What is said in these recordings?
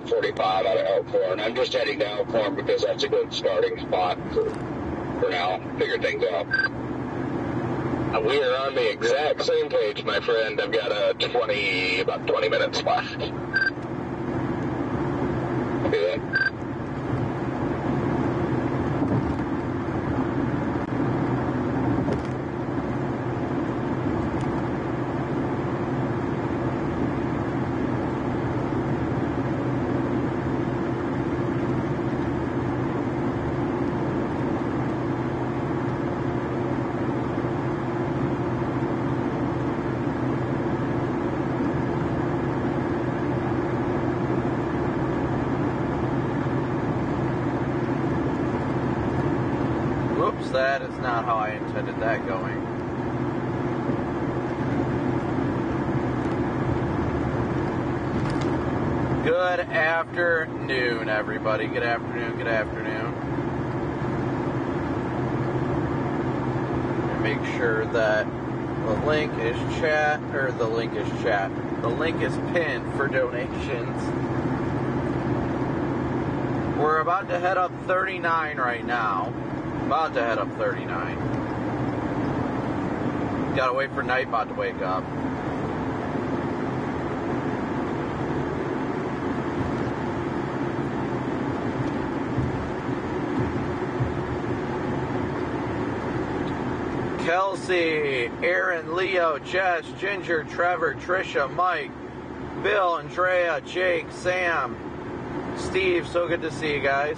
45 out of Elkhorn. I'm just heading to Elkhorn because that's a good starting spot for now. Figure things out. We are on the exact same page, my friend. I've got about 20 minutes left. Okay. That is not how I intended that going. Good afternoon, everybody. Good afternoon, good afternoon. Make sure that the link is the link is pinned for donations. We're about to head up 39 right now. About to head up 39. Gotta wait for Nightbot to wake up. Kelsey, Aaron, Leo, Jess, Ginger, Trevor, Trisha, Mike, Bill, Andrea, Jake, Sam, Steve, so good to see you guys.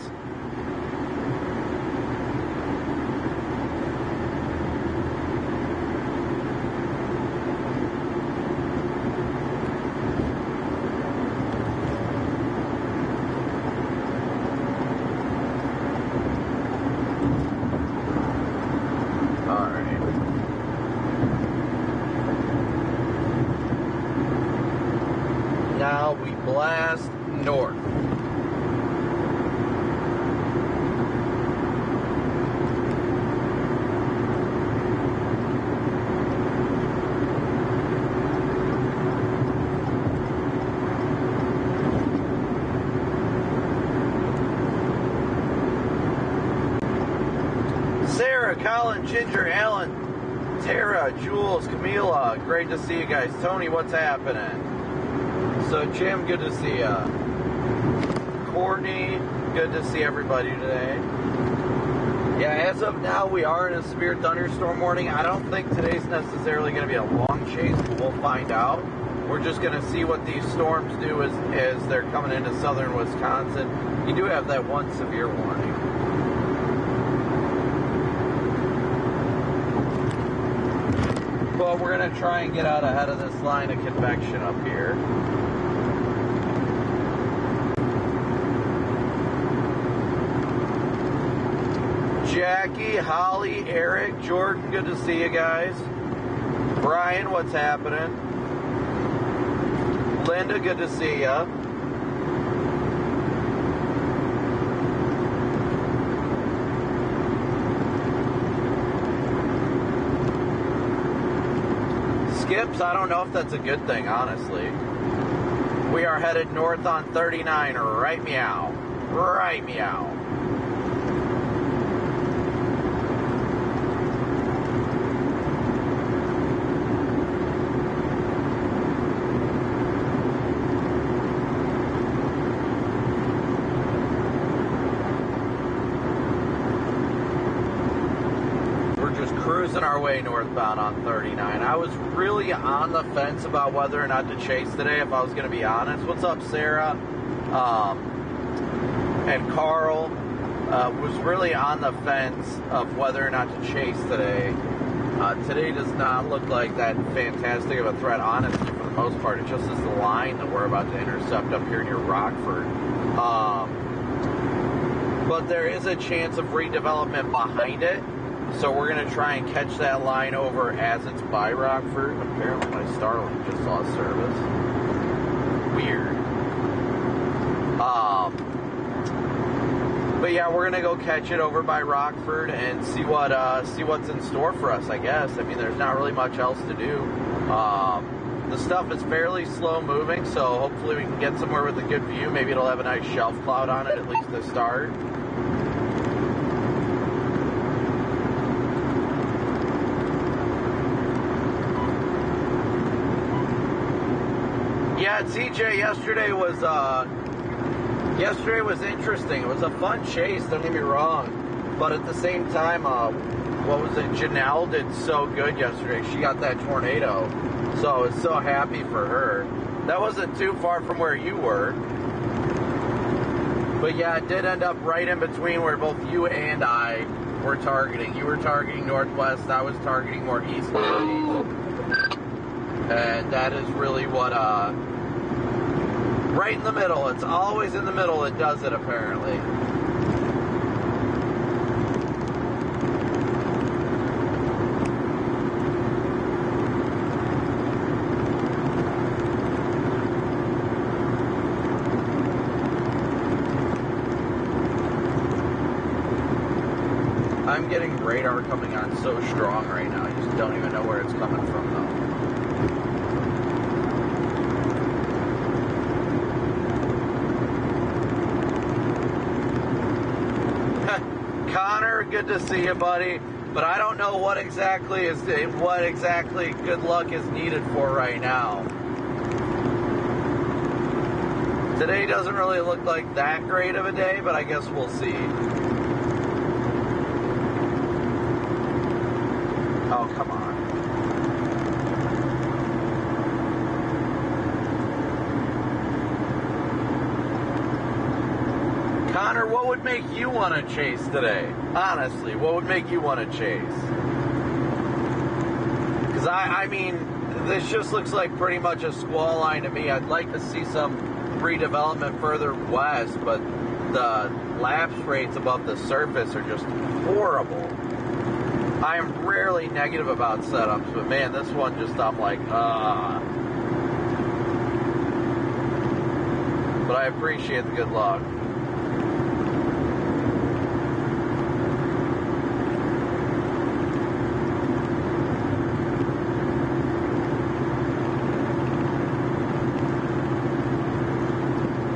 Blast north. Sarah, Colin, Ginger, Alan, Tara, Jules, Camila, great to see you guys. Tony, what's happening? So, Jim, good to see ya. Courtney, good to see everybody today. Yeah, as of now, we are in a severe thunderstorm warning. I don't think today's necessarily going to be a long chase, but we'll find out. We're just going to see what these storms do as they're coming into southern Wisconsin. You do have that one severe warning. But we're going to try and get out ahead of this line of convection up here. Jackie, Holly, Eric, Jordan, good to see you guys. Brian, what's happening? Linda, good to see ya. Skips, I don't know if that's a good thing, honestly. We are headed north on 39, right meow. Right meow. Cruising our way northbound on 39. I was really on the fence about whether or not to chase today, if I was going to be honest. What's up, Sarah? And Carl was really on the fence of whether or not to chase today. Today does not look like that fantastic of a threat, honestly, for the most part. It just is the line that we're about to intercept up here near Rockford. But there is a chance of redevelopment behind it. So we're going to try and catch that line over as it's by Rockford. Apparently my Starlink just lost service. Weird. But yeah, we're going to go catch it over by Rockford and see what's in store for us, I guess. I mean, there's not really much else to do. The stuff is fairly slow moving, so hopefully we can get somewhere with a good view. Maybe it'll have a nice shelf cloud on it, at least to start. Yeah, TJ, yesterday was interesting. It was a fun chase, don't get me wrong. But at the same time, what was it? Janelle did so good yesterday. She got that tornado. So I was so happy for her. That wasn't too far from where you were. But yeah, it did end up right in between where both you and I were targeting. You were targeting northwest, I was targeting more east. And that is really what, right in the middle. It's always in the middle that does it, apparently. I'm getting radar coming on so strong right now. I just don't even know where it's coming from, though. Connor, good to see you, buddy. But I don't know what exactly good luck is needed for right now. Today doesn't really look like that great of a day, but I guess we'll see. Oh, come on. Connor, what would make you want to chase today? Honestly, what would make you want to chase? Because I mean, this just looks like pretty much a squall line to me. I'd like to see some redevelopment further west, but the lapse rates above the surface are just horrible. I am rarely negative about setups, but man, this one just, I'm like, But I appreciate the good luck.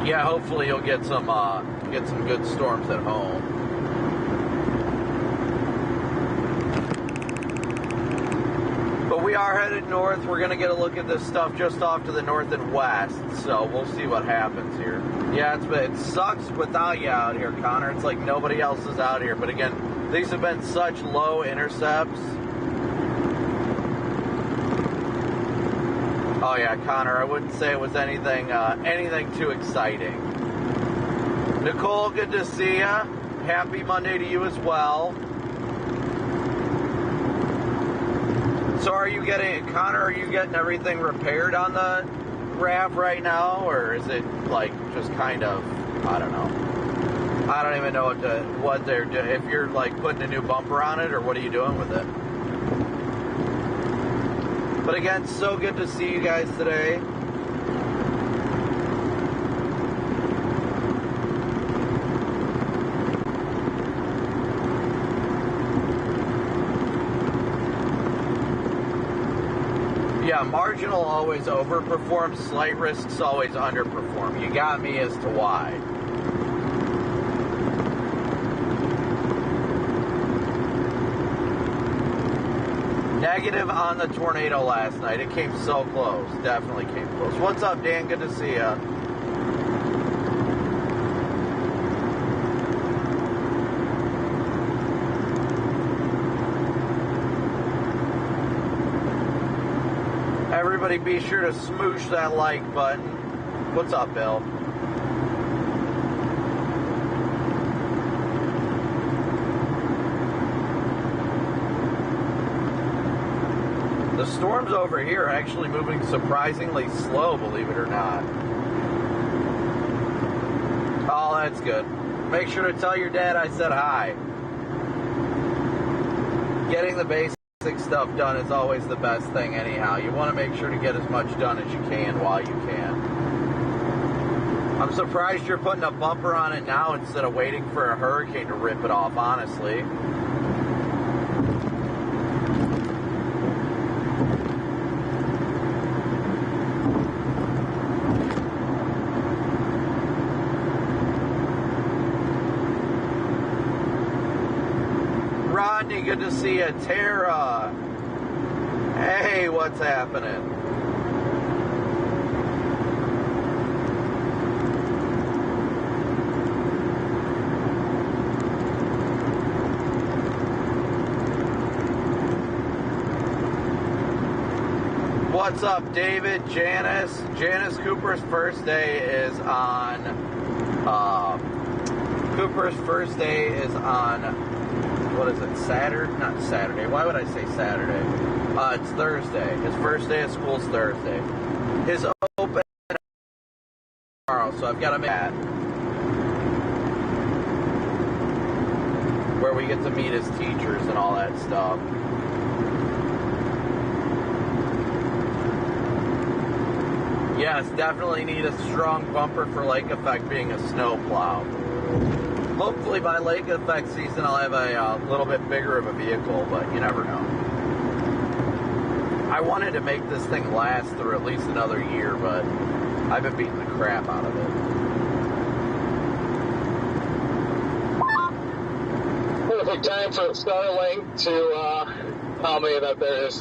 Yeah, hopefully you'll get some good storms at home. But we are headed north. We're going to get a look at this stuff just off to the north and west, so we'll see what happens here. Yeah, it sucks without you out here, Connor. It's like nobody else is out here. But again, these have been such low intercepts. Oh yeah, Connor, I wouldn't say it was anything too exciting. Nicole, good to see ya. Happy Monday to you as well. So Connor, are you getting everything repaired on the RAV right now? Or is it like just kind of, I don't know. I don't even know what they're doing. If you're like putting a new bumper on it, or what are you doing with it? But again, so good to see you guys today. Yeah, marginal always overperforms, slight risks always underperform. You got me as to why. Negative on the tornado last night. It came so close. Definitely came close. What's up, Dan? Good to see ya. Everybody be sure to smoosh that like button. What's up, Bill? The storms over here are actually moving surprisingly slow, believe it or not. Oh, that's good. Make sure to tell your dad I said hi. Getting the basic stuff done is always the best thing anyhow. You want to make sure to get as much done as you can while you can. I'm surprised you're putting a bumper on it now instead of waiting for a hurricane to rip it off, honestly. Rodney, good to see you. Tara. Hey, what's happening? What's up, David? Janice? Janice Cooper's first day is on, what is it, Saturday? Not Saturday. Why would I say Saturday? It's Thursday. His first day of school is Thursday. His open tomorrow, so I've got to make that. Where we get to meet his teachers and all that stuff. Yes, definitely need a strong bumper for lake effect being a snowplow. Hopefully by lake effect season I'll have a little bit bigger of a vehicle, but you never know. I wanted to make this thing last through at least another year, but I've been beating the crap out of it. Perfect time for Starlink to tell me that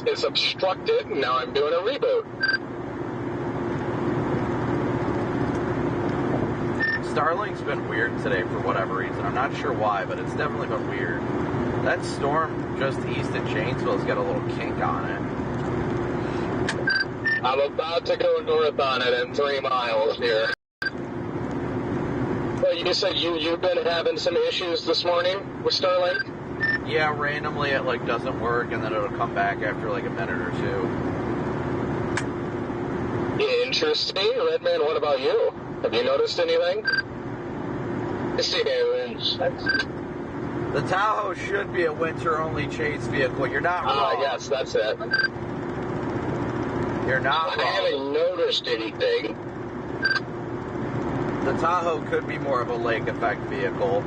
it's obstructed, and now I'm doing a reboot. Starlink's been weird today for whatever reason. I'm not sure why, but it's definitely been weird. That storm just east of Janesville's got a little kink on it. I'm about to go north on it in 3 miles here. But you said you've been having some issues this morning with Starlink? Yeah, randomly it like doesn't work, and then it'll come back after like a minute or two. Interesting. Redman, what about you? Have you noticed anything? The Tahoe should be a winter-only chase vehicle. You're not wrong. Yes, that's it. You're not wrong. I haven't noticed anything. The Tahoe could be more of a lake effect vehicle.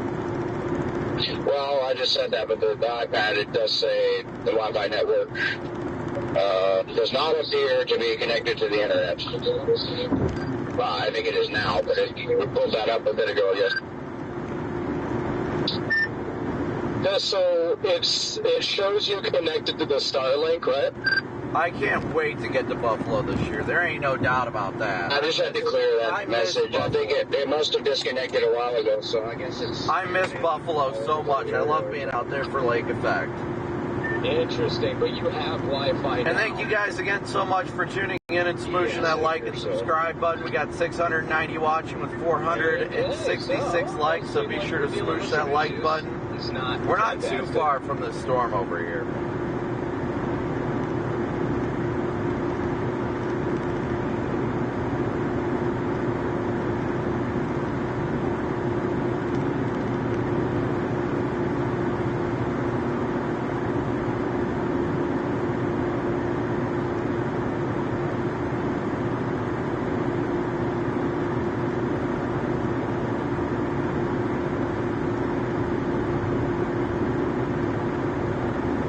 Well, I just said that, but the iPad, it does say the Wi-Fi network does not appear to be connected to the internet. Well, I think it is now, but we pulled that up a bit ago, yes. So it shows you connected to the Starlink, right? I can't wait to get to Buffalo this year. There ain't no doubt about that. I just had to clear that message. I think it must have disconnected a while ago, so I guess it's... I miss Buffalo so much. I love being out there for lake effect. Interesting, but you have Wi-Fi now. And thank you guys again so much for tuning in and smooshing that like and subscribe button. We got 690 watching with 466 likes, so be sure to smoosh that like button. We're not too far from this storm over here.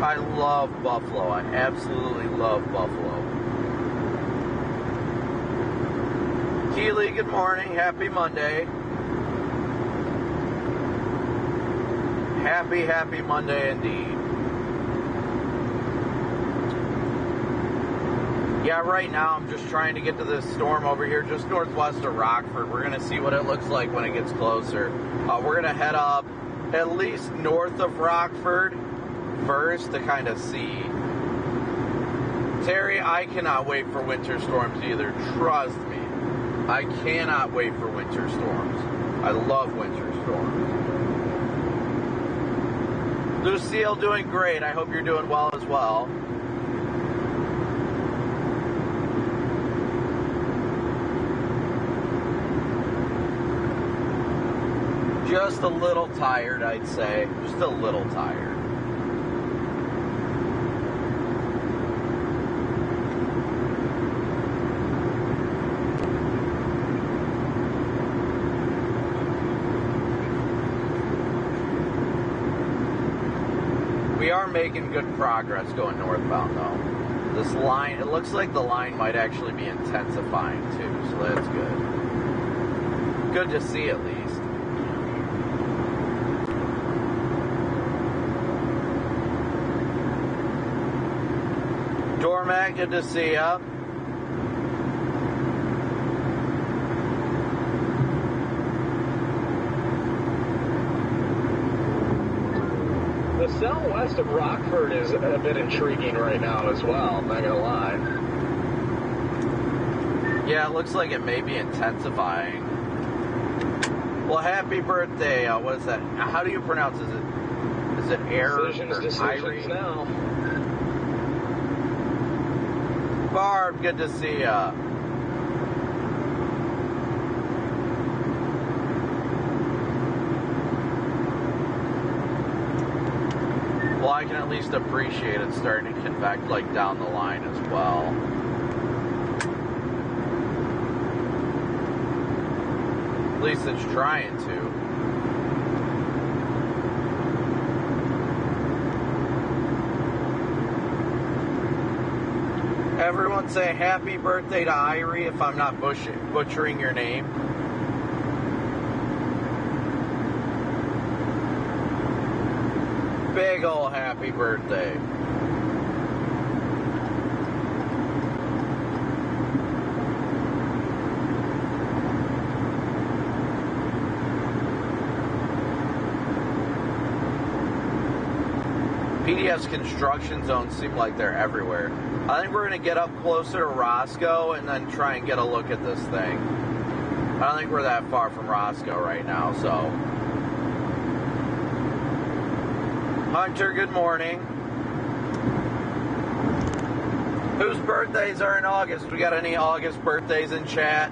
I love Buffalo. I absolutely love Buffalo. Keely, good morning. Happy Monday. Happy Monday indeed. Yeah, right now I'm just trying to get to this storm over here just northwest of Rockford. We're going to see what it looks like when it gets closer. We're going to head up at least north of Rockford first to kind of see. Terry, I cannot wait for winter storms either. Trust me. I cannot wait for winter storms. I love winter storms. Lucille, doing great. I hope you're doing well as well. Just a little tired, I'd say. Just a little tired. We are making good progress going northbound, though. This line, it looks like the line might actually be intensifying, too, so that's good. Good to see, at least. Cormac, good to see ya. The cell west of Rockford is a bit intriguing right now as well, I'm not gonna lie. Yeah, it looks like it may be intensifying. Well, happy birthday. What is that? How do you pronounce it? Is it Decisions Irie? now. Barb, good to see ya. Well, I can at least appreciate it starting to convect like down the line as well. At least it's trying to. Everyone say happy birthday to Irie if I'm not butchering your name. Big ol' happy birthday. PDF's construction zones seem like they're everywhere. I think we're going to get up closer to Roscoe and then try and get a look at this thing. I don't think we're that far from Roscoe right now, so. Hunter, good morning. Whose birthdays are in August? We got any August birthdays in chat?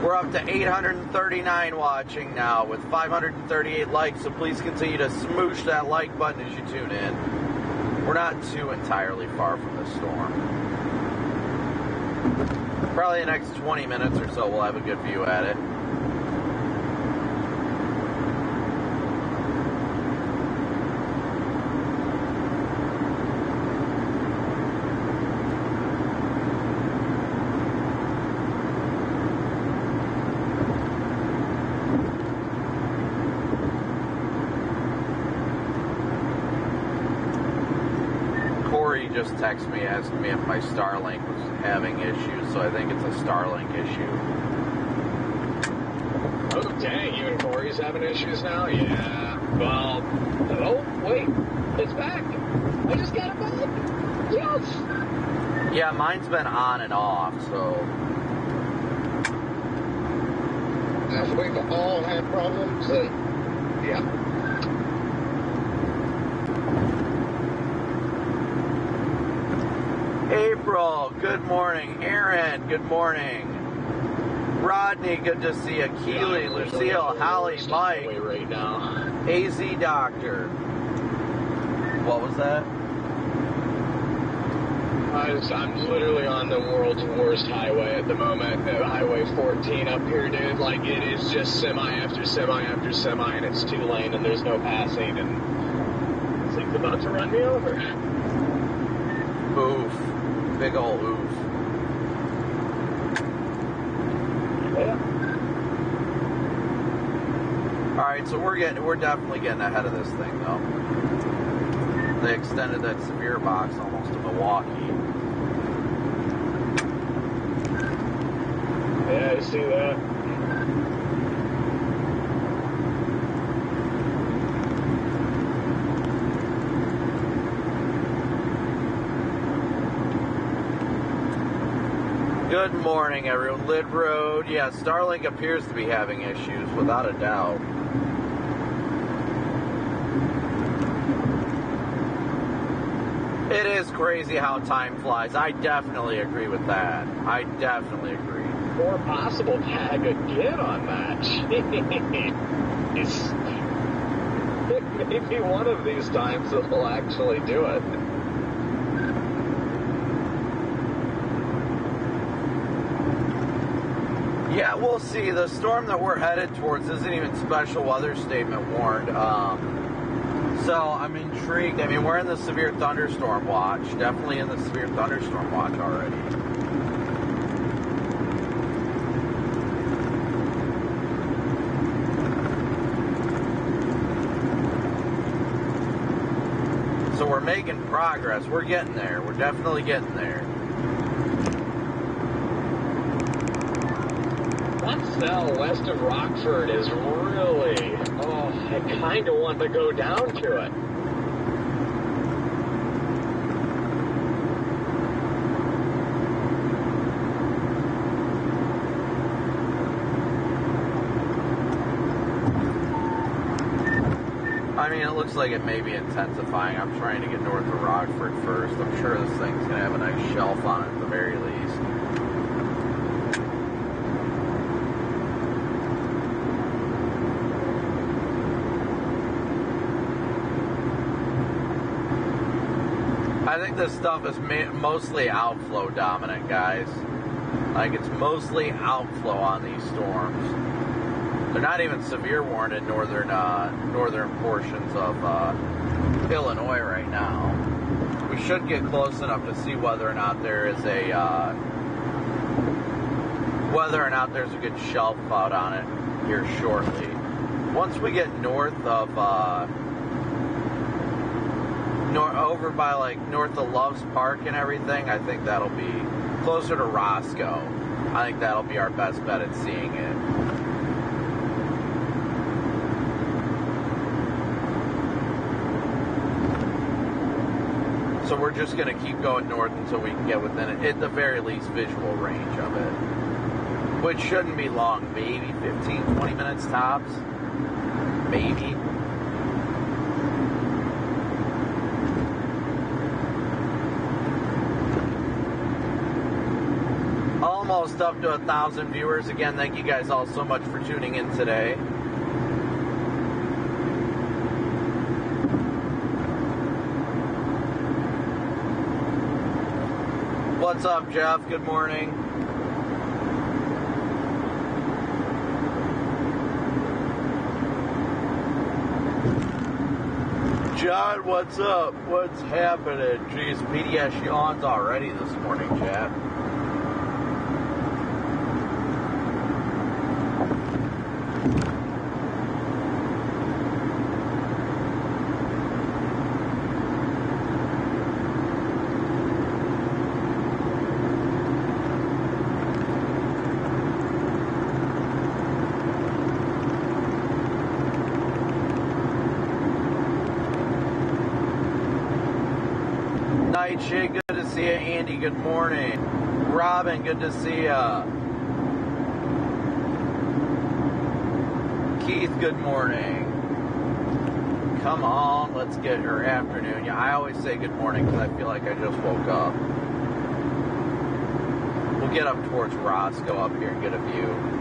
We're up to 839 watching now with 538 likes, so please continue to smoosh that like button as you tune in. We're not too entirely far from the storm. Probably the next 20 minutes or so we'll have a good view at it. Just texted me asking me if my Starlink was having issues, so I think it's a Starlink issue. Oh dang, you and Corey's having issues now? Yeah. Well, oh wait, it's back. I just got it back. Yes. Yeah, mine's been on and off, so. We've all had problems, and yeah. April, good morning. Aaron, good morning. Rodney, good to see you. Keely, Lucille, Holly, Mike. Right now. AZ Doctor. What was that? I'm literally on the world's worst highway at the moment. Highway 14 up here, dude. Like, it is just semi after semi after semi, and it's 2-lane, and there's no passing, and this thing's about to run me over. Oof. Big ol' oof. Yeah. Alright, so we're definitely getting ahead of this thing, though. They extended that severe box almost to Milwaukee. Yeah, I see that. Good morning, everyone. Lid Road. Yeah, Starlink appears to be having issues, without a doubt. It is crazy how time flies. I definitely agree with that. I definitely agree. Or possible tag again on that. Jeez. Maybe one of these times it will actually do it. Yeah, we'll see. The storm that we're headed towards isn't even special weather statement warned. So I'm intrigued. I mean, we're in the severe thunderstorm watch. Definitely in the severe thunderstorm watch already. we're making progress. We're getting there. We're definitely getting there. That cell west of Rockford is really, I kind of want to go down to it. I mean, it looks like it may be intensifying. I'm trying to get north of Rockford first. I'm sure this thing's going to have a nice shelf on it at the very least. I think this stuff is mostly outflow dominant, guys. Like, it's mostly outflow on these storms. They're not even severe warned in northern portions of Illinois right now. We should get close enough to see whether or not there is there's a good shelf cloud on it here shortly. Once we get north of over by like north of Love's Park and everything, I think that'll be closer to Roscoe. I think that'll be our best bet at seeing it. So we're just going to keep going north until we can get within it, at the very least, visual range of it. Which shouldn't be long, maybe 15, 20 minutes tops. Maybe. Almost up to 1,000 viewers. Again, thank you guys all so much for tuning in today. What's up, Jeff? Good morning. John, what's up? What's happening? Jeez, PDS yawns already this morning, chat. Nightshade, good to see you. Andy, good morning. Robin, good to see you. Keith, good morning. Come on, let's get her afternoon. Yeah, I always say good morning because I feel like I just woke up. We'll get up towards Roscoe up here and get a view.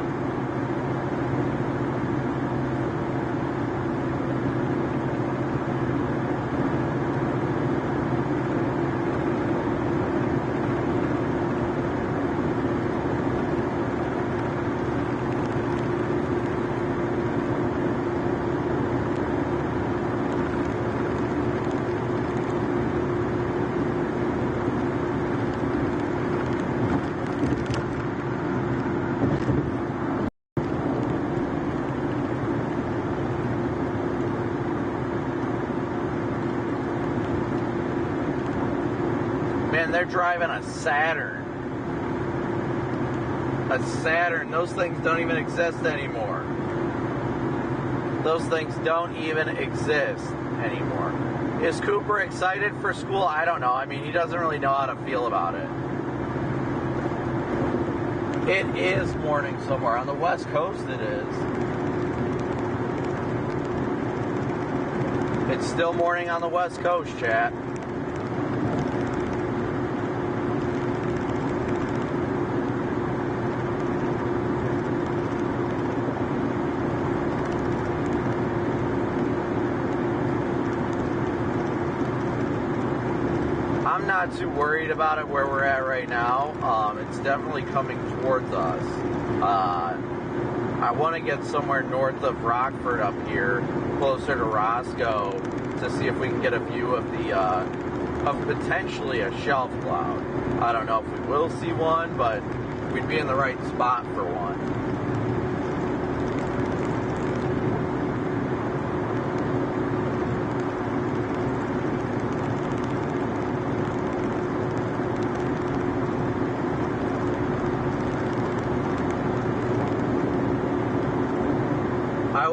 They're driving a Saturn. A Saturn. Those things don't even exist anymore. Those things don't even exist anymore. Is Cooper excited for school? I don't know. I mean, he doesn't really know how to feel about it. It is morning somewhere. On the West Coast it is. It's still morning on the West Coast, chat. I'm not too worried about it where we're at right now. It's definitely coming towards us. I want to get somewhere north of Rockford up here, closer to Roscoe, to see if we can get a view of the of potentially a shelf cloud. I don't know if we will see one, but we'd be in the right spot for one.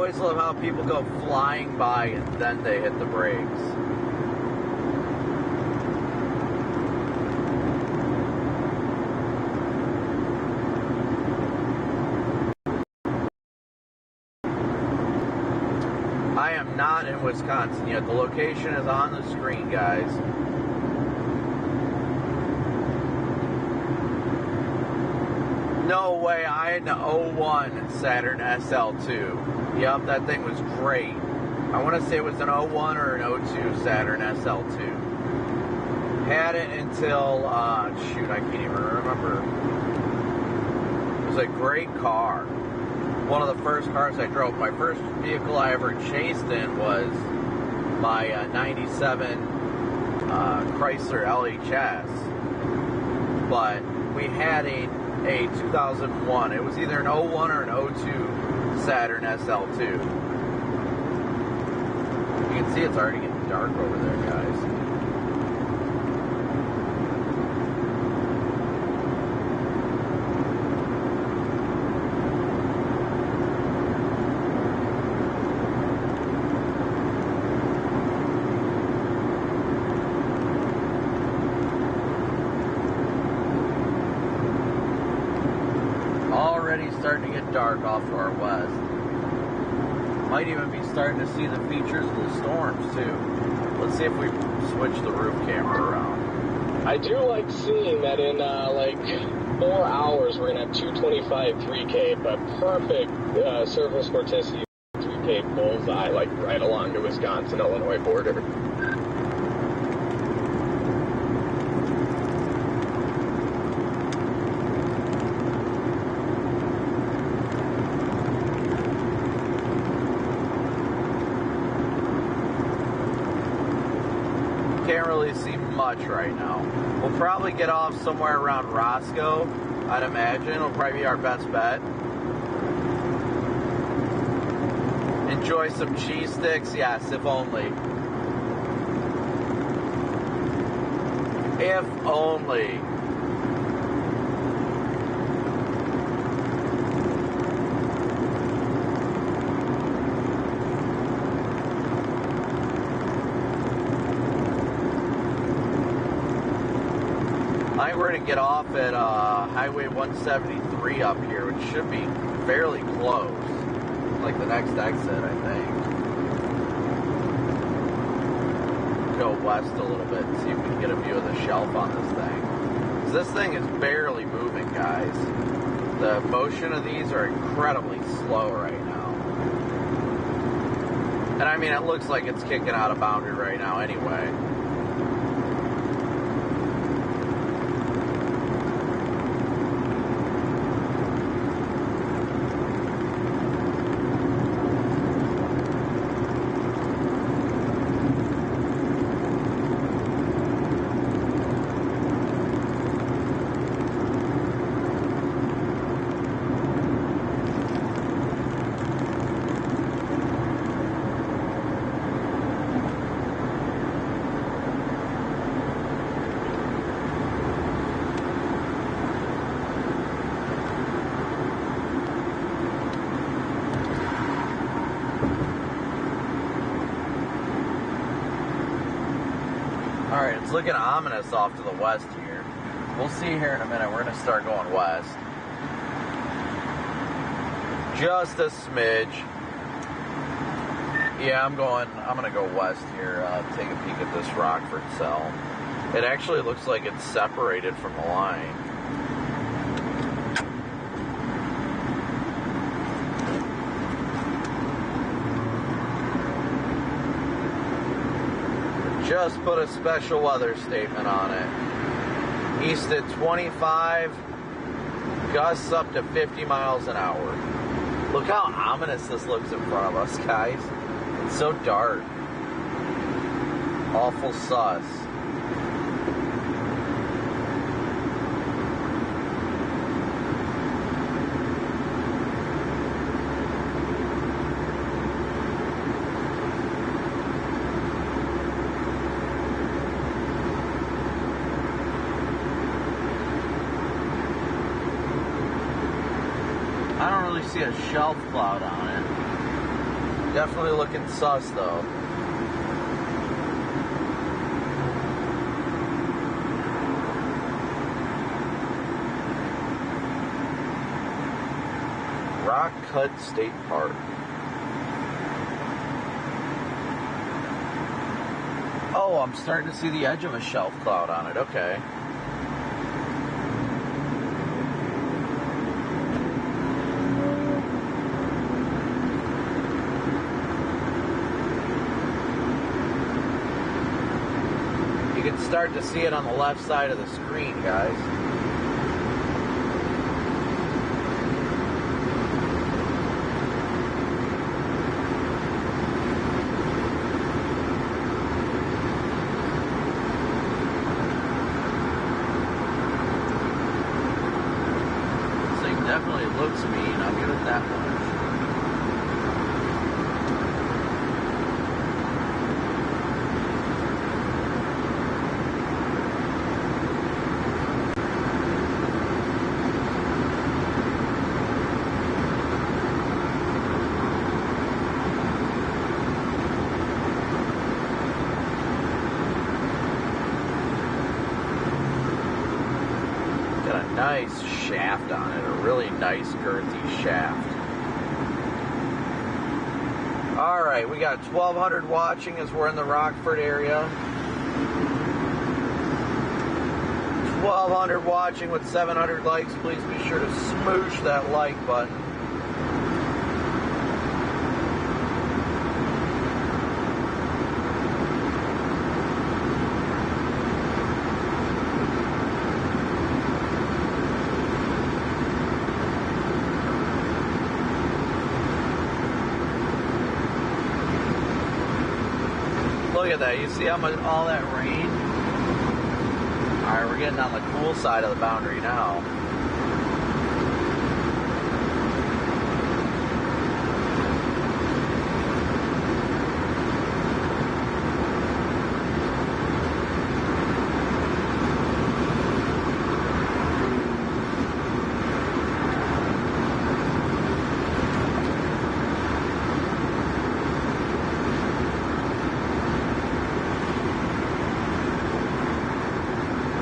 always love how people go flying by and then they hit the brakes. I am not in Wisconsin yet. The location is on the screen, guys. No way, I had an 01 Saturn SL2. Yup, that thing was great. I want to say it was an 01 or an 02 Saturn SL2. Had it until, shoot, I can't even remember. It was a great car. One of the first cars I drove. My first vehicle I ever chased in was my 97 Chrysler LHS. But we had a 2001. It was either an 01 or an 02 Saturn SL2. You can see it's already getting dark over there, guys. Starting to get dark off to our west. Might even be starting to see the features of the storms too. Let's see if we switch the roof camera around. I do like seeing that in like 4 hours we're gonna have 225 3K, but perfect surface vorticity 3K bullseye, like right along the Wisconsin-Illinois border. Can't really see much right now. We'll probably get off somewhere around Roscoe, I'd imagine. It'll probably be our best bet. Enjoy some cheese sticks? Yes, if only. If only. I think we're going to get off at Highway 173 up here, which should be fairly close. Like the next exit, I think. Go west a little bit and see if we can get a view of the shelf on this thing. 'Cause this thing is barely moving, guys. The motion of these are incredibly slow right now. And I mean, it looks like it's kicking out of boundary right now anyway. Alright, it's looking ominous off to the west here. We'll see here in a minute. We're going to start going west. Just a smidge. Yeah, I'm going to go west here. Take a peek at this Rockford cell. It actually looks like it's separated from the line. Just put a special weather statement on it. East at 25, gusts up to 50 miles an hour. Look how ominous this looks in front of us, guys. It's so dark. Awful sus. I don't really see a shelf cloud on it. Definitely looking sus, though. Rockford State Park. Oh, I'm starting to see the edge of a shelf cloud on it. Okay. You can start to see it on the left side of the screen, guys. Definitely looks mean, I'll give it that much. Got a nice shaft on it, a really nice girthy shaft. Alright, we got 1,200 watching as we're in the Rockford area. 1,200 watching with 700 likes. Please be sure to smoosh that like button. Look at that. You see how much all that rain? Alright, we're getting on the cool side of the boundary now.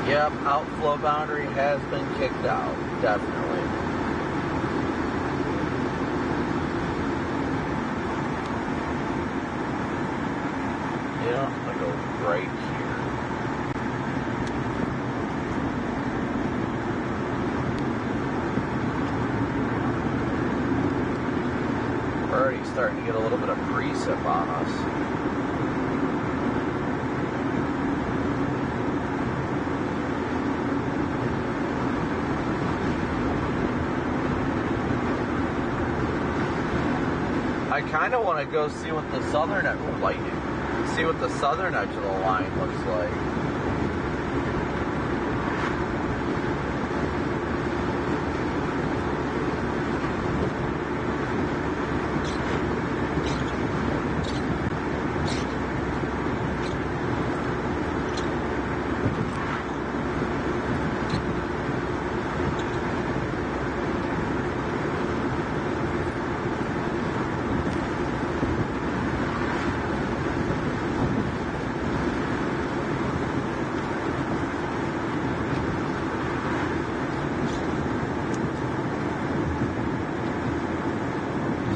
Yep, outflow boundary has been kicked out, definitely. Yeah, I'm gonna go right here. We're already starting to get a little bit of precip on us. I kind of want to go see what the southern edge, see what the southern edge of the line looks like.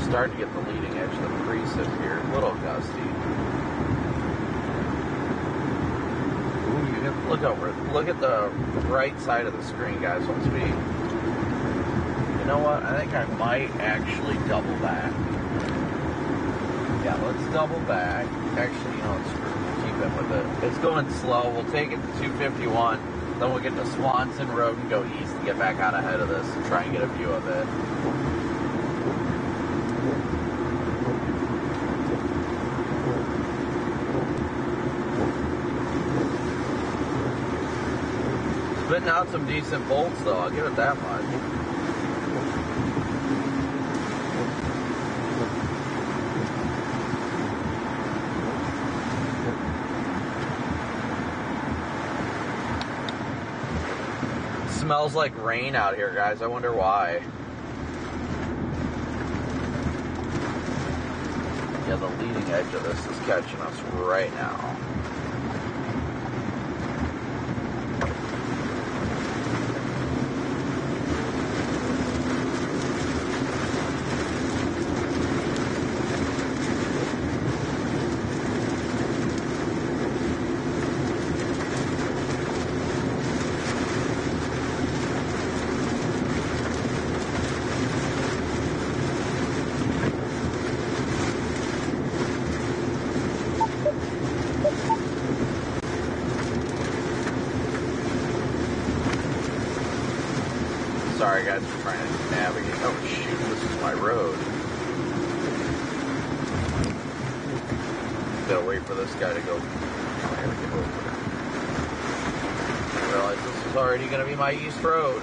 Starting to get the leading edge of the precip here. A little gusty. Ooh, you can look over. Look at the right side of the screen, guys. Once we, you know what? I think I might actually double back. Yeah, let's double back. Actually, you know, let's keep it with it. It's going slow. We'll take it to 251. Then we'll get to Swanson Road and go east and get back out ahead of this and try and get a view of it. Spitting out some decent bolts, though. I'll give it that much. Smells like rain out here, guys. I wonder why. Yeah, the leading edge of this is catching us right now. Sorry guys for trying to navigate. Oh shoot, this is my road. Gotta wait for this guy to go. I gotta get over there. I realized this was already gonna be my east road.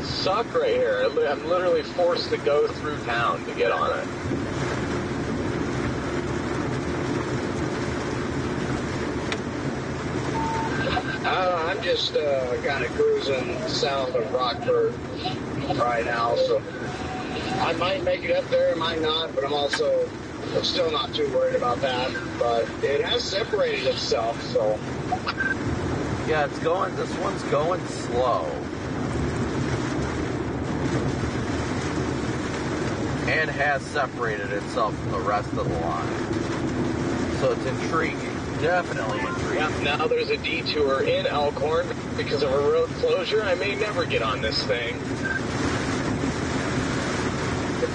Suck right here. I'm literally forced to go through town to get on it. I'm just kind of cruising south of Rockford right now, so I might make it up there, I might not, but I'm still not too worried about that. But it has separated itself, so. Yeah, this one's going slow. And has separated itself from the rest of the line. So it's intriguing. Definitely intriguing. Yeah, now there's a detour in Elkhorn because of a road closure. I may never get on this thing.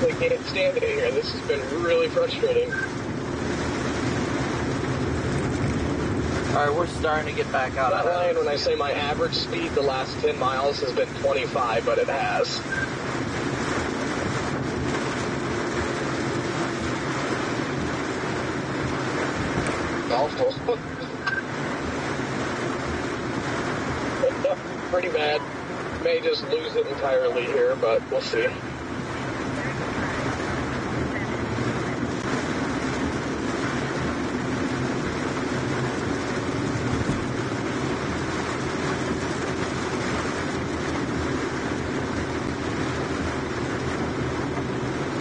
I can't stand it here. This has been really frustrating. Alright, we're starting to get back out of that line. When I say my average speed the last 10 miles has been 25, but it has. Awful. Pretty bad. May just lose it entirely here, but we'll see.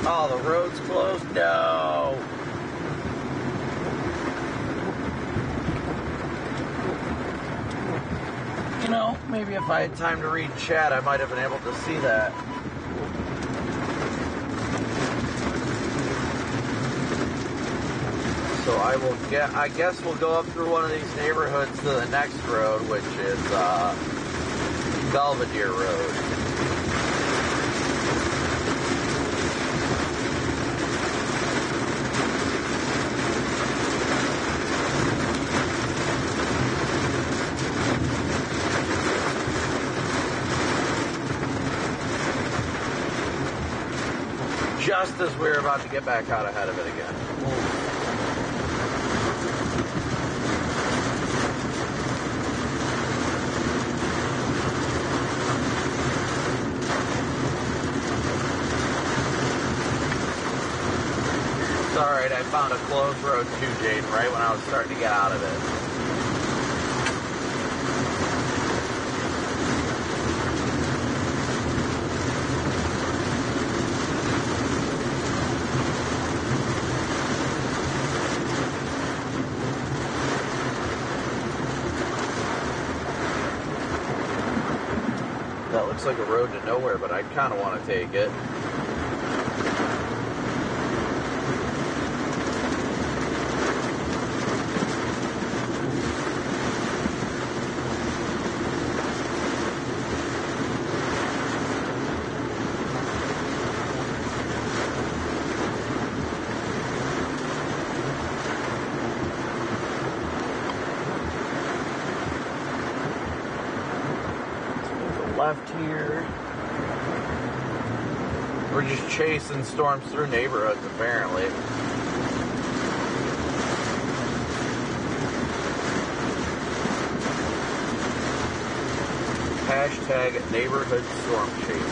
Oh, the road's closed? No. You know, maybe if I had time to read chat, I might have been able to see that. So I guess we'll go up through one of these neighborhoods to the next road, which is Belvedere Road. Just as we're about to get back out ahead of it again. It's alright, I found a closed road too, Jaden, right when I was starting to get out of it. That looks like a road to nowhere, but I kind of want to take it. Left here. We're just chasing storms through neighborhoods, apparently. Hashtag neighborhood storm chasing.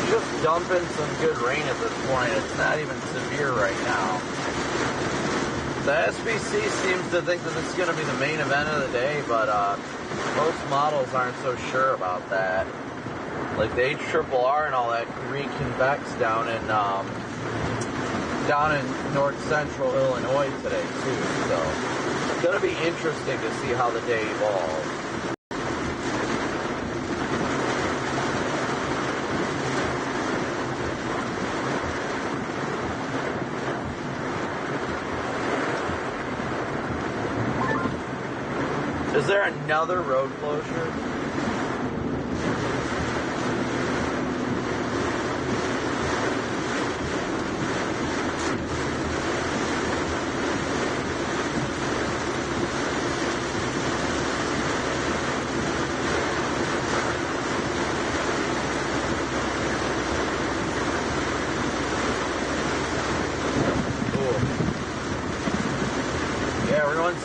Just dumping some good rain at this point. It's not even severe right now. The SBC seems to think that this is going to be the main event of the day, but most models aren't so sure about that. Like the HRRR and all that reconvex down in north central Illinois today too. So it's going to be interesting to see how the day evolves. Is there another road closure?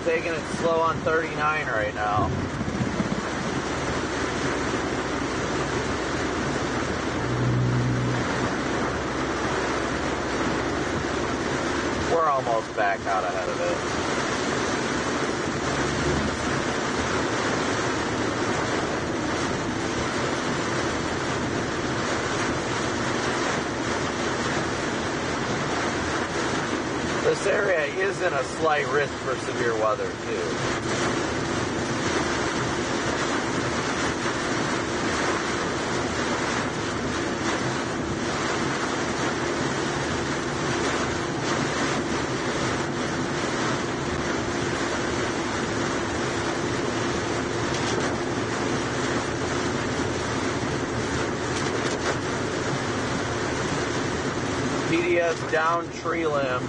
Taking it slow on 39 right now. We're almost back out ahead of it. This area is in a slight risk for severe weather, too. PDS down tree limb.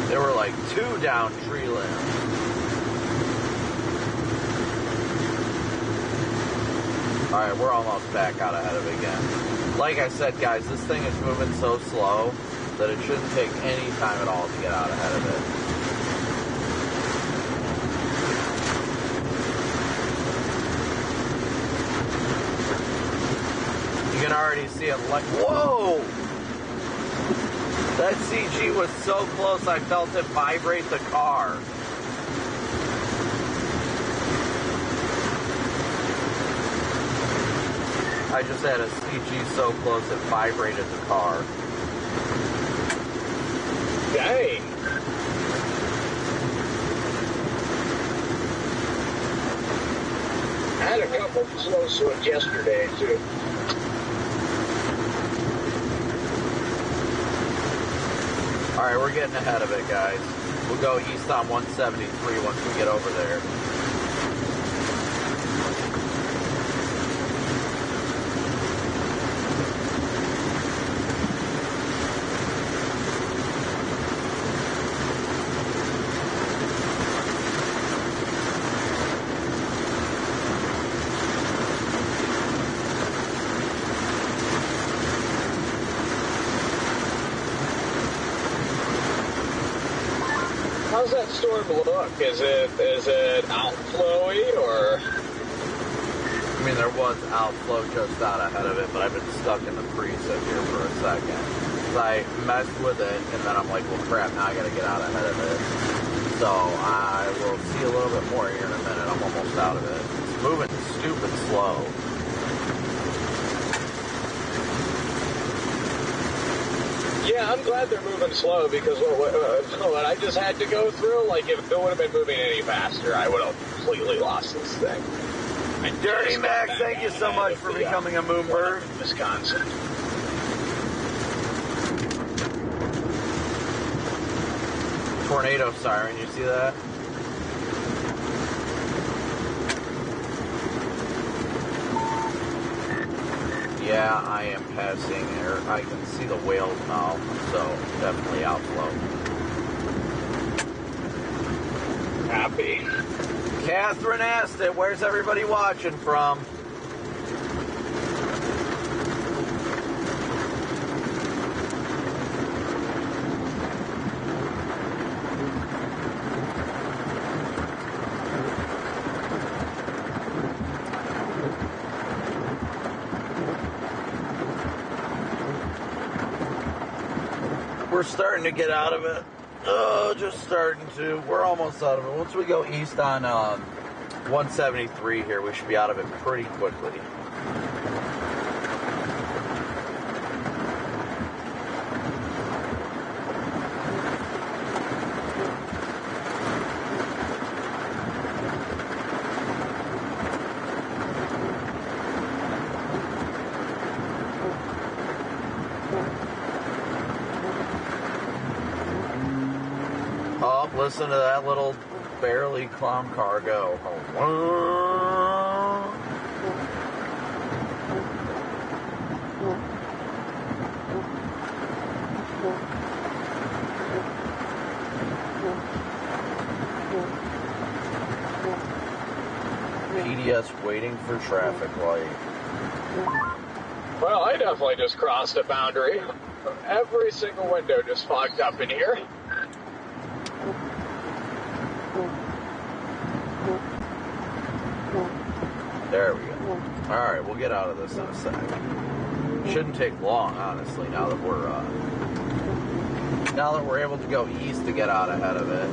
There were like 2 down tree limbs. Alright, we're almost back out ahead of it again. Like I said, guys, this thing is moving so slow that it shouldn't take any time at all to get out ahead of it. You can already see it like, whoa! That CG was so close, I felt it vibrate the car. I just had a CG so close it vibrated the car. Dang. I had a couple of slow swift yesterday, too. Alright, we're getting ahead of it, guys. We'll go east on 173 once we get over there. How's that storm look? Is it outflowy or? I mean, there was outflow just out ahead of it, but I've been stuck in the preset here for a second. So I messed with it, and then I'm like, well, crap, now I gotta get out ahead of it. So I will see a little bit more here in a minute. I'm almost out of it. It's moving stupid slow. Yeah, I'm glad they're moving slow because what I just had to go through, like if it would have been moving any faster, I would have completely lost this thing. Dirty Max, thank you so much for becoming a Moonbird. Wisconsin. Tornado siren, you see that? Yeah, I am passing here. I can see the whales now, so definitely outflow. Happy. Catherine asked it, where's everybody watching from? We're starting to get out of it. Oh, just starting to. We're almost out of it. Once we go east on 173 here, we should be out of it pretty quickly. Listen to that little barely clown car go. PDS waiting for traffic light. Well, I definitely just crossed a boundary. Every single window just fogged up in here. There we go. Alright, we'll get out of this in a sec. Shouldn't take long, honestly, now that we're able to go east to get out ahead of it.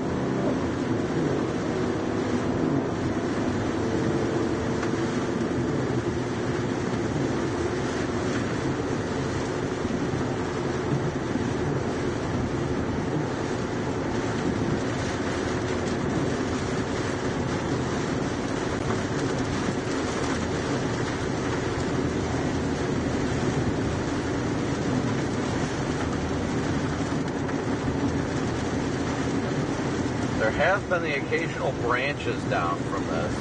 There have been the occasional branches down from this.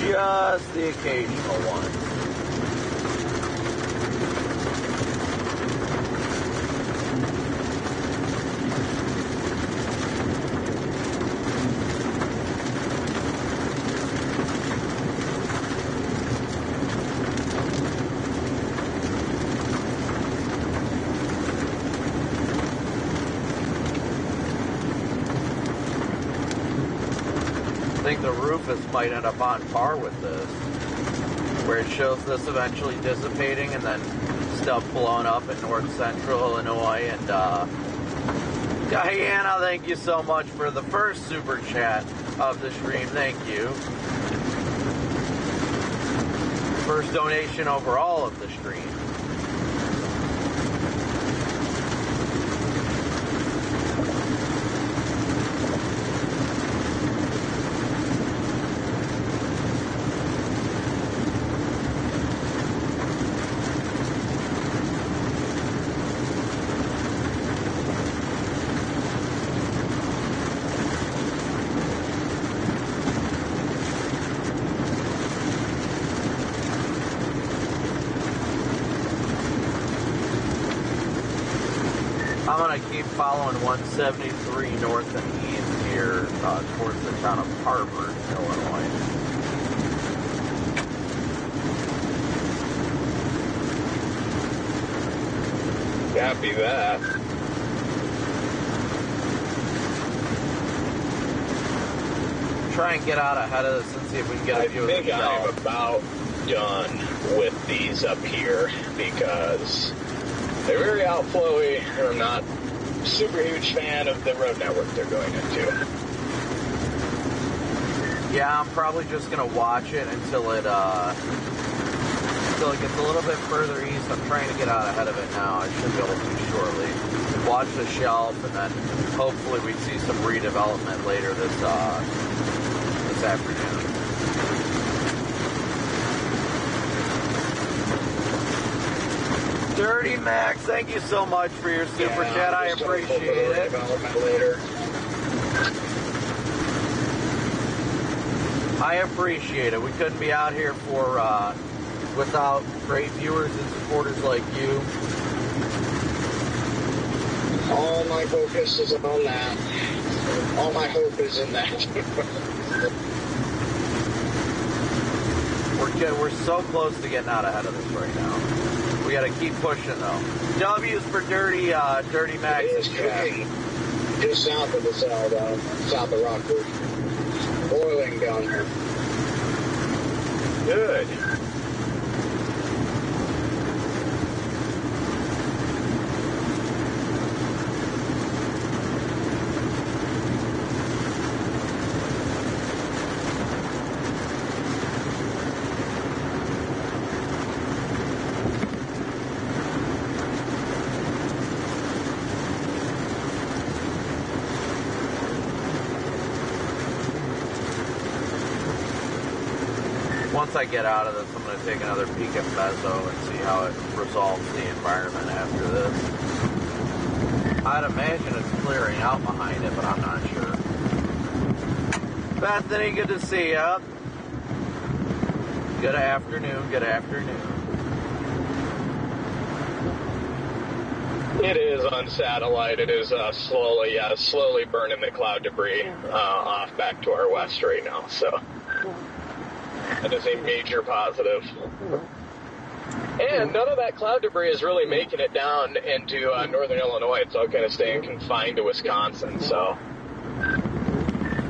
Just the occasional one. I think the Rufus might end up on par with this, where it shows this eventually dissipating and then stuff blowing up in north central Illinois. And Diana, thank you so much for the first super chat of the stream. Thank you. First donation overall of the stream. I'm going to keep following 173 north and east here towards the town of Harvard, Illinois. Copy that. Try and get out ahead of this and see if we can get a view of the shell. I think I'm about done with these up here because they're very outflowy, and I'm not a super huge fan of the road network they're going into. Yeah, I'm probably just going to watch it until it gets a little bit further east. I'm trying to get out ahead of it now. I should be able to shortly. Watch the shelf, and then hopefully we see some redevelopment later this afternoon. Dirty Max, thank you so much for your super chat. I appreciate it. Development later. I appreciate it. We couldn't be out here for without great viewers and supporters like you. All my focus is on that. All my hope is in that. We're so close to getting out ahead of this right now. We got to keep pushing though. W's for Dirty Max. It is cooking just south of the cell, though, south of Rockford. Boiling down here. Good. Once I get out of this, I'm going to take another peek at Mezzo and see how it resolves the environment after this. I'd imagine it's clearing out behind it, but I'm not sure. Bethany, good to see ya. Good afternoon, good afternoon. It is on satellite. It is slowly burning the cloud debris off back to our west right now, so... That is a major positive. And none of that cloud debris is really making it down into northern Illinois. It's all kind of staying confined to Wisconsin, so.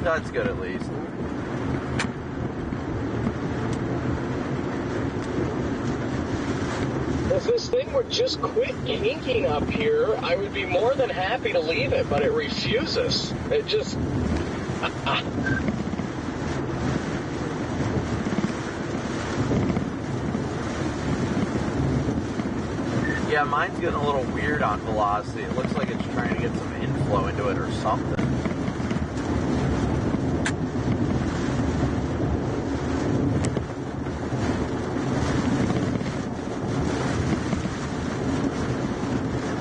That's good at least. If this thing would just quit kinking up here, I would be more than happy to leave it, but it refuses. It just... Yeah, mine's getting a little weird on velocity. It looks like it's trying to get some inflow into it or something.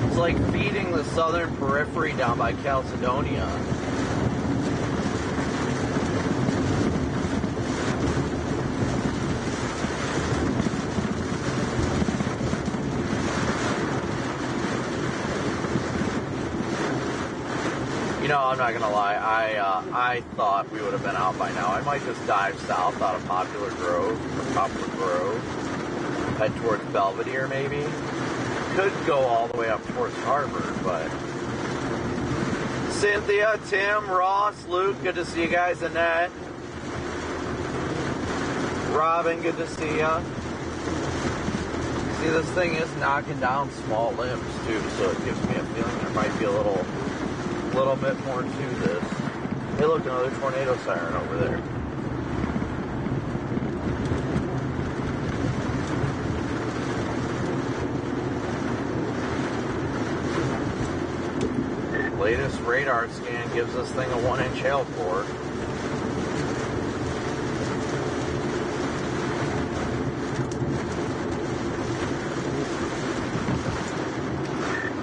It's like feeding the southern periphery down by Chalcedonia. No, I'm not gonna lie. I thought we would have been out by now. I might just dive south out of Poplar Grove, head towards Belvedere maybe. Could go all the way up towards Harvard, but Cynthia, Tim, Ross, Luke, good to see you guys. Annette, Robin, good to see ya. See, this thing is knocking down small limbs too, so it gives me a feeling there might be a little bit more to this. Hey, look, another tornado siren over there. Latest radar scan gives this thing a 1-inch hail core.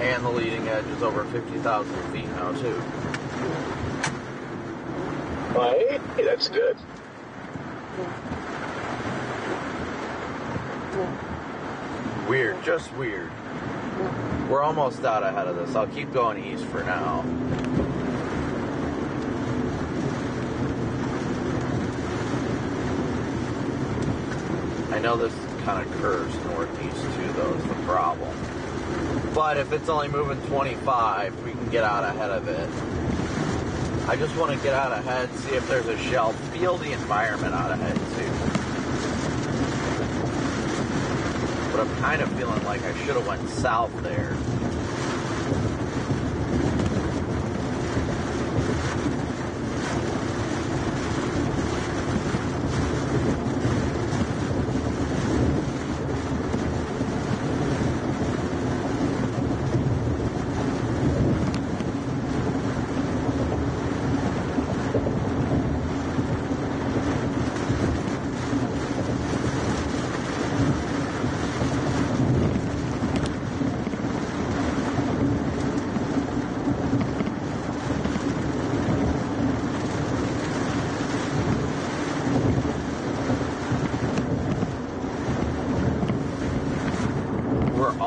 And the leading edge is over 50,000 feet now, too. Right? That's good. Weird, just weird. We're almost out ahead of this. I'll keep going east for now. I know this kind of curves northeast, too, though, is the problem. But if it's only moving 25, we can get out ahead of it. I just want to get out ahead, see if there's a shelf, feel the environment out ahead too. But I'm kind of feeling like I should have went south there.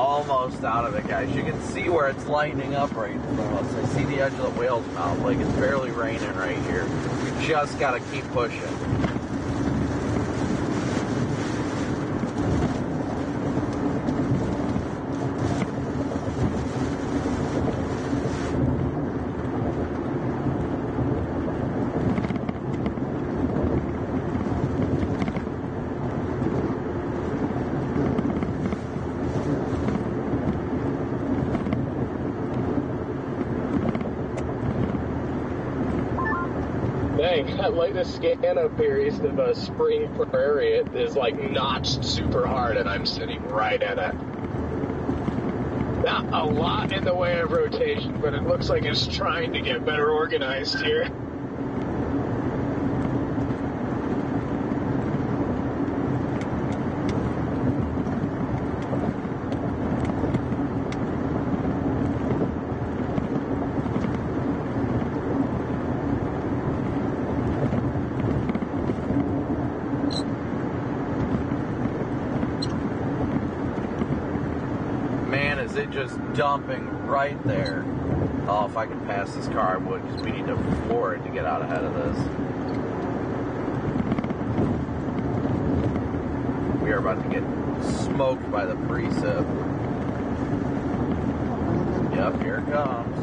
Almost out of it, guys. You can see where it's lightening up right in front of us. I see the edge of the whale's mouth. Like, it's barely raining right here. We just got to keep pushing. Dang, that latest scan up here east of Spring Prairie, it is like notched super hard, and I'm sitting right at it. Not a lot in the way of rotation, but it looks like it's trying to get better organized here. Is it just dumping right there? Oh, if I could pass this car, I would, because we need to floor it to get out ahead of this. We are about to get smoked by the precip. Yep, here it comes.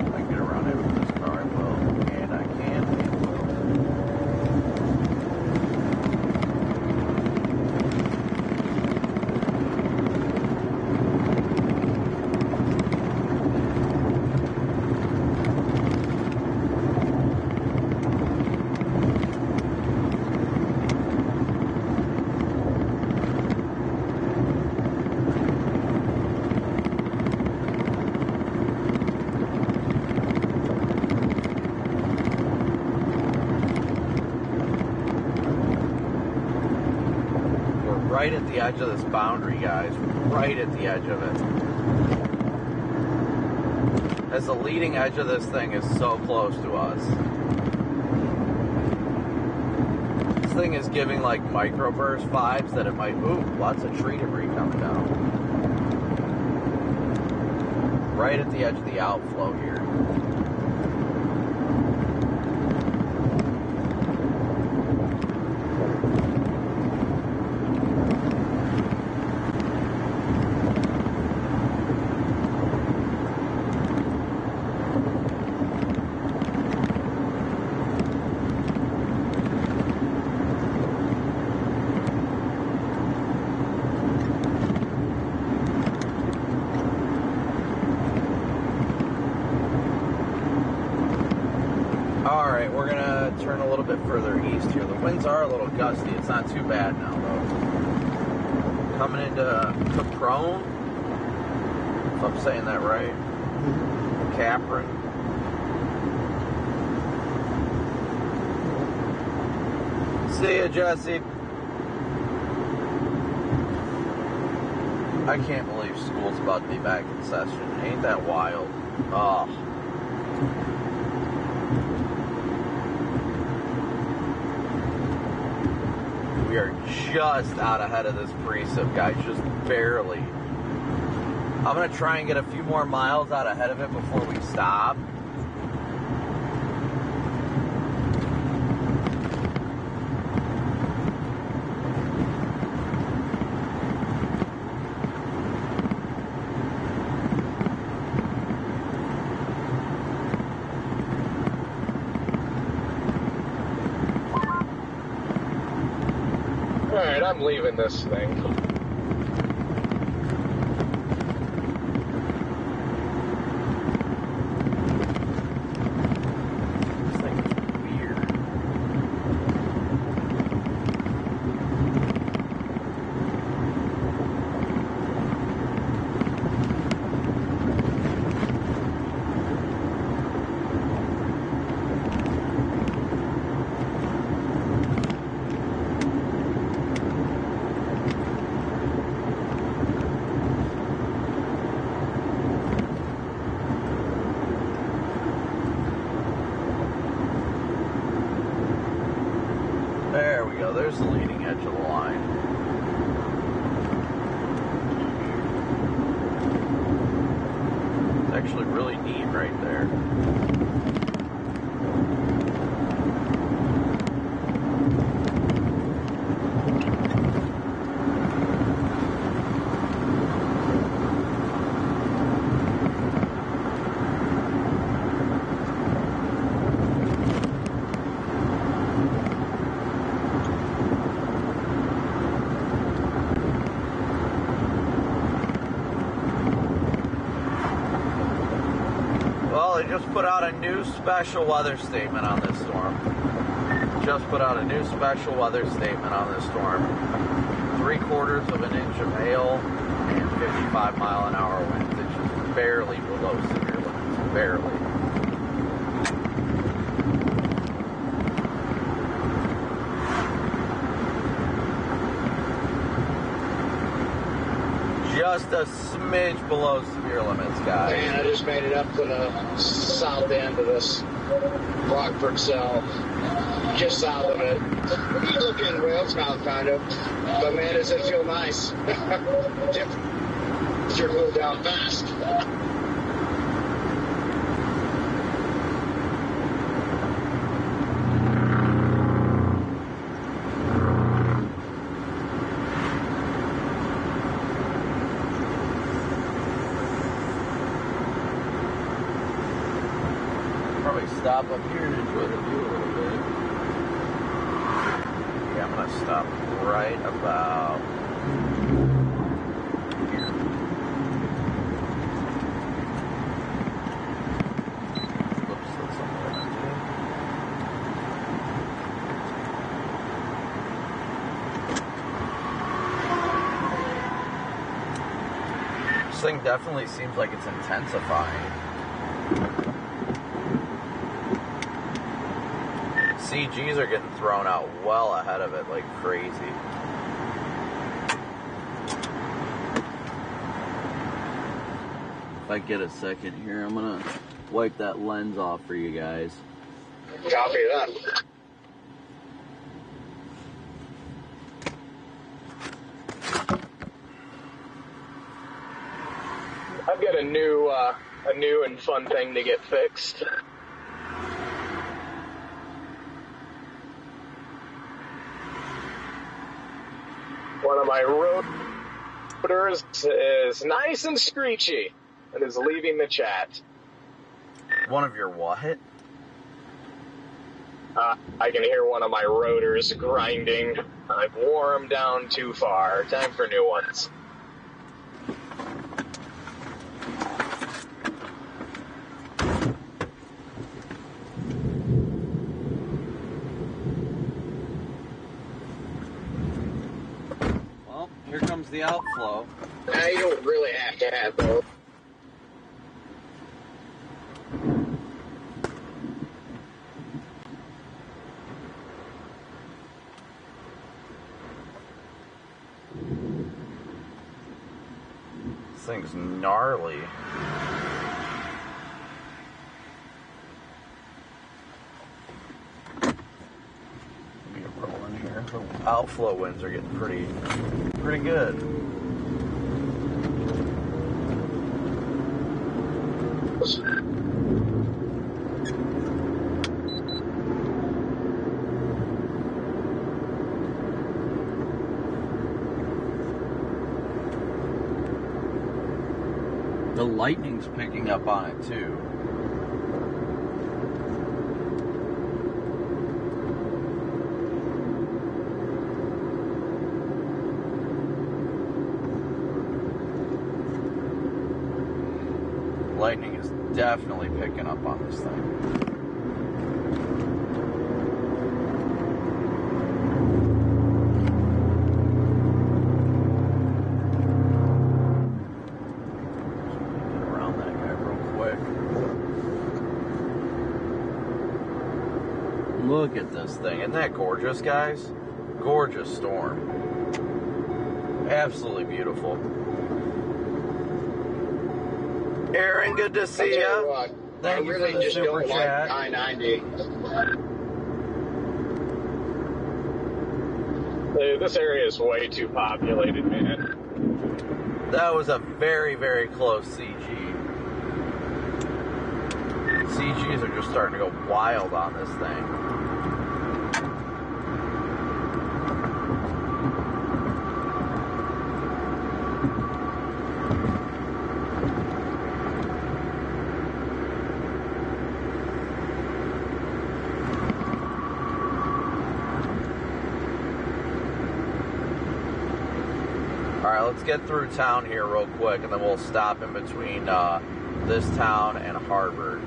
If I can get around it with this car, I will. And I can, and will. Right at the edge of this boundary, guys. Right at the edge of it. As the leading edge of this thing is so close to us. This thing is giving like microburst vibes that it might... Ooh, lots of tree debris coming down. Right at the edge of the outflow here. Alright, we're going to turn a little bit further east here. The winds are a little gusty. It's not too bad now, though. Coming into Caprone, if I'm saying that right. Capron. See ya, Jesse. I can't believe school's about to be back in session. Ain't that wild? Oh. We are just out ahead of this precip, guys, just barely. I'm going to try and get a few more miles out ahead of it before we stop. Alright, I'm leaving this thing. This thing is weird. There we go. There's the leading edge of the line. actually really neat right there. Just put out a new special weather statement on this storm. Just put out a new special weather statement on this storm. 3/4 of an inch of hail and 55-mile-an-hour winds. It's just barely below severe limits. Barely. Just a smidge below severe limits, guys. Man, I just made it up to the south end of this Rockford cell. Just south of it. You look in Wales now, kind of. But man, does it feel nice. Temperature cooled down fast. Stop up here and enjoy the view a little bit. Yeah, I'm going to stop right about here. Oops, that's not what I did. This thing definitely seems like it's intensifying. CGs are getting thrown out well ahead of it like crazy. If I get a second here, I'm gonna wipe that lens off for you guys. Copy that. I've got a new and fun thing to get fixed. One of my rotors is nice and screechy and is leaving the chat. One of your what? I can hear one of my rotors grinding. I've wore them down too far. Time for new ones. Here comes the outflow. You don't really have to have both. This thing's gnarly. Let me roll in here. The outflow winds are getting pretty good. The lightning's picking up on it too. Lightning is definitely picking up on this thing. Get around that guy real quick. Look at this thing. Isn't that gorgeous, guys? Gorgeous storm. Absolutely beautiful. Aaron, good to see you. Thank you for the super chat. I-90. This area is way too populated, man. That was a very, very close CG. CGs are just starting to go wild on this thing. Let's get through town here real quick, and then we'll stop in between this town and Harvard.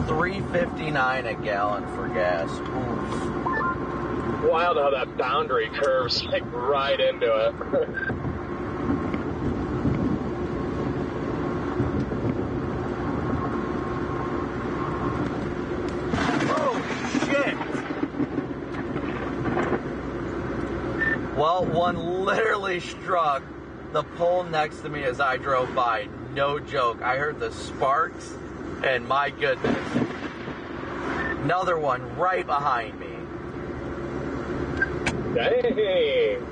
$3.59 a gallon for gas. Oof. Wild how that boundary curves like right into it. Well, one literally struck the pole next to me as I drove by. No joke. I heard the sparks, and my goodness. Another one right behind me. Dang.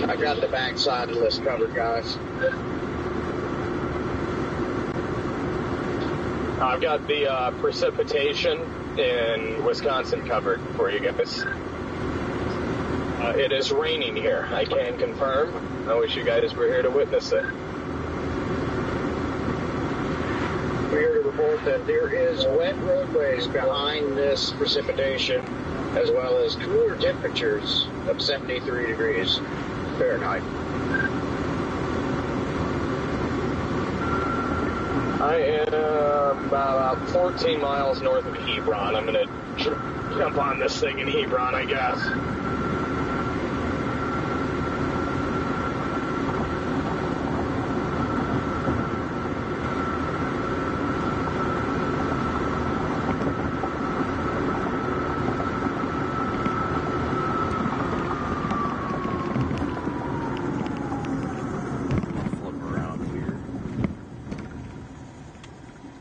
I got the back side of this covered, guys. I've got the precipitation in Wisconsin covered for you guys. It is raining here, I can confirm. I wish you guys were here to witness it. We're here to report that there is wet roadways behind this precipitation, as well as cooler temperatures of 73 degrees Fahrenheit. I am about 14 miles north of Hebron. I'm going to jump on this thing in Hebron, I guess.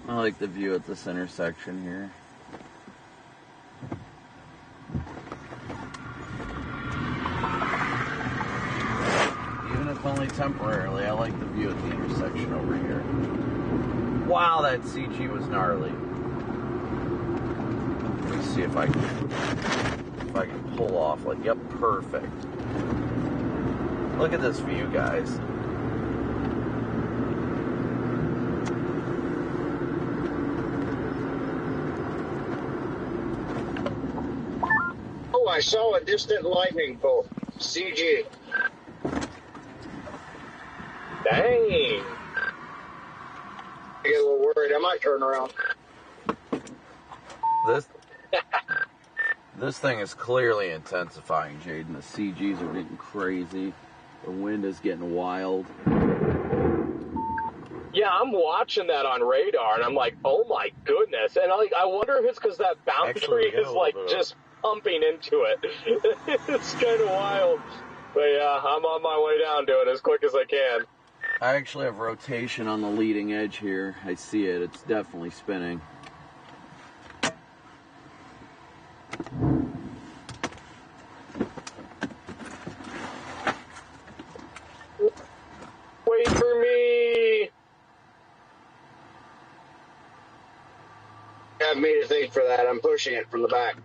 I like the view at this intersection here. Even if only temporarily, I like the view at the intersection over here. Wow, that CG was gnarly. Let's see if I can pull off. Like, yep, perfect. Look at this view, guys. I saw a distant lightning bolt. CG. Dang. I get a little worried. I might turn around. This thing is clearly intensifying, Jaden. The CGs are getting crazy. The wind is getting wild. Yeah, I'm watching that on radar, and I'm like, oh my goodness. And I wonder if it's because that boundary is like just pumping into it. It's kind of wild. But yeah, I'm on my way down to it as quick as I can. I actually have rotation on the leading edge here. I see it. It's definitely spinning. Wait for me! Have me to thank for that. I'm pushing it from the back.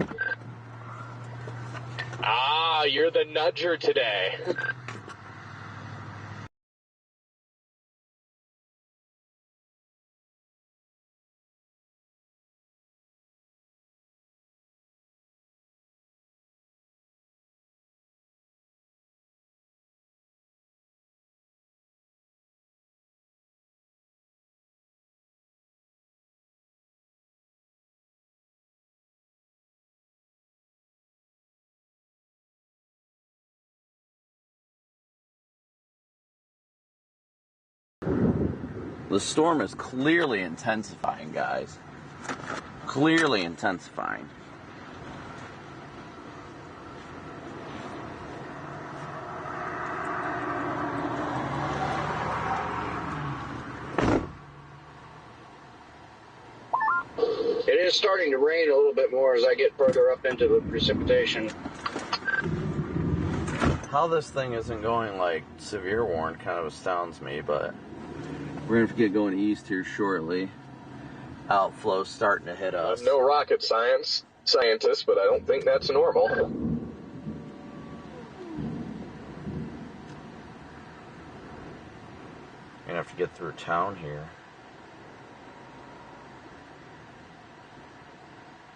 Ah, you're the nudger today. The storm is clearly intensifying, guys. clearly intensifying. It is starting to rain a little bit more as I get further up into the precipitation. How this thing isn't going like severe warn kind of astounds me, but we're going to get going east here shortly. Outflow starting to hit us. I'm no rocket scientist, but I don't think that's normal. Gonna have to get through town here.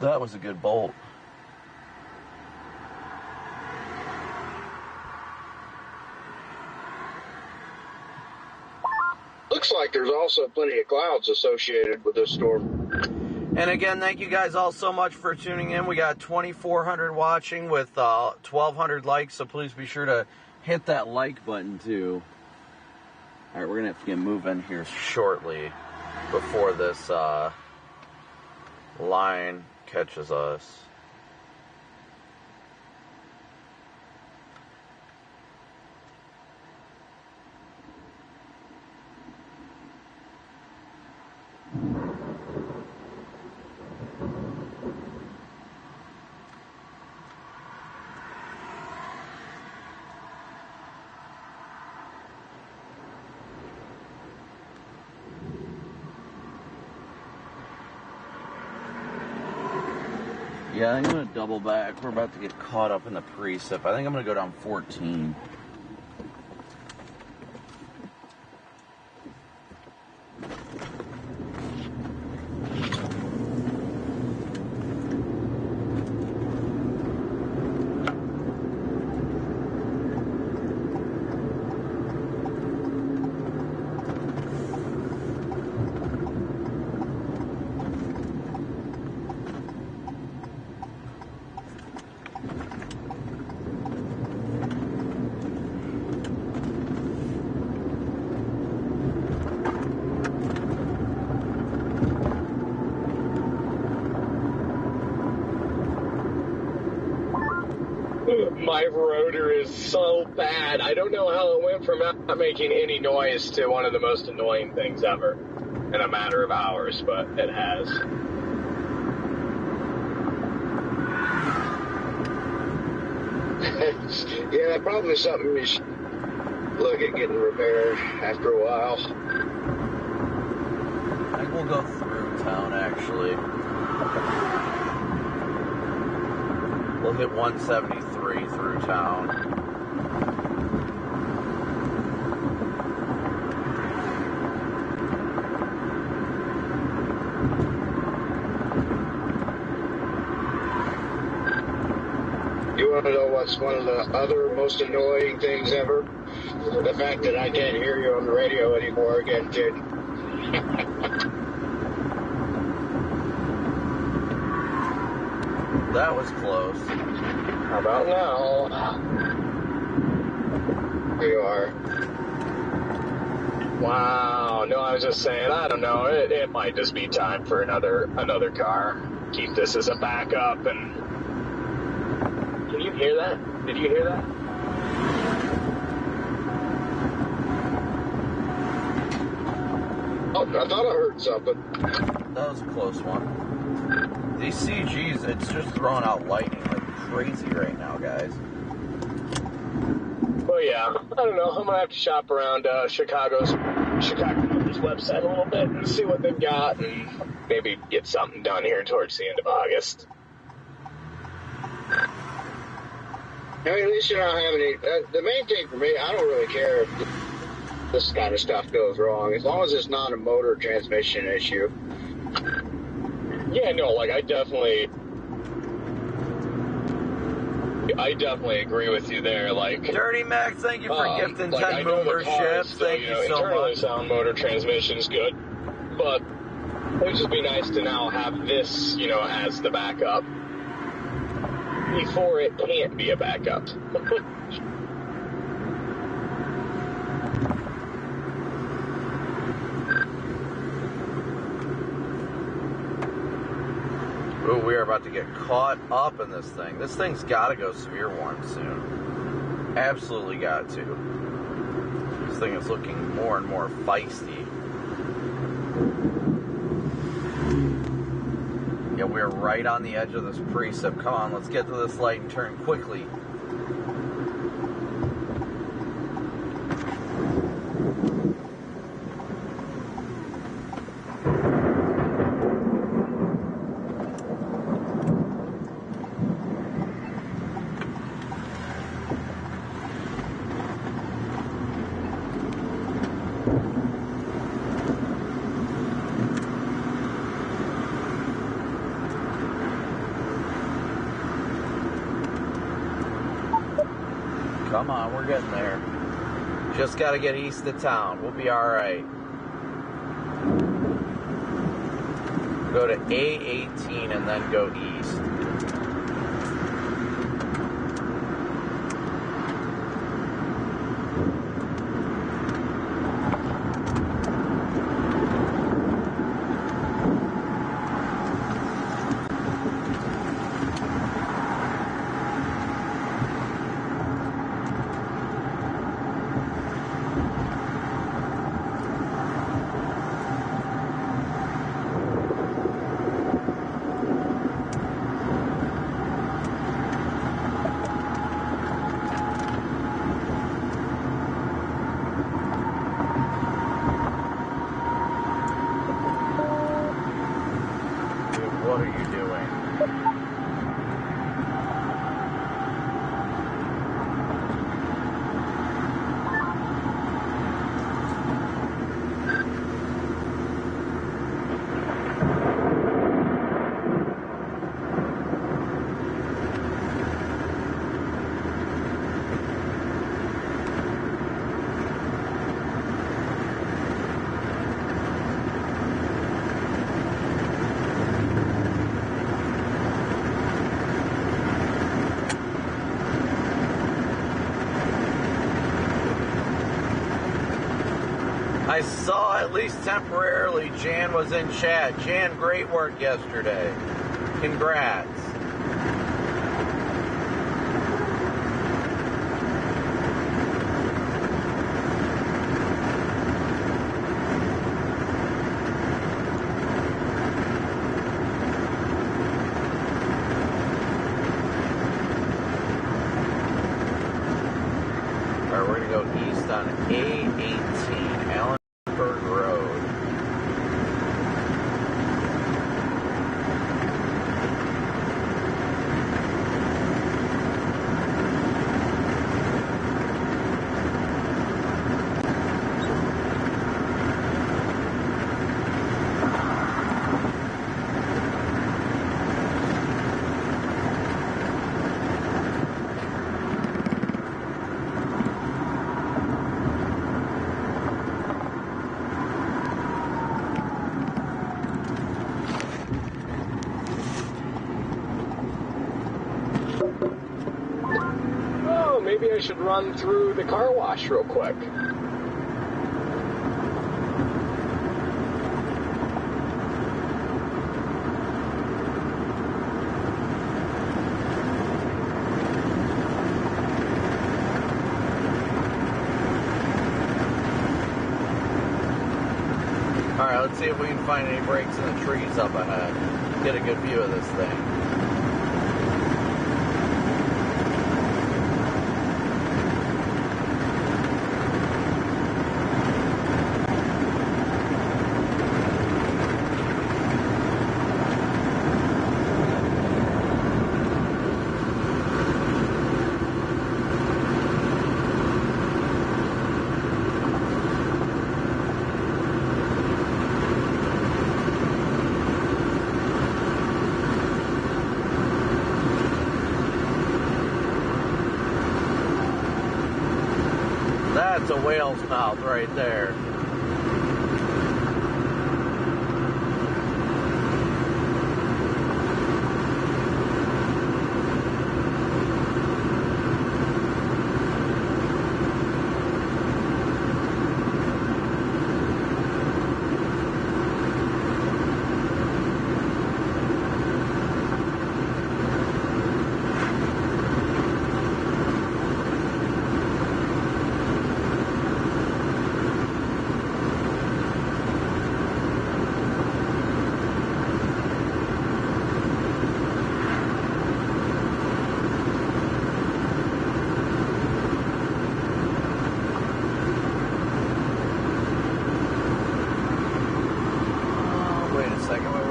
That was a good bolt. Looks like there's also plenty of clouds associated with this storm. And again, thank you guys all so much for tuning in. We got 2,400 watching with 1,200 likes, so please be sure to hit that like button too. All right, we're gonna have to get moving here shortly before this line catches us. Yeah, I think I'm going to double back. We're about to get caught up in the precip. I think I'm going to go down 14. My rotor is so bad. I don't know how it went from not making any noise to one of the most annoying things ever in a matter of hours, but it has. Yeah, probably something you should look at getting repaired after a while. I think we'll go through town, actually. We'll hit 173 through town. You want to know what's one of the other most annoying things ever? The fact that I can't hear you on the radio anymore again, kid. That was close. How about now? Here you are. Wow. No, I was just saying, I don't know. It might just be time for another car. Keep this as a backup. And can you hear that? Did you hear that? Oh, I thought I heard something. That was a close one. These CGs, it's just throwing out lightning like crazy right now, guys. Well, yeah. I don't know. I'm gonna have to shop around Chicago's website a little bit and see what they've got, and maybe get something done here towards the end of August. I mean, at least you don't have any. The main thing for me, I don't really care if this kind of stuff goes wrong, as long as it's not a motor transmission issue. Yeah, no, like I definitely agree with you there. Like, Dirty Max, thank you for gifting like, 10 memberships. Thank you so internally much. sound motor transmission is good, but it would just be nice to now have this, as the backup before it can't be a backup. Ooh, we are about to get caught up in this thing. This thing's got to go severe warm soon. Absolutely got to. This thing is looking more and more feisty. Yeah, we're right on the edge of this precip. Come on, let's get to this light and turn quickly. Come on, we're getting there. Just got to get east of town. We'll be all right. Go to A18 and then go east. What are you doing? I saw, at least temporarily, Jan was in chat. Jan, great work yesterday. Congrats. All right, we're going to go east on A18, Allenburg Road. Oh, maybe I should run through the car wash real quick. Alright, let's see if we can find any breaks in the trees up ahead. Get a good view of this thing. That's a whale's mouth right there. Wait a second. Wait.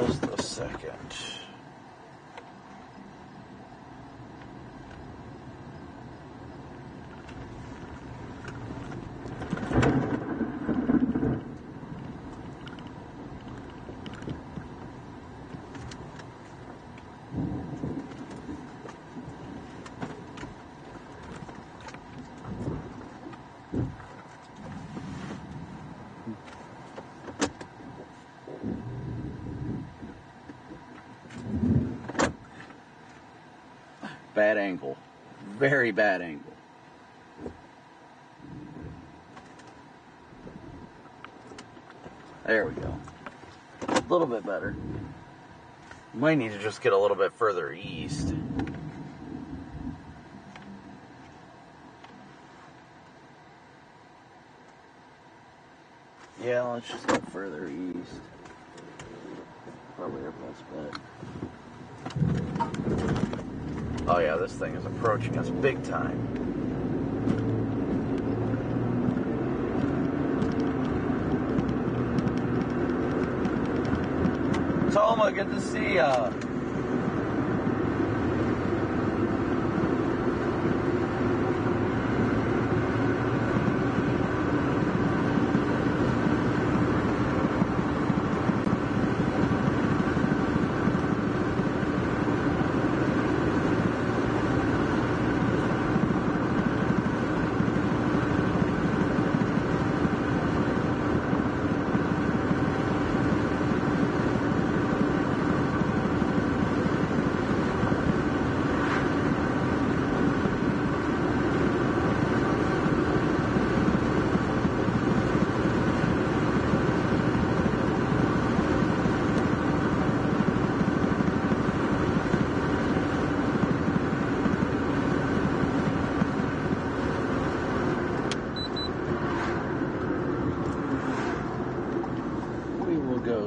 Just a second. Bad angle. Very bad angle. There we go. A little bit better. Might need to just get a little bit further east. Yeah, let's just go further east. Probably our best bet. Oh yeah, this thing is approaching us big time. Toma, good to see ya.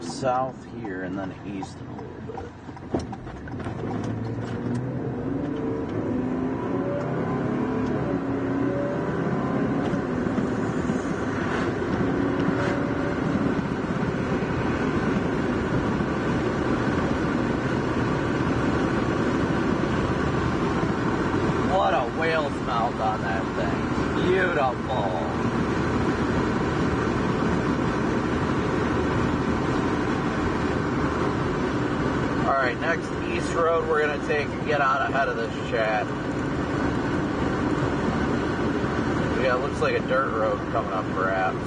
South here and then east in a little bit. What a whale's mouth on that thing. Beautiful. Alright, next east road we're going to take and get out ahead of this chat. Yeah, it looks like a dirt road coming up perhaps.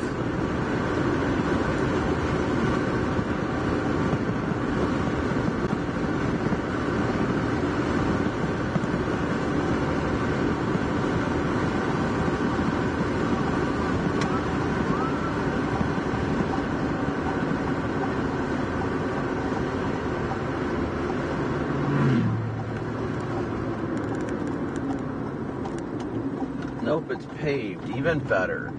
Nope, it's paved. Even better.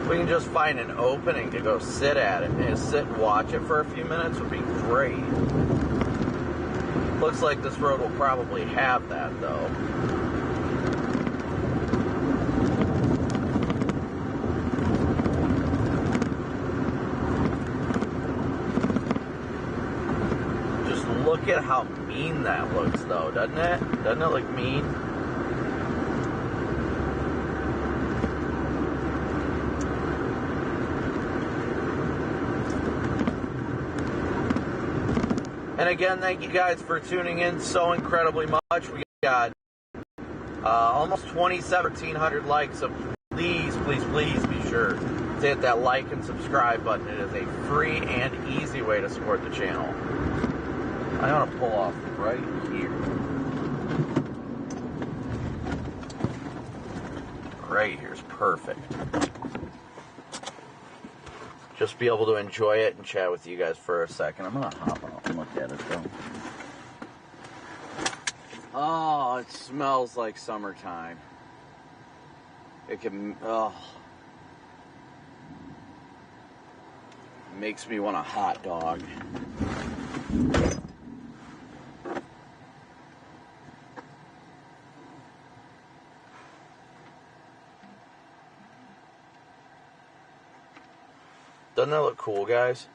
If we can just find an opening to go sit at it and sit and watch it for a few minutes would be great. Looks like this road will probably have that though. Look at how mean that looks, though, doesn't it? Doesn't it look mean? And again, thank you guys for tuning in so incredibly much. We got almost 2,700 likes, so please be sure to hit that like and subscribe button. It is a free and easy way to support the channel. I want to pull off right here. Right here's perfect. Just be able to enjoy it and chat with you guys for a second. I'm going to hop out and look at it though. Oh, it smells like summertime. It can, oh. Makes me want a hot dog. Doesn't that look cool, guys?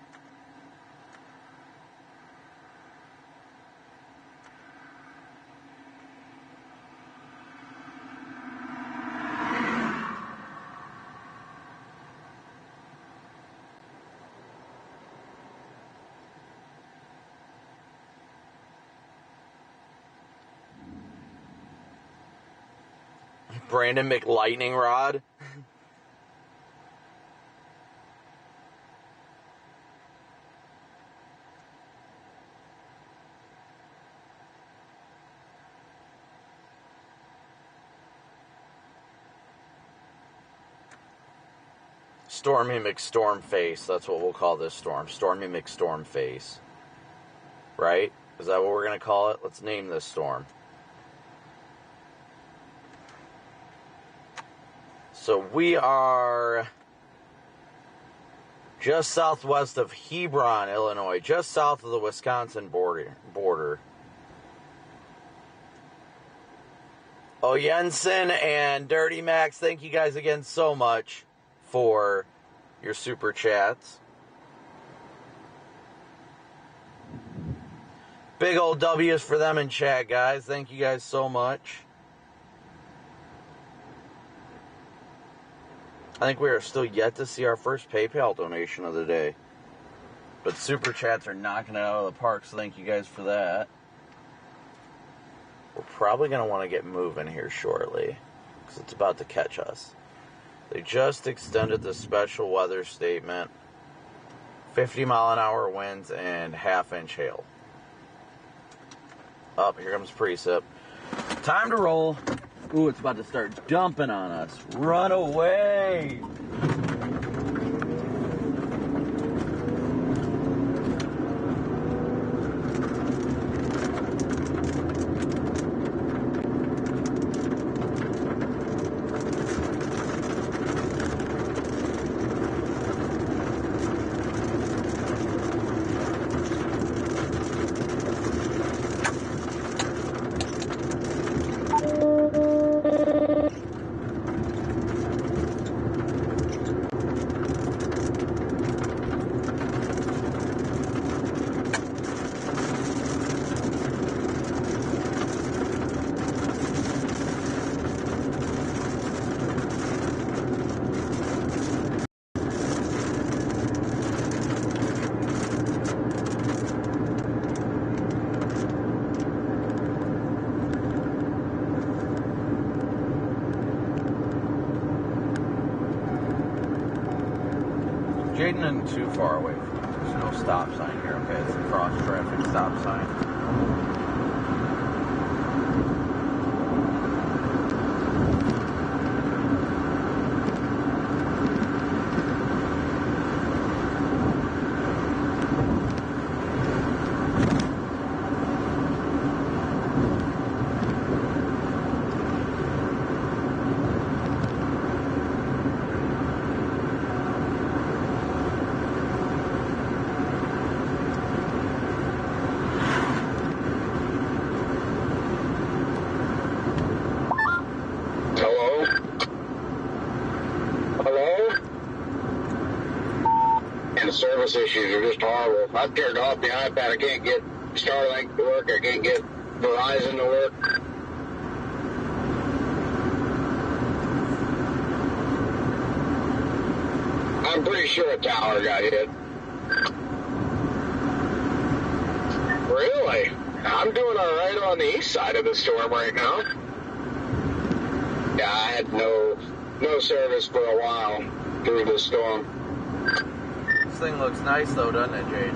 Brandon McLightning Rod. Stormy McStormface. That's what we'll call this storm. Stormy McStormface. Right? Is that what we're going to call it? Let's name this storm. So we are just southwest of Hebron, Illinois, just south of the Wisconsin border. Oh, Jensen and Dirty Max, thank you guys again so much for your super chats. Big old W's for them in chat, guys. Thank you guys so much. I think we are still yet to see our first PayPal donation of the day. But super chats are knocking it out of the park, so thank you guys for that. We're probably going to want to get moving here shortly, because it's about to catch us. They just extended the special weather statement. 50-mile-an-hour winds and half-inch hail. Up, here comes precip. Time to roll. Ooh, it's about to start dumping on us. Run away! Jaden isn't too far away from me. There's no stop sign here, okay? It's a cross-traffic stop sign. Service issues are just horrible. I've turned off the iPad. I can't get Starlink to work. I can't get Verizon to work. I'm pretty sure a tower got hit. Really? I'm doing all right on the east side of the storm right now. Yeah, I had no service for a while through the storm. This thing looks nice though, doesn't it, Jade?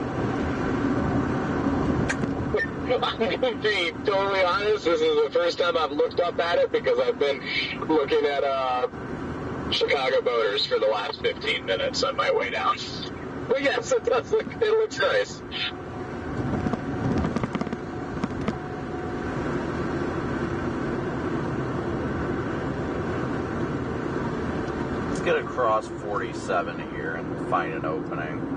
I'm going to be totally honest. This is the first time I've looked up at it because I've been looking at Chicago boaters for the last 15 minutes on my way down. But yes, it does look. It looks nice. Let's get across 47 here and find an opening.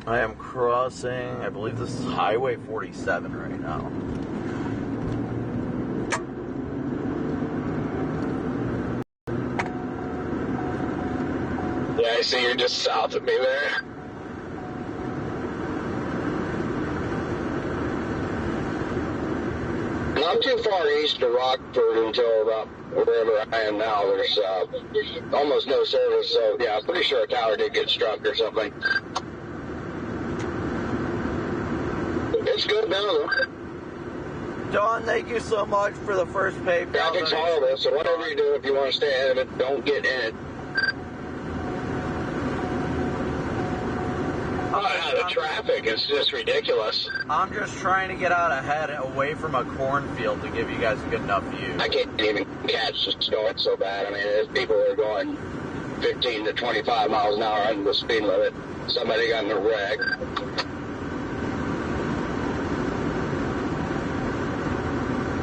I am crossing, I believe this is Highway 47 right now. Yeah, I see you're just south of me there. Not too far east of Rockford until about wherever I am now. There's almost no service, so yeah, I'm pretty sure a tower did get struck or something. It's good now, though. Don, thank you so much for the first PayPal. Traffic's horrible, so whatever you do, if you want to stay ahead of it, don't get in it. The traffic is just ridiculous. I'm just trying to get out ahead, away from a cornfield to give you guys a good enough view. I can't even catch the snow. It's so bad. I mean, there's people are going 15 to 25 miles an hour under the speed limit. Somebody got in a wreck.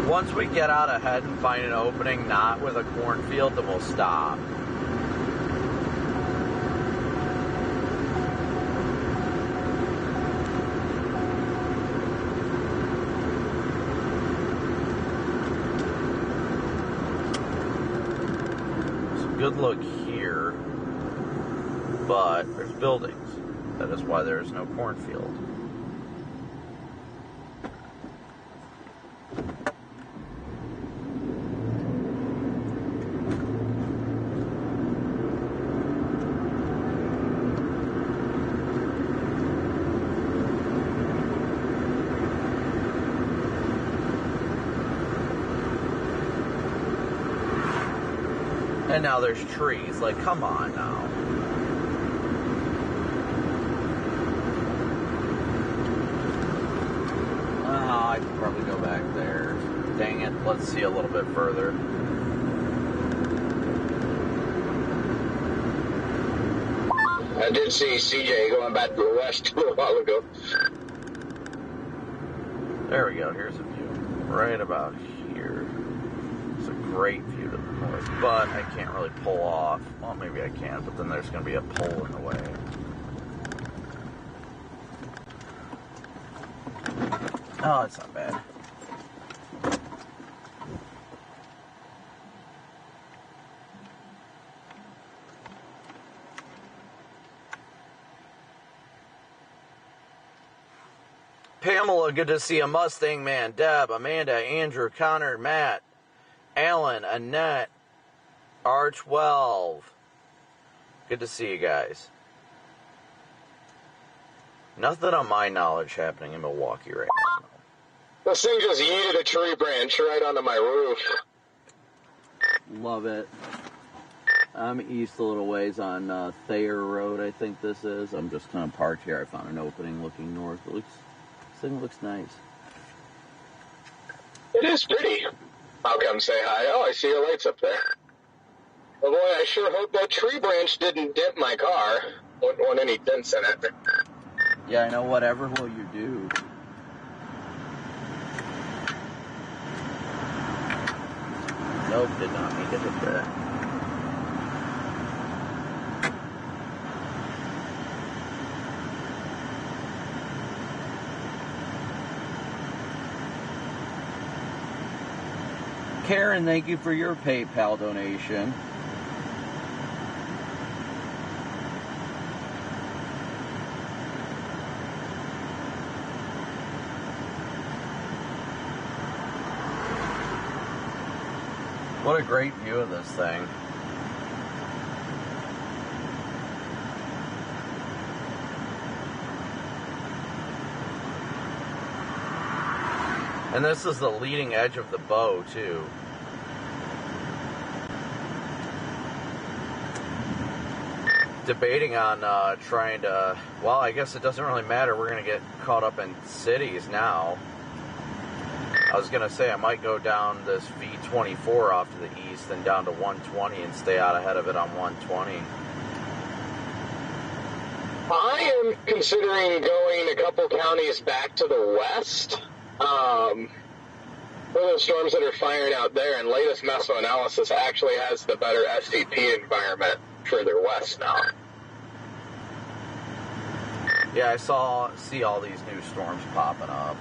Once we get out ahead and find an opening not with a cornfield, then we'll stop. Good look here, but there's buildings. That is why there is no cornfield. And now there's trees. Like, come on now. Oh, I could probably go back there. Dang it. Let's see a little bit further. I did see CJ going back to the west a little while ago. There we go. Here's a view. Right about here. It's a great view to the north, but I can't really pull off. Well, maybe I can, but then there's going to be a pole in the way. Oh, it's not bad. Pamela, good to see a Mustang Man. Deb, Amanda, Andrew, Connor, Matt, Alan, Annette, R12. Good to see you guys. Nothing on my knowledge happening in Milwaukee right now. This thing just yeeted a tree branch right onto my roof. Love it. I'm east a little ways on Thayer Road, I think this is. I'm just kind of parked here. I found an opening looking north. This thing looks nice. It is pretty. I'll come say hi. Oh, I see your lights up there. Oh boy, I sure hope that tree branch didn't dent my car. Wouldn't want any dents in it. Yeah, I know. Whatever will you do? Nope, did not mean to hit that. Karen, thank you for your PayPal donation. What a great view of this thing. And this is the leading edge of the bow, too. Debating on trying to, well, I guess it doesn't really matter. We're going to get caught up in cities now. I was going to say I might go down this V24 off to the east and down to 120 and stay out ahead of it on 120. I am considering going a couple counties back to the west. For those storms that are firing out there, and latest meso-analysis actually has the better SCP environment further west now. Yeah, I see all these new storms popping up.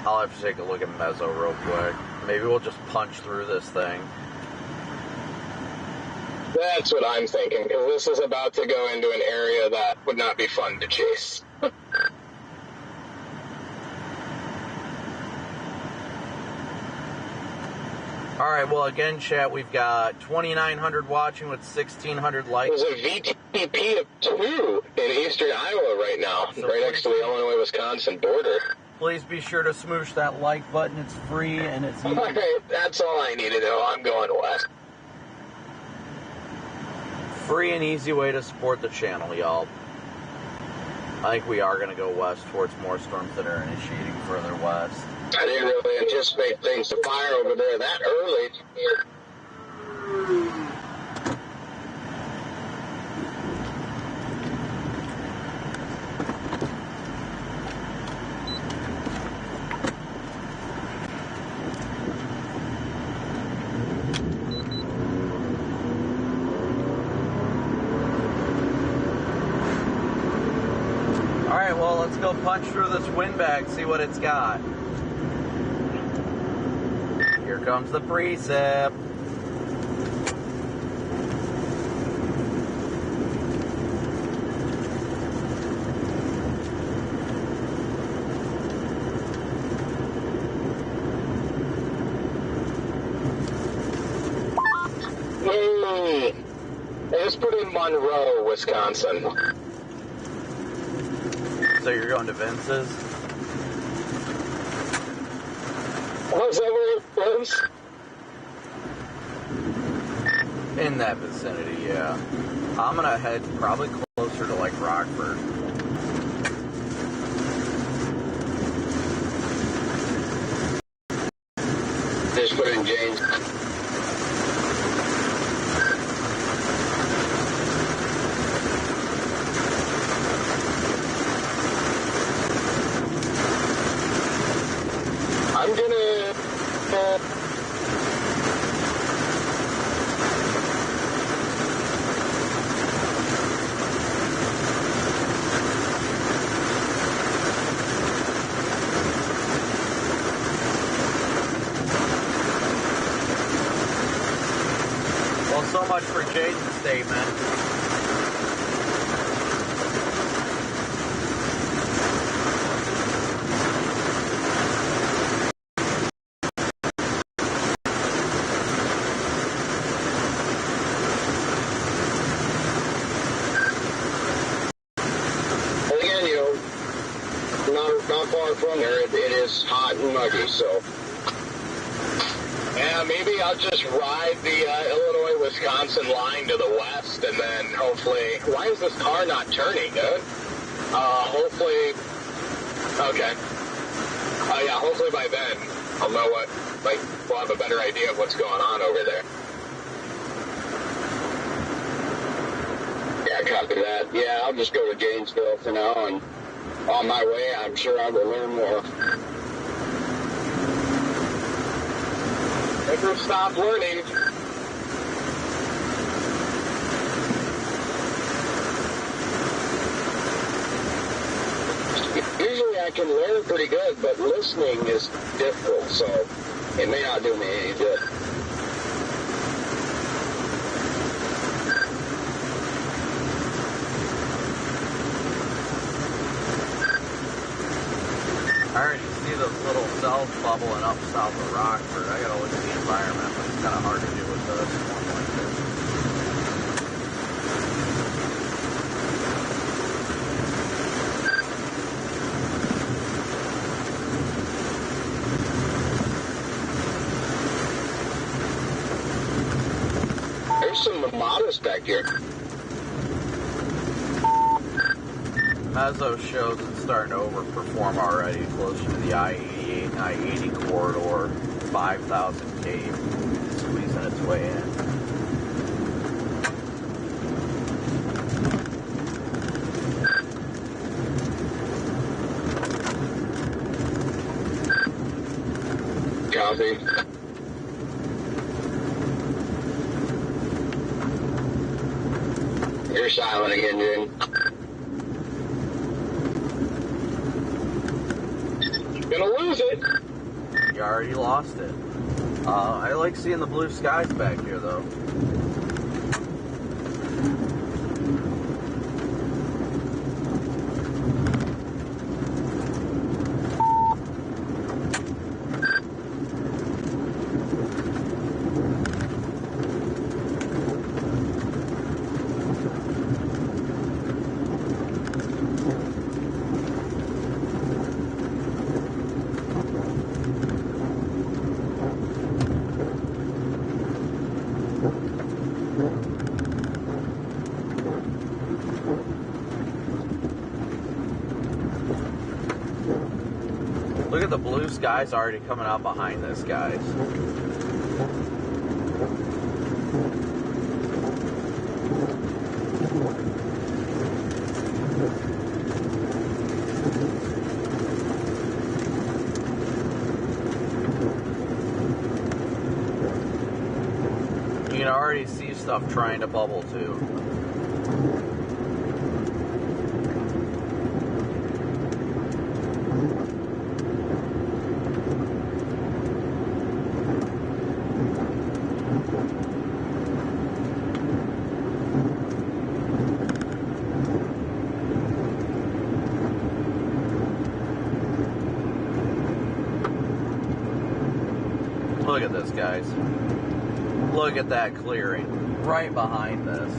I'll have to take a look at Mezzo real quick. Maybe we'll just punch through this thing. That's what I'm thinking, because this is about to go into an area that would not be fun to chase. Alright, well, again, chat, we've got 2,900 watching with 1,600 likes. There's a VTP of 2 in eastern Iowa right now, So right next to the Illinois-Wisconsin border. Please be sure to smoosh that like button. It's free and it's easy. Okay, that's all I need to know. I'm going west. Free and easy way to support the channel, y'all. I think we are going to go west towards more storms that are initiating further west. I didn't really anticipate things to fire over there that early. Alright, well, let's go punch through this windbag, see what it's got. Here comes the precip. I just put in Monroe, Wisconsin. So you're going to Vince's? Was that where it was? In that vicinity, yeah. I'm gonna head probably closer to like Rockford. Just put in James. I'm gonna... Well, so much for Jaden's statement. Again, not far from there. It is hot and muggy, so. Yeah, maybe I'll just ride the Illinois-Wisconsin line to the west, and then hopefully... Why is this car not turning, dude? Hopefully... Okay. Yeah, hopefully by then I'll know what... Like, we'll have a better idea of what's going on over there. Yeah, copy that. Yeah, I'll just go to Janesville for now, and on my way, I'm sure I will learn more. Never stop learning. Usually I can learn pretty good, but listening is difficult, so it may not do me any good. I already see those little cells bubbling up south of Rockford. I gotta look at the environment, but it's kind of hard to do with this one like this. There's some modest back here. Mezzo shows it's starting to overperform already, closer to the I-88 and I-80 corridor, 5,000 K, squeezing its way in. Copy. You're silent again, dude. lose it? You already lost it. I like seeing the blue skies back here, though. Look at the blue skies already coming out behind this, guys. You can already see stuff trying to bubble too. Look at this, guys. Look at that clearing right behind this.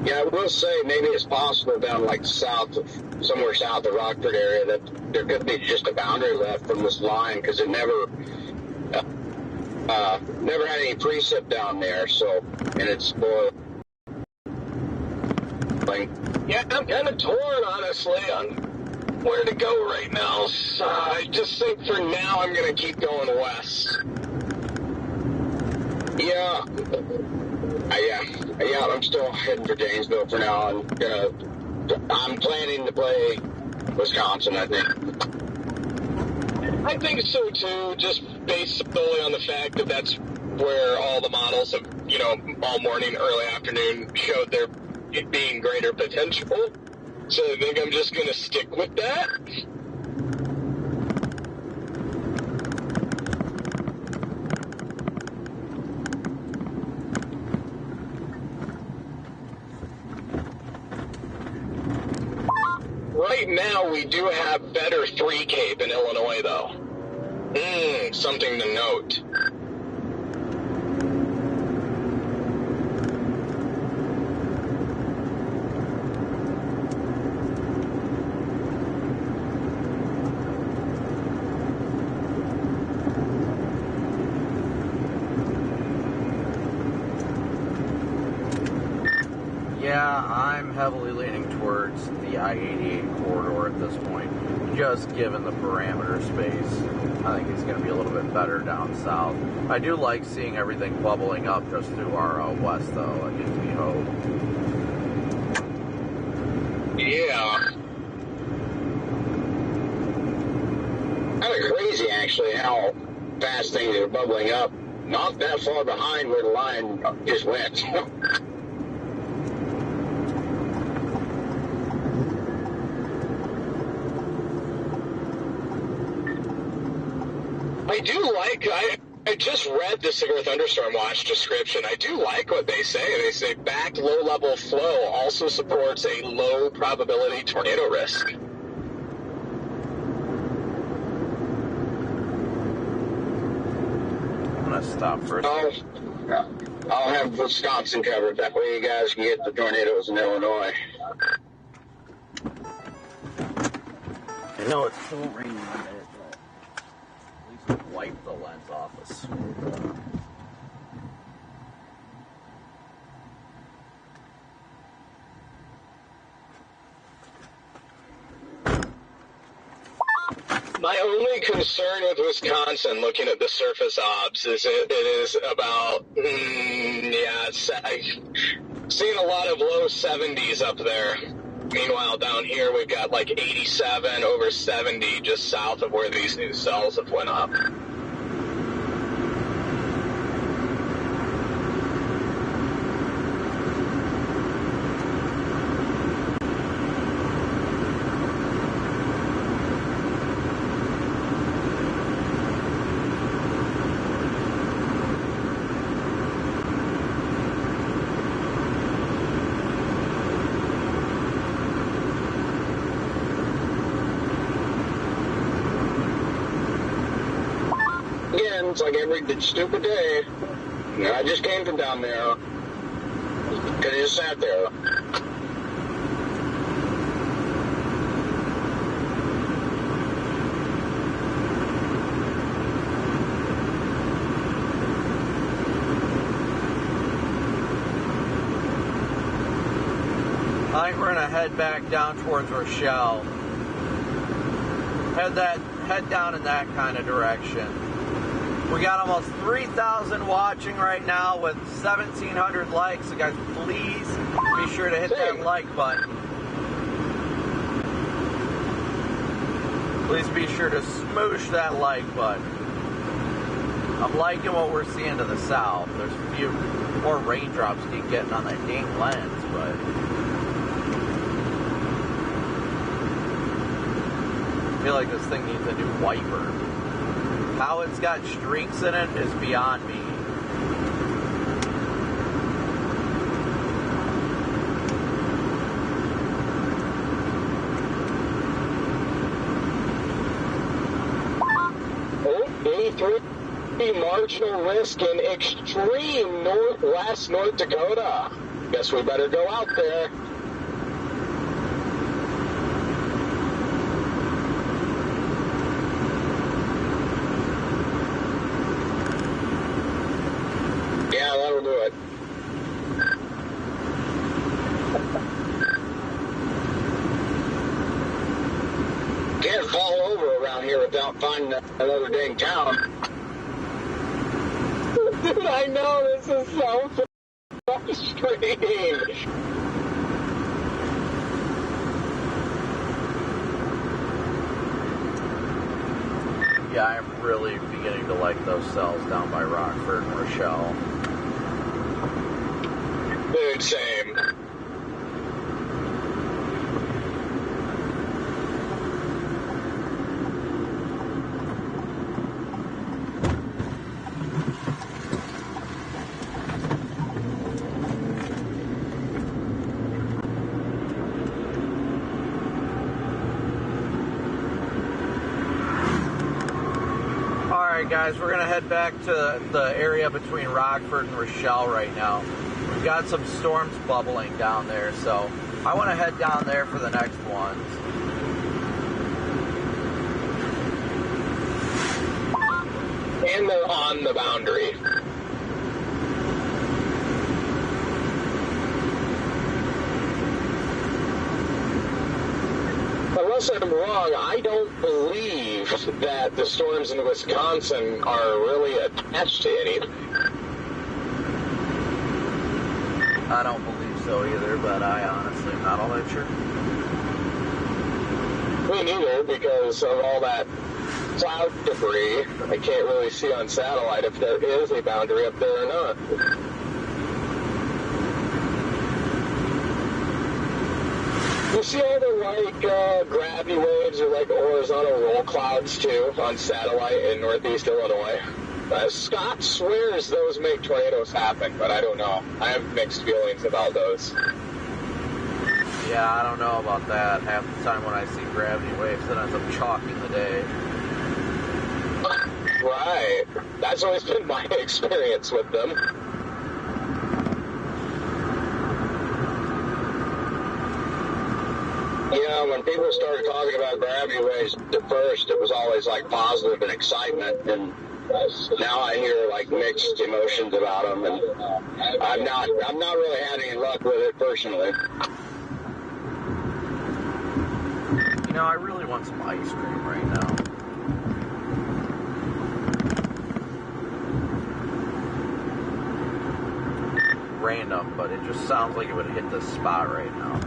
Yeah, I will say maybe it's possible down like somewhere south of Rockford area that there could be just a boundary left from this line because it never had any precip down there. So, and it's more. Yeah, I'm kind of torn, honestly, on where to go right now. So I just think for now I'm going to keep going west. Yeah, I'm still heading for Janesville for now. I'm planning to play Wisconsin, I think. I think so too, just based solely on the fact that that's where all the models have, all morning, early afternoon showed their being greater potential. So I think I'm just going to stick with that. Right now, we do have better 3 Cape in Illinois, though. Something to note. Yeah, I'm heavily leaning towards the I-88 corridor at this point, just given the parameter space. I think it's going to be a little bit better down south. I do like seeing everything bubbling up just through our west, though. It gives me hope. Yeah. Kind of crazy, actually, how fast things are bubbling up. Not that far behind where the line just went. I do like, I just read the Severe Thunderstorm Watch description. I do like what they say. They say back low-level flow also supports a low probability tornado risk. I'm going to stop for a second. I'll have Wisconsin covered. That way you guys can get the tornadoes in Illinois. I know it's still raining a bit, but at least wipe the lens off us. My only concern with Wisconsin, looking at the surface obs, is it is about, I've seen a lot of low 70s up there. Meanwhile, down here, we've got like 87 over 70 just south of where these new cells have went up. once like every stupid day. And I just came from down there. Because he just sat there. I think we're going to head back down towards Rochelle. Head down in that kind of direction. We got almost 3,000 watching right now with 1,700 likes. So guys, please be sure to hit that like button. Please be sure to smoosh that like button. I'm liking what we're seeing to the south. There's a few more raindrops keep getting on that dang lens, but I feel like this thing needs a new wiper. How it's got streaks in it is beyond me. Oh, 83 marginal risk in extreme northwest North Dakota. Guess we better go out there. That'll do it. Can't fall over around here without finding another dang town. Dude, I know this is so frustrating. Yeah, I'm really beginning to like those cells down by Rockford and Rochelle. Dude, same. Alright guys, we're going to head back to the area between Rockford and Rochelle right now. We've got some storms bubbling down there, so I want to head down there for the next ones. And they're on the boundary. Unless I'm wrong, I don't believe that the storms in Wisconsin are really attached to anything. I don't believe so either, but I honestly am not all that sure. Me neither, because of all that cloud debris. I can't really see on satellite if there is a boundary up there or not. You see all the gravity waves or horizontal roll clouds too on satellite in northeast Illinois? Scott swears those make tornadoes happen, but I don't know. I have mixed feelings about those. Yeah, I don't know about that. Half the time when I see gravity waves, it ends up chalking the day. Right. That's always been my experience with them. Yeah, when people started talking about gravity waves at first, it was always positive and excitement, and now I hear mixed emotions about them, and I'm not really having any luck with it personally. You know, I really want some ice cream right now. Random, but it just sounds like it would hit this spot right now.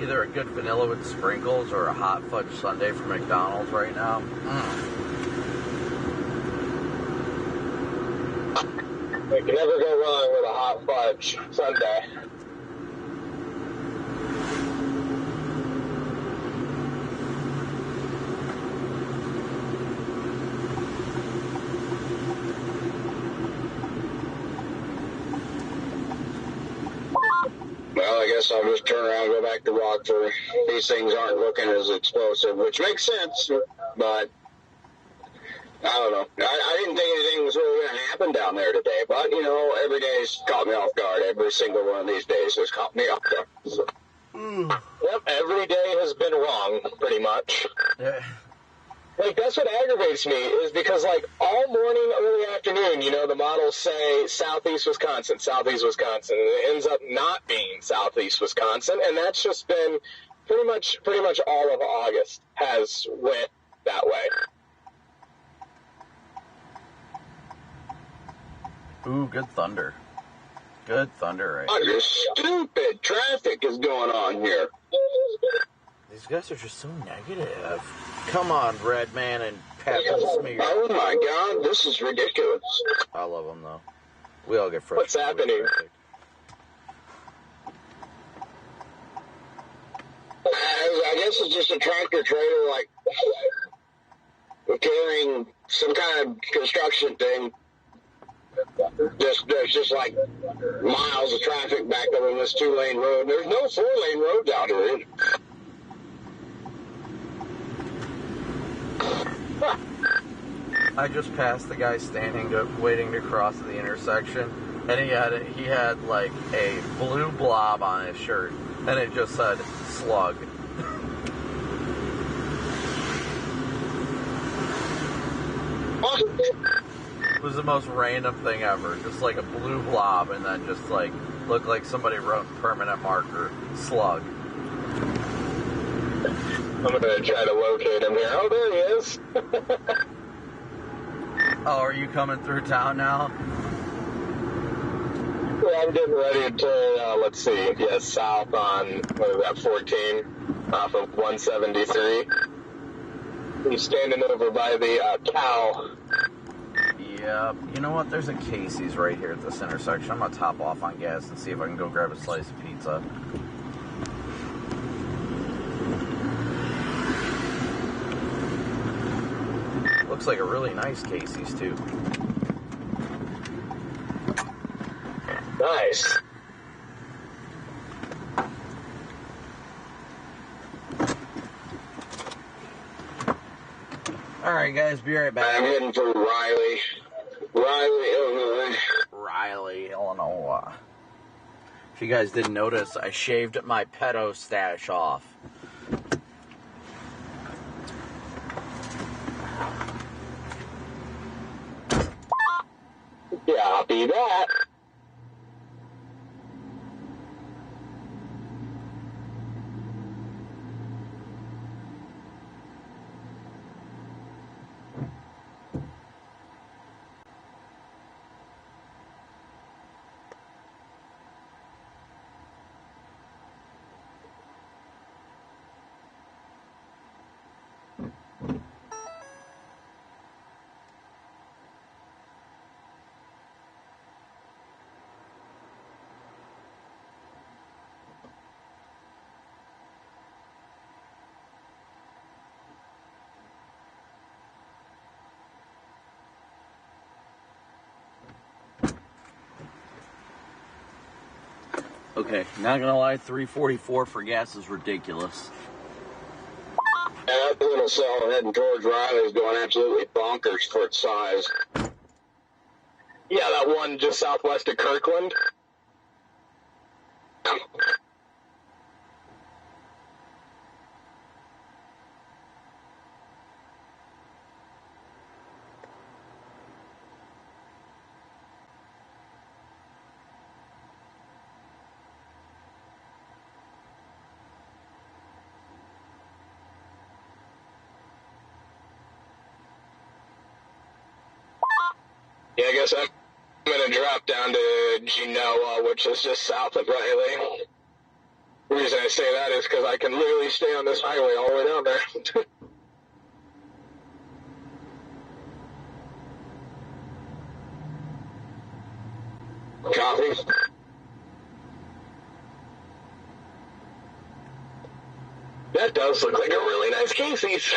Either a good vanilla with sprinkles or a hot fudge sundae from McDonald's right now. You can never go wrong with a hot fudge sundae. Well, I guess I'll just turn around and go back to Rockford. These things aren't looking as explosive, which makes sense, but don't know. I didn't think anything was really going to happen down there today, but, you know, every day's caught me off guard. Every single one of these days has caught me off guard. So. Yep, every day has been wrong, pretty much. Yeah. Like, that's what aggravates me, is because, like, all morning, early afternoon, you know, the models say southeast Wisconsin, and it ends up not being southeast Wisconsin, and that's just been pretty much all of August has went that way. Ooh, good thunder. Good thunder, right? Oh, you're stupid. Traffic is going on here. These guys are just so negative. Come on, Red Man and Captain Smear. Oh my God, this is ridiculous. I love them though. We all get frustrated. What's happening? I guess it's just a tractor trailer, like, carrying some kind of construction thing. There's just like miles of traffic back up on this 2-lane road. There's no 4-lane roads out here either. I just passed the guy waiting to cross the intersection, and he had like a blue blob on his shirt, and it just said slug. It was the most random thing ever. Just like a blue blob, and then just like looked like somebody wrote in permanent marker slug. I'm gonna try to locate him here. Oh, there he is. Oh, are you coming through town now? Yeah, I'm getting ready to let's see. Yeah, south on, what is that, 14, off of 173. He's standing over by the cow. Yep. You know what? There's a Casey's right here at this intersection. I'm gonna top off on gas and see if I can go grab a slice of pizza. Looks like a really nice Casey's too. Nice. Alright guys, be right back. I'm heading for Riley, Illinois. Riley, Illinois. If you guys didn't notice, I shaved my pedo stash off. Yeah, I'll be that. Okay, not gonna lie, $3.44 for gas is ridiculous. And that little cell heading towards Riley is going absolutely bonkers for its size. Yeah, that one just southwest of Kirkland. Yeah, I guess I'm going to drop down to Genoa, which is just south of Riley. The reason I say that is because I can literally stay on this highway all the way down there. Copy. That does look like a really nice Casey's.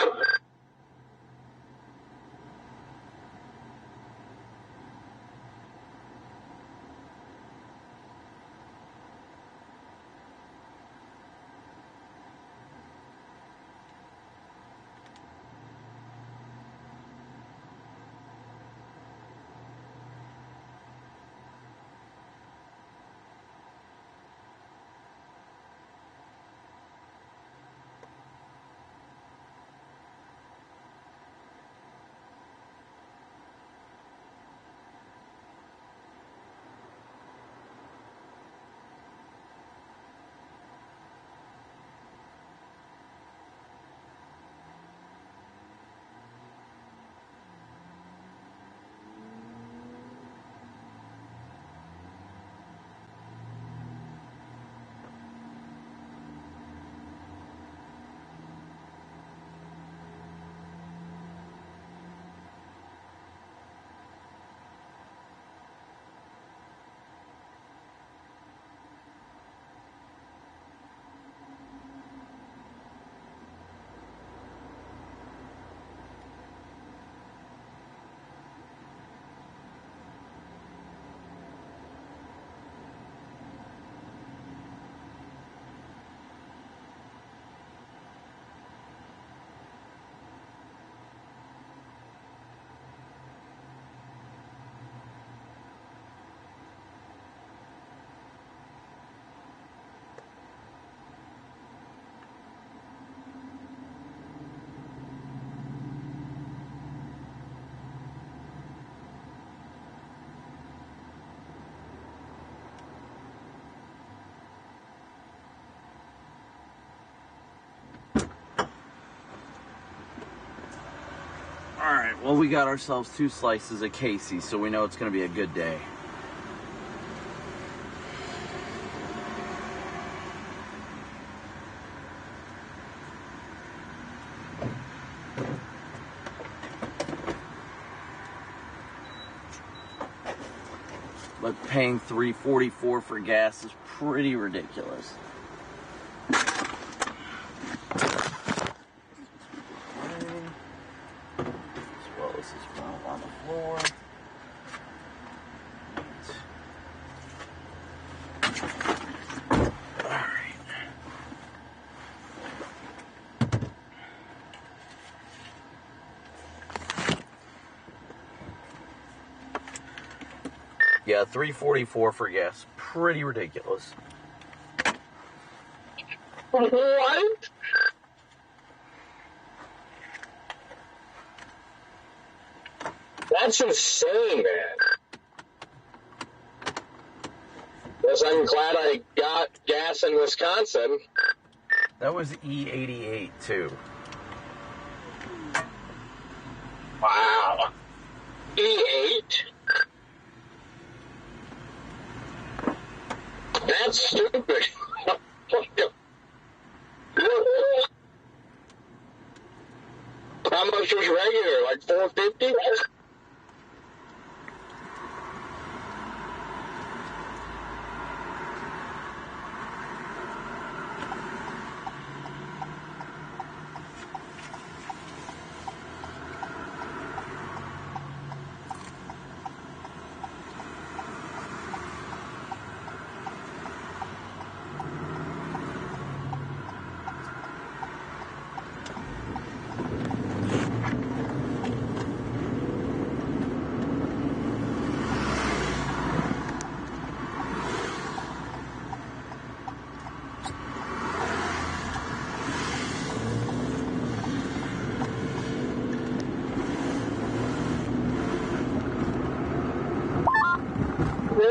Alright, well, we got ourselves 2 slices of Casey, so we know it's going to be a good day. But paying $3.44 for gas is pretty ridiculous. As well as this one on the floor. Alright. Yeah, $3.44 for gas. Pretty ridiculous. What? That's insane, man. Yes, I'm glad I got gas in Wisconsin. That was E88 too. Wow. E8? That's stupid. How much was regular? Like $4.50?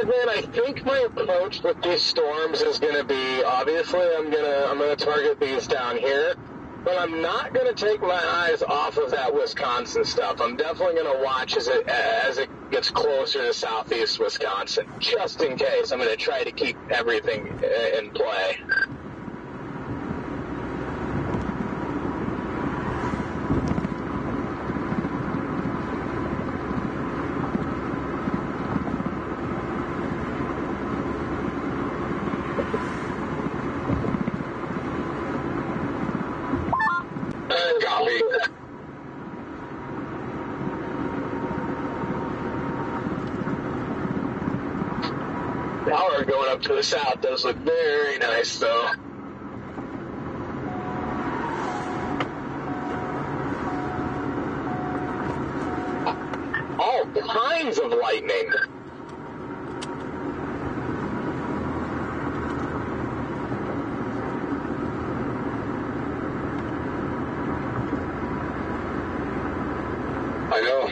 Man, I think my approach with these storms is going to be, obviously I'm gonna target these down here, but I'm not going to take my eyes off of that Wisconsin stuff. I'm definitely going to watch as it gets closer to southeast Wisconsin, just in case. I'm going to try to keep everything in play. Copy. Power going up to the south does look very nice, though. All kinds of lightning. I know.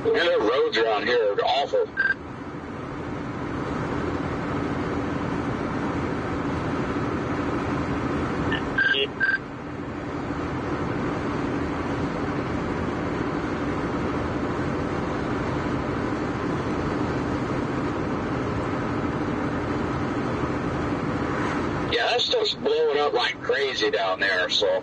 And the roads around here are awful. Yeah, that stuff's blowing up like crazy down there, so...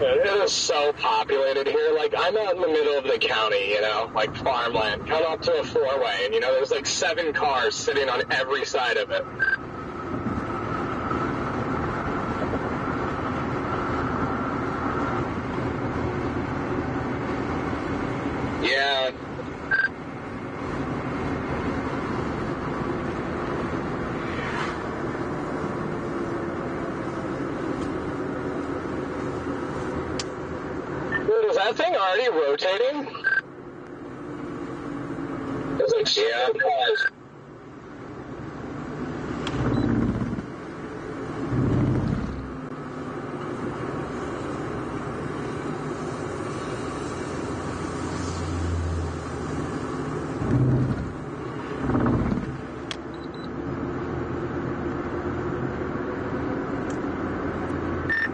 It is so populated here. Like, I'm out in the middle of the county, you know, like farmland. Come up to a four-way, and, you know, there's like 7 cars sitting on every side of it. Yeah. Dude, is that thing already rotating? It's like, yeah.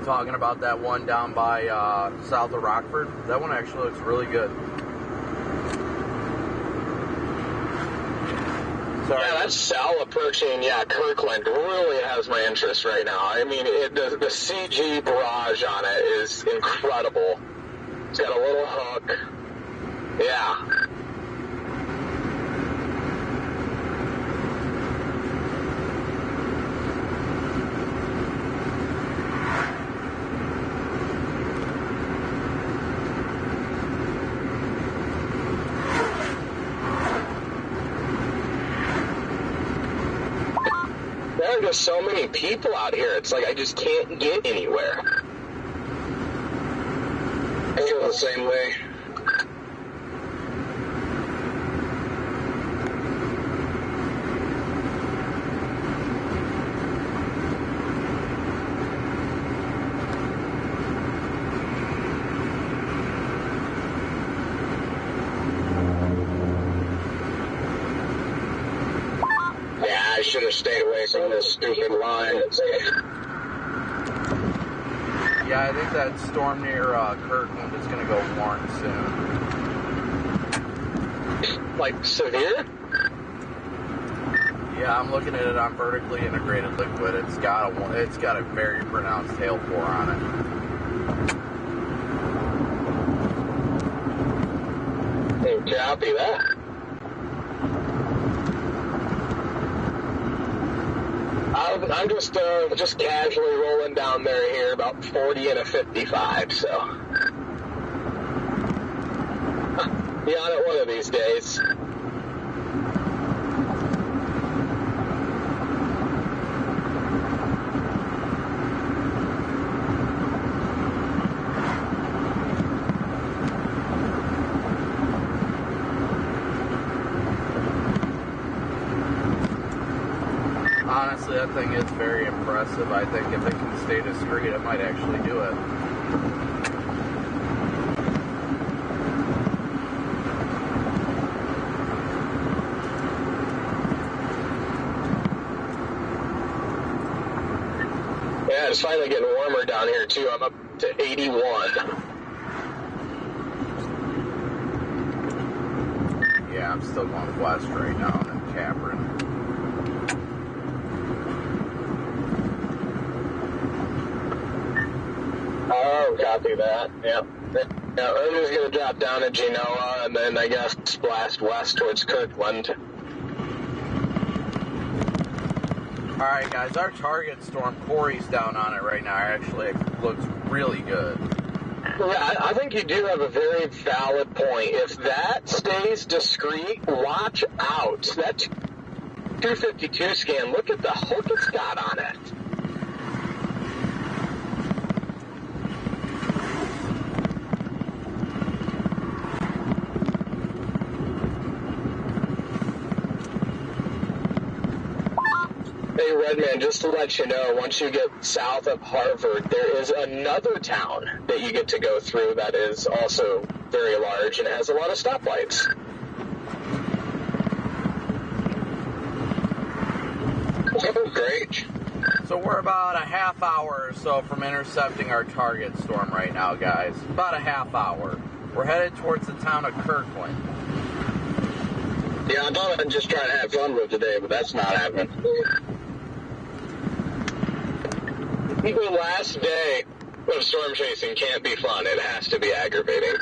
Talking about that one down by south of Rockford. That one actually looks really good. Sorry. Yeah, that cell approaching, Kirkland really has my interest right now. I mean, the CG barrage on it is incredible. It's got a little hook. Yeah. There are just so many people out here. It's like I just can't get anywhere. I feel the same way. I should have stayed away from this stupid line. Yeah, I think that storm near Kirkland is going to go warm soon. Like, severe? Yeah, I'm looking at it on vertically integrated liquid. It's got a very pronounced tail pour on it. Hey, copy that. I'm just casually rolling down there here, about 40 and a 55, so. Be on it one of these days. Honestly, that thing is very impressive. I think if it can stay discreet, it might actually do it. Yeah, it's finally getting warmer down here, too. I'm up to 81. Yeah, I'm still going west right now in Capron. Oh, copy that. Yep. Yeah, Irma's going to drop down at Genoa and then, I guess, blast west towards Kirkland. Alright, guys, our target storm, Corey's down on it right now. Actually, it looks really good. Yeah, I think you do have a very valid point. If that stays discreet, watch out. That 252 scan, look at the hook it's got on it. Hey, Redman, just to let you know, once you get south of Harvard, there is another town that you get to go through that is also very large and has a lot of stoplights. Oh, great. So we're about a half hour or so from intercepting our target storm right now, guys. About a half hour. We're headed towards the town of Kirkland. Yeah, I thought I'd just try to have fun with today, but that's not happening. The last day But storm chasing can't be fun. It has to be aggravating.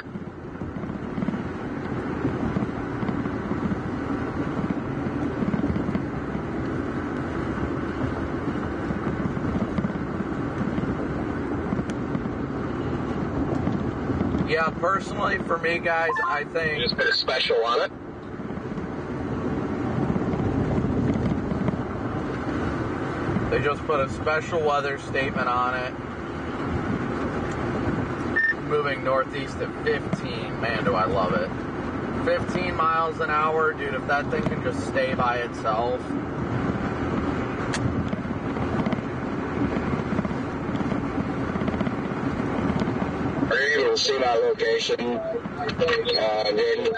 Yeah, personally, for me, guys, I think... You just put a special on it? They just put a special weather statement on it. Moving northeast at 15. Man, do I love it. 15 miles an hour, dude, if that thing can just stay by itself. Are you able to see my location, Jaden?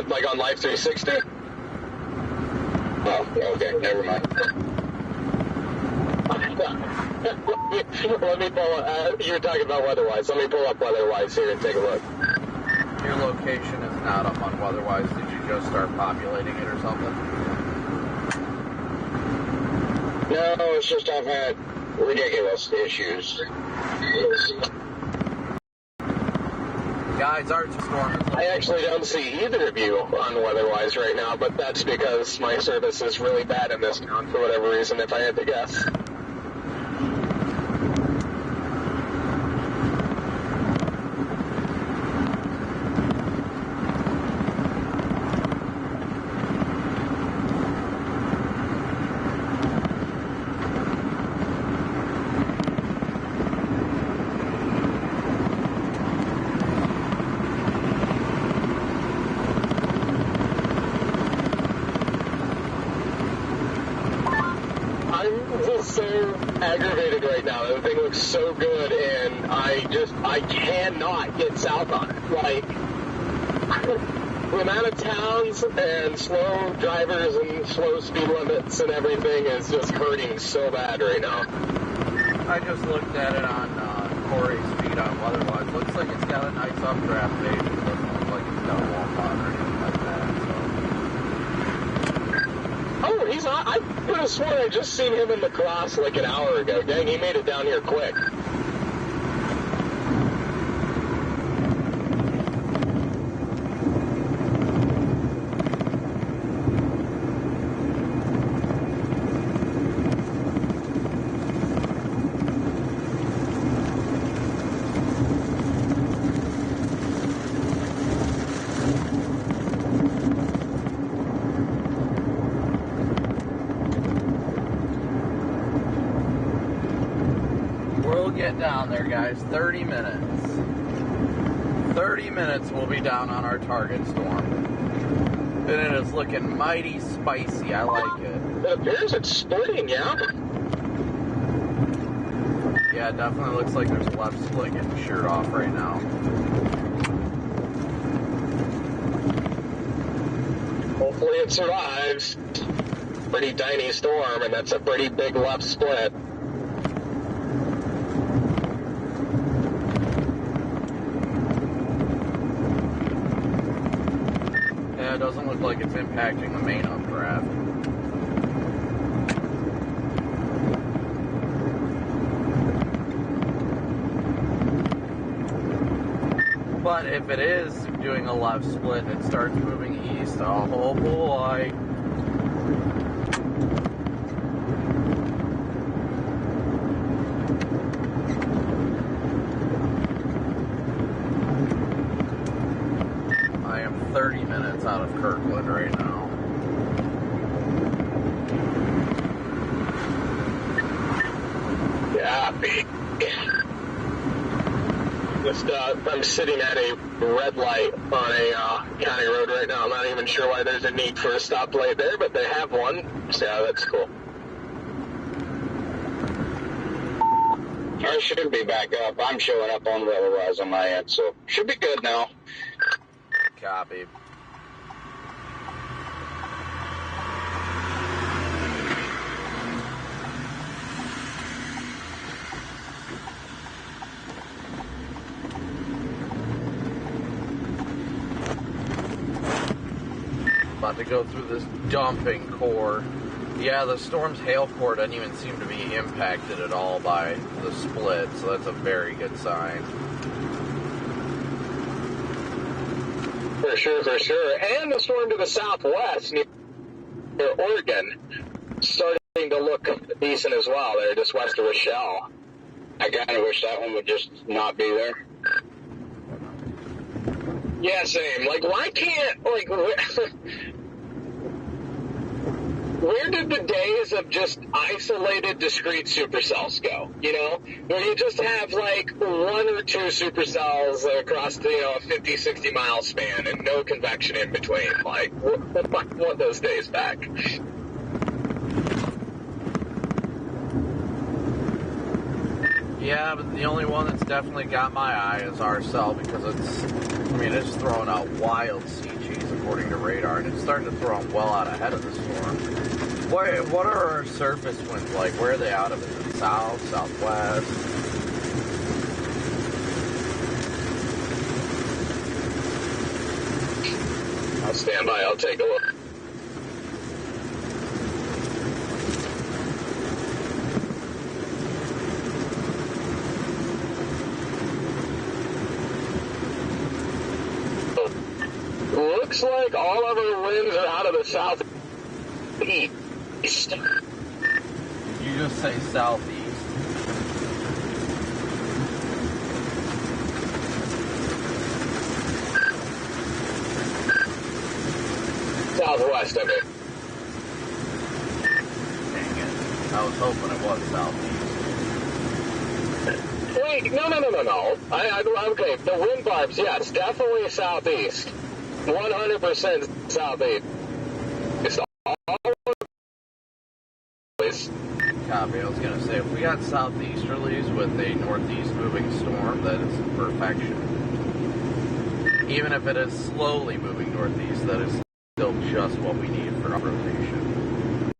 Like on Life 360? Oh, okay, never mind. Let me pull up, you were talking about Weatherwise. Let me pull up Weatherwise here and take a look. Your location is not up on Weatherwise. Did you just start populating it or something? No, it's just I've had ridiculous issues. Guys, Arch Storm is... I actually don't see either of you on Weatherwise right now, but that's because my service is really bad in this town for whatever reason, if I had to guess. So aggravated right now. The thing looks so good, and I cannot get south on it. Like, the amount of towns and slow drivers and slow speed limits and everything is just hurting so bad right now. I just looked at it on Corey's feed on Weatherwise. Looks like it's got a nice updraft page. It doesn't look like it's got a wall pod or anything like that. Oh, he's not. I could have sworn I just seen him in the cross like an hour ago. Dang, he made it down here quick. Get down there, guys. 30 minutes. 30 minutes we'll be down on our target storm. And it is looking mighty spicy. I like it. It appears it's splitting, yeah? Yeah, it definitely looks like there's a left split getting sheared off right now. Hopefully it survives. Pretty tiny storm, and that's a pretty big left split. It doesn't look like it's impacting the main updraft. But if it is doing a left split and it starts moving east, oh boy. I am 30 minutes out of Kirkland right now. Yeah, just I'm sitting at a red light on a county road right now. I'm not even sure why there's a need for a stoplight there, but they have one. So yeah, that's cool. I should be back up. I'm showing up on Weatherwise on my end, so should be good now. Copy. About to go through this dumping core. Yeah, the storm's hail core doesn't even seem to be impacted at all by the split, so that's a very good sign. For sure, for sure. And the storm to the southwest near Oregon starting to look decent as well. They're just west of Rochelle. I kind of wish that one would just not be there. Yeah, same. Like, why can't, like, where did the days of just isolated, discrete supercells go? You know, where you just have like one or two supercells across the, a 50, 60 mile span and no convection in between. Like, want those days back. Yeah, but the only one that's definitely got my eye is our cell because it's throwing out wild CGs according to radar, and it's starting to throw them well out ahead of the storm. What are our surface winds like? Where are they out of? Is it south, southwest? I'll stand by. I'll take a look. Looks like all of our winds are out of the southeast. Did you just say southeast? Southwest, I mean. Dang it. I was hoping it was southeast. Wait, no. Okay, the wind barbs, yes, definitely southeast. 100% southeast. It's always. Copy. I was going to say, if we got southeasterlies with a northeast moving storm, that is perfection. Even if it is slowly moving northeast, that is still just what we need for our rotation.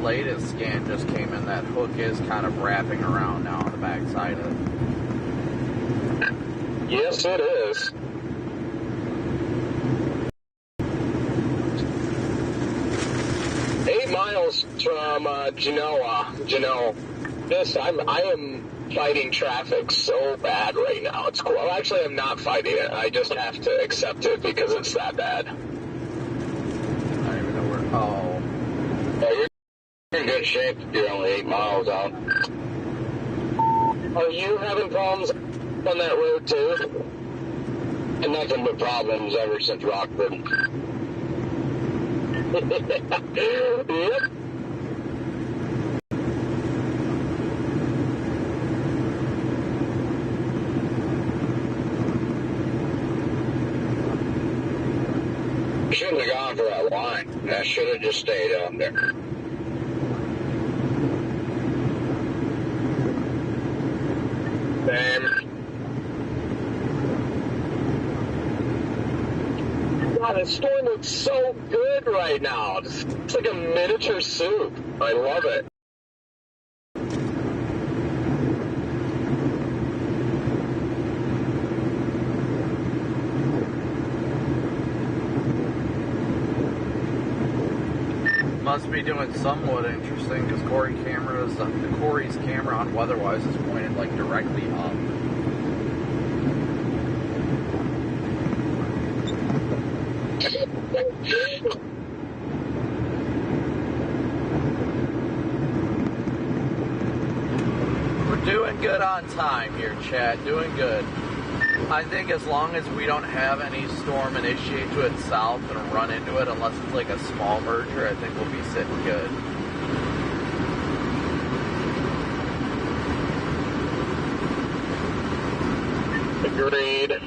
Latest scan just came in that hook is kind of wrapping around now on the backside of it. Yes, it is. From Genoa. I am fighting traffic so bad right now. It's cool. Well, actually, I'm not fighting it. I just have to accept it because it's that bad. I don't even know where. Oh. Yeah, you're in good shape. You're only 8 miles out. Are you having problems on that road too? And nothing but problems ever since Rockford. Yep. Shouldn't have gone for that line. I should have just stayed up there. Damn. God, the storm looks so good right now. It's like a miniature soup. I love it. Must be doing somewhat interesting because Corey's camera on Weatherwise is pointed like directly up. We're doing good on time here, chat. Doing good. I think as long as we don't have any storm initiate to its south and run into it, unless it's like a small merger, I think we'll be sitting good. Agreed.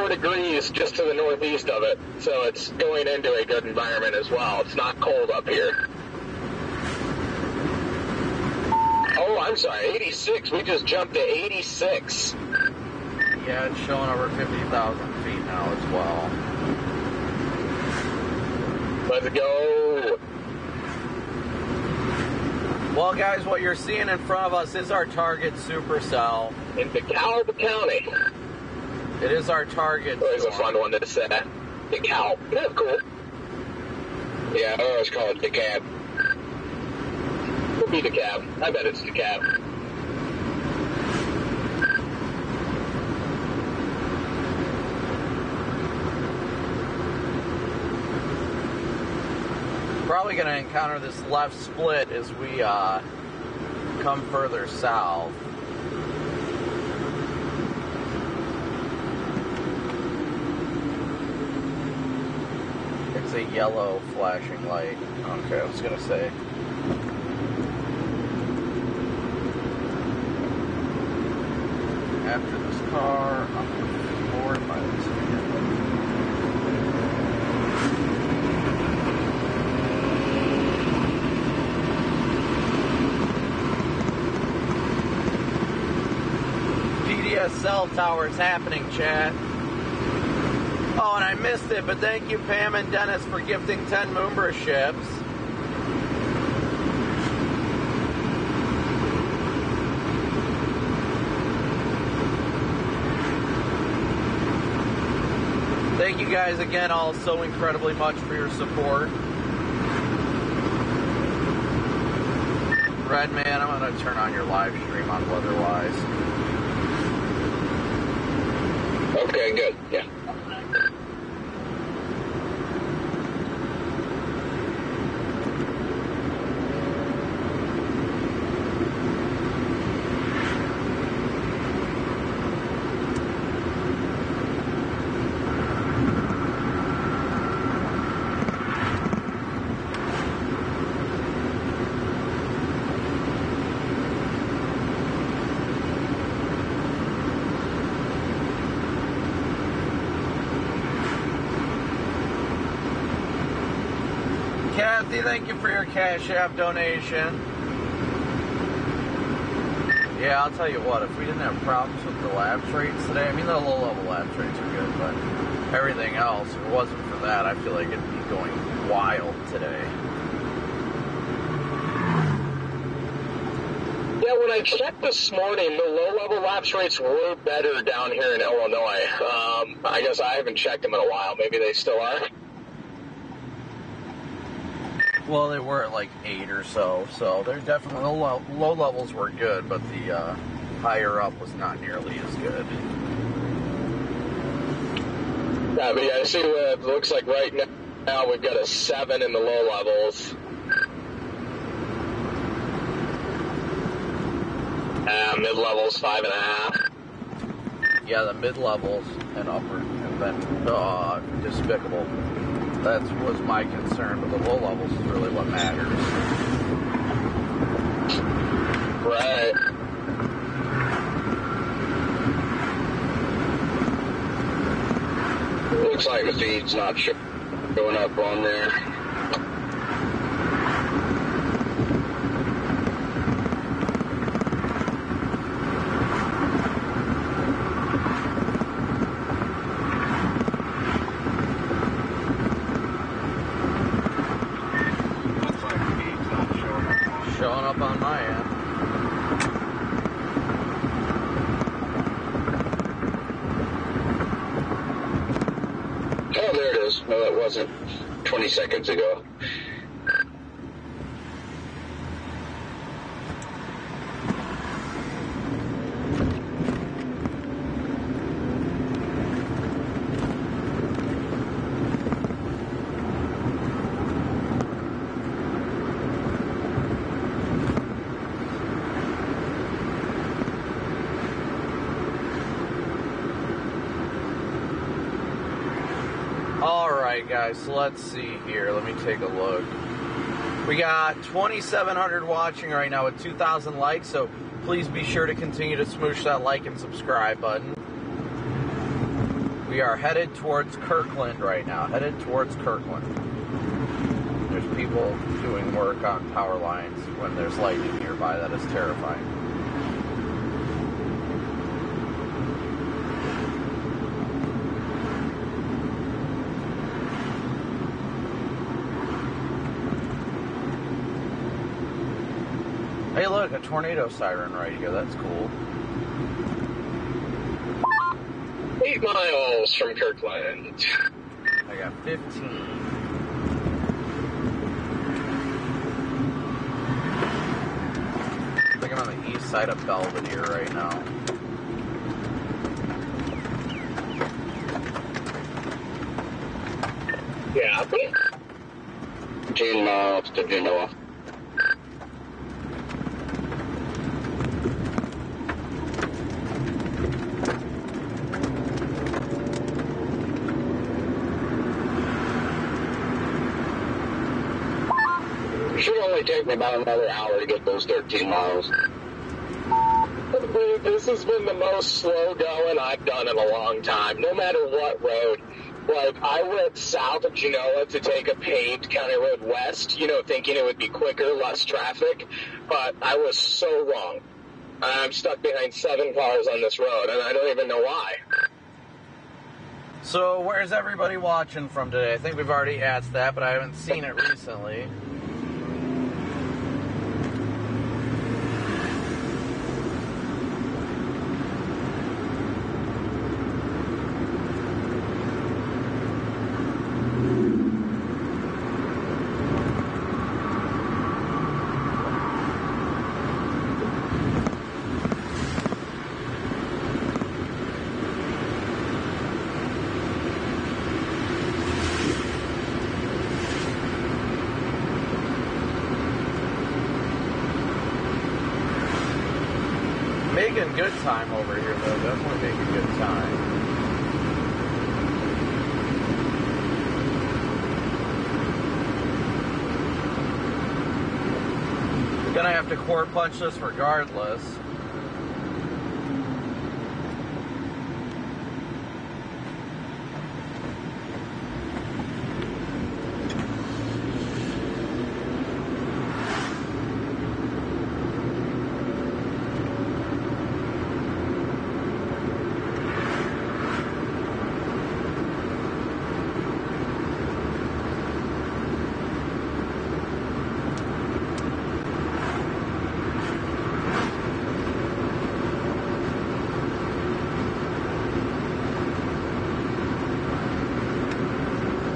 Degrees just to the northeast of it, so it's going into a good environment as well. It's not cold up here. Oh, I'm sorry, 86. We just jumped to 86. Yeah, it's showing over 50,000 feet now as well. Let's go. Well, guys, what you're seeing in front of us is our target supercell. In DeKalb County. It is our target. Always a fun one to say. DeKalb. Yeah, cool. Yeah, I always call it DeKalb. Could be DeKalb. I bet it's DeKalb. Probably going to encounter this left split as we come further south. It's a yellow flashing light. Okay, I was going to say. After this car, I'm going to forward my cell tower is happening, chat. Oh, and I missed it, but thank you, Pam and Dennis, for gifting 10 memberships. Thank you guys again all so incredibly much for your support. Redman, I'm going to turn on your live stream on Weatherwise. Okay, good. Yeah. Kathy, thank you for your Cash App donation. Yeah, I'll tell you what, if we didn't have problems with the lapse rates today, I mean, the low-level lapse rates are good, but everything else, if it wasn't for that, I feel like it'd be going wild today. Yeah, when I checked this morning, the low-level lapse rates were better down here in Illinois. I guess I haven't checked them in a while. Maybe they still are. Well, they were at like 8 or so they're definitely, low levels were good, but the higher up was not nearly as good. Yeah, but yeah, I see what it looks like right now. We've got a 7 in the low levels. Mid-levels, 5.5. Yeah, the mid-levels and upper, and then despicable. That was my concern, but the low levels is really what matters. Right. Looks like the feed's not showing up on there. No, that wasn't 20 seconds ago. Guys, so let's see here. Let me take a look. We got 2,700 watching right now with 2,000 likes, so please be sure to continue to smoosh that like and subscribe button. We are headed towards Kirkland right now. Headed towards Kirkland. There's people doing work on power lines when there's lightning nearby. That is terrifying. look, a tornado siren right here. That's cool. 8 miles from Kirkland. I got 15. I think I'm on the east side of Belvedere right now. Yeah. 15 miles to Genoa. It should only take me about another hour to get those 13 miles. This has been the most slow going I've done in a long time, no matter what road. Like, I went south of Genoa to take a paved county road west, you know, thinking it would be quicker, less traffic, but I was so wrong. I'm stuck behind 7 cars on this road, and I don't even know why. So, where's everybody watching from today? I think we've already asked that, but I haven't seen it recently. Making good time over here, though. Definitely making good time. Gonna have to quart punch this regardless.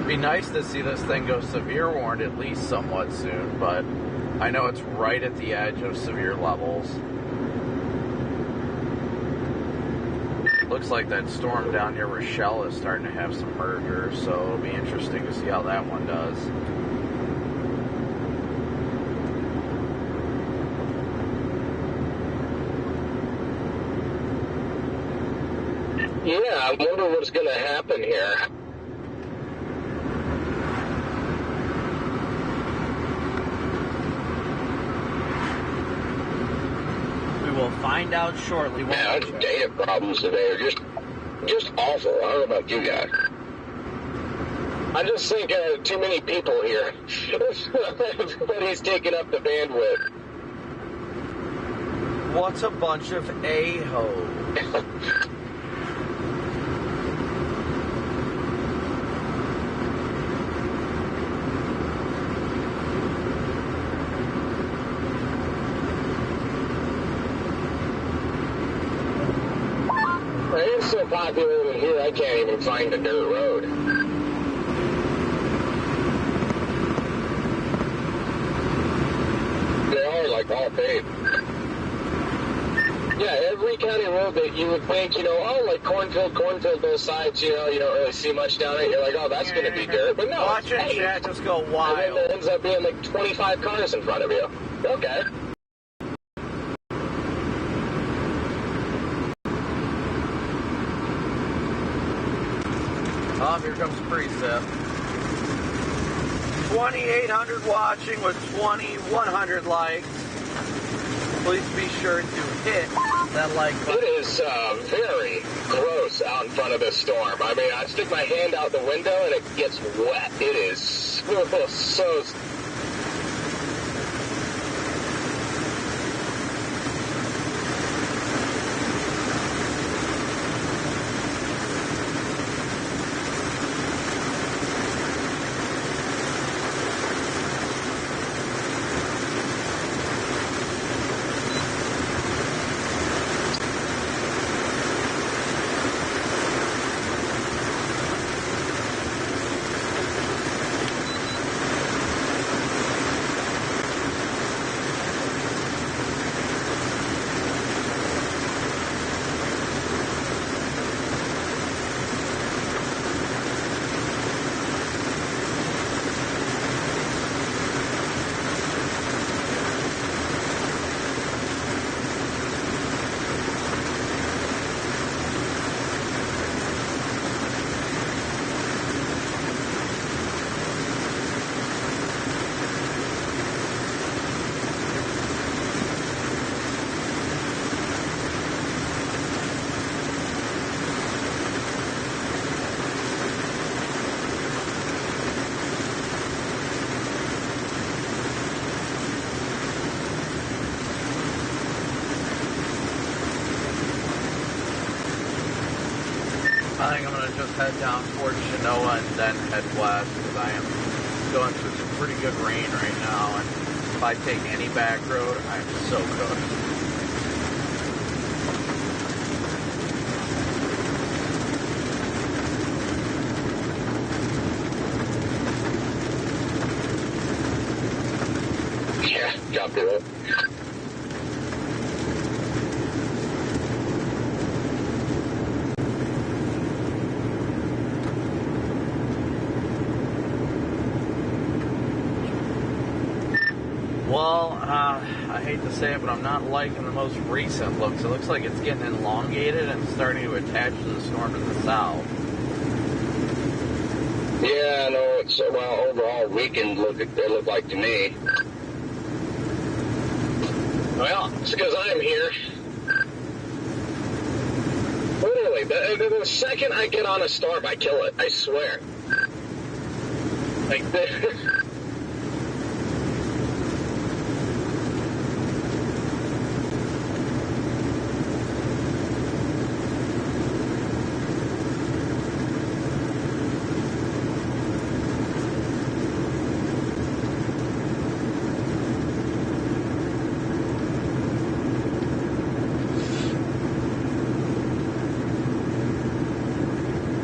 Be nice to see this thing go severe warned at least somewhat soon, but I know it's right at the edge of severe levels. Looks like that storm down near Rochelle is starting to have some mergers, so it'll be interesting to see how that one does. Yeah, I wonder what's going to happen here. We'll find out shortly. Yeah, data problems today are just awful. I don't know about you guys. I just think too many people here. Everybody's taking up the bandwidth. What's a bunch of a-hoes? It's so populated here, I can't even find a dirt road. They are like all paved. Yeah, every county road that you would think, you know, oh, like cornfield, both sides, you don't really see much down it. You're like, oh, that's going to be dirt. But no, watch it, chat, just go wild. And then there ends up being like 25 cars in front of you. Okay. Oh, here comes Precip. 2,800 watching with 2,100 likes. Please be sure to hit that like button. It is very gross out in front of this storm. I mean, I stick my hand out the window and it gets wet. It is so I think I'm going to just head down towards Genoa and then head west because I am going through some pretty good rain right now. And if I take any back road, I'm so cooked. Yeah, drop the road. Well, I hate to say it, but I'm not liking the most recent looks. It looks like it's getting elongated and starting to attach to the storm to the south. Yeah, no, it's, well, overall weakened, they look like to me. Well, it's because I'm here. Literally, the second I get on a storm, I kill it, I swear. Like,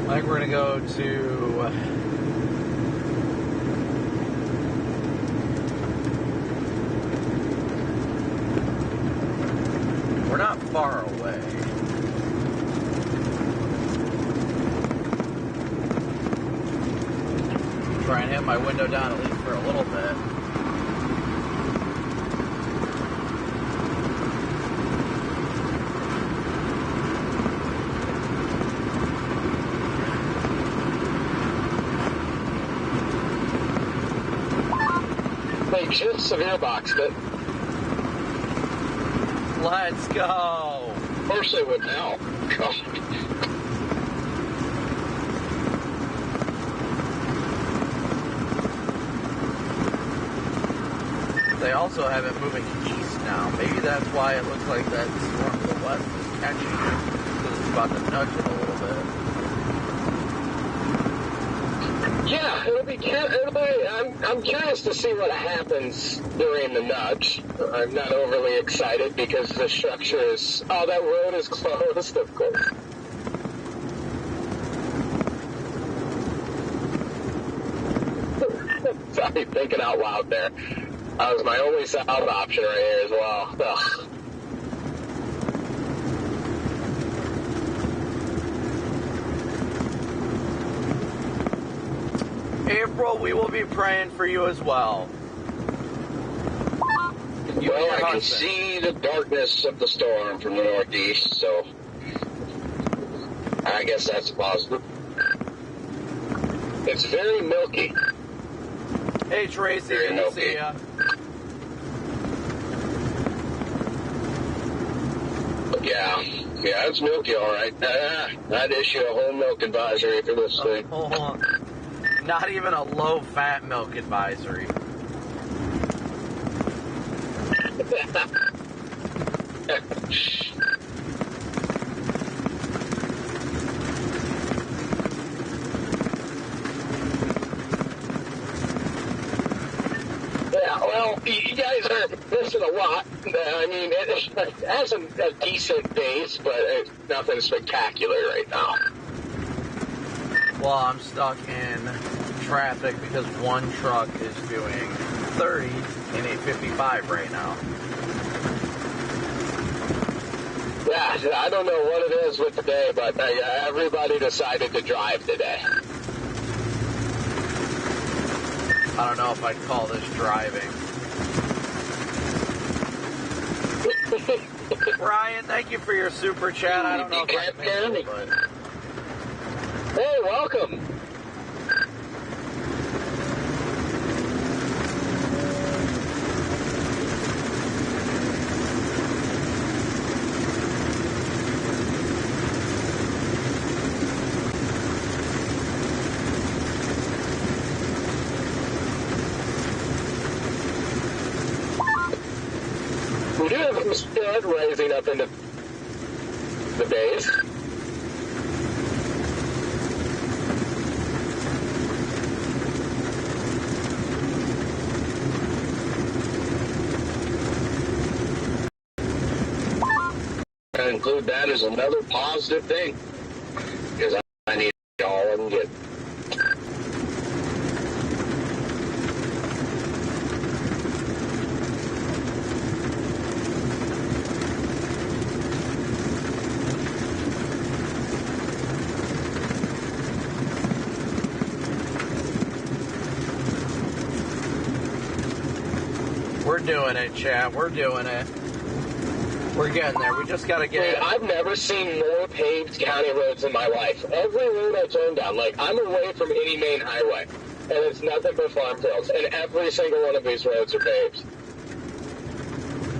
I think we're going to go to... We're not far away. Try and hit my window down at least for a little bit. they just severe boxed it. Let's go! Of course they would now. God. They also have it moving east now. Maybe that's why it looks like that storm to the west is catching it. Because it's about to nudge it a little bit. Yeah, I'm curious to see what happens during the nudge. I'm not overly excited because the structure is... Oh, that road is closed, of course. Sorry, thinking out loud there. That was my only south option right here as well. Ugh. April, we will be praying for you as well. You Well, and your I can husband. see the darkness of the storm from the northeast, so I guess that's a positive. It's very milky. Hey, Tracy, Very good to milky. see ya. Yeah, it's milky, all right. I'd issue a whole milk advisory for this thing. Oh, not even a low-fat milk advisory. Yeah, well, you guys are missing a lot. I mean, it has a decent base, but it's nothing spectacular right now. Well, I'm stuck in traffic because one truck is doing 30 in a 55 right now. Yeah, I don't know what it is with today, but everybody decided to drive today. I don't know if I'd call this driving. Ryan, thank you for your super chat. I don't know if I paid it, but... Hey, welcome. We do have some stud rising up into the base. to include that as another positive thing, because I need all of them get. We're doing it, chat. We're doing it. We're getting there. We just got to get it. I've never seen more paved county roads in my life. Every road I turn down, like, I'm away from any main highway, and it's nothing but farm fields, and every single one of these roads are paved.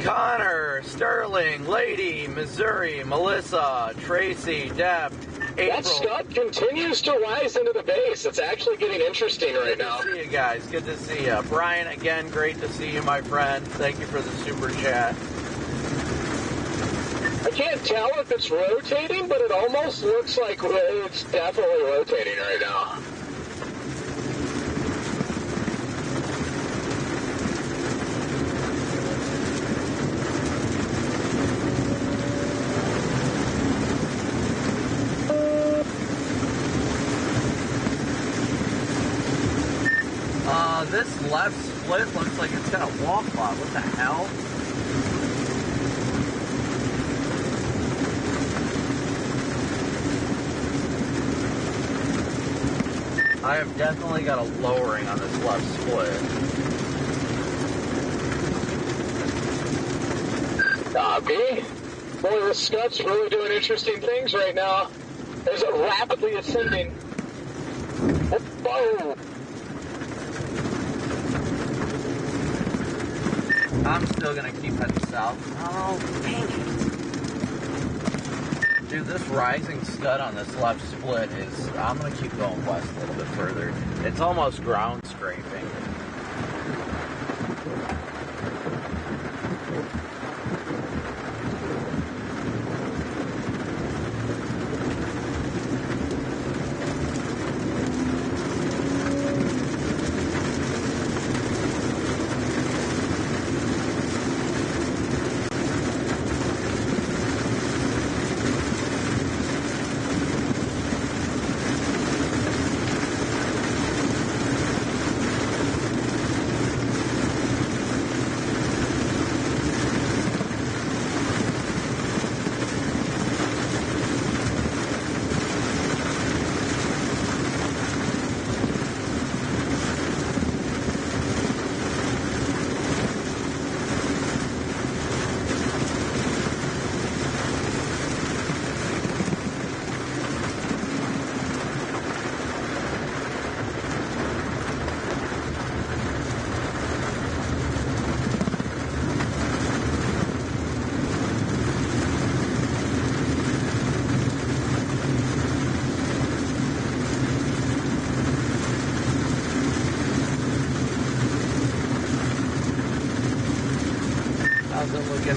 Connor, Sterling, Lady, Missouri, Melissa, Tracy, Deb, April. That scud continues to rise into the base. It's actually getting interesting right now. Good to see you guys. Good to see you. Brian, again, great to see you, my friend. Thank you for the super chat. I can't tell if it's rotating, but it almost looks like it's definitely rotating right now. This left split looks like it's got a wall plot. What the hell? I have definitely got a lowering on this left split. Copy. Boy, this scud's really doing interesting things right now. There's a rapidly ascending. Whoa! I'm still gonna keep heading south. Oh, dang it. Dude, this rising scud on this left split is... I'm gonna keep going west a little bit further. It's almost ground scraping.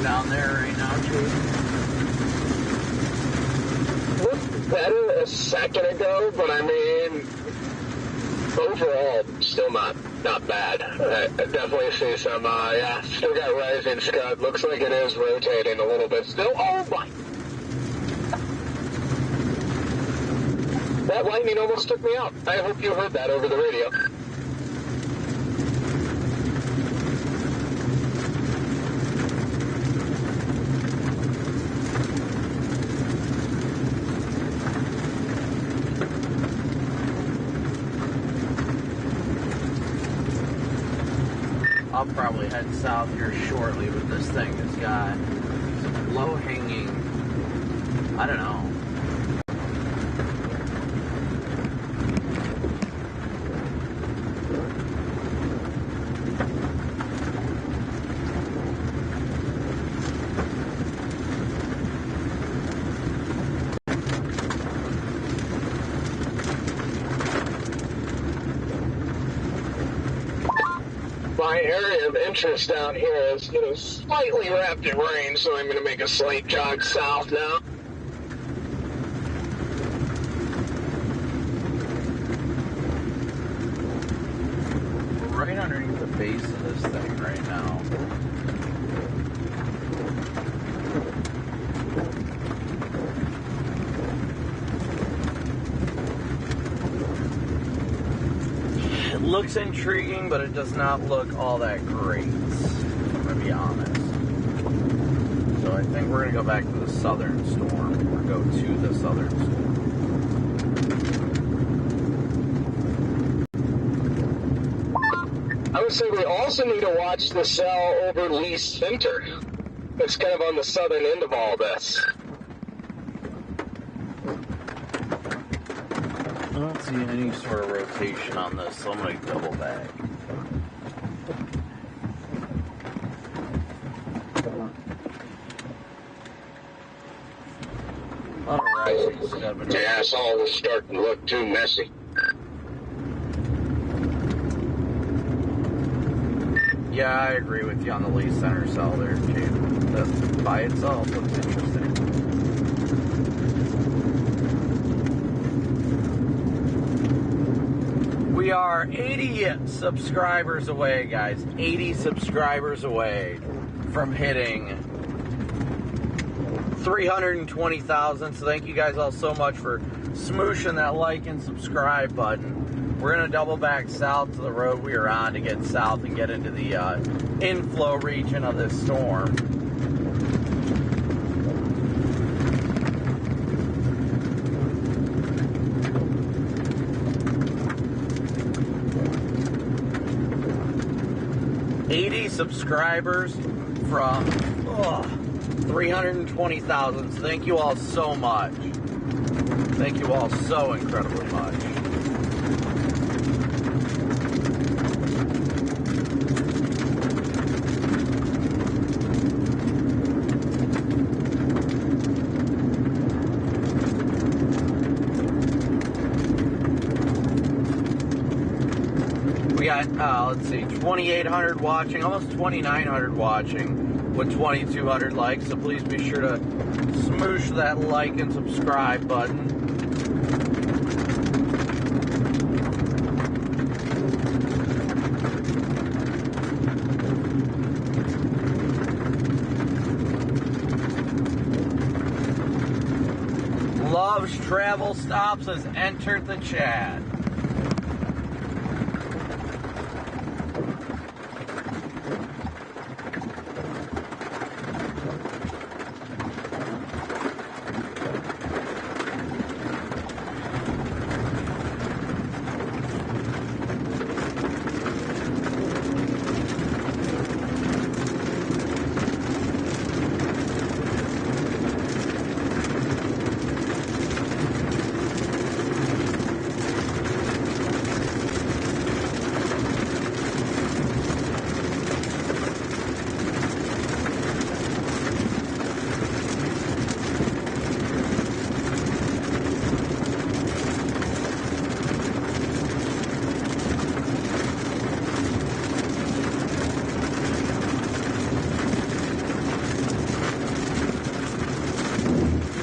Down there right now, Chase. Looked better a second ago, but I mean, overall, still not bad. I definitely see some, yeah, still got rising scud. Looks like it is rotating a little bit still. Oh my! That lightning almost took me out. I hope you heard that over the radio. I'll probably head south here shortly, but this thing has got some low-hanging, I don't know. My area of interest down here is, slightly wrapped in rain, so I'm going to make a slight jog south now. We're right underneath the base of this thing right now. It looks intriguing, but it does not look all that great, I'm going to be honest. So I think we're going to go back to the southern storm, or go to the southern storm. I would say we also need to watch the cell over Lee Center. It's kind of on the southern end of all this. I don't see any sort of rotation on this, so I'm going to double back. Alright, Yeah, it's all starting to look too messy. Yeah, I agree with you on the Lee Center cell there, Chief. That by itself looks interesting. We are 80 subscribers away, guys. 80 subscribers away from hitting 320,000. So thank you guys all so much for smooshing that like and subscribe button. We're going to double back south to the road we were on to get south and get into the inflow region of this storm. Subscribers from 320,000. So thank you all so much. Thank you all so incredibly much. We got, let's see, 2,800 watching, almost 2,900 watching with 2,200 likes. So please be sure to smoosh that like and subscribe button. Loves Travel Stops has entered the chat.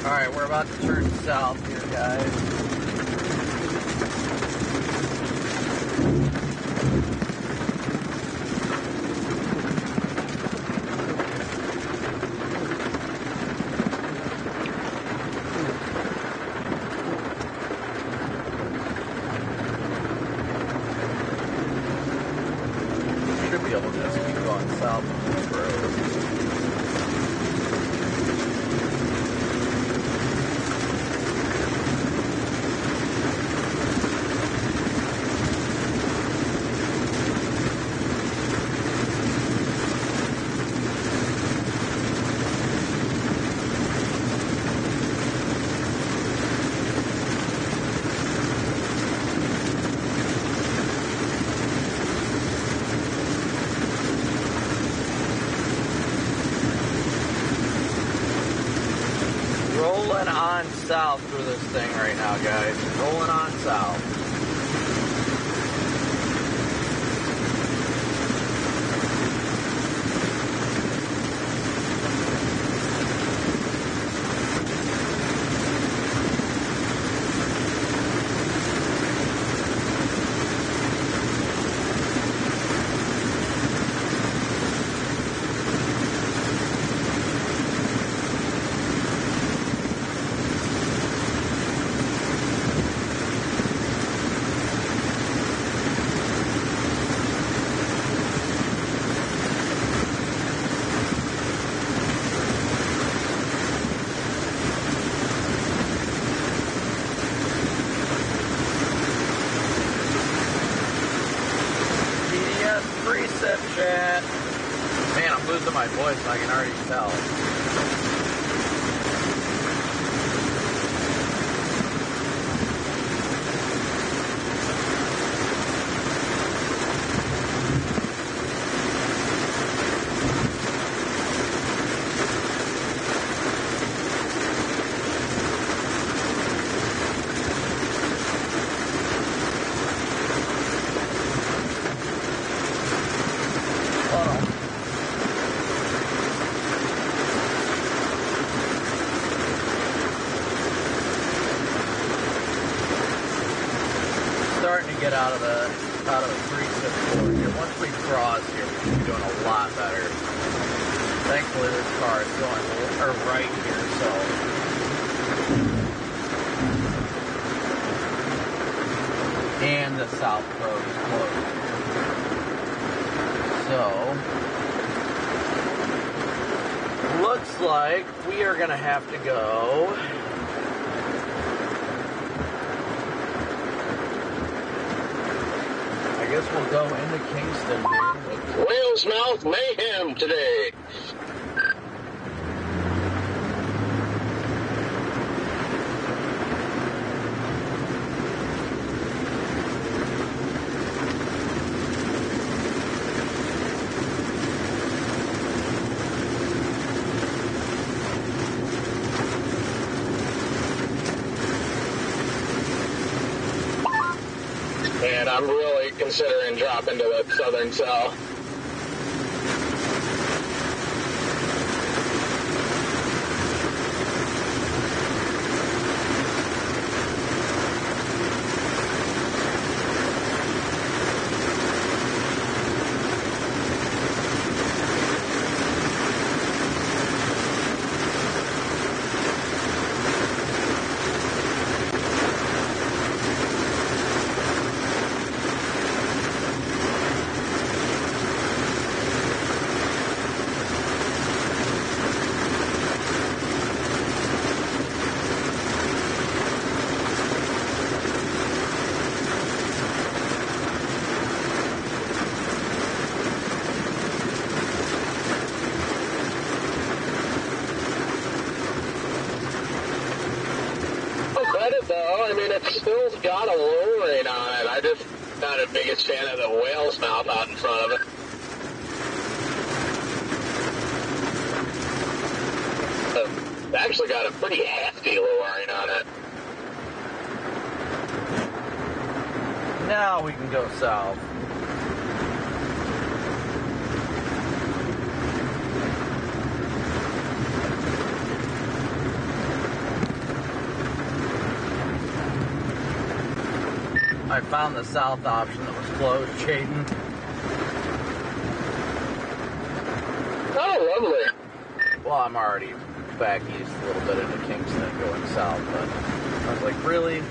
Alright, we're about to turn south here, guys. Should be able to just keep going south on this road. Rolling on south through this thing right now, guys. Rolling on south. to my voice, I can already tell. Get out of the 364 here. Once we cross here, we should be doing a lot better. Thankfully, this car is going right here, so. And the south road is closed. So, looks like we are going to have to go. I guess we'll go into Kingston here. Whale's Mouth Mayhem today. And I'm really considering dropping to the southern south. Though, I mean, it's still got a lowering on it. I just not the biggest fan of the whale's mouth out in front of it. It's actually got a pretty hefty lowering on it. Now we can go south. I found the south option that was closed, Jaden. Oh, lovely. Well, I'm already back east a little bit into Kingston going south, but I was like, really?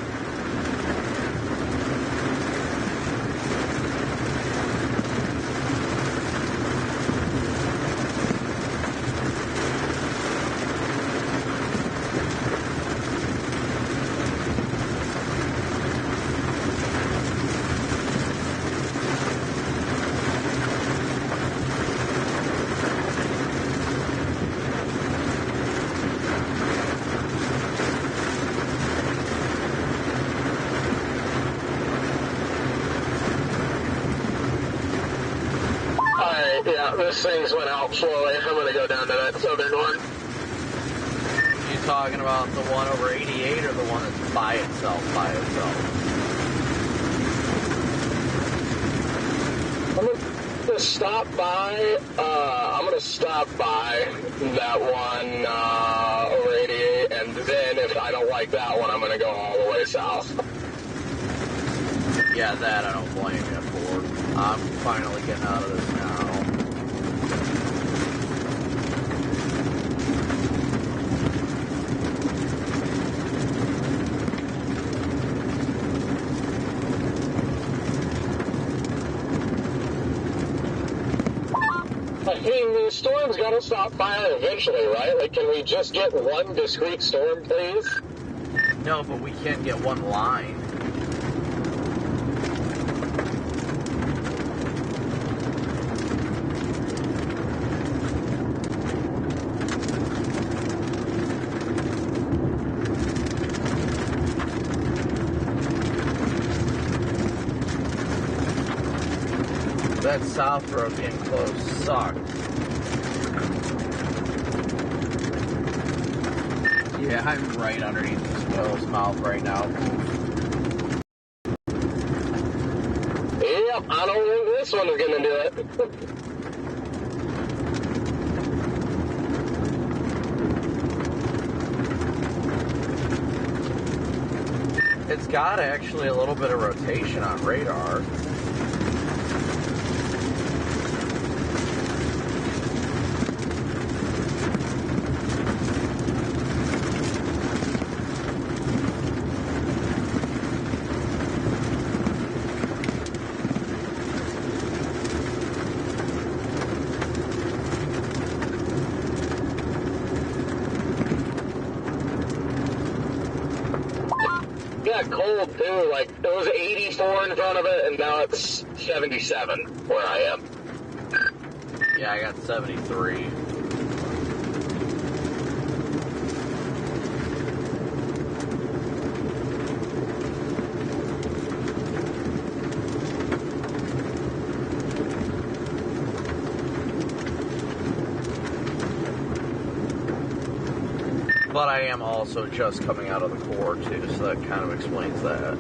Yeah, this thing's went out slowly. I'm going to go down to that southern one. You talking about the one over 88 or the one that's by itself? I'm going to stop by, that one over 88, and then if I don't like that one, I'm going to go all the way south. Yeah, that I don't blame you for. I'm finally getting out of this now. I mean, the storm's got to stop fire eventually, right? Like, can we just get one discrete storm, please? No, but we can't get one line. That south road being closed sucked. Yeah, I'm right underneath this whale's mouth right now. Yep, I don't think this one is going to do it. It's got actually a little bit of rotation on radar. Got cold too, like it was 84 in front of it and now it's 77 where I am. Yeah, I got 73. But I am also just coming out of the core too, so that kind of explains that.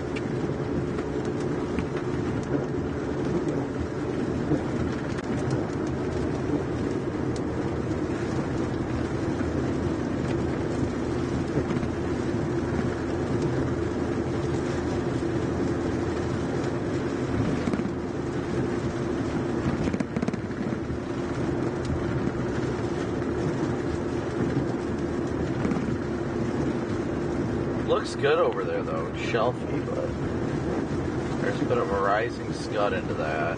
Looks good over there though, it's shelfy, but there's a bit of a rising scud into that.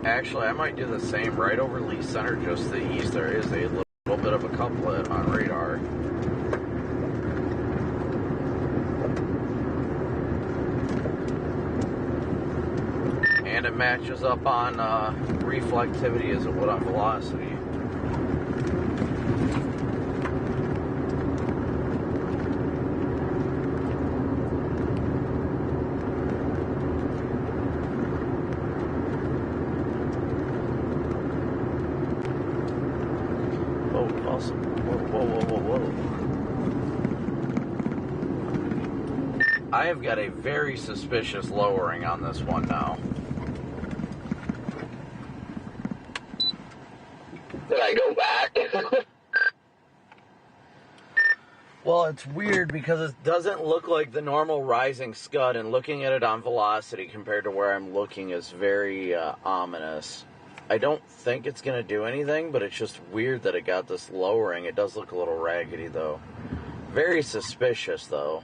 Actually, I might do the same right over Lee Center, just to the east. There is a little bit of a couplet on radar. And it matches up on reflectivity as it would on velocity. Oh, awesome. Whoa. I have got a very suspicious lowering on this one now. Did I go back? Well, it's weird because it doesn't look like the normal rising scud, and looking at it on velocity compared to where I'm looking is very ominous. I don't think it's going to do anything, but it's just weird that it got this lowering. It does look a little raggedy, though. Very suspicious, though.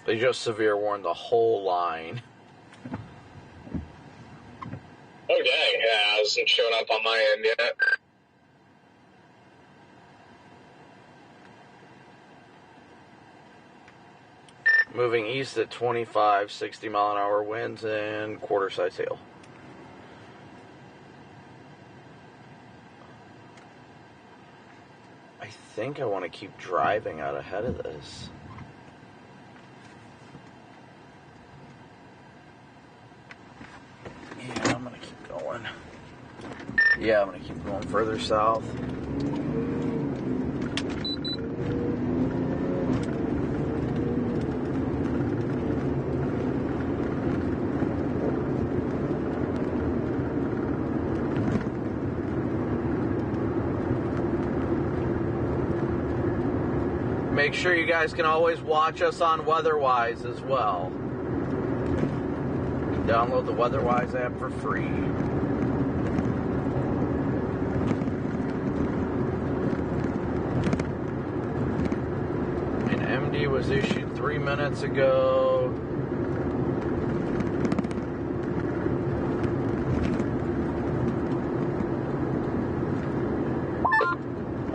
They just severe warned the whole line. Oh, dang. Yeah, it hasn't shown up on my end yet. Moving east at 25, 60 mile an hour winds and quarter side sail. I think I want to keep driving out ahead of this. Yeah, I'm going to keep going. Yeah, I'm going to keep going further south. Make sure you guys can always watch us on WeatherWise as well. Download the WeatherWise app for free. An MD was issued 3 minutes ago.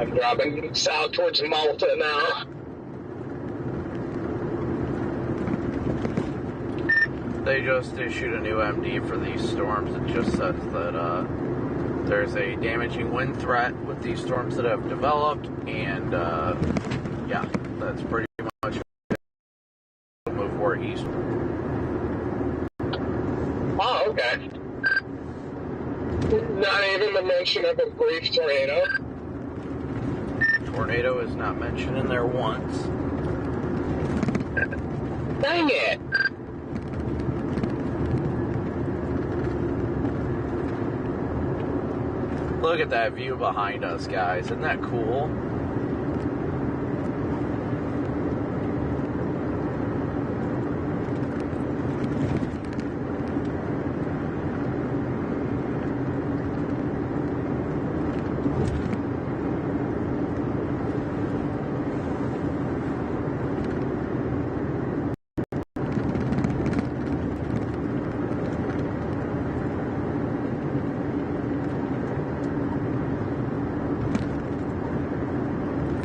I'm dropping south towards Malta now. They just issued a new MD for these storms. It just says that there's a damaging wind threat with these storms that have developed, and yeah, that's pretty much it. Move more east. Oh, okay. Not even the mention of a brief tornado. Tornado is not mentioned in there once. Dang it! Look at that view behind us, guys. Isn't that cool?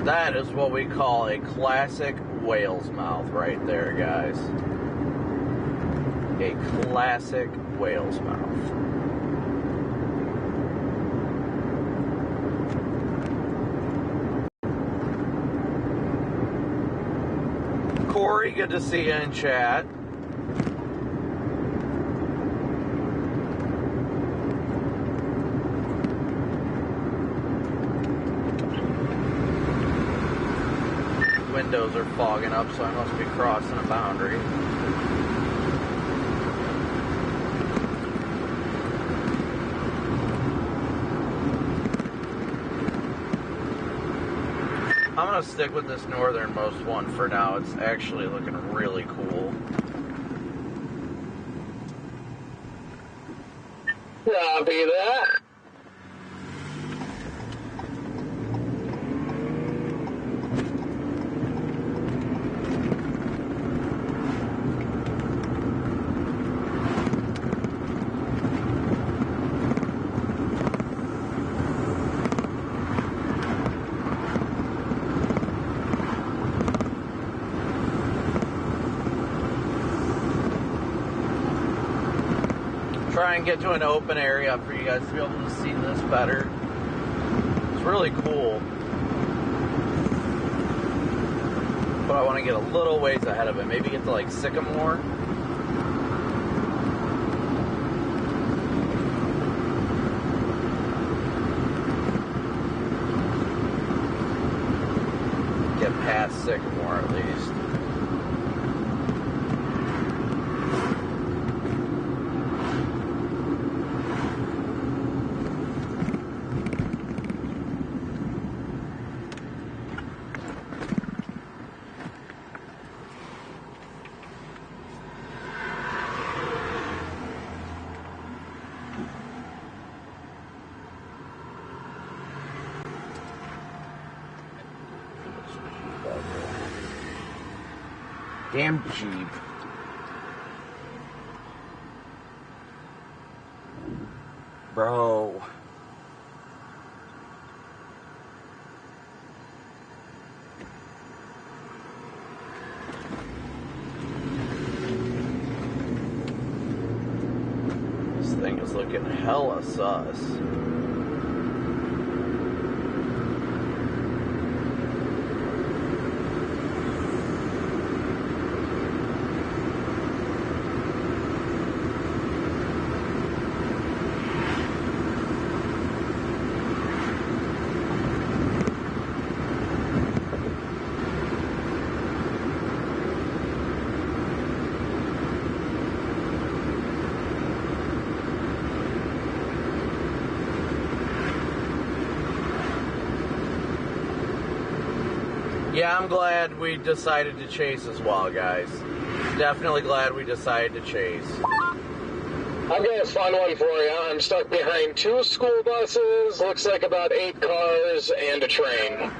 That is what we call a classic whale's mouth right there, guys. A classic whale's mouth. Corey, good to see you in chat. Windows are fogging up, so I must be crossing a boundary. I'm going to stick with this northernmost one for now. It's actually looking really cool. Copy that. Try and get to an open area for you guys to be able to see this better. It's really cool. But I want to get a little ways ahead of it. Maybe get to like Sycamore. Get past Sycamore at least. Damn Jeep. Bro. This thing is looking hella sus. Yeah, I'm glad we decided to chase as well, guys. Definitely glad we decided to chase. I've got a fun one for you. I'm stuck behind 2 school buses, looks like about 8 cars, and a train.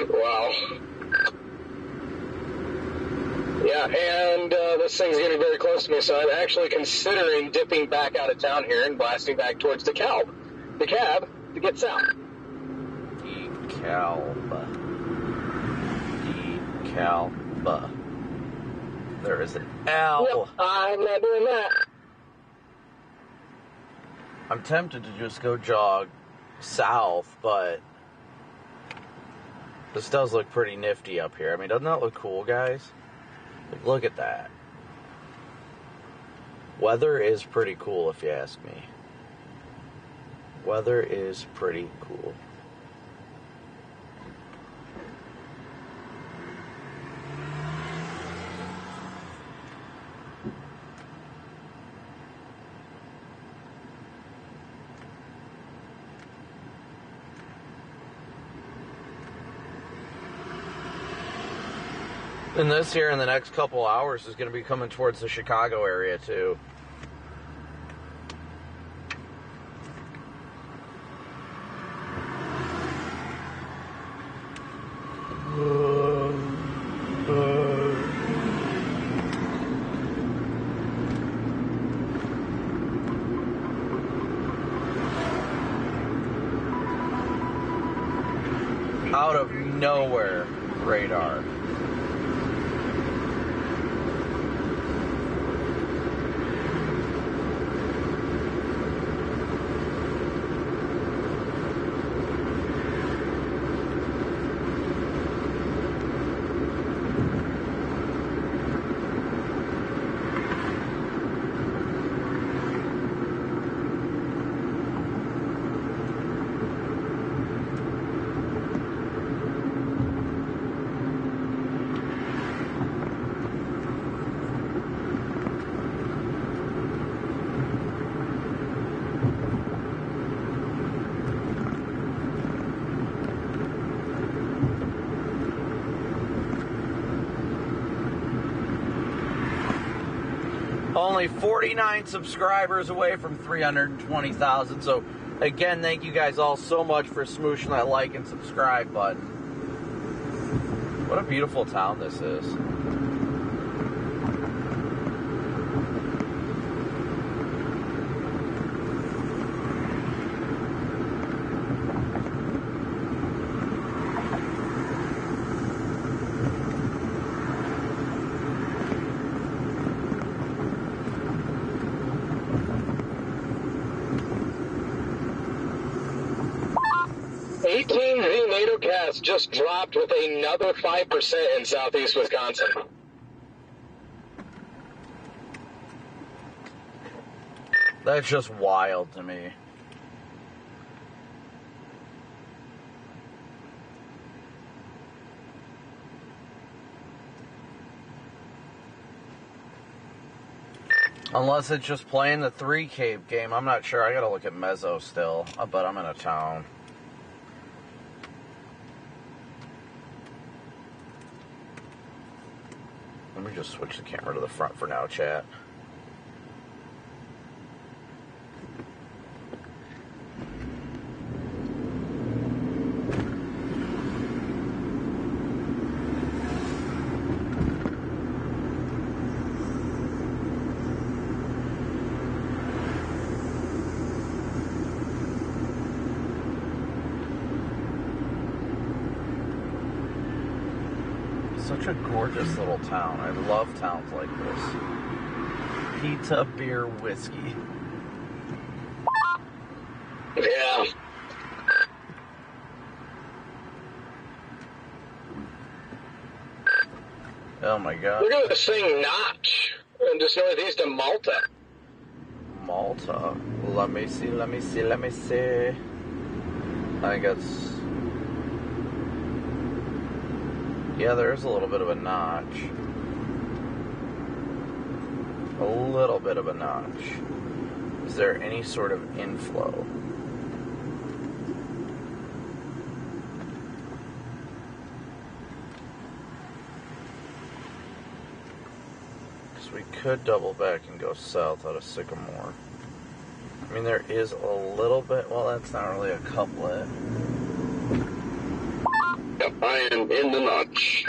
Wow. Yeah, and this thing's getting very close to me, so I'm actually considering dipping back out of town here and blasting back towards the cab to get south. Decalb. There is an L. Yep, I'm not doing that. I'm tempted to just go jog south, but this does look pretty nifty up here. I mean, doesn't that look cool, guys? Like, look at that. Weather is pretty cool, if you ask me. Weather is pretty cool. And this here in the next couple hours is going to be coming towards the Chicago area too. Out of nowhere, radar. Only 49 subscribers away from 320,000. So, again, thank you guys all so much for smooshing that like and subscribe button. What a beautiful town this is. NATO cast just dropped with another 5% in southeast Wisconsin. That's just wild to me. Unless it's just playing the 3 Cape game. I'm not sure. I gotta look at Mezzo still. But I'm in a town. Let me just switch the camera to the front for now, chat. Such a gorgeous little town. I love towns like this. Pizza, beer, whiskey. Yeah. Oh my god. Look at this thing, Notch. Just northeast of Malta. Malta. Let me see. I think it's... Yeah, there is a little bit of a notch. A little bit of a notch. Is there any sort of inflow? Because we could double back and go south out of Sycamore. I mean, there is a little bit... Well, that's not really a couplet. Yep, I am in the notch.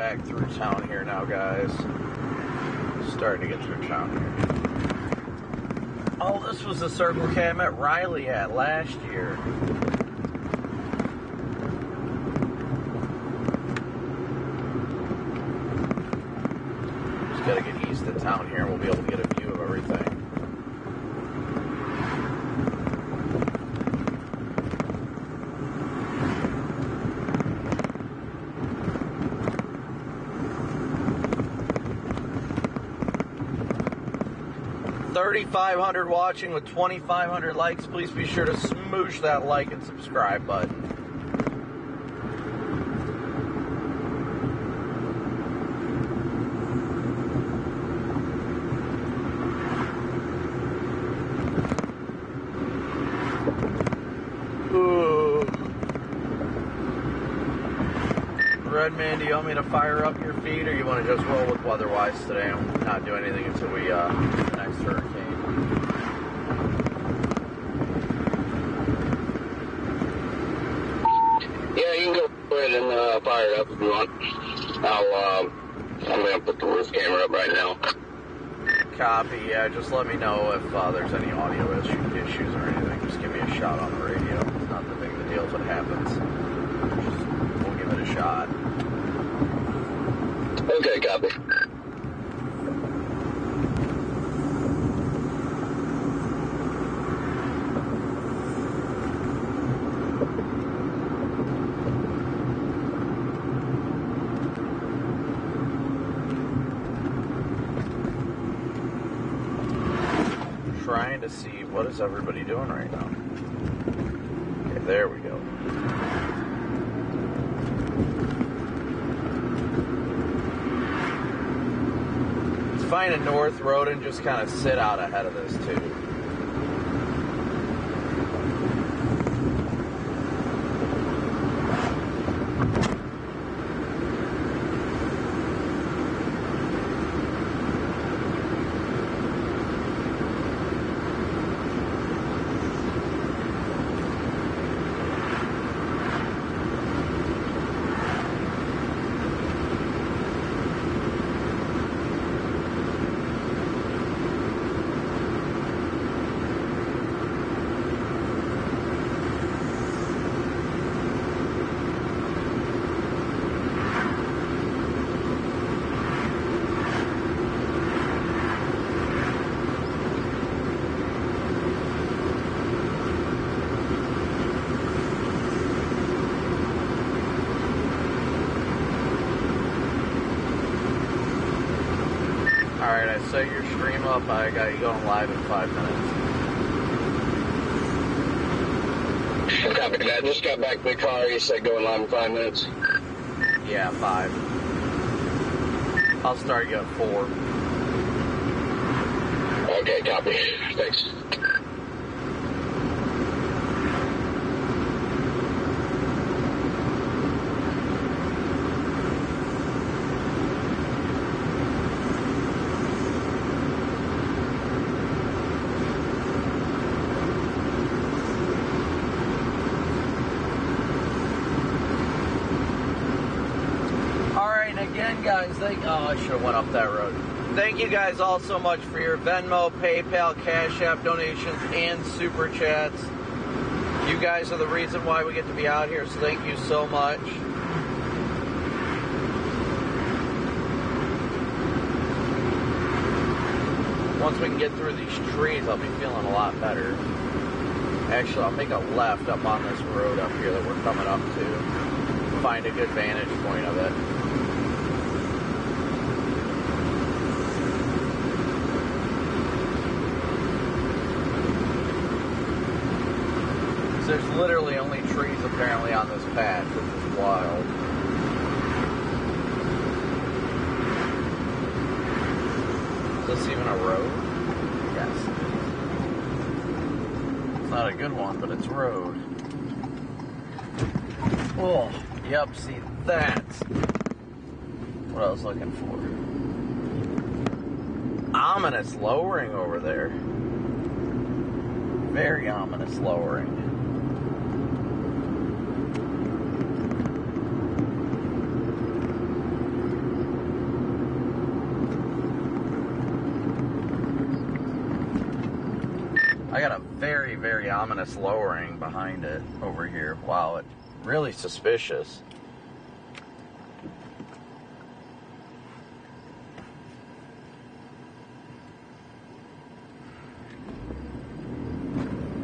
back through town here now, guys. Starting to get through town here. Oh, this was the Circle K I met Riley at last year. Just gotta get east of town here and we'll be able to get a view of everything. $3,500 watching with 2,500 likes. Please be sure to smoosh that like and subscribe button. Ooh. Redman, do you want me to fire up your feed or you want to just roll with weather-wise today? I'm not doing anything until we the next hurricane. Yeah, you can go ahead and fire it up if you want. I'm going to put the roof camera up right now. Copy, yeah, just let me know if there's any audio issues or anything. Just give me a shot on the radio. It's not that big of a deal if it happens. We'll give it a shot. Okay, copy. Trying to see what is everybody doing right now. Okay, there we go. Let's find a north road and just kind of sit out ahead of this too. Alright, I set your stream up. I got you going live in 5 minutes. Copy that. Just got back to the car. You said going live in 5 minutes. Yeah, 5. I'll start you at 4. Okay, copy. Thanks. Guys, I should have went up that road. Thank you guys all so much for your Venmo, PayPal, Cash App donations, and Super Chats. You guys are the reason why we get to be out here, so thank you so much. Once we can get through these trees, I'll be feeling a lot better. Actually, I'll make a left up on this road up here that we're coming up to. Find a good vantage point of it. There's literally only trees apparently on this patch, which is wild. Is this even a road? Yes. It's not a good one, but it's a road. Oh, yep, see, that's what I was looking for. Ominous lowering over there. Very ominous lowering. I got a very, very ominous lowering behind it over here. Wow, it's really suspicious.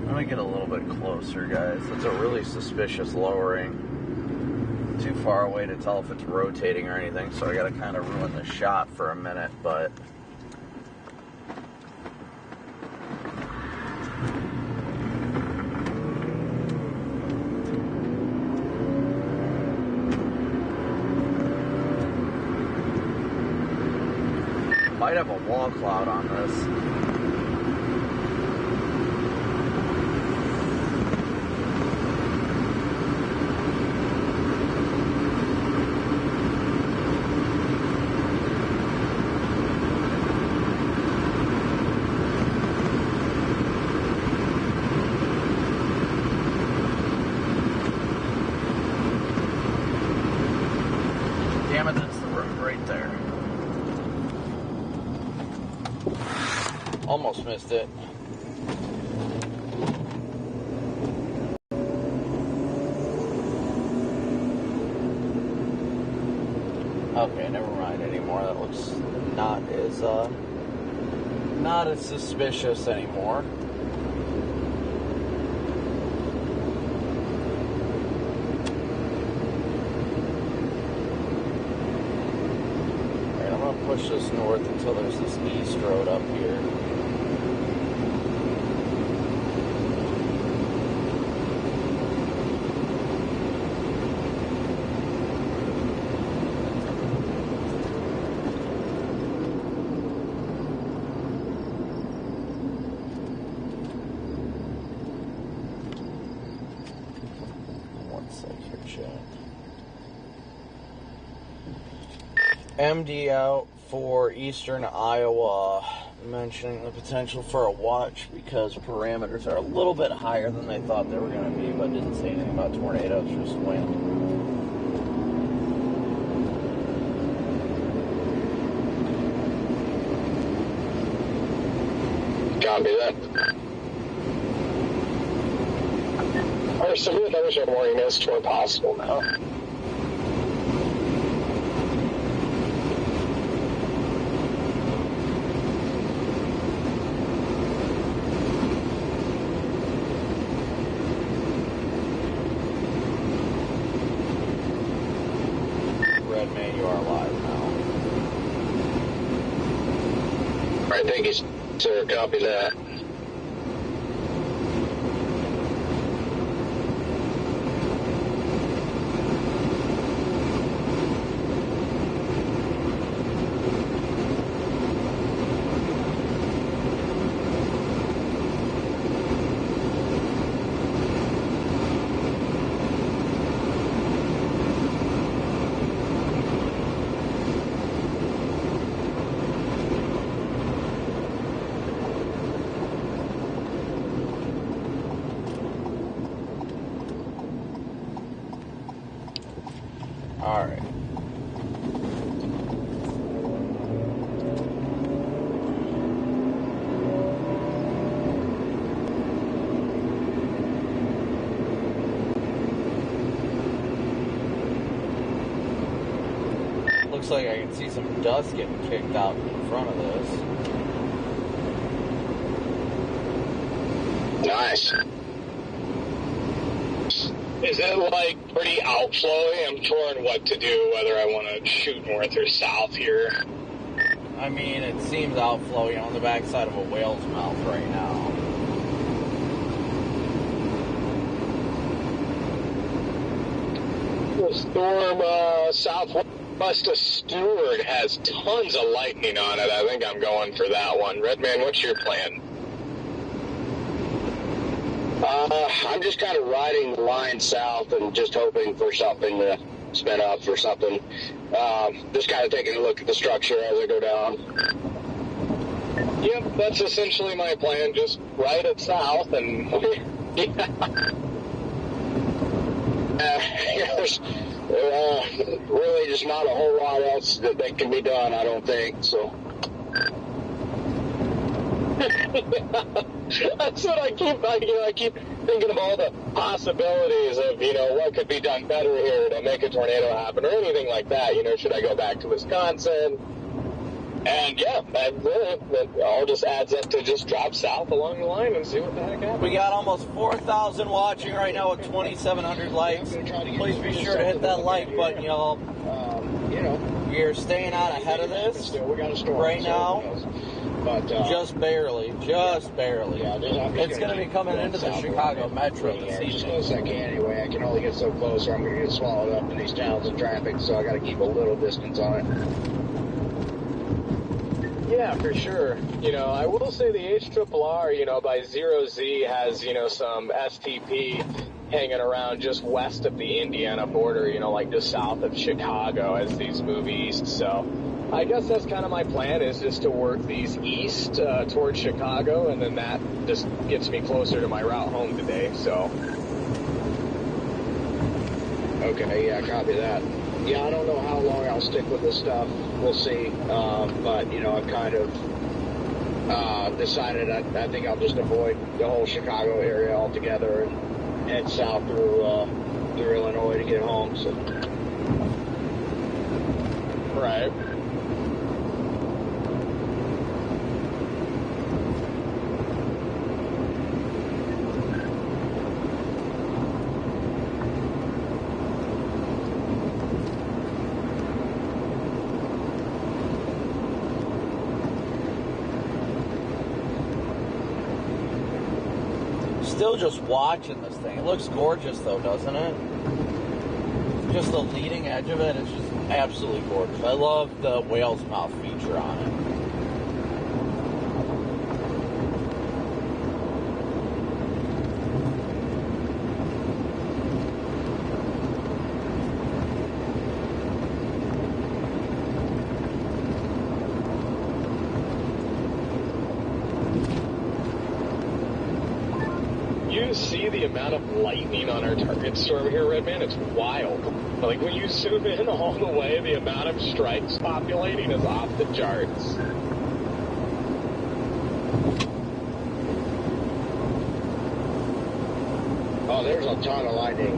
Let me get a little bit closer, guys. It's a really suspicious lowering. Too far away to tell if it's rotating or anything, so I gotta kind of ruin the shot for a minute, but might have a wall cloud on this. Damn it, that's the road right there. Almost missed it. Okay, never mind anymore. That looks not as suspicious anymore. Alright, I'm gonna push this north until there's this east road up here. MD out for eastern Iowa, mentioning the potential for a watch because parameters are a little bit higher than they thought they were going to be, but didn't say anything about tornadoes, just wind. Copy that. Our severe thunderstorm warning is where possible now. Redman, you are live now. Alright, thank you, sir. Copy that. Alright. Looks like I can see some dust getting kicked out in front of this. Nice. Is it like pretty outflowy? I'm torn what to do, whether I want to shoot north or south here. I mean, it seems outflowy on the backside of a whale's mouth right now. The storm southwest of Stewart has tons of lightning on it. I think I'm going for that one. Redman, what's your plan? I'm just kind of riding the line south and just hoping for something to spin up for something. Just kind of taking a look at the structure as I go down. Yep, that's essentially my plan. Just ride it south and there's really just not a whole lot else that can be done, I don't think. So. That's what I keep thinking of all the possibilities of, what could be done better here to make a tornado happen or anything like that. Should I go back to Wisconsin? And yeah, that all just adds up to just drop south along the line and see what the heck happens. We got almost 4,000 watching right now with 2,700 likes. Please be sure to hit that like button, y'all. You're staying out ahead of this right now. But, just barely. Yeah, it's going to be coming into the Chicago Metro this evening. As close as I can anyway. I can only get so close or I'm going to get swallowed up in these channels of traffic, so I got to keep a little distance on it. Yeah, for sure. I will say the HRRR, by 0Z has, some STP hanging around just west of the Indiana border, like just south of Chicago as these move east. So I guess that's kind of my plan, is just to work these east towards Chicago, and then that just gets me closer to my route home today. So. Okay, yeah, copy that. Yeah, I don't know how long I'll stick with this stuff. We'll see. But, I've kind of decided I think I'll just avoid the whole Chicago area altogether and head south through Illinois to get home. So. Right. Still just watching this thing. It looks gorgeous though, doesn't it? Just the leading edge of it is just absolutely gorgeous. I love the whale's mouth feature on it. See the amount of lightning on our target storm here, Redman? It's wild. Like, when you zoom in all the way, the amount of strikes populating is off the charts. Oh, there's a ton of lightning.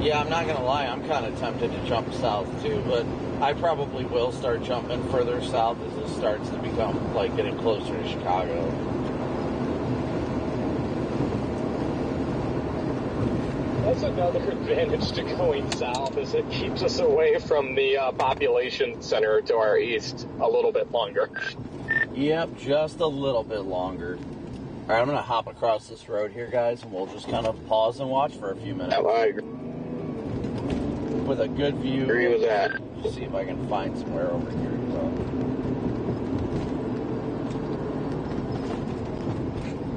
Yeah, I'm not going to lie, I'm kind of tempted to jump south too, but I probably will start jumping further south as this starts to become, like, getting closer to Chicago. That's another advantage to going south, is it keeps us away from the population center to our east a little bit longer. Yep, just a little bit longer. All right, I'm going to hop across this road here, guys, and we'll just kind of pause and watch for a few minutes. I agree. With a good view. Agree with that. See if I can find somewhere over here.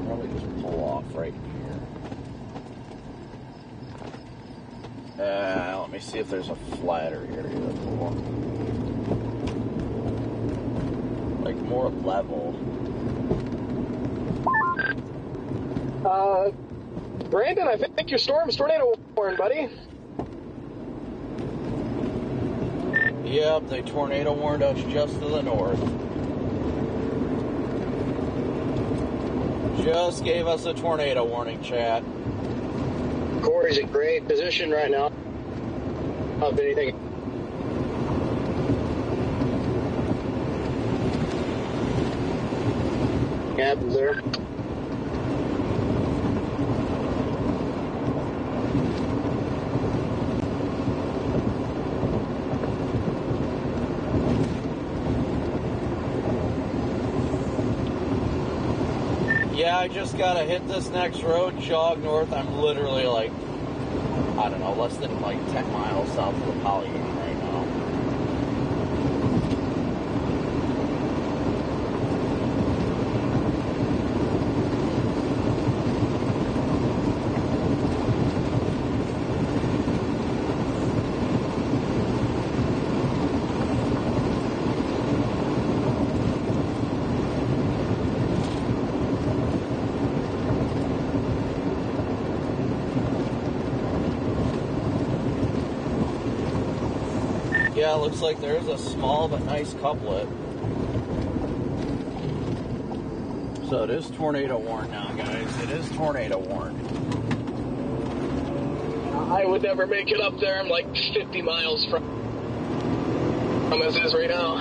Probably just pull off right here. Let me see if there's a flatter area to pull off. Like more level. Brandon, I think your storm's tornado warned, buddy. Yep, they tornado warned us just to the north. Just gave us a tornado warning, chat. Corey's in great position right now. If anything happens there. Yeah, I just gotta hit this next road, jog north. I'm literally like, I don't know, less than like 10 miles south of the polygon right now. Yeah, looks like there's a small but nice couplet. So it is tornado warned now, guys. It is tornado warned. I would never make it up there. I'm like 50 miles from this is right now.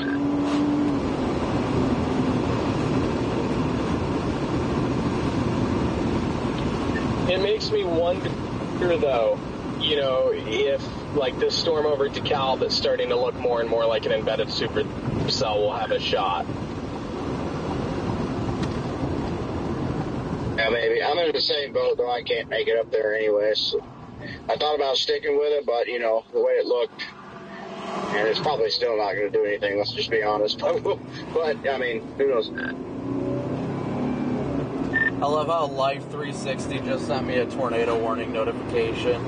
It makes me wonder, though, you know, if like this storm over DeKalb that's starting to look more and more like an embedded supercell will have a shot. Yeah, maybe. I'm in the same boat, though. I can't make it up there anyways. I thought about sticking with it, but, you know, the way it looked, and it's probably still not going to do anything, let's just be honest. But, I mean, who knows? I love how Life 360 just sent me a tornado warning notification.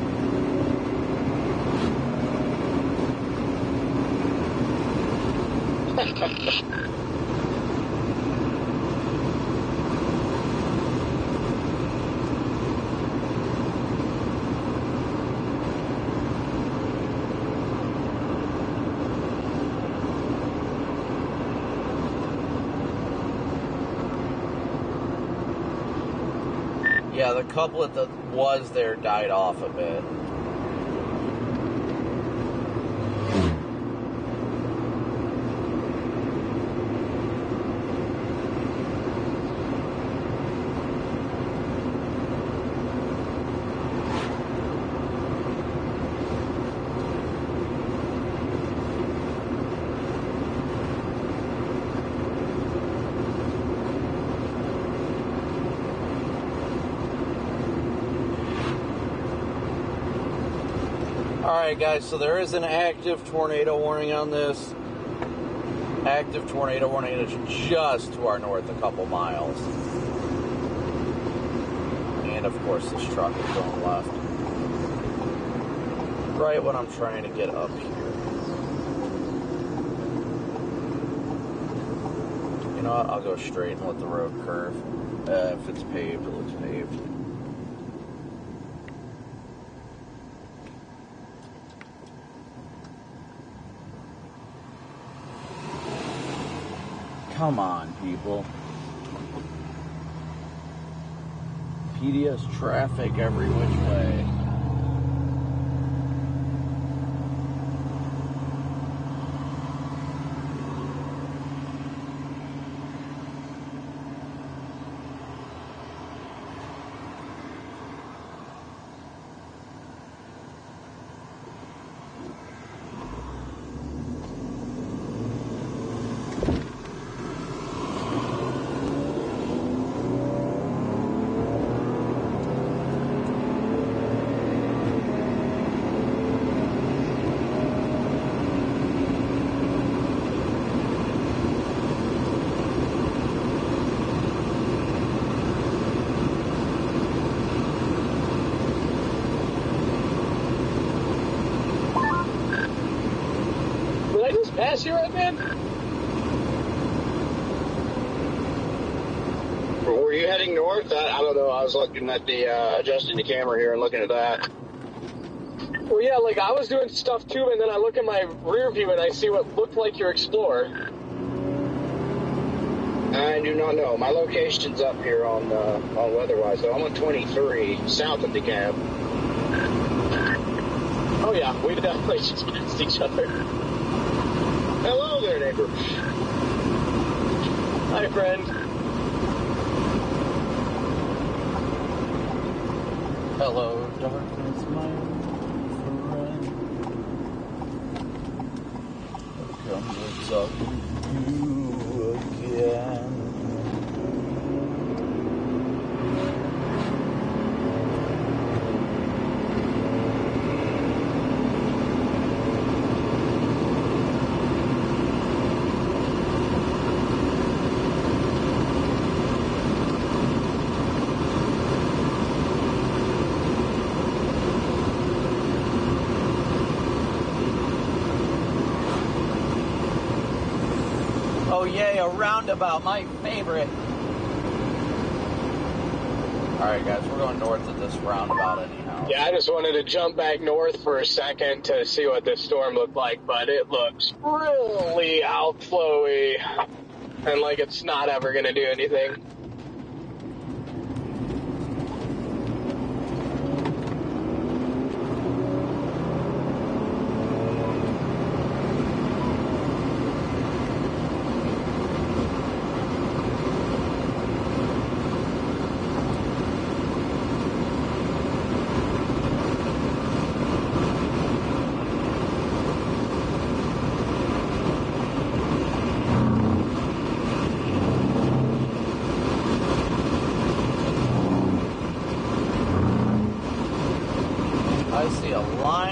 Yeah, the couplet that was there died off a bit. Alright guys, so there is an active tornado warning on this. Active tornado warning, and it's just to our north a couple miles. And of course this truck is going left. Right when I'm trying to get up here. You know what, I'll go straight and let the road curve. If it's paved, it looks paved. Come on, people. PDS traffic every which way. Pass you right, man? Were you heading north? I don't know. I was looking at the, adjusting the camera here and looking at that. Well, yeah, like I was doing stuff too, and then I look at my rear view and I see what looked like your Explorer. I do not know. My location's up here on Weatherwise, though. I'm on 23, south of DeKalb. Oh, yeah. We definitely just passed each other. Hello there, neighbor. Hi, friend. Hello, darkness, my friend. Come to talk to you again. Oh yay, a roundabout, my favorite. Alright guys, we're going north of this roundabout anyhow. Yeah, I just wanted to jump back north for a second to see what this storm looked like, but it looks really outflowy and like it's not ever going to do anything.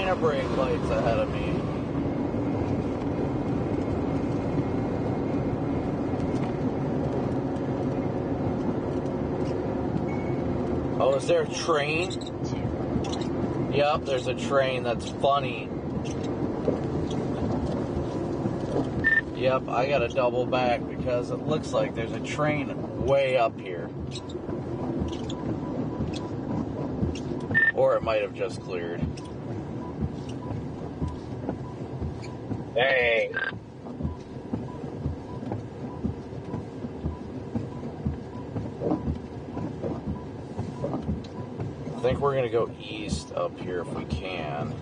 line of brake lights ahead of me. Oh, is there a train? Yep, there's a train. That's funny. Yep, I gotta double back because it looks like there's a train way up here. Or it might have just cleared. Dang. I think we're gonna go east up here if we can.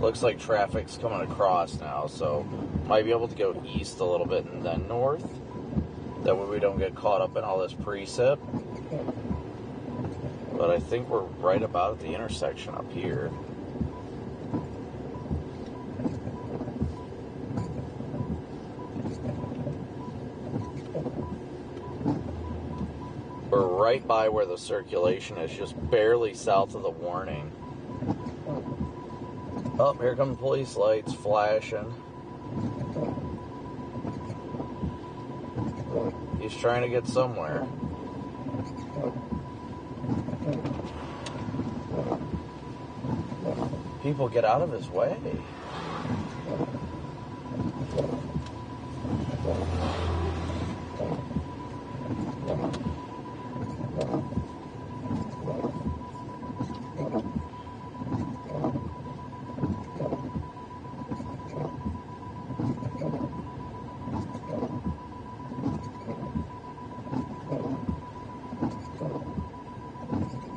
Looks like traffic's coming across now, so might be able to go east a little bit and then north. That way we don't get caught up in all this precip. But I think we're right about at the intersection up here. We're right by where the circulation is, just barely south of the warning. Oh, here come the police lights flashing. He's trying to get somewhere. People, get out of his way.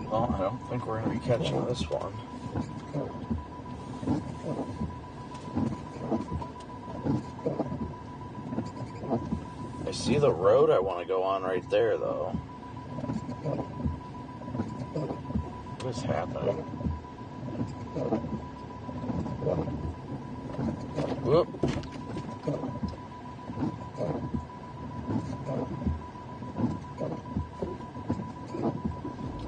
Well, I don't think we're going to be catching this one. I see the road I want to go on right there, though. What is happening? Whoop.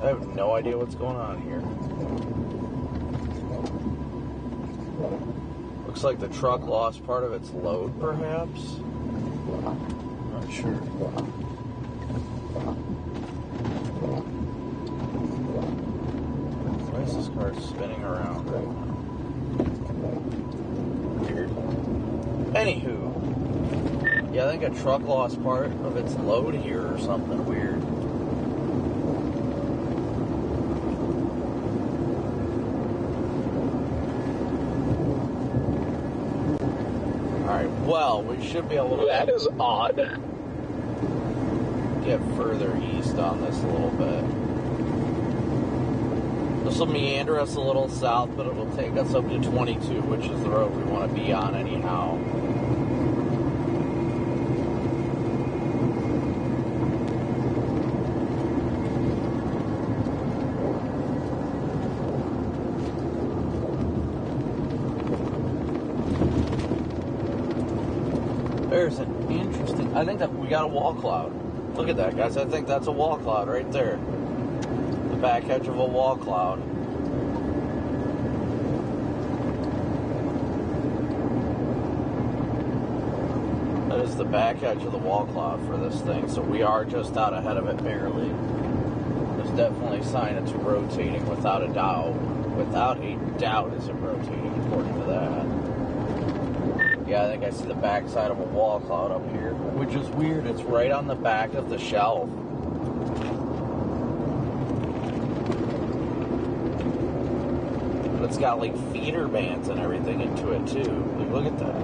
I have no idea what's going on here. Looks like the truck lost part of its load, perhaps? Not sure. Why is this car spinning around right now? Weird. Anywho. Yeah, I think a truck lost part of its load here or something weird. Alright, well, we should be able to... That is odd. Get further east on this a little bit. This will meander us a little south, but it will take us up to 22, which is the road we want to be on anyhow. There's an interesting... I think that we got a wall cloud. Look at that, guys. I think that's a wall cloud right there. The back edge of a wall cloud. That is the back edge of the wall cloud for this thing, so we are just out ahead of it barely. There's definitely a sign it's rotating without a doubt. Without a doubt is it rotating according to that. Yeah, I think I see the back side of a wall cloud up here, which is weird. It's right on the back of the shelf. But it's got like feeder bands and everything into it too. Like, look at that.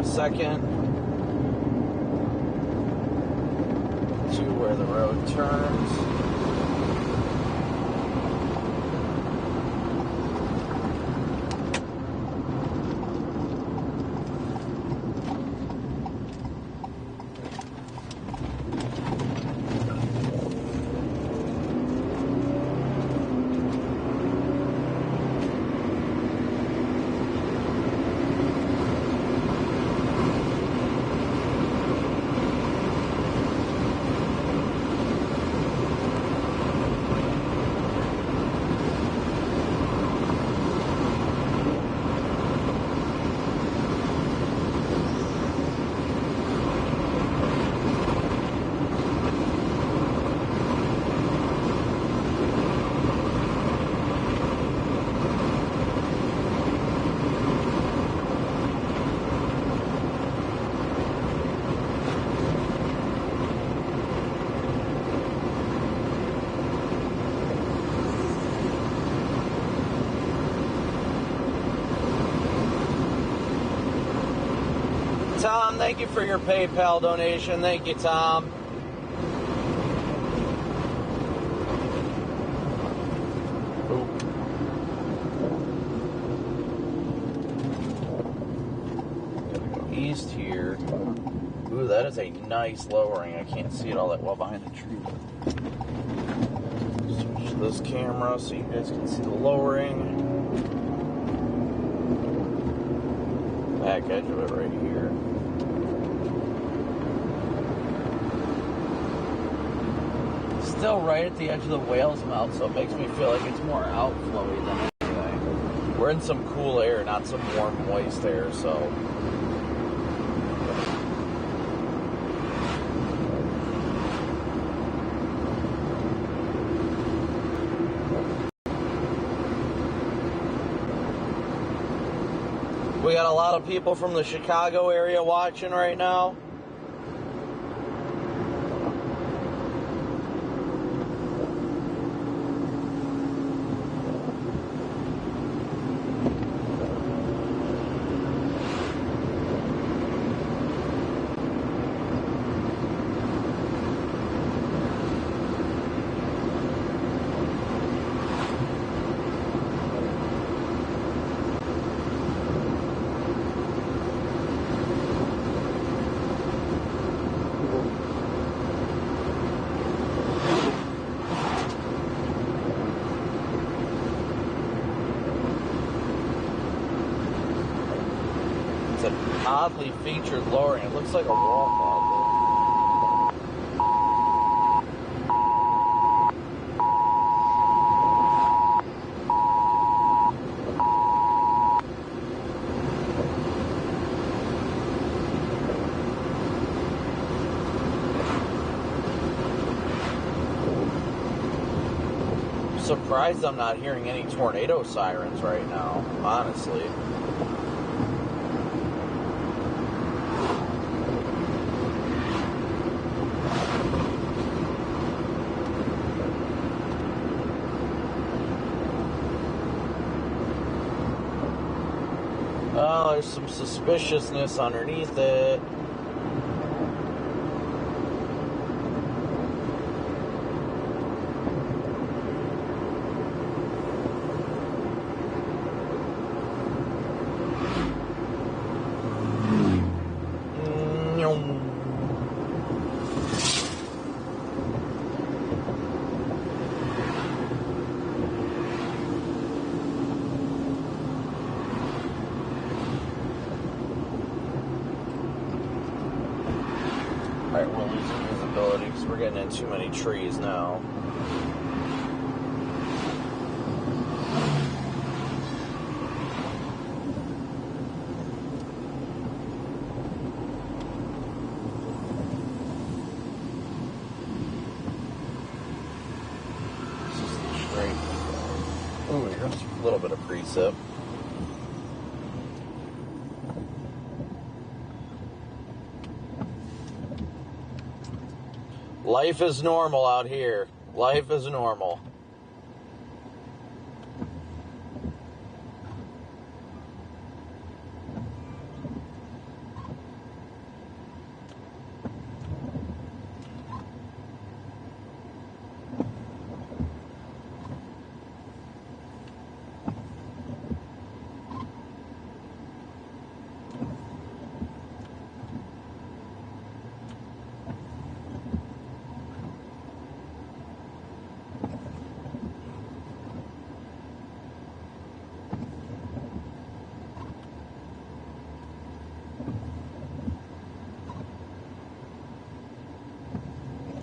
Second to where the road turns. Tom, thank you for your PayPal donation. Thank you, Tom. East here. Ooh, that is a nice lowering. I can't see it all that well behind the tree. Switch this camera so you guys can see the lowering. Back edge of it right here. Still right at the edge of the whale's mouth, so it makes me feel like it's more outflowy than anything. We're in some cool air, not some warm, moist air, so... We got a lot of people from the Chicago area watching right now. Oddly featured lowering. It looks like a wall model. I'm surprised I'm not hearing any tornado sirens right now, honestly. Oh, there's some suspiciousness underneath it. Alright, we're losing visibility because we're getting in too many trees now. This is the straight. Ooh, here's a little bit of precip. Life is normal out here. Life is normal.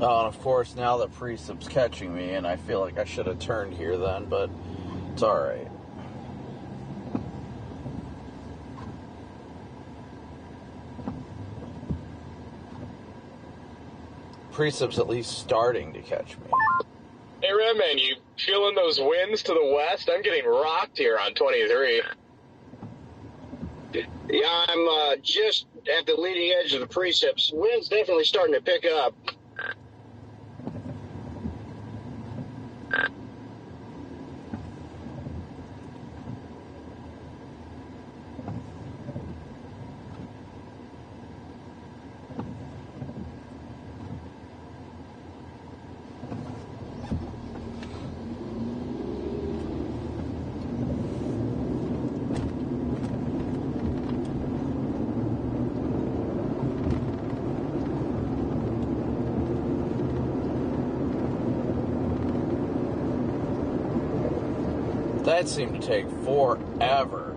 Oh, and of course, now the precip's catching me, and I feel like I should have turned here then, but it's alright. Precip's at least starting to catch me. Hey, Redman, you feeling those winds to the west? I'm getting rocked here on 23. Yeah, I'm just at the leading edge of the precipice. Wind's definitely starting to pick up. That seemed to take forever.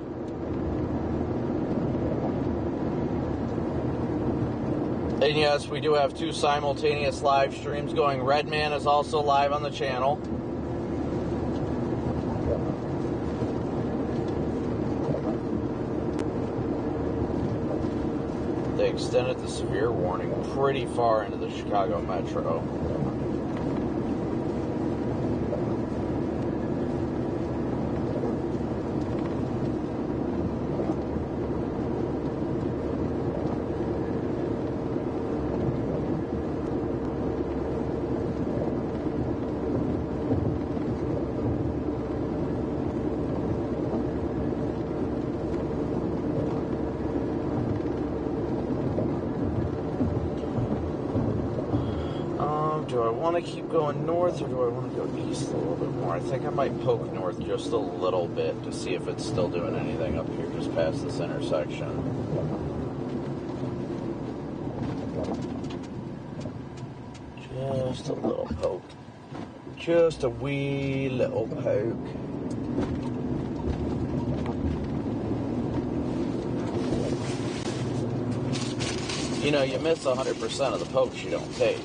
And yes, we do have 2 simultaneous live streams going. Redman is also live on the channel. They extended the severe warning pretty far into the Chicago metro. Do I want to keep going north or do I want to go east a little bit more? I think I might poke north just a little bit to see if it's still doing anything up here just past this intersection. Just a little poke. Just a wee little poke. You know, you miss 100% of the pokes you don't take.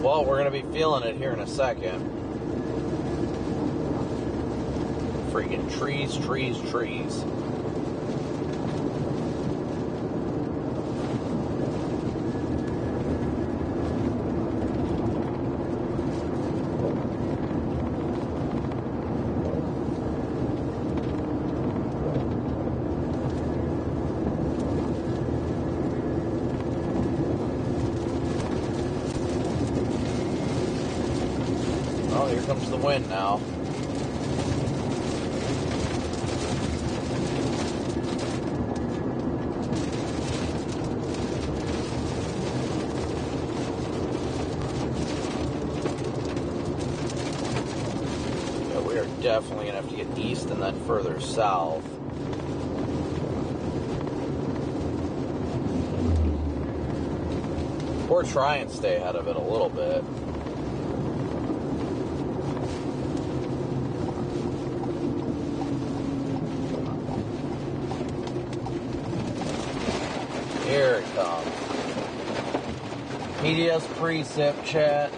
Well, we're going to be feeling it here in a second. Freaking trees, trees, trees. Oh, here comes the wind now. Yeah, we are definitely going to have to get east and then further south. Or try and stay ahead of it a little bit. Here it comes. PDS precip chat.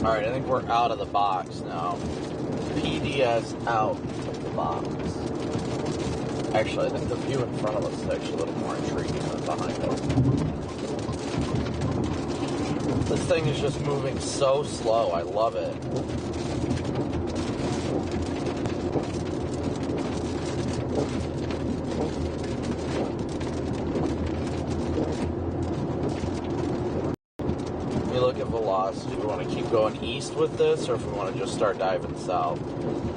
Alright, I think we're out of the box now. PDS out of the box. Actually, I think the view in front of us is actually a little more intriguing than behind us. This thing is just moving so slow. I love it. velocity. We want to keep going east with this, or if we want to just start diving south.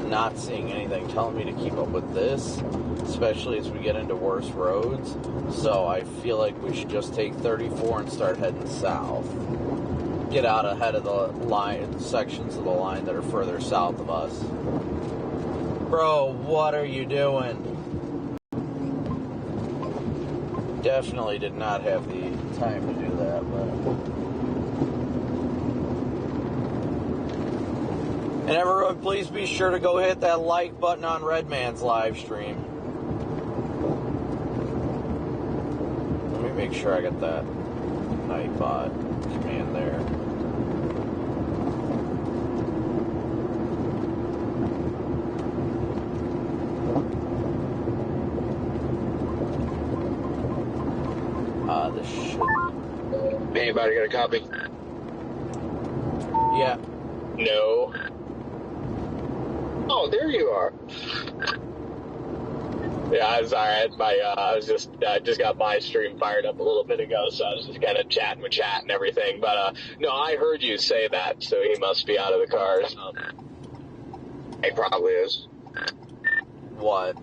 Not seeing anything telling me to keep up with this, especially as we get into worse roads. So I feel like we should just take 34 and start heading south. Get out ahead of the line, sections of the line that are further south of us. Bro, what are you doing? Definitely did not have the time to do that, but... And everyone, please be sure to go hit that like button on Redman's live stream. Let me make sure I get that Nightbot command there. This should... Anybody got a copy? Yeah. No. Oh, there you are. Yeah, I was alright. I just got my stream fired up a little bit ago, so I was just kind of chatting with chat and everything. But no, I heard you say that, so he must be out of the car. So. He probably is. What?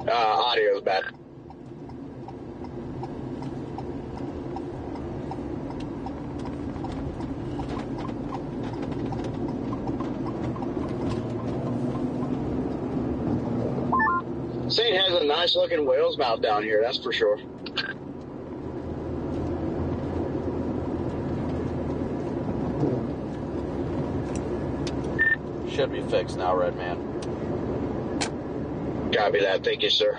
Audio's bad. St. has a nice looking whale's mouth down here, that's for sure. Should be fixed now, Redman. Copy that, thank you, sir.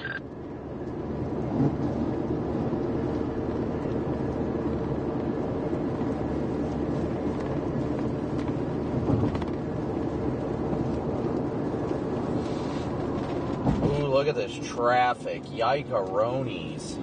Ooh, look at this traffic. Yike-a-ronies.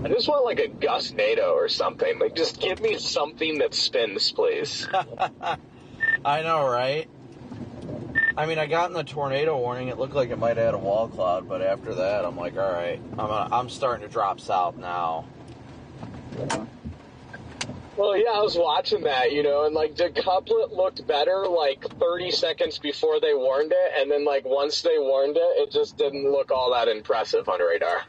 I just want like a Gus NATO or something. Like, just give me something that spins, please. I know, right? I mean, I got in the tornado warning. It looked like it might have had a wall cloud, but after that, I'm like, all right, I'm starting to drop south now. Well, yeah, I was watching that, you know, and like the couplet looked better like 30 seconds before they warned it, and then like once they warned it, it just didn't look all that impressive on radar.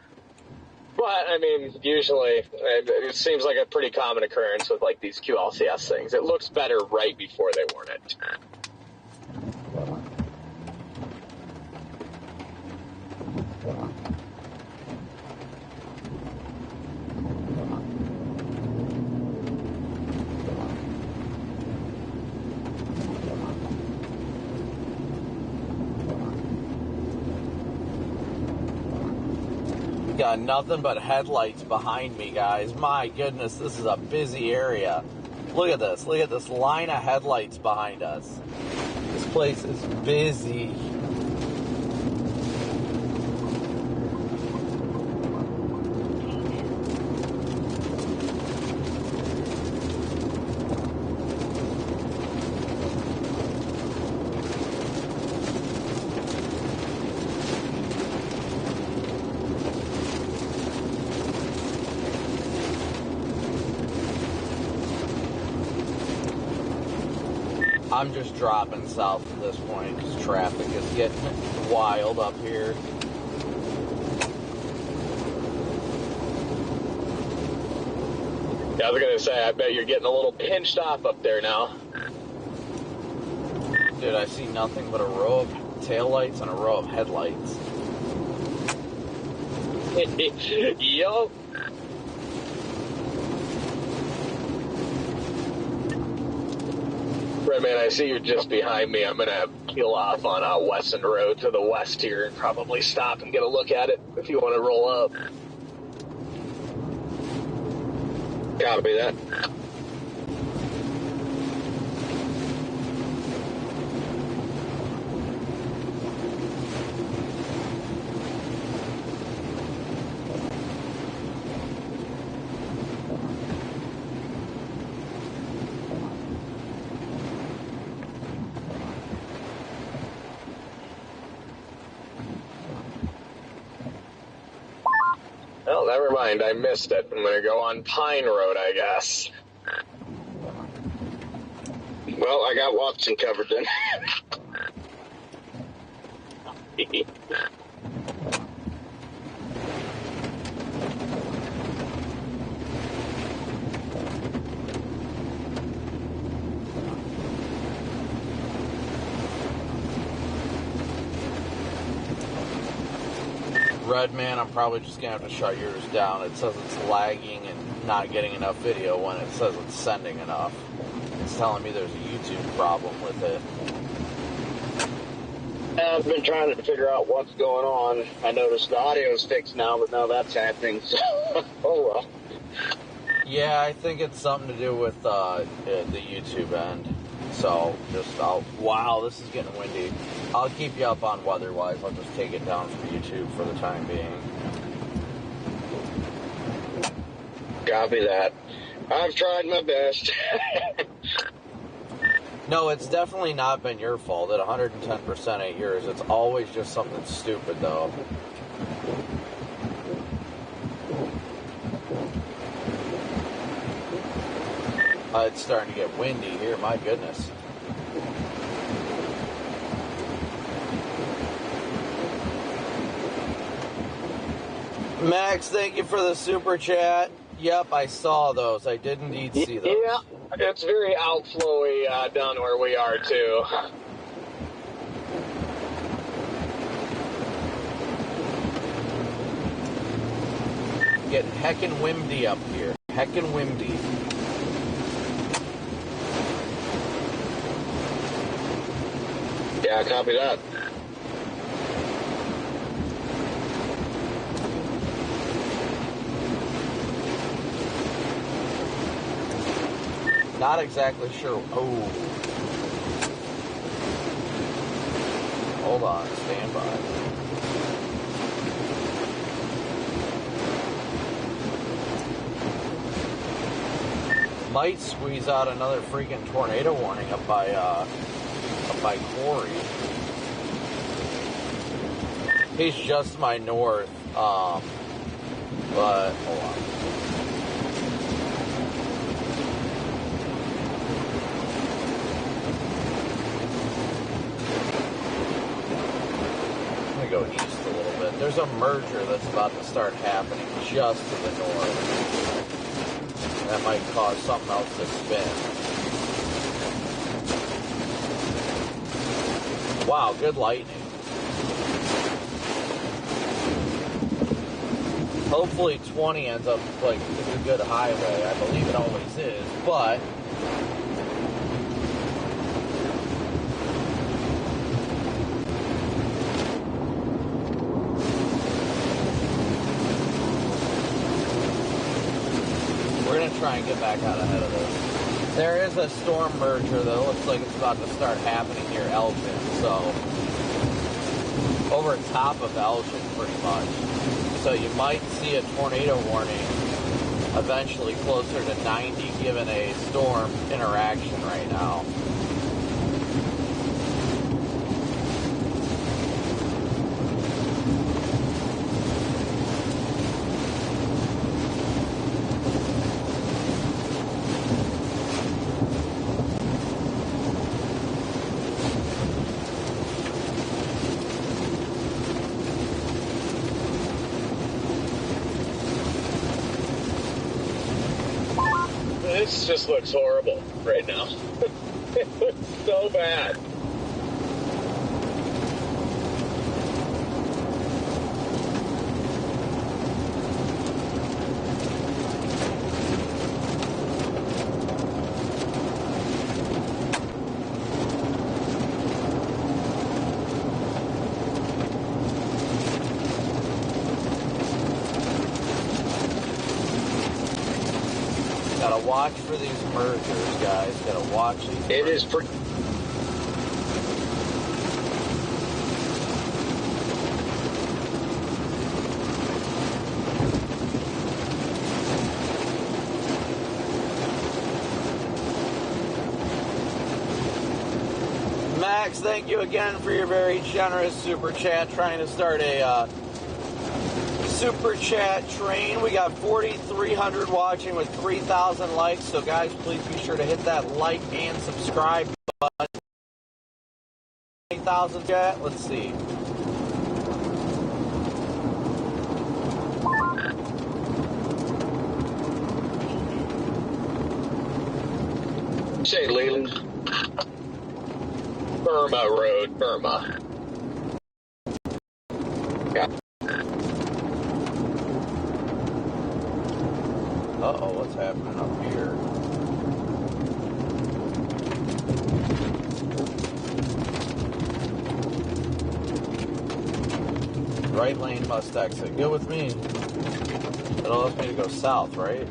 But, I mean, usually, it seems like a pretty common occurrence with, like, these QLCS things. It looks better right before they warn it. Got nothing but headlights behind me, guys. My goodness, this is a busy area. Look at this. Look at this line of headlights behind us. This place is busy. I'm just dropping south at this point because traffic is getting wild up here. Yeah, I was going to say, I bet you're getting a little pinched off up there now. Dude, I see nothing but a row of taillights and a row of headlights. Yup. Redman, I see you're just behind me. I'm going to peel off on Weston Road to the west here and probably stop and get a look at it if you want to roll up. Copy that. Well, never mind. I missed it. I'm going to go on Pine Road, I guess. Well, I got Watson covered then. Redman, I'm probably just going to have to shut yours down. It says it's lagging and not getting enough video when it says it's sending enough. It's telling me there's a YouTube problem with it. I've been trying to figure out what's going on. I noticed the audio's fixed now, but now that's happening. So, oh well. Yeah, I think it's something to do with the YouTube end. So, wow, this is getting windy. I'll keep you up on weather-wise. I'll just take it down from YouTube for the time being. Copy that. I've tried my best. No, it's definitely not been your fault. At 110% ain't yours. It's always just something stupid, though. It's starting to get windy here. My goodness. Max, thank you for the super chat. Yep, I saw those. I did indeed see those. Yeah, it's very outflowy down where we are, too. Getting heckin' windy up here. Heckin' windy. Yeah, copy that. Not exactly sure. Oh. Hold on. Stand by. Might squeeze out another freaking tornado warning up by Corey. He's just my north. But hold on. Go east a little bit. There's a merger that's about to start happening just to the north. That might cause something else to spin. Wow, good lightning. Hopefully 20 ends up like it's a good highway. I believe it always is, but try and get back out ahead of this. There is a storm merger that looks like it's about to start happening near Elgin, so over top of Elgin pretty much. So you might see a tornado warning eventually closer to 90 given a storm interaction right now. This just looks horrible right now. It looks so bad. Gotta watch for these mergers, guys. Gotta watch these mergers. It is pretty. Max, thank you again for your very generous super chat. Trying to start a super chat train. We got 4,300 watching with 3,000 likes. So guys, please be sure to hit that like and subscribe button. 8,000 chat. Let's see. Say Leland. Burma Road, Burma. Yeah. Uh-oh, what's happening up here? Right lane must exit. Go with me. It allows me to go south, right?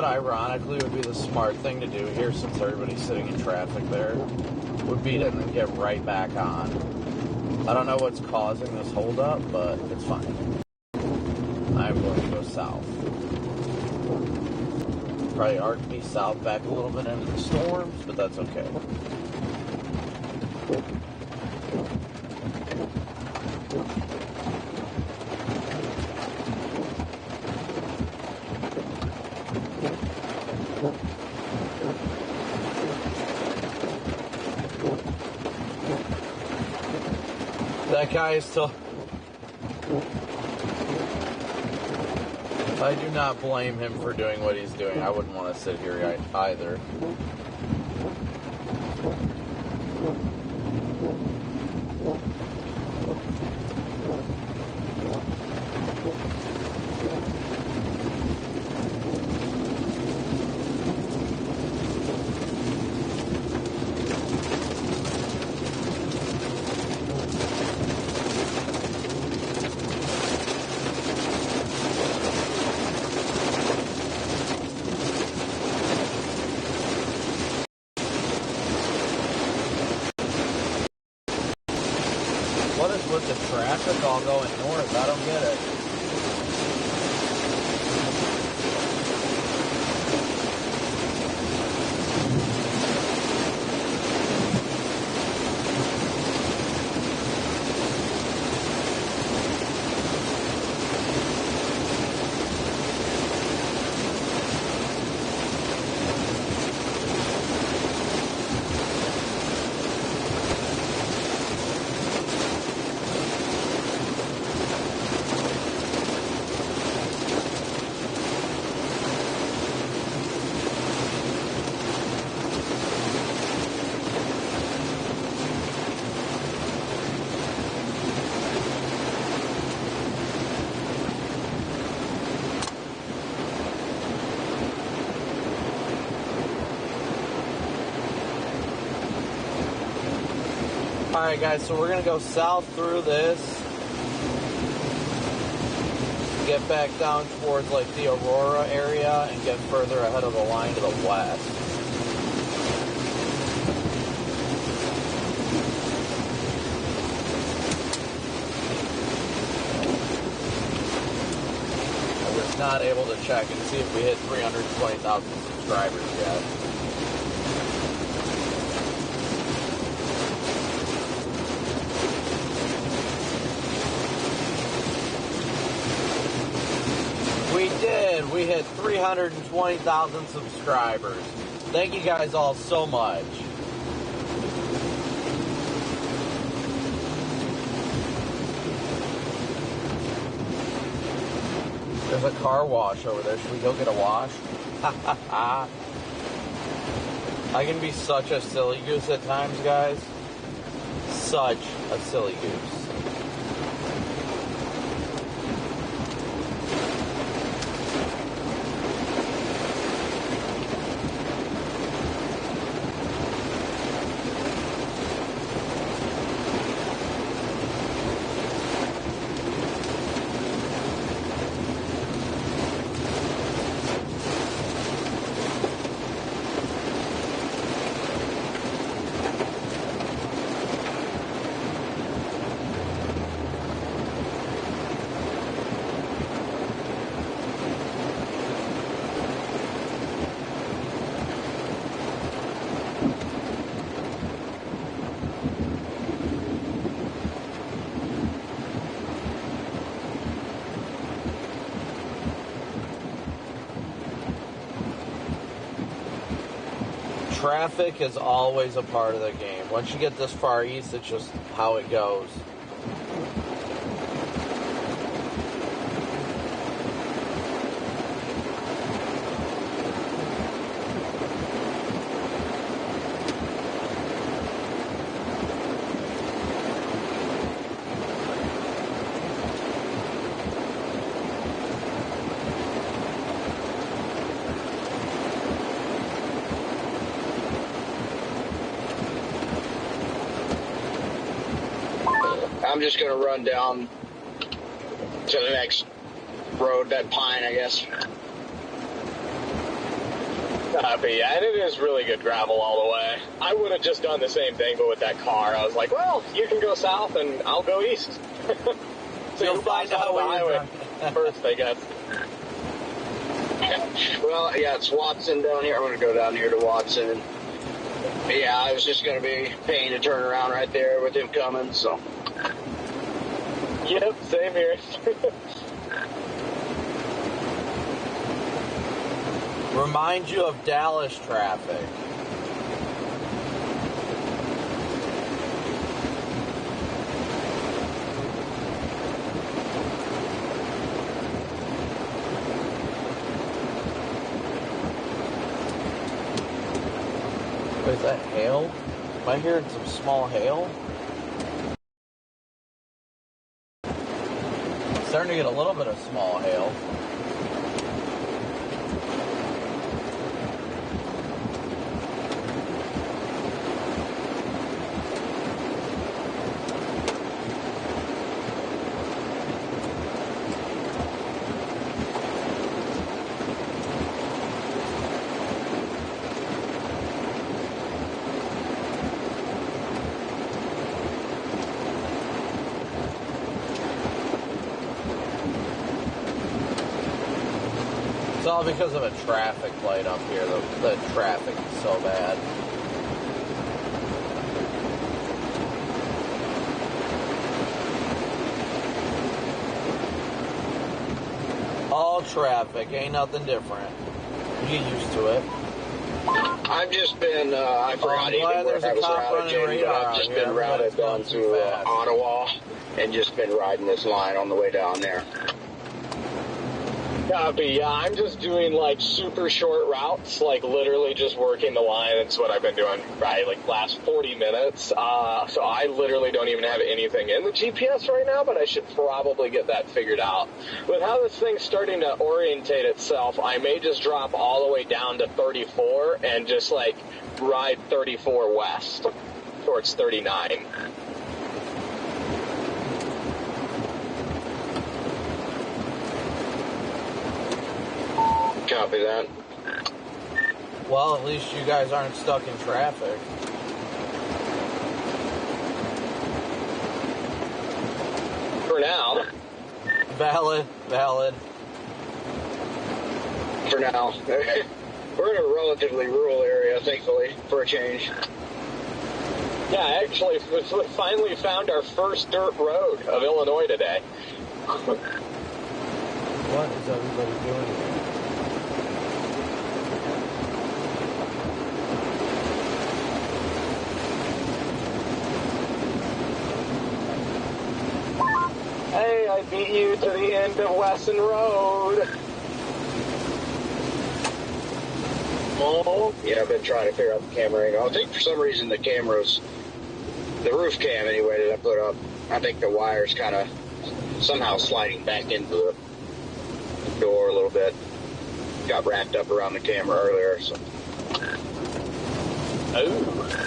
Ironically would be the smart thing to do here, since everybody's sitting in traffic there, would be to get right back on. I don't know what's causing this holdup, but it's fine. I'm going to go south. Probably arc me south back a little bit into the storms, but that's okay. That guy is still... I do not blame him for doing what he's doing. I wouldn't want to sit here either. What is with the traffic all going north? I don't get it. Alright guys, so we're going to go south through this, get back down towards like the Aurora area, and get further ahead of the line to the west. I was not able to check and see if we hit 320,000 subscribers yet. We did. We hit 320,000 subscribers. Thank you guys all so much. There's a car wash over there. Should we go get a wash? I can be such a silly goose at times, guys. Such a silly goose. Traffic is always a part of the game. Once you get this far east, it's just how it goes. I'm just going to run down to the next road, that pine, I guess. But yeah, and it is really good gravel all the way. I would have just done the same thing, but with that car, I was like, well, you can go south and I'll go east. So You'll find out the highway first, I guess. Well, yeah, it's Watson down here. I'm going to go down here to Watson. And, yeah, I was just going to be paying to turn around right there with him coming, so. Yep, same here. Remind you of Dallas traffic. Is that hail? Am I hearing some small hail? Starting to get a little bit of small hail. It's all because of a traffic light up here. The traffic is so bad. All traffic, ain't nothing different. You get used to it. I've just been, I forgot even where I was routed, but I've just been routed down to Ottawa and just been riding this line on the way down there. Copy, yeah, I'm just doing like super short routes, like literally just working the line. That's what I've been doing, right, like last 40 minutes. So I literally don't even have anything in the GPS right now, but I should probably get that figured out. With how this thing's starting to orientate itself, I may just drop all the way down to 34 and just like ride 34 west towards 39. Copy that. Well, at least you guys aren't stuck in traffic. For now. Valid. For now. We're in a relatively rural area, thankfully, for a change. Yeah, actually, we finally found our first dirt road of Illinois today. What is everybody doing here? Hey, I beat you to the end of Wesson Road. Oh, yeah, I've been trying to figure out the camera angle. I think for some reason the camera's, the roof cam anyway that I put up, I think the wire's kind of somehow sliding back into the door a little bit. Got wrapped up around the camera earlier, so. Oh.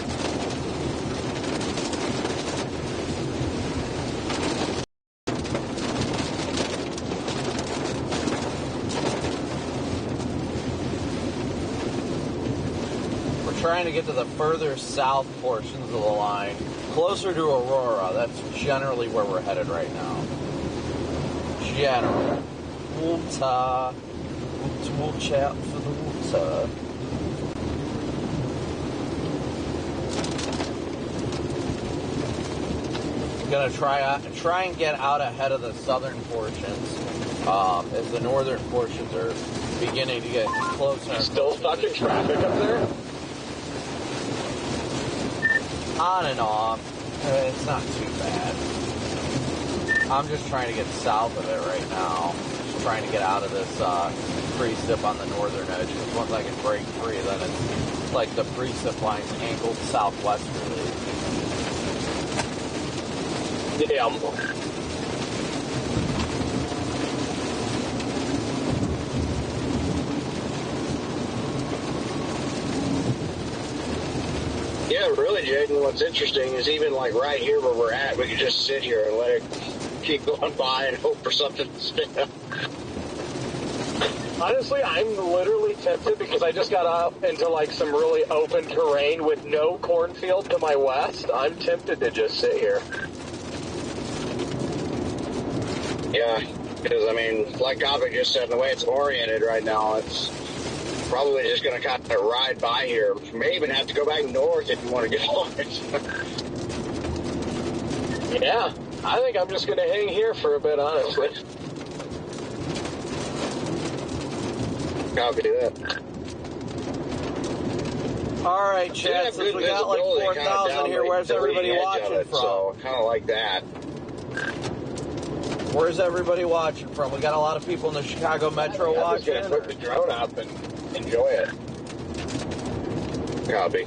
Trying to get to the further south portions of the line, closer to Aurora. That's generally where we're headed right now. Generally. Water. Watch out for the water. Gonna try and get out ahead of the southern portions, as the northern portions are beginning to get closer. Still stuck in traffic up there? On and off. It's not too bad. I'm just trying to get south of it right now. Just trying to get out of this precip on the northern edge. Because once I can break free, then it's like the precip line's angled southwesterly. Yeah. Yeah, really, Jaden, what's interesting is even like right here where we're at, we could just sit here and let it keep going by and hope for something to spin up. Honestly, I'm literally tempted because I just got out into like some really open terrain with no cornfield to my west. I'm tempted to just sit here. Yeah, because I mean, like Copic just said, the way it's oriented right now, it's probably just going to kind of ride by here. You may even have to go back north if you want to get on it. Yeah, I think I'm just going to hang here for a bit, honestly. Copy that. All right, Chad, since we got like 4,000 here, where's everybody watching from? So, kind of like that. Where's everybody watching from? We got a lot of people in the Chicago Metro watching. I'm just going to put the drone up and enjoy it. Copy.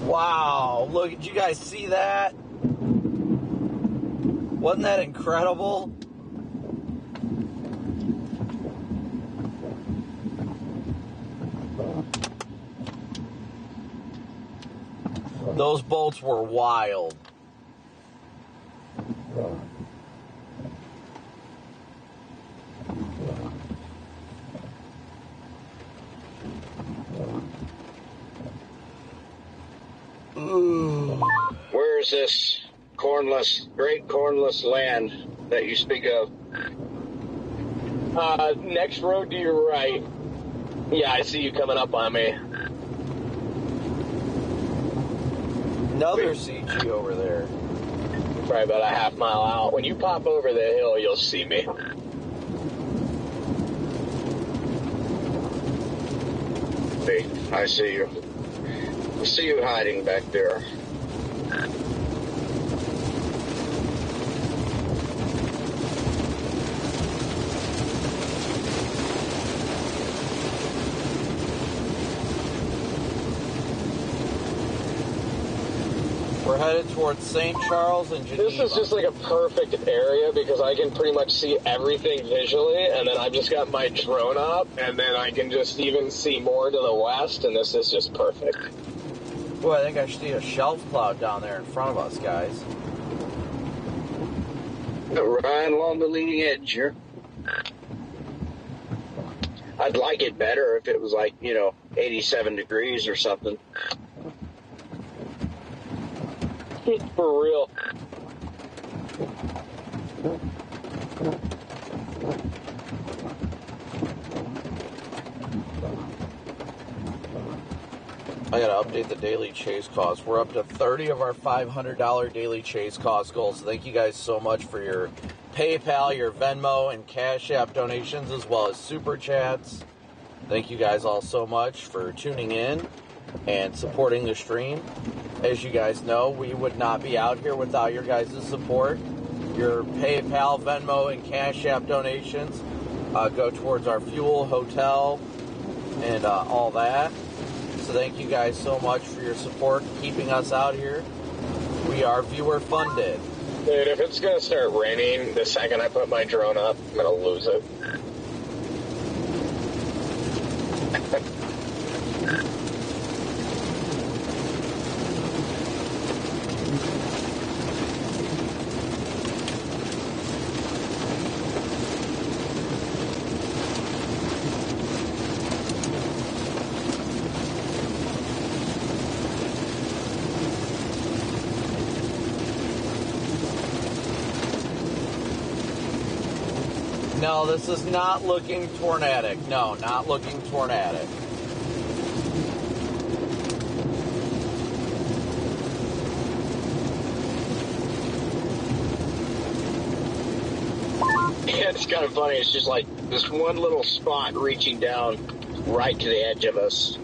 Wow, look, did you guys see that? Wasn't that incredible? Those bolts were wild. Ooh. Where is this great cornless land that you speak of? Next road to your right. Yeah, I see you coming up on me. Another CG over there. Probably about a half mile out. When you pop over the hill, you'll see me. I see you. I see you hiding back there. We're headed towards St. Charles and Geneva. This is just like a perfect area because I can pretty much see everything visually, and then I've just got my drone up, and then I can just even see more to the west, and this is just perfect. Boy, I think I see a shelf cloud down there in front of us, guys. Right along the leading edge here. I'd like it better if it was like, 87 degrees or something. For real. I gotta update the daily chase cost. We're up to 30 of our $500 daily chase cost goals. So thank you guys so much for your PayPal, your Venmo, and Cash App donations, as well as Super Chats. Thank you guys all so much for tuning in and supporting the stream. As you guys know, we would not be out here without your guys' support. Your PayPal, Venmo, and Cash App donations go towards our fuel, hotel, and all that. So thank you guys so much for your support, keeping us out here. We are viewer funded. Dude, if it's going to start raining the second I put my drone up, I'm going to lose it. No, this is not looking tornadic. No, not looking tornadic. Yeah, it's kind of funny. It's just like this one little spot reaching down right to the edge of us.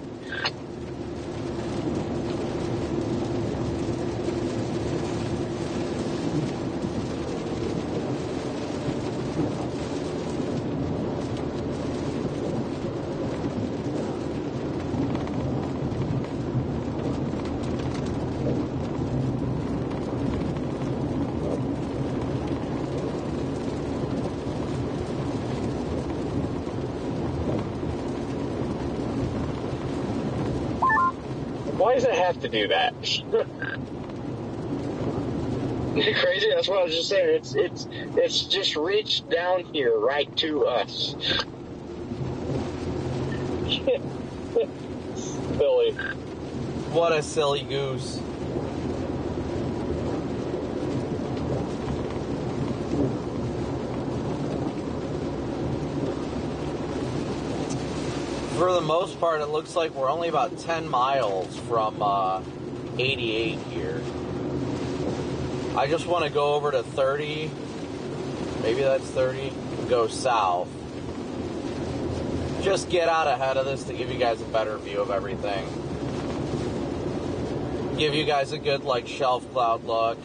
Why does it have to do that? Crazy. That's what I was just saying. It's just reached down here right to us. Silly. What a silly goose. For the most part, it looks like we're only about 10 miles from 88 here. I just want to go over to 30. Maybe that's 30. Go south. Just get out ahead of this to give you guys a better view of everything. Give you guys a good, like, shelf cloud look.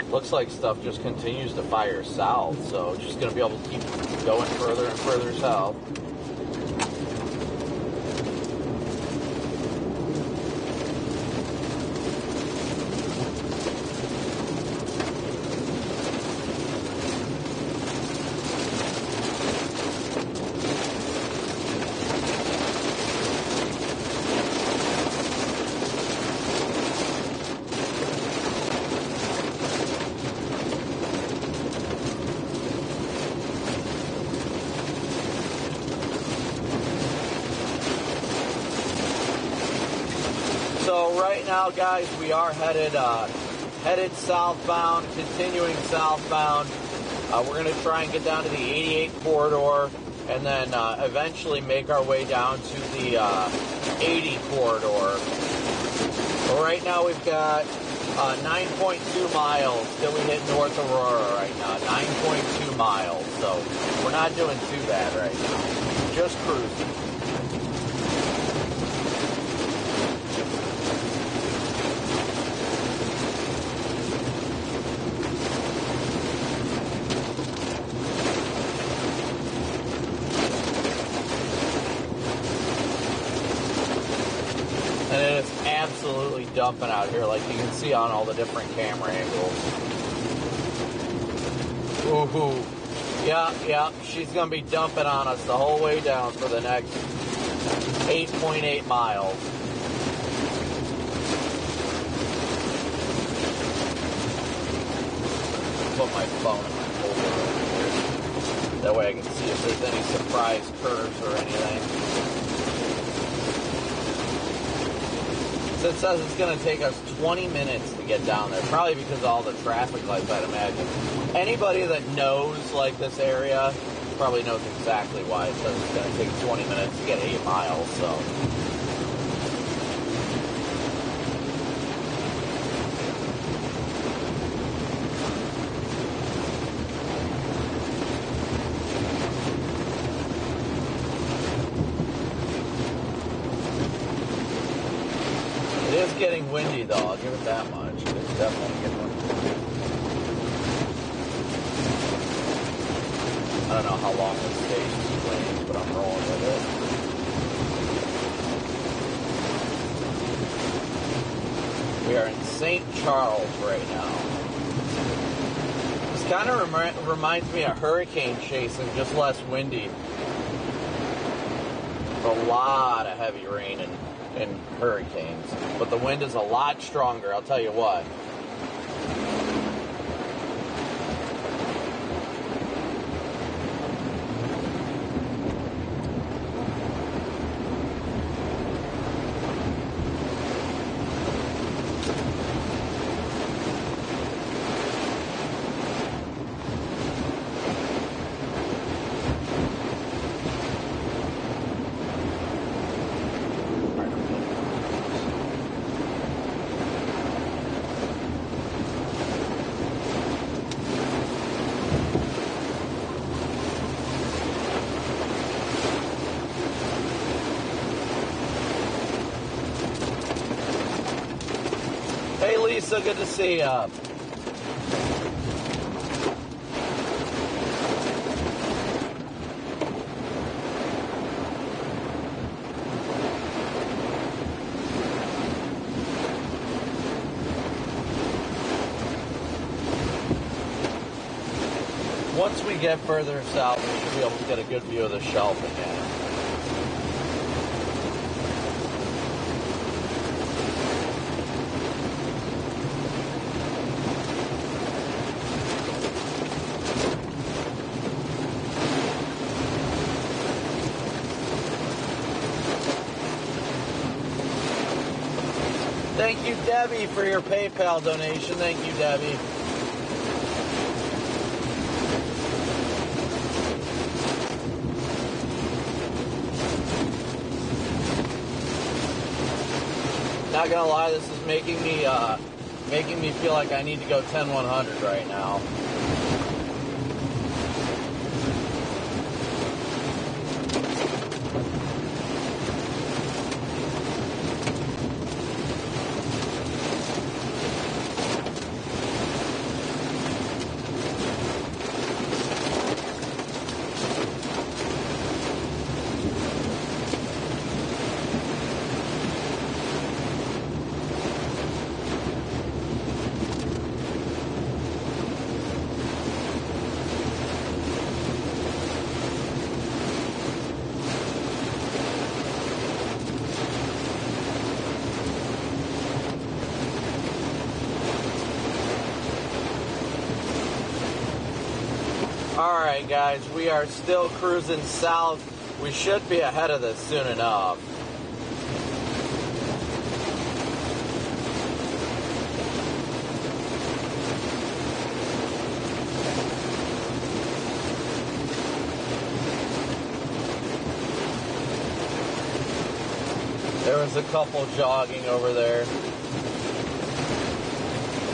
Looks like stuff just continues to fire south, so just going to be able to keep going further and further south. Now, guys, we are headed southbound, continuing southbound. We're going to try and get down to the 88 corridor and then eventually make our way down to the 80 corridor. But right now we've got 9.2 miles till we hit North Aurora right now. 9.2 miles, so we're not doing too bad right now. Just cruising. And it is absolutely dumping out here, like you can see on all the different camera angles. Woohoo. Yeah, she's going to be dumping on us the whole way down for the next 8.8 miles. Put my phone in my holder over here. That way I can see if there's any surprise curves or anything. So it says it's going to take us 20 minutes to get down there, probably because of all the traffic lights, I'd imagine. Anybody that knows, like, this area probably knows exactly why it says it's going to take 20 minutes to get 8 miles, so... It is getting windy, though. I'll give it that much. It's definitely getting windy. I don't know how long this station's playing, but I'm rolling with it. We are in St. Charles right now. This kind of reminds me of hurricane chasing, just less windy. A lot of heavy rain and hurricanes, but the wind is a lot stronger, I'll tell you what. Hey Lisa, good to see ya. Once we get further south, we should be able to get a good view of the shelf again. Thank you, Debbie, for your PayPal donation. Thank you, Debbie. Not gonna lie, this is making me feel like I need to go 10-100 right now. Alright guys, we are still cruising south. We should be ahead of this soon enough. There was a couple jogging over there.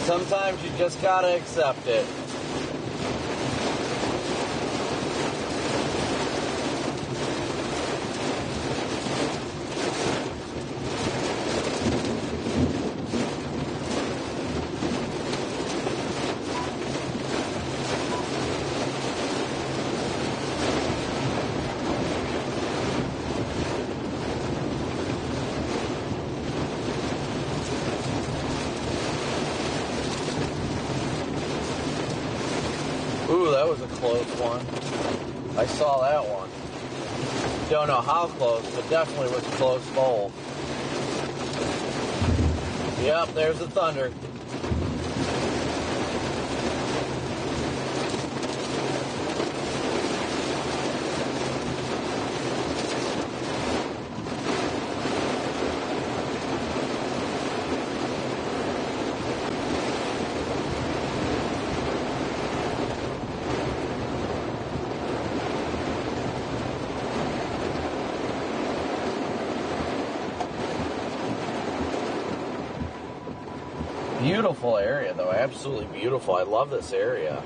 Sometimes you just gotta accept it. Ooh, that was a close one. I saw that one. Don't know how close, but definitely was a close bowl. Yep, there's the thunder. Beautiful area, though. Absolutely beautiful. I love this area.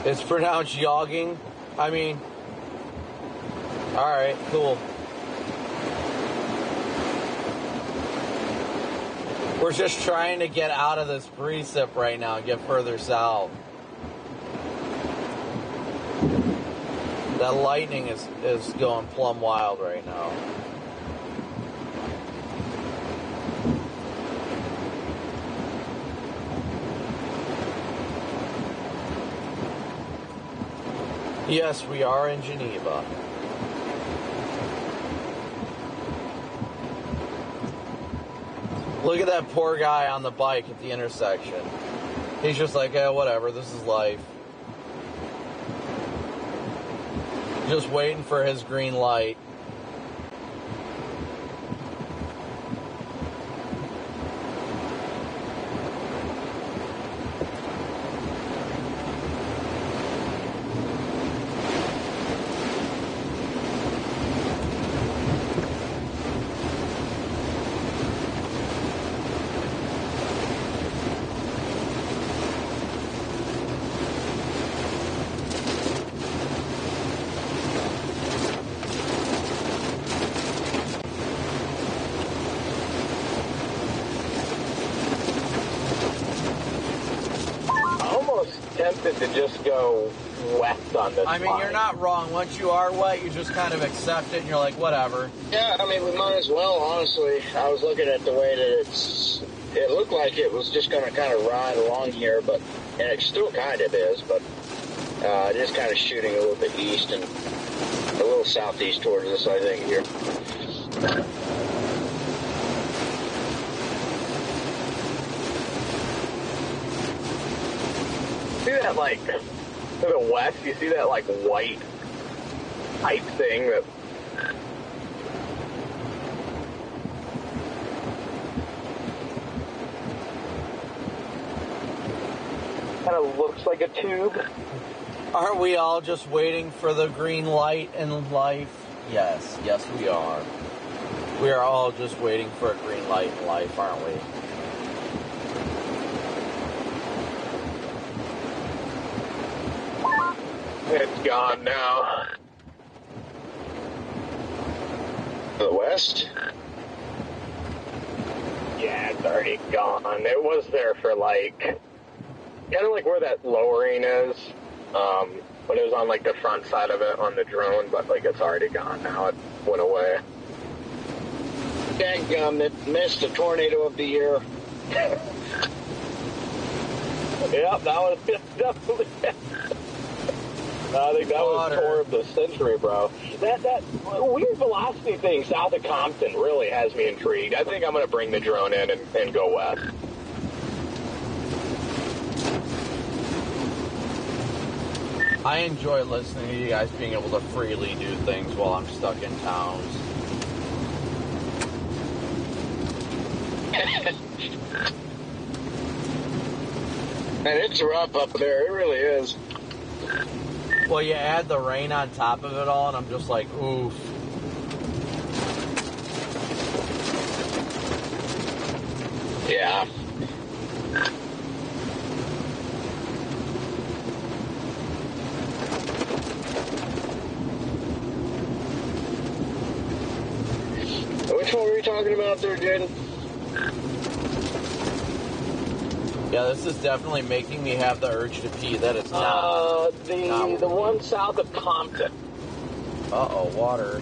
It's pronounced jogging. I mean, alright, cool. We're just trying to get out of this precip right now and get further south. That lightning is going plumb wild right now. Yes, we are in Geneva. Look at that poor guy on the bike at the intersection. He's just like, eh, whatever, this is life. Just waiting for his green light. Tempted to just go west on this. I mean, you're not wrong. Once you are wet, you just kind of accept it and you're like, whatever. Yeah, I mean, we might as well, honestly. I was looking at the way that it looked like it was just going to kind of ride along here, and it still kind of is, but it is kind of shooting a little bit east and a little southeast towards us, I think, here. See that, like, to the west, you see that, like, white pipe thing that... kind of looks like a tube. Aren't we all just waiting for the green light in life? Yes, yes we are. We are all just waiting for a green light in life, aren't we? It's gone now. To the west? Yeah, it's already gone. It was there for, like, kind of like where that lowering is. But it was on, like, the front side of it on the drone, but, like, it's already gone now. It went away. Dadgum, it missed the tornado of the year. Yep, that was definitely... I think that was tour of the century, bro. That weird velocity thing south of Compton really has me intrigued. I think I'm going to bring the drone in and go west. I enjoy listening to you guys being able to freely do things while I'm stuck in towns. And it's rough up there, it really is. Well, you add the rain on top of it all, and I'm just like, oof. Yeah. Which one were you talking about there, Jaden? Yeah, this is definitely making me have the urge to pee. That it's not. The one south of Compton. Uh-oh, water.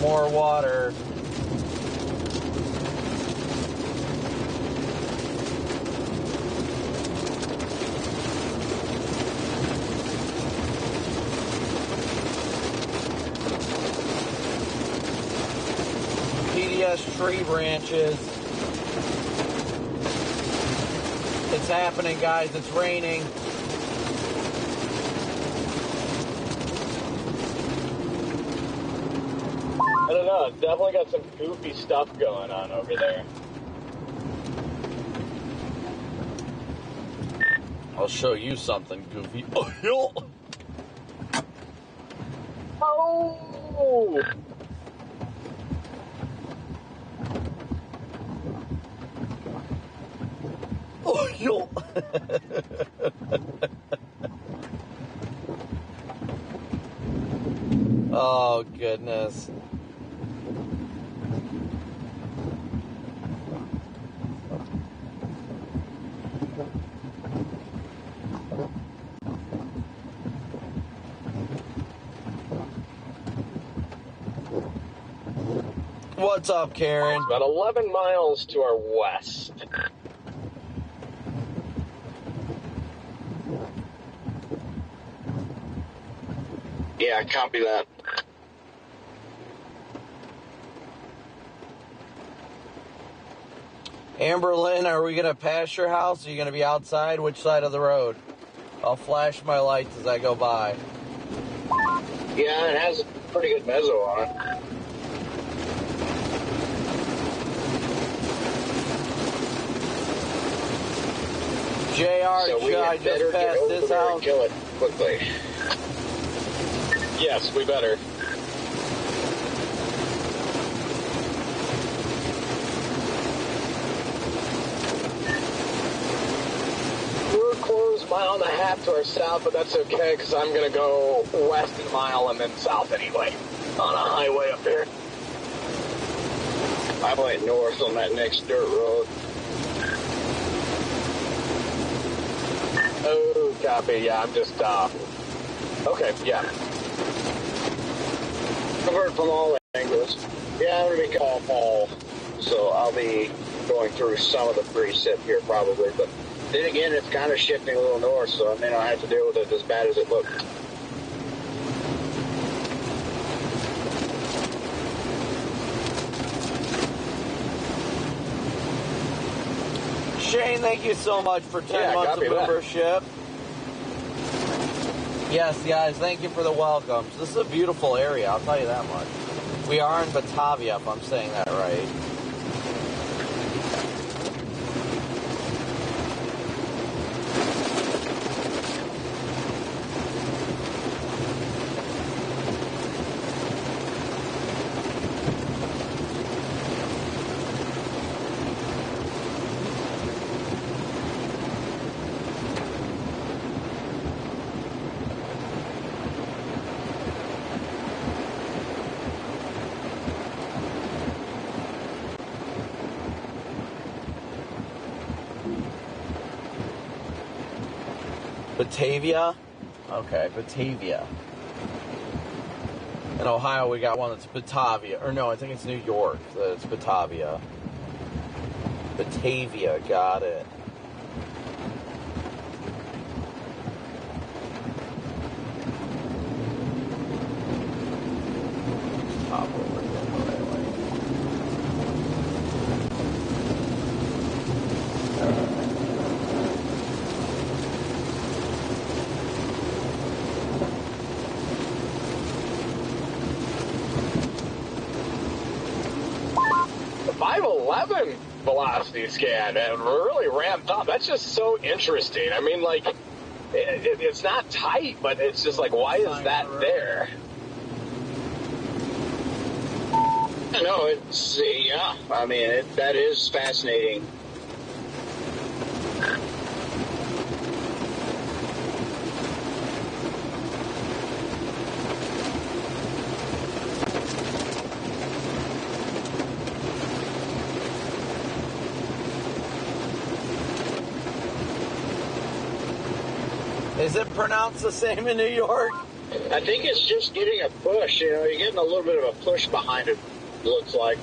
More water. PDS tree branches. It's happening, guys. It's raining. I don't know. It's definitely got some goofy stuff going on over there. I'll show you something goofy. Oh! Yo. Oh, goodness. What's up, Karen? About 11 miles to our west. Yeah, copy that. Amberlynn, are we going to pass your house? Are you going to be outside? Which side of the road? I'll flash my lights as I go by. Yeah, it has a pretty good mezzo on it. JR, So we should I had better just get pass over this there and house? kill it quickly. Yes, we better. We're close a mile and a half to our south, but that's okay because I'm going to go west a mile and then south anyway on a highway up here. I went north on that next dirt road. Oh, copy. Yeah, I'm just, okay, yeah. Covered from all angles. Yeah, I'm going to be calling Paul, so I'll be going through some of the precip here probably, but then again, it's kind of shifting a little north, so I may not have to deal with it as bad as it looks. Shane, thank you so much for 10 Yeah, months of copy that. membership. Yes, guys, thank you for the welcomes. This is a beautiful area, I'll tell you that much. We are in Batavia, if I'm saying that right. Batavia? Okay, Batavia. In Ohio, we got one that's Batavia. Or no, I think it's New York that it's Batavia. Batavia, got it. Hop over here the right way. The 511 velocity scan and really ramped up. That's just so interesting. I mean, like, it's not tight, but it's just like, why is that there? I know, it's, yeah, I mean, that is fascinating. Is it pronounced the same in New York? I think it's just getting a push, you know, you're getting a little bit of a push behind it, looks like.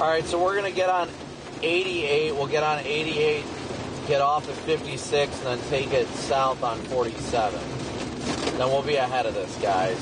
All right, so we're going to get on 88. We'll get on 88, get off at 56, and then take it south on 47. Then we'll be ahead of this, guys.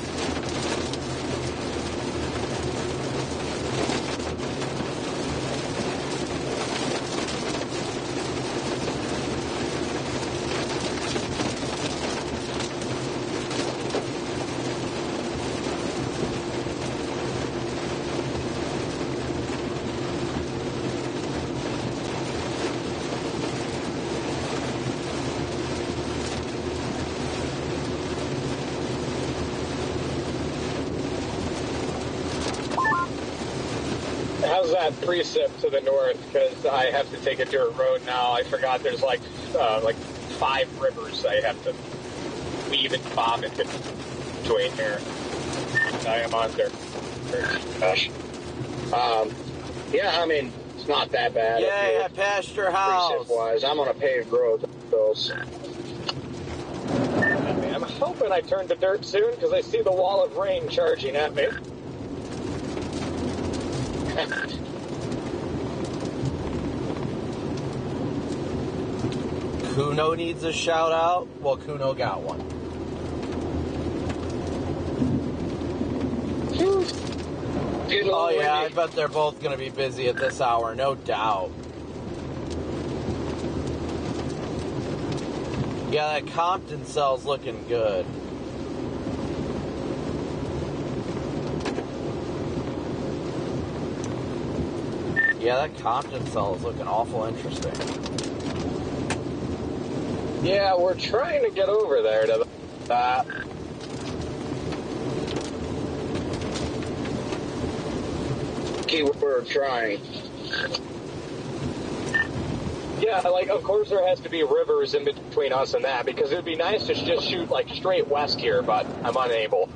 that precip to the north because I have to take a dirt road now. I forgot there's like 5 rivers I have to weave and bob in between here. I am on there. Gosh. Yeah, I mean, it's not that bad. Yeah, past your house. Precip-wise, I'm on a paved road, though. I'm hoping I turn to dirt soon because I see the wall of rain charging at me. Kuno needs a shout out. Well, Kuno got one. Oh yeah, I bet they're both going to be busy at this hour, no doubt. Yeah, that Compton cell's looking good. Yeah, that Compton cell is looking awful interesting. Yeah, we're trying to get over there to that. Keyword trying. Yeah, like, of course there has to be rivers in between us and that, because it would be nice to just shoot, like, straight west here, but I'm unable.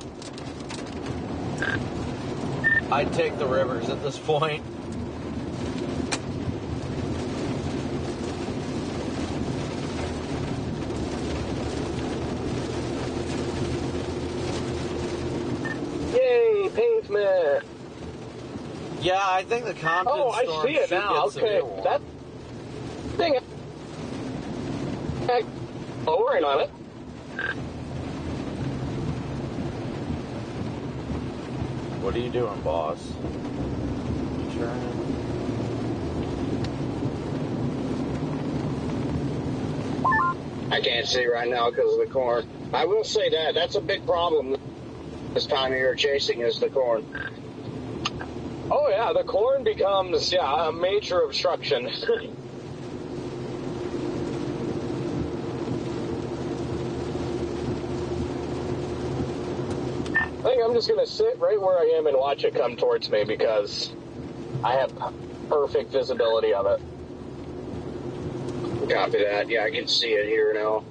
I'd take the rivers at this point. Yay, pavement! Yeah, I think the Compton storm I see it should now. get some Okay, new ones. that thing. Lowering on it. What are you doing, boss? Turning. I can't see right now because of the corn. I will say that's a big problem this time of year chasing is the corn. Oh yeah, the corn becomes a major obstruction. I think I'm just gonna sit right where I am and watch it come towards me because I have perfect visibility of it. Copy that. Yeah, I can see it here now.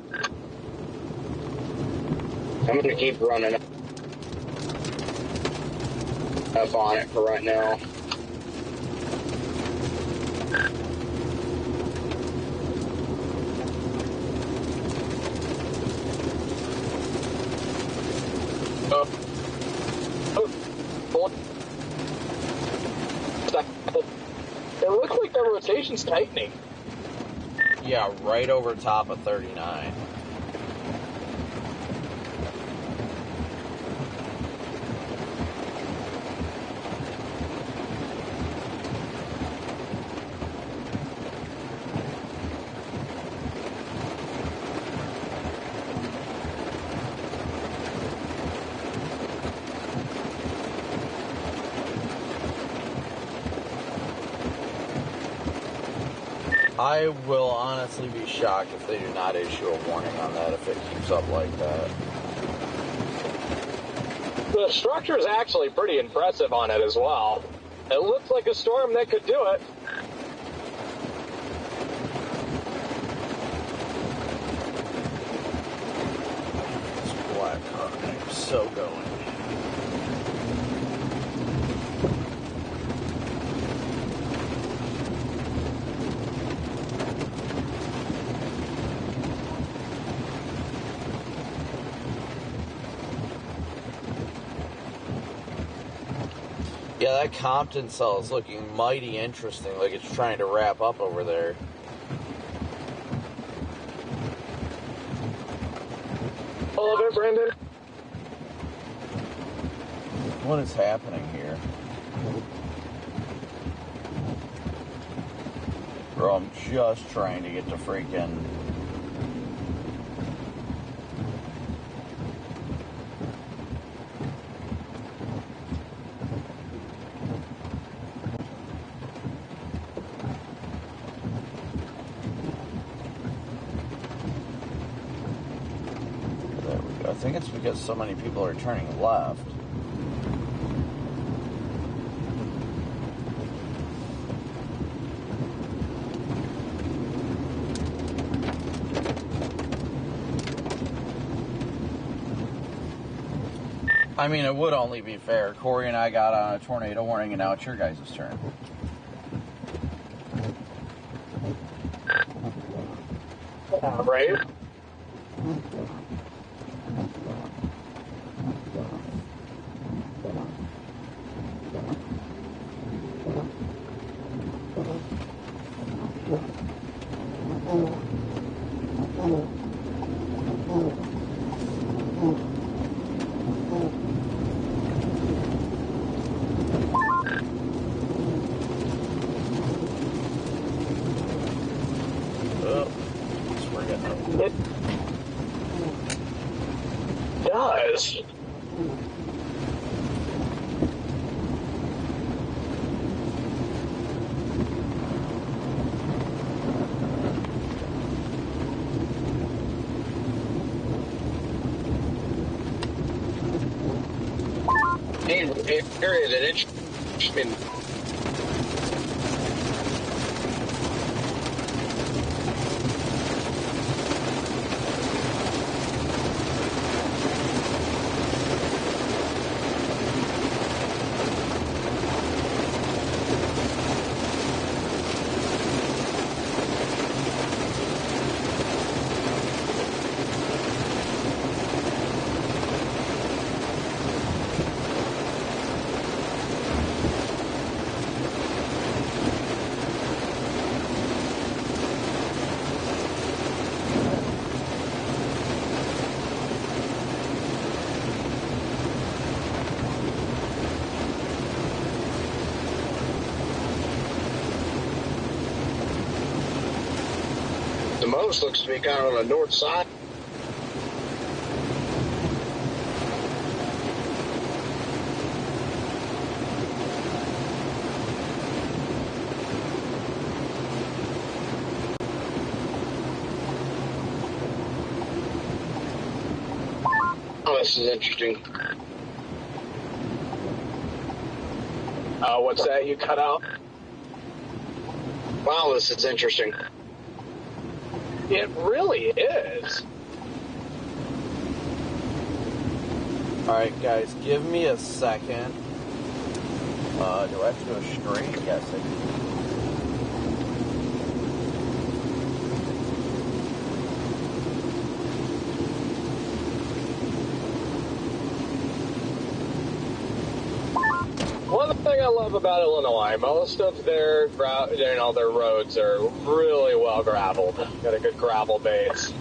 I'm going to keep running up on it for right now. It looks like the rotation's tightening. Yeah, right over top of 39. I will honestly be shocked if they do not issue a warning on that if it keeps up like that. The structure is actually pretty impressive on it as well. It looks like a storm that could do it. This black car, I'm so going. Yeah, that Compton cell is looking mighty interesting, like it's trying to wrap up over there. All of it, Brendan? What is happening here? Bro, I'm just trying to get to freaking... I think it's because so many people are turning left. I mean, it would only be fair. Corey and I got on a tornado warning, and now it's your guys' turn. Right? It does. Area that interests me. The most looks to be kind of on the north side. Oh, this is interesting. What's that you cut out? Wow, this is interesting. It really is. Alright, guys, give me a second. Do I have to go straight? Yes, I do. One thing I love about Illinois, most of their their roads are really well graveled. Got a good gravel base.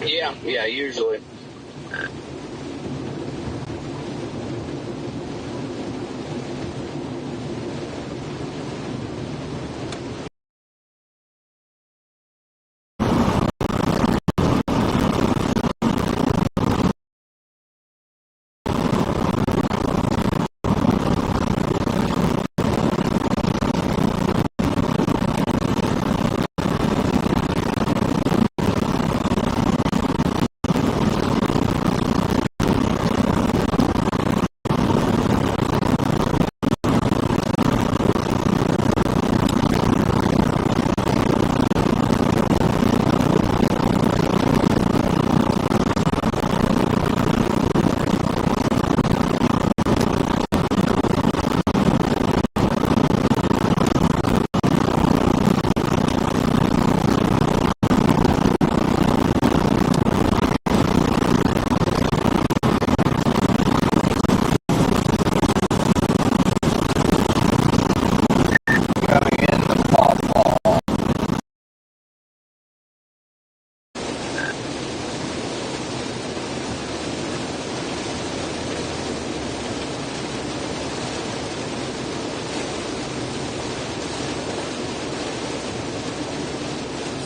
Yeah, usually.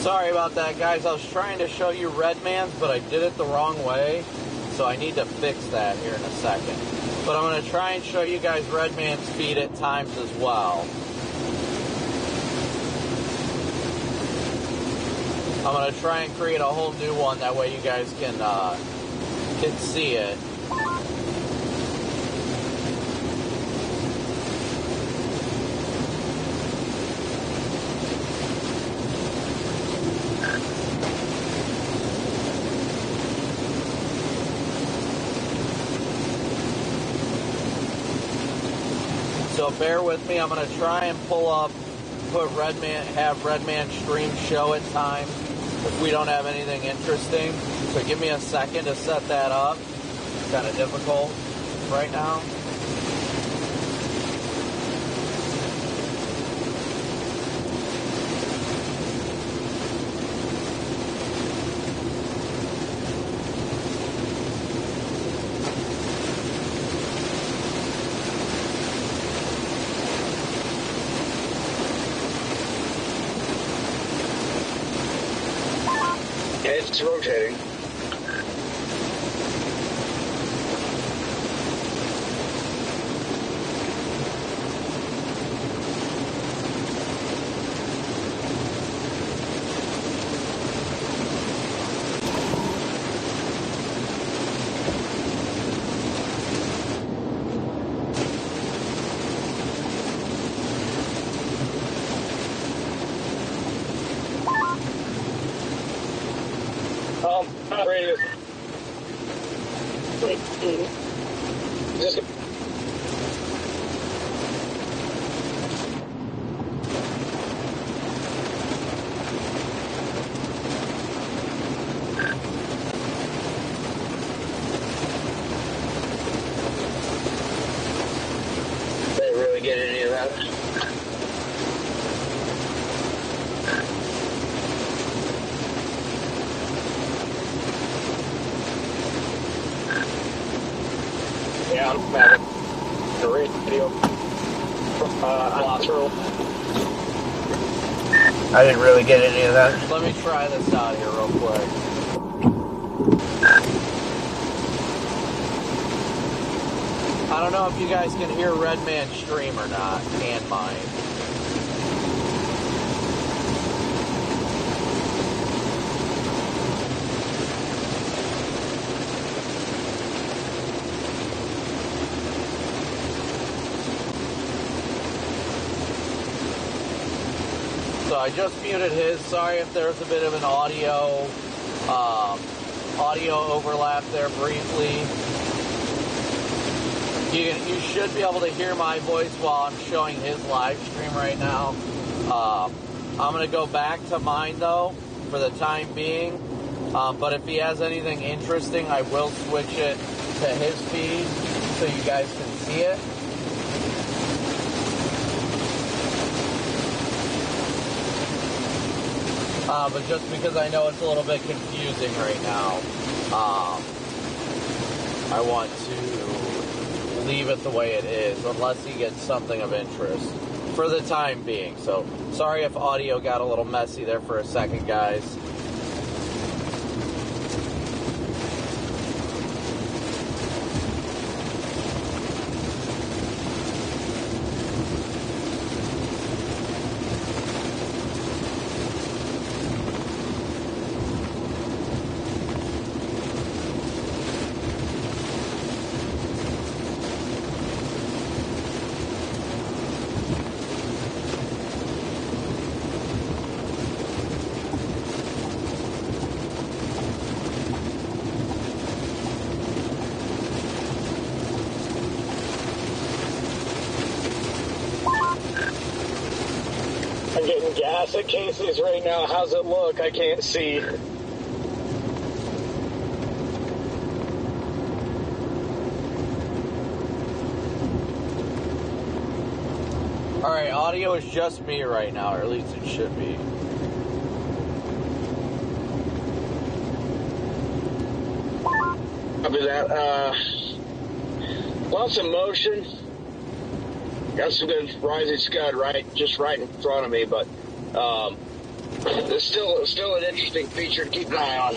Sorry about that, guys. I was trying to show you Redman's, but I did it the wrong way. So I need to fix that here in a second. But I'm going to try and show you guys Redman's speed at times as well. I'm going to try and create a whole new one. That way you guys can see it. bear with me. I'm going to try and have Redman stream show at times if we don't have anything interesting. So give me a second to set that up. It's kind of difficult right now. It's rotating. Radius. Just They really get any of that. yeah, I'm back. The radio. Outflow. I didn't really get any of that. Let me try this out here real quick. I don't know if you guys can hear Redman stream or not, and mine. So I just muted his. Sorry if there's a bit of an audio overlap there briefly. You should be able to hear my voice while I'm showing his live stream right now. I'm going to go back to mine though for the time being. But if he has anything interesting, I will switch it to his feed so you guys can see it. But just because I know it's a little bit confusing right now, I want to leave it the way it is unless he gets something of interest for the time being. So sorry if audio got a little messy there for a second, guys. I'm getting gas at Casey's right now. How's it look? I can't see. Alright, audio is just me right now, or at least it should be. Copy that. Lots of motion. Got some good rising scud right in front of me, but it's still an interesting feature to keep an eye on.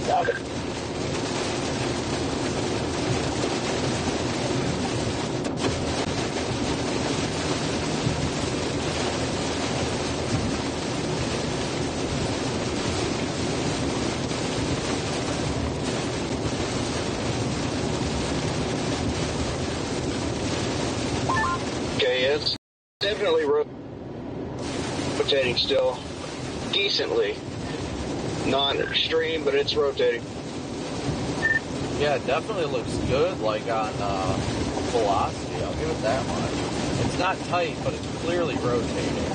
Got it. It's definitely rotating still decently. non-extreme, but it's rotating. Yeah, it definitely looks good, like on velocity. I'll give it that much. It's not tight, but it's clearly rotating.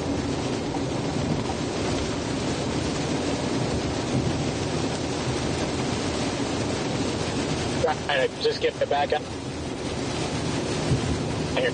Trying to just get it back up. Here.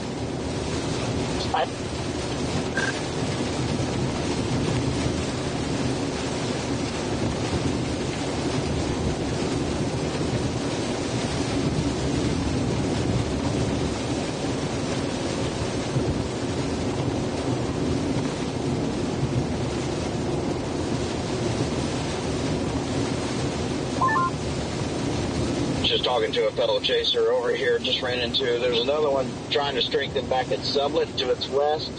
Just talking to a fellow chaser over here, just ran into, there's another one trying to strengthen back its sublet to its west,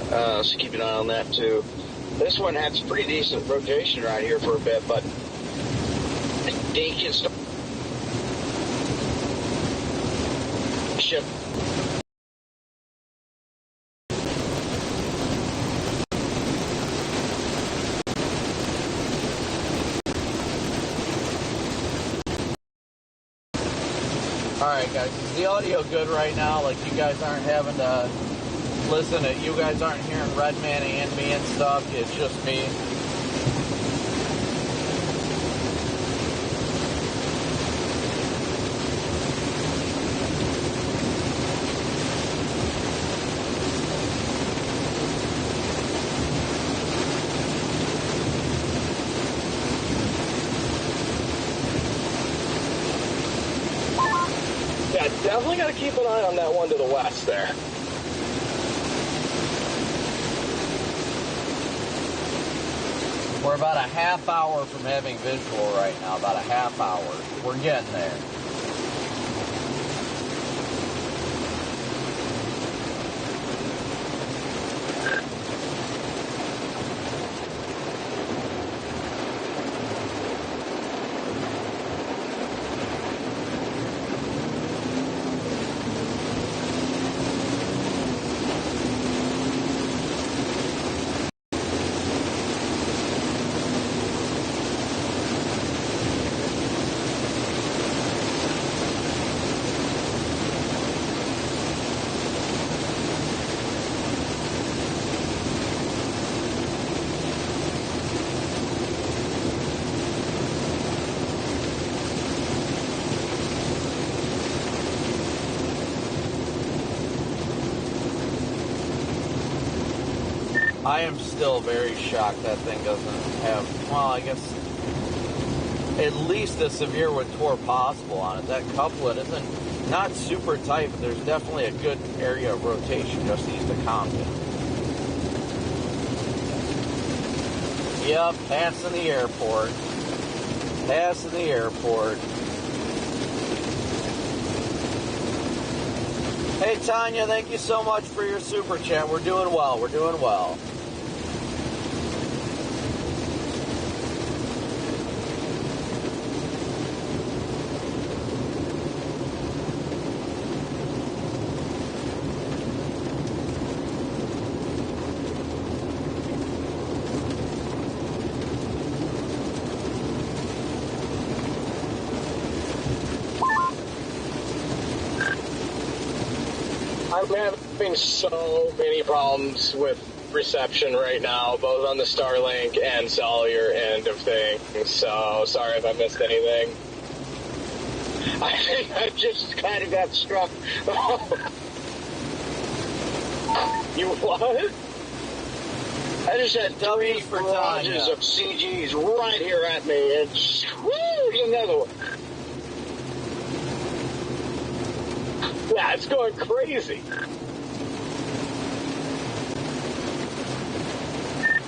so keep an eye on that too. This one had some pretty decent rotation right here for a bit, but I think it's ship. Alright guys, is the audio good right now? Like you guys aren't having to listen to, you guys aren't hearing Redman and me and stuff, it's just me. Definitely got to keep an eye on that one to the west there. We're about a half hour from having visual right now, about a half hour. We're getting there. I am still very shocked that thing doesn't have, well, I guess, at least a severe wind tour possible on it. That couplet isn't, not super tight, but there's definitely a good area of rotation just east of Compton. Yep, passing the airport. Passing the airport. Hey, Tanya, thank you so much for your super chat. We're doing well. We're doing well. I'm having so many problems with reception right now, both on the Starlink and cellular end of things. So sorry if I missed anything. I think I just kind of got struck. You what? I just had three barrages of CGs right here at me, and whoo, another one. Yeah, it's going crazy.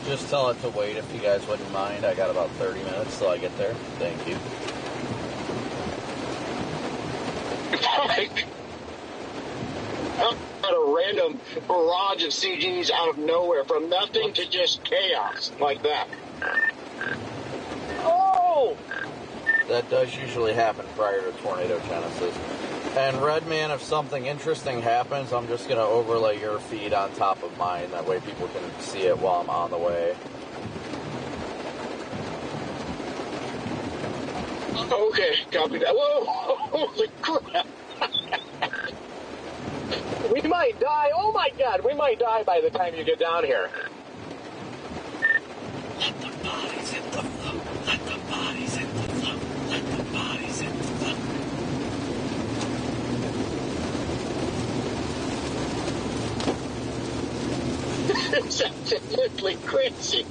Just tell it to wait if you guys wouldn't mind. I got about 30 minutes till I get there. Thank you. Had a random barrage of CGs out of nowhere, from nothing to just chaos like that. Oh! That does usually happen prior to tornado genesis. And Redman, if something interesting happens, I'm just going to overlay your feed on top of mine. That way people can see it while I'm on the way. Okay, copy that. Whoa! Holy crap! We might die. Oh my God, we might die by the time you get down here. Let the bodies hit the floor. Let the bodies hit the floor. Let the bodies hit the floor. It's absolutely crazy.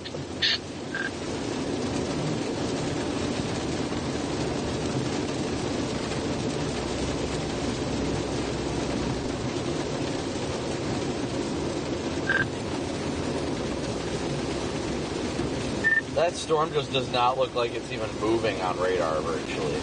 That storm just does not look like it's even moving on radar virtually.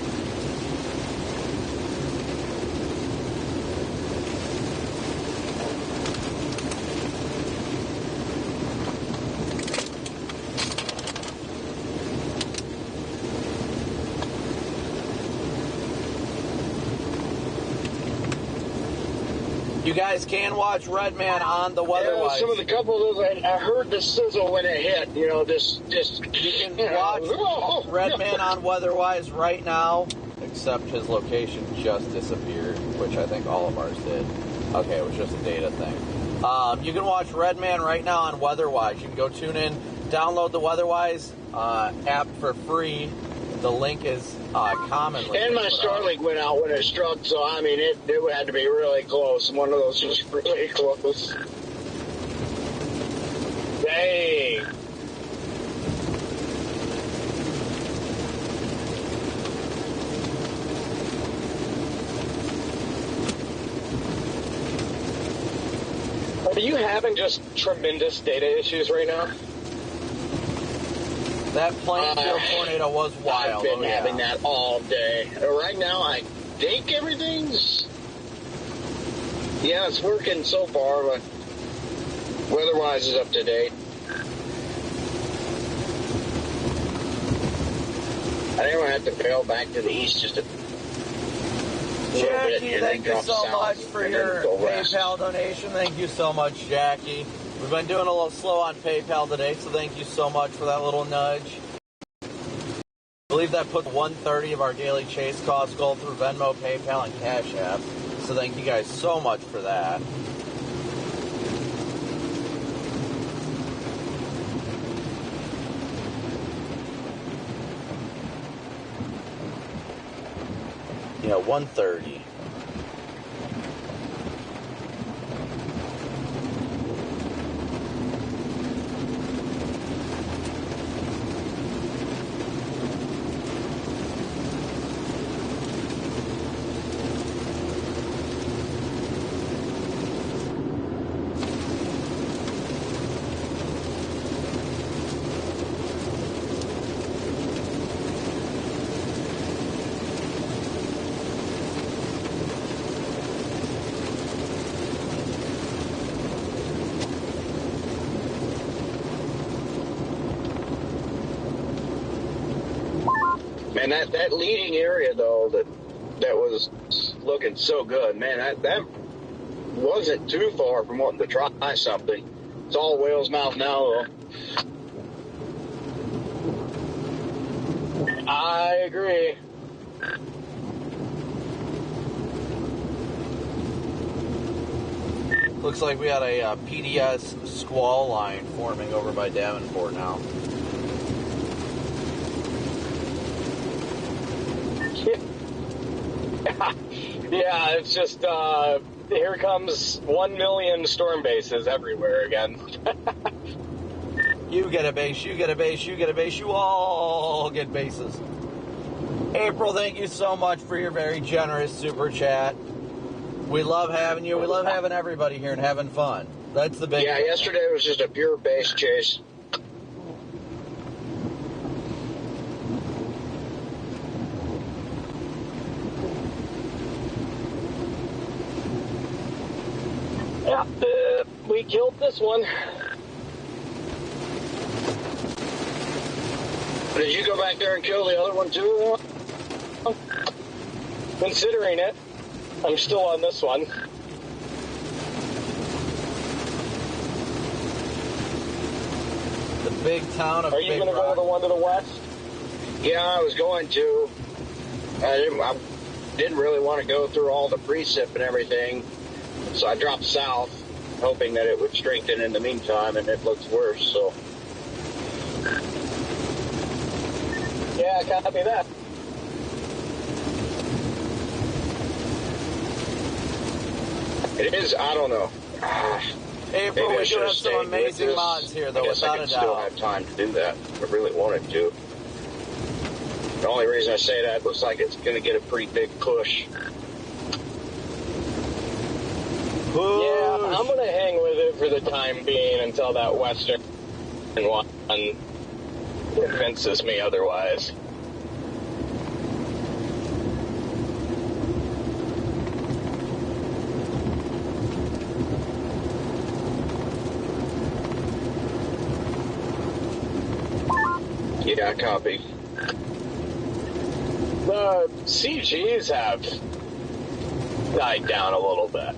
You guys can watch Redman on the Weatherwise. Yeah, some of the couple of those, I heard the sizzle when it hit. You know, just You can watch Redman on Weatherwise right now, except his location just disappeared, which I think all of ours did. Okay, it was just a data thing. You can watch Redman right now on Weatherwise. You can go tune in, download the Weatherwise app for free. The link is commonly. And my Starlink went out when it struck, so I mean, it had to be really close. One of those was really close. Dang. Are you having just tremendous data issues right now? That Plainfield tornado was wild. I've been having that all day. Right now, I think everything's... Yeah, it's working so far, but Weatherwise is up to date. I think we'll have to bail back to the east just a little bit. Jackie, thank you so much for your PayPal donation. Thank you so much, Jackie. We've been doing a little slow on PayPal today, so thank you so much for that little nudge. I believe that put 130 of our daily chase costs go through Venmo, PayPal, and Cash App. So thank you guys so much for that. Yeah, 130. Man, that leading area, though, that was looking so good, man, that wasn't too far from wanting to try something. It's all whale's mouth now, though. I agree. Looks like we had a PDS squall line forming over by Davenport now. Yeah, it's just, here comes 1 million storm bases everywhere again. You get a base, you get a base, you get a base, you all get bases. April, thank you so much for your very generous super chat. We love having you. We love having everybody here and having fun. That's the big Yeah, thing. yesterday was just a pure base chase. Yeah, we killed this one. Did you go back there and kill the other one too? Considering it, I'm still on this one. The big town of Are you Big going to go Rock. to the one to the west? Yeah, I was going to. I didn't really want to go through all the precip and everything, so I dropped south, hoping that it would strengthen in the meantime, and it looks worse, so. Yeah, copy that. It is, I don't know. April, Maybe I we do should have have some stayed with amazing this. mods here, though, I guess I without a could still doubt. have time to do that. I really wanted to. The only reason I say that, looks like it's going to get a pretty big push. Yeah, I'm going to hang with it for the time being until that western one convinces me otherwise. Yeah, copy. The CGs have died down a little bit.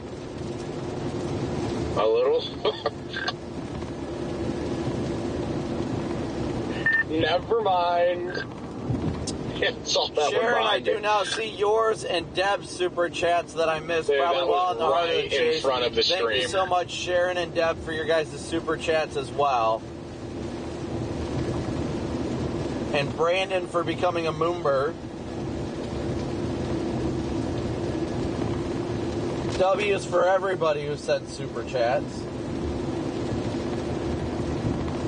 A little? Never mind. It's all that Sharon, I reminded. do now see yours and Deb's super chats that I missed. Dude, Probably that while was in the heart of the right in chase. front of the Thank you stream. so much, Sharon and Deb, for your guys' super chats as well. And Brandon for becoming a moomber. W is for everybody who sent super chats.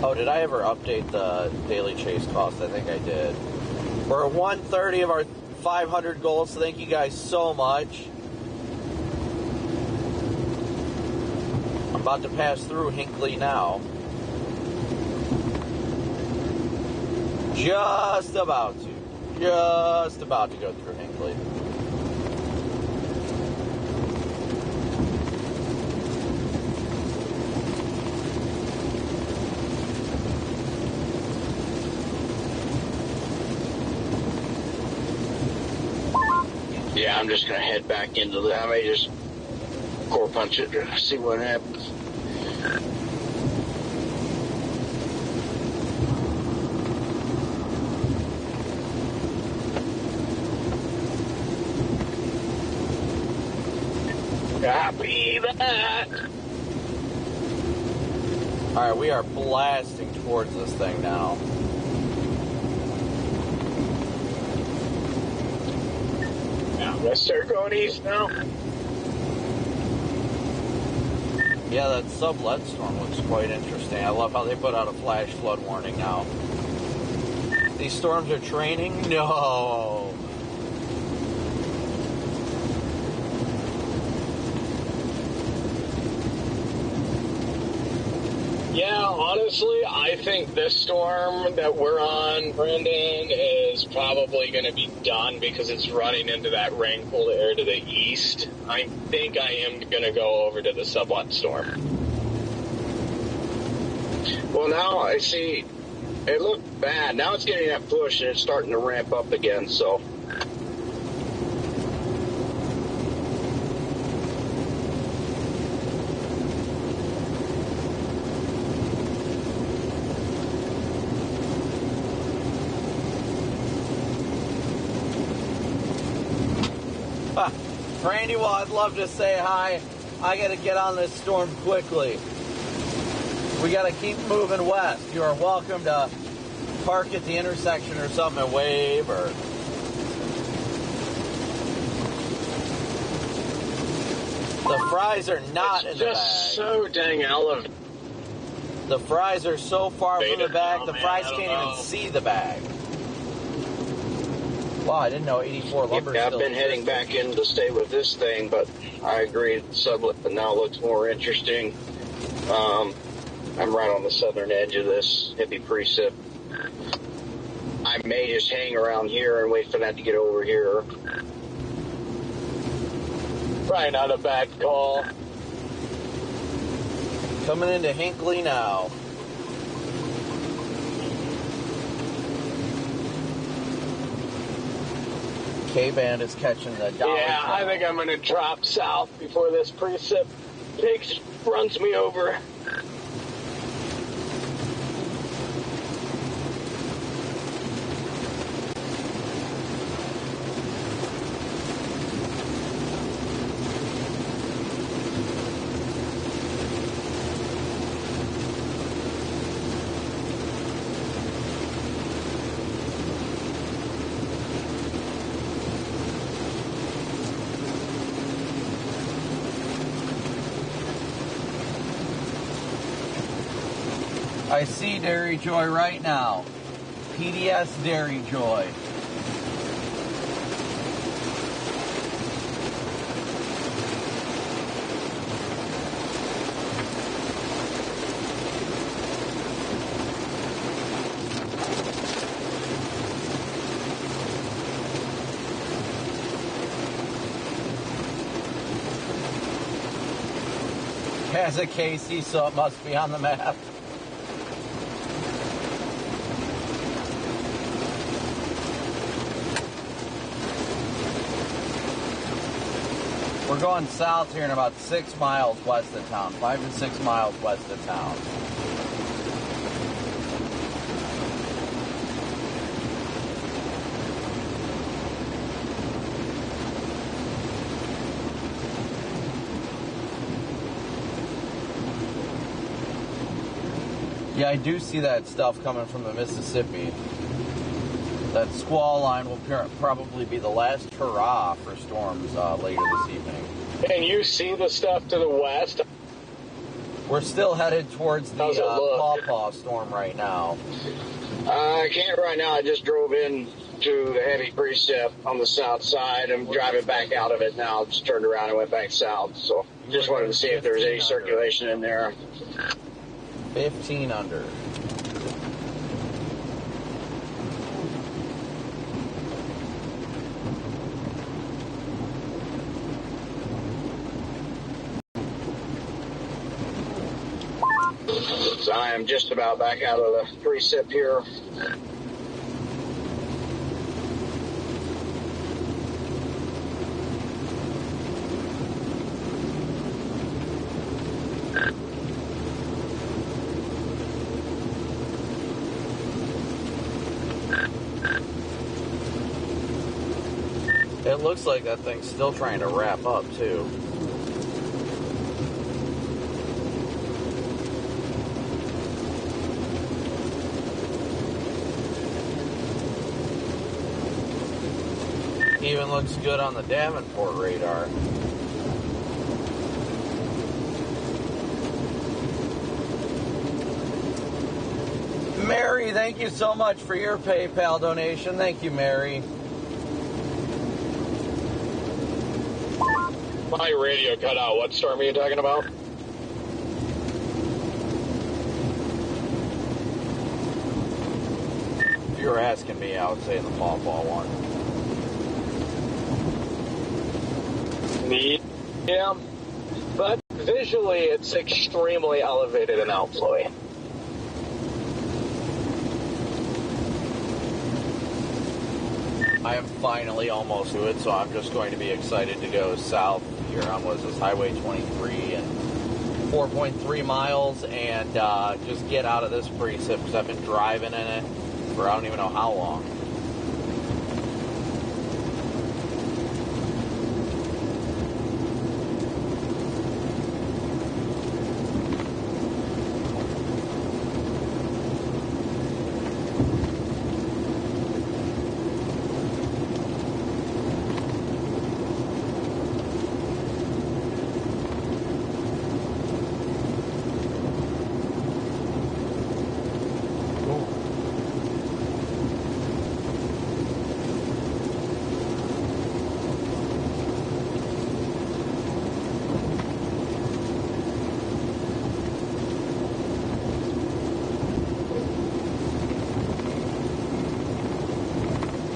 Oh, did I ever update the daily chase cost? I think I did. We're at 130 of our 500 goals, so thank you guys so much. I'm about to pass through Hinckley now. Just about to go through Hinckley. Yeah, I'm just going to head back into the... I may just core punch it to see what happens. Copy that. Alright, we are blasting towards this thing now. Yeah, I'm going to start going east now. Yeah, that sublet storm looks quite interesting. I love how they put out a flash flood warning now. These storms are training? No. Yeah, honestly, I think this storm that we're on, Brendan, is probably going to be done because it's running into that rain cold air to the east. I think I am going to go over to the sublet storm. Well, now I see it looked bad. Now it's getting that push and it's starting to ramp up again, so. Randy, well, I'd love to say hi. I got to get on this storm quickly. We got to keep moving west. You are welcome to park at the intersection or something and wave or... The fries are not in the bag. Just so dang elevated. The fries are so far from the bag, the man, fries I don't can't know. even see the bag. Wow, I didn't know 84 lumber Yeah, I've still been heading existed. back in to stay with this thing, but I agree, the sublet now looks more interesting. I'm right on the southern edge of this hippie precip. I may just hang around here and wait for that to get over here. Probably not a bad call. Coming into Hinckley now. K-Band is catching the dolly. Yeah, I think I'm going to drop south before this precip runs me over. I see Dairy Joy right now. PDS Dairy Joy. Has a Casey, so it must be on the map. We're going south here in about 6 miles west of town, 5 to 6 miles west of town. Yeah, I do see that stuff coming from the Mississippi. That squall line will probably be the last hurrah for storms later this evening. And you see the stuff to the west? We're still headed towards the Pawpaw storm right now. I can't right now. I just drove in to the heavy precip on the south side. I'm driving back out of it now. Just turned around and went back south. So just wanted to see if there was any circulation in there. 15 under. So I am just about back out of the precip here. It looks like that thing's still trying to wrap up, too. Even looks good on the Davenport radar. Mary, thank you so much for your PayPal donation. Thank you, Mary. My radio cut out. What storm are you talking about? If you were asking me, I would say the Pawpaw one. Yeah, but visually it's extremely elevated and outflowing. I am finally almost to it, so I'm just going to be excited to go south here on what is this, Highway 23 and 4.3 miles and just get out of this precip because I've been driving in it for I don't even know how long.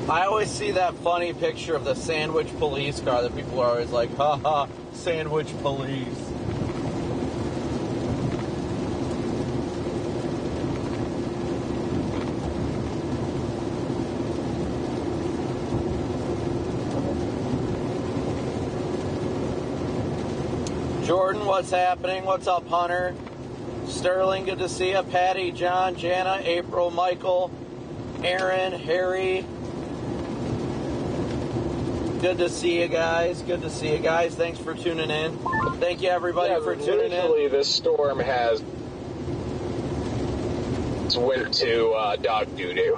I always see that funny picture of the sandwich police car that people are always like, haha, sandwich police. Jordan, what's happening? What's up, Hunter? Sterling, good to see you. Patty, John, Jana, April, Michael, Aaron, Harry. Good to see you guys. Good to see you guys. Thanks for tuning in. Thank you, everybody, for tuning in. This storm has went to dog doo-doo.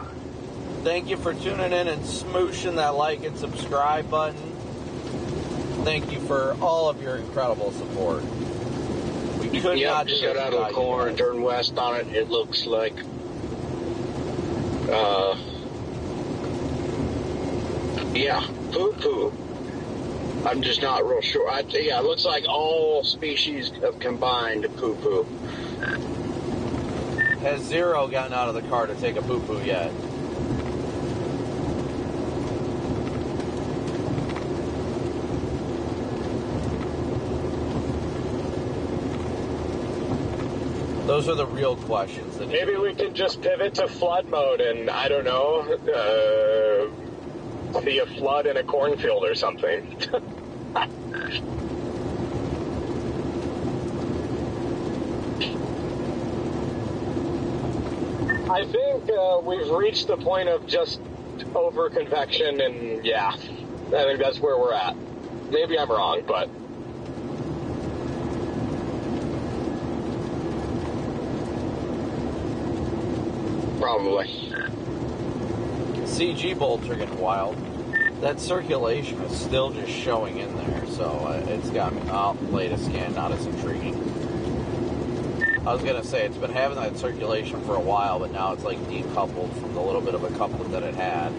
Thank you for tuning in and smooshing that like and subscribe button. Thank you for all of your incredible support. We You could Yep, not just do got this out of the without corner you and guys. turned west on it. It looks like, yeah, poo-poo. I'm just not real sure. Yeah, it looks like all species have combined to poo-poo. Has Zero gotten out of the car to take a poo-poo yet? Those are the real questions. That Maybe we can just pivot to flood mode and, I don't know, see a flood in a cornfield or something. I think we've reached the point of just over-convection, and yeah, I think that's where we're at. Maybe I'm wrong, but... Probably. CG bolts are getting wild. That circulation is still just showing in there, so it's got me. Oh, latest scan, not as intriguing. I was gonna say it's been having that circulation for a while, but now it's like decoupled from the little bit of a coupling that it had.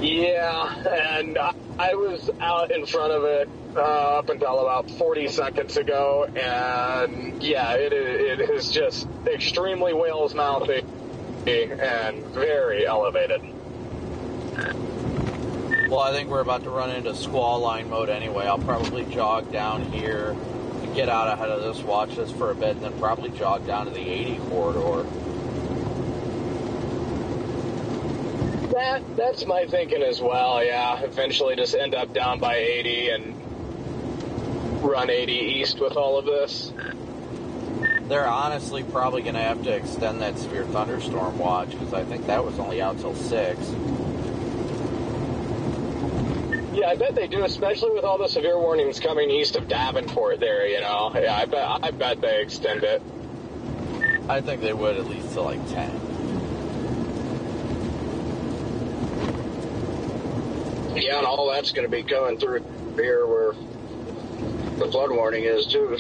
Yeah, and I was out in front of it up until about 40 seconds ago, and yeah, it is just extremely whale's mouthy and very elevated. Well, I think we're about to run into squall line mode anyway. I'll probably jog down here and get out ahead of this, watch this for a bit, and then probably jog down to the 80 corridor. That's my thinking as well, yeah. Eventually just end up down by 80 and run 80 east with all of this. They're honestly probably going to have to extend that severe thunderstorm watch, because I think that was only out till 6. Yeah, I bet they do, especially with all the severe warnings coming east of Davenport there, you know. Yeah, I bet they extend it. I think they would at least to like 10. Yeah, and all that's going to be coming through here where the flood warning is, too.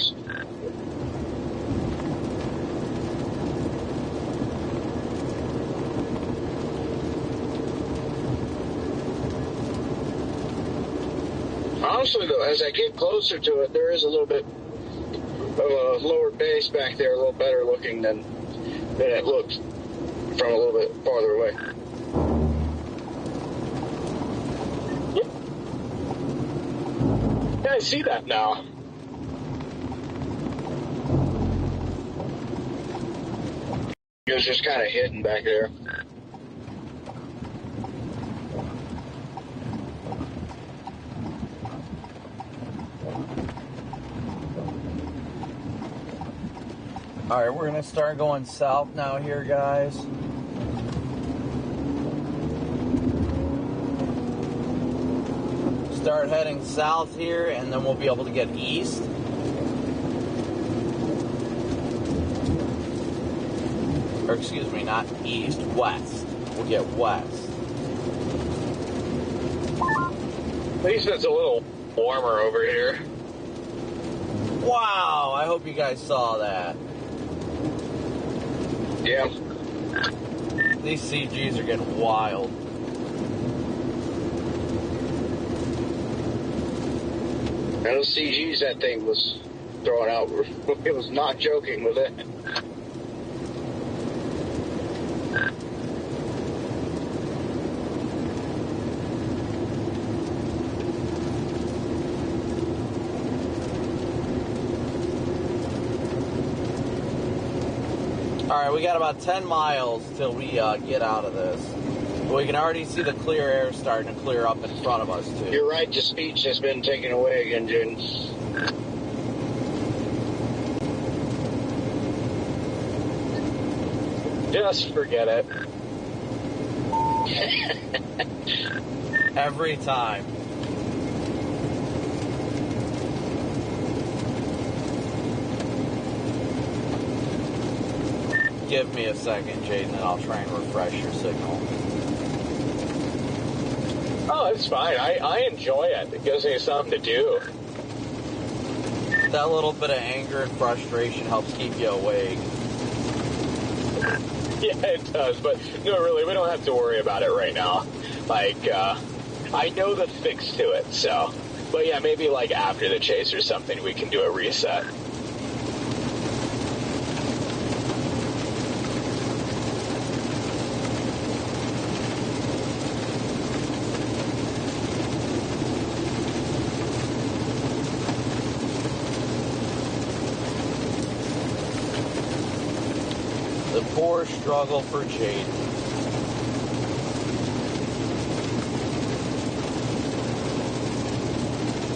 Honestly, though, as I get closer to it, there is a little bit of a lower base back there, a little better looking than it looks from a little bit farther away. Yeah, I see that now. It was just kind of hidden back there. Alright, we're going to start going south now here, guys. Start heading south here, and then we'll be able to get east. Or excuse me, not east, west. We'll get west. At least it's a little warmer over here. Wow, I hope you guys saw that. Yeah. These CGs are getting wild. And those CGs that thing was throwing out, it was not joking with it. Alright, we got about 10 miles till we get out of this. But we can already see the clear air starting to clear up in front of us, too. Your right to speech has been taken away again, June. Just forget it. Every time. Give me a second, Jaden, and I'll try and refresh your signal. Oh, it's fine. I enjoy it. It gives me something to do. that little bit of anger and frustration helps keep you awake. Yeah, it does, but no, really, we don't have to worry about it right now. Like, I know the fix to it, so. But yeah, maybe like after the chase or something, we can do a reset. The poor struggle for Jade.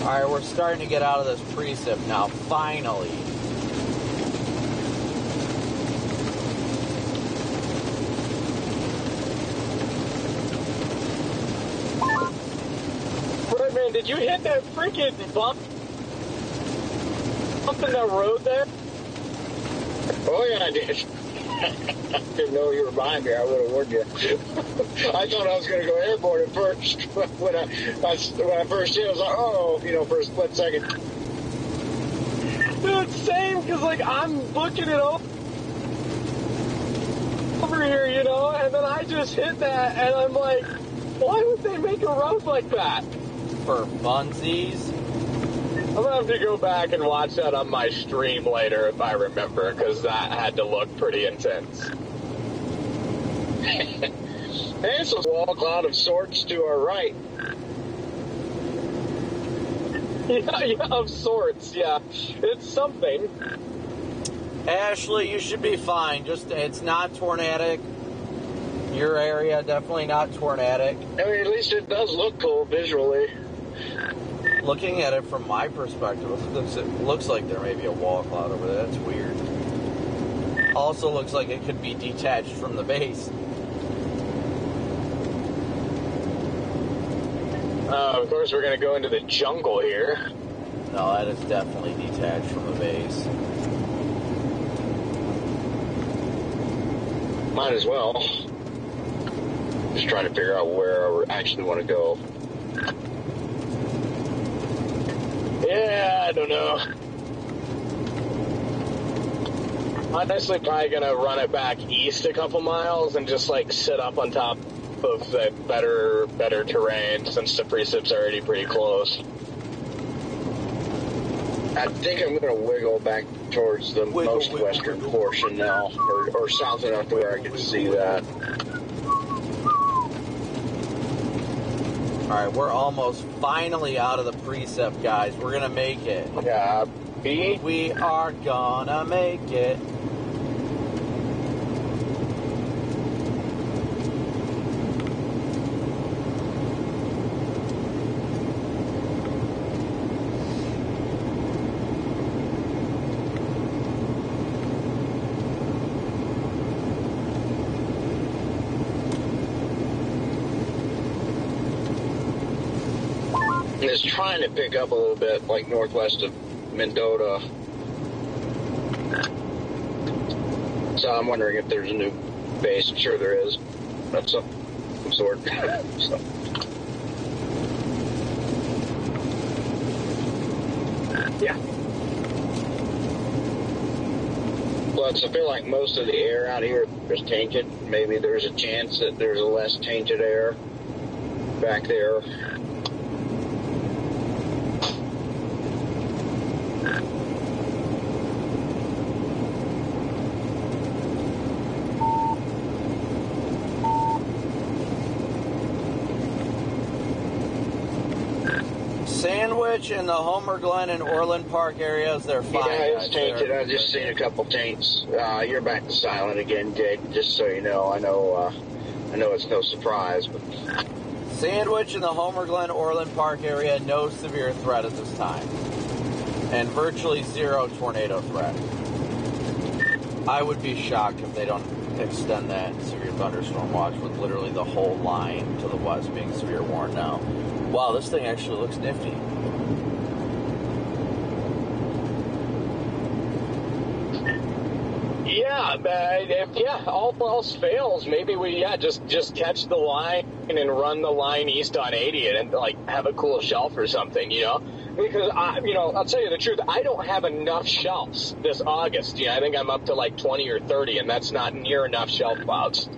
Alright, we're starting to get out of this precip now, finally. Man, did you hit that freaking bump in that road there? Oh, yeah, I did. I didn't know you were behind me. I would have warned you. I thought I was going to go airborne at first. When I first hit, I was like, oh, for a split second. Dude, same, because, like, I'm booking it over here, and then I just hit that, and I'm like, why would they make a road like that? For funsies. I'm going to have to go back and watch that on my stream later if I remember, because that had to look pretty intense. There's a wall cloud of sorts to our right. Yeah, of sorts, yeah. It's something. Ashley, you should be fine. Just, it's not tornadic. Your area, definitely not tornadic. I mean, at least it does look cool visually. Looking at it from my perspective, it looks like there may be a wall cloud over there. That's weird. Also looks like it could be detached from the base. Of course, we're going to go into the jungle here. No, that is definitely detached from the base. Might as well. Just trying to figure out where I actually want to go. Yeah, I don't know. Honestly, probably gonna run it back east a couple miles and just like sit up on top of the better terrain since the precip's already pretty close. I think I'm gonna wiggle back towards the most western portion now, or south enough to where I can see that. Alright, we're almost finally out of the precip, guys. We're gonna make it. Yeah, B. We are gonna make it. It's trying to pick up a little bit, like northwest of Mendota. So I'm wondering if there's a new base. I'm sure there is, of some sort. So. Yeah. Plus, I feel like most of the air out here is tainted. Maybe there's a chance that there's a less tainted air back there. Sandwich in the Homer Glen and Orland Park areas, they're fine. Yeah, it's tainted. I've just seen a couple taints. You're back to silent again, Jake, just so you know. I know it's no surprise, but... Sandwich in the Homer Glen, Orland Park area, no severe threat at this time. And virtually zero tornado threat. I would be shocked if they don't extend that severe thunderstorm watch with literally the whole line to the west being severe warned now. Wow, this thing actually looks nifty. Yeah, all else fails, maybe we just catch the line and run the line east on 80 and like have a cool shelf or something, because I'll tell you the truth. I don't have enough shelves this August. I think I'm up to like 20 or 30, and that's not near enough shelf clouds.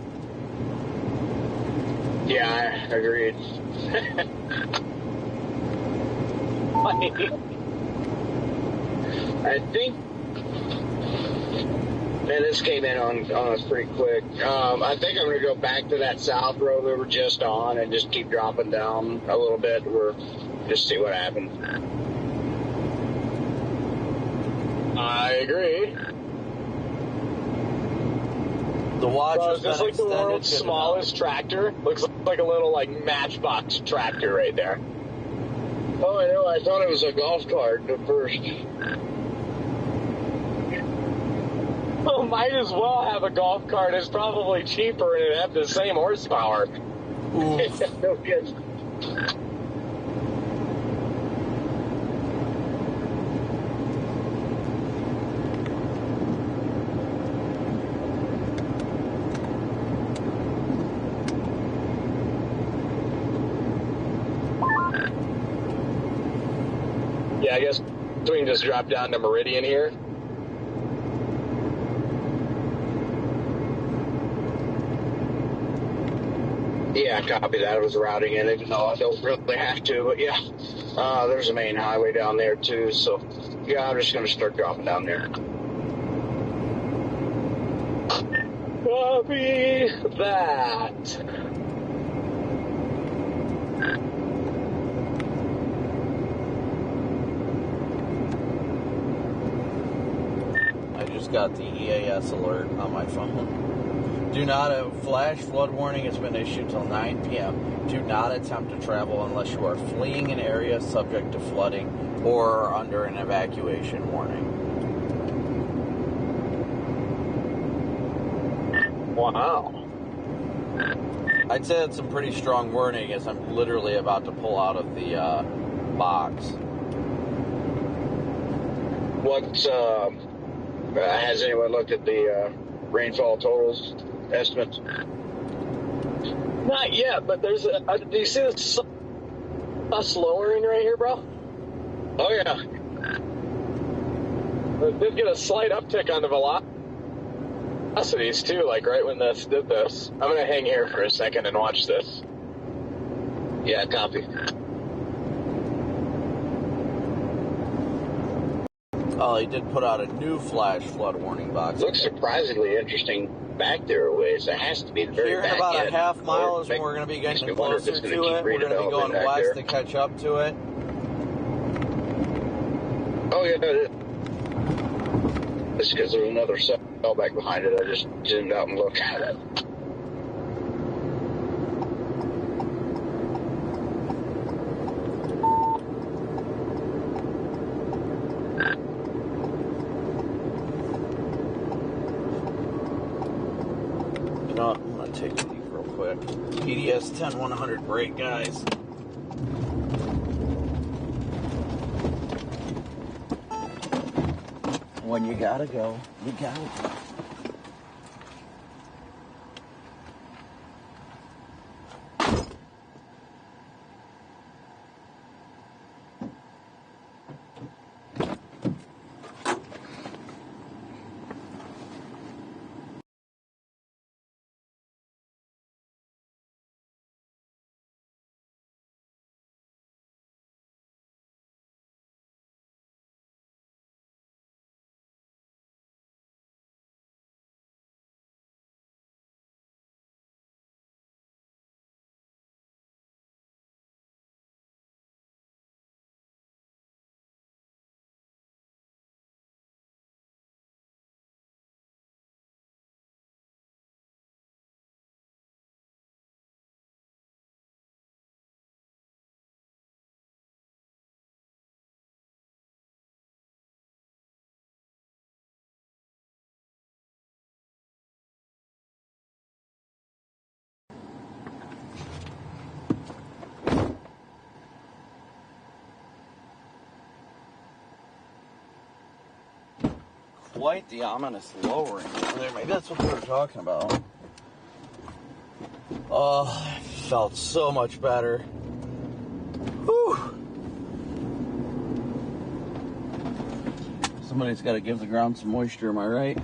Yeah, I agreed. I think, man, this came in on us pretty quick. I think I'm going to go back to that south road we were just on and just keep dropping down a little bit. Just see what happens. I agree. The watch Is this like the world's smallest tractor? Looks like a little like matchbox tractor right there. Oh, I know. I thought it was a golf cart at first. Well, might as well have a golf cart. It's probably cheaper and it have the same horsepower. No kidding. Yeah, I guess we can just drop down to Meridian here. Yeah, copy that. I was routing it, even though I don't really have to. But yeah, there's a main highway down there too. So yeah, I'm just going to start dropping down there. Copy that. I just got the EAS alert on my phone. Do not, a flash flood warning has been issued till 9 p.m. Do not attempt to travel unless you are fleeing an area subject to flooding or are under an evacuation warning. Wow. I'd say that's some pretty strong warning as I'm literally about to pull out of the box. Has anyone looked at the rainfall totals estimates? Not yet, but there's do you see this lowering right here, bro? Oh yeah. We did get a slight uptick on the velocities too, like right when this did this. I'm gonna hang here for a second and watch this. Yeah, copy. Oh, he did put out a new flash flood warning box. Looks surprisingly interesting back there a ways. It has to be the very Here in back about end. a half mile is when we're going to be getting closer to it. We're going to be going west to catch up to it. Oh yeah, it is. Just because there's another cell back behind it, I just zoomed out and looked at it. I'm going to take a peek real quick. PDS 10-100 brake, guys. When you gotta go, you gotta go. Quite the ominous lowering over there. Maybe that's what they were talking about. Oh, it felt so much better. Whew. Somebody's got to give the ground some moisture, am I right?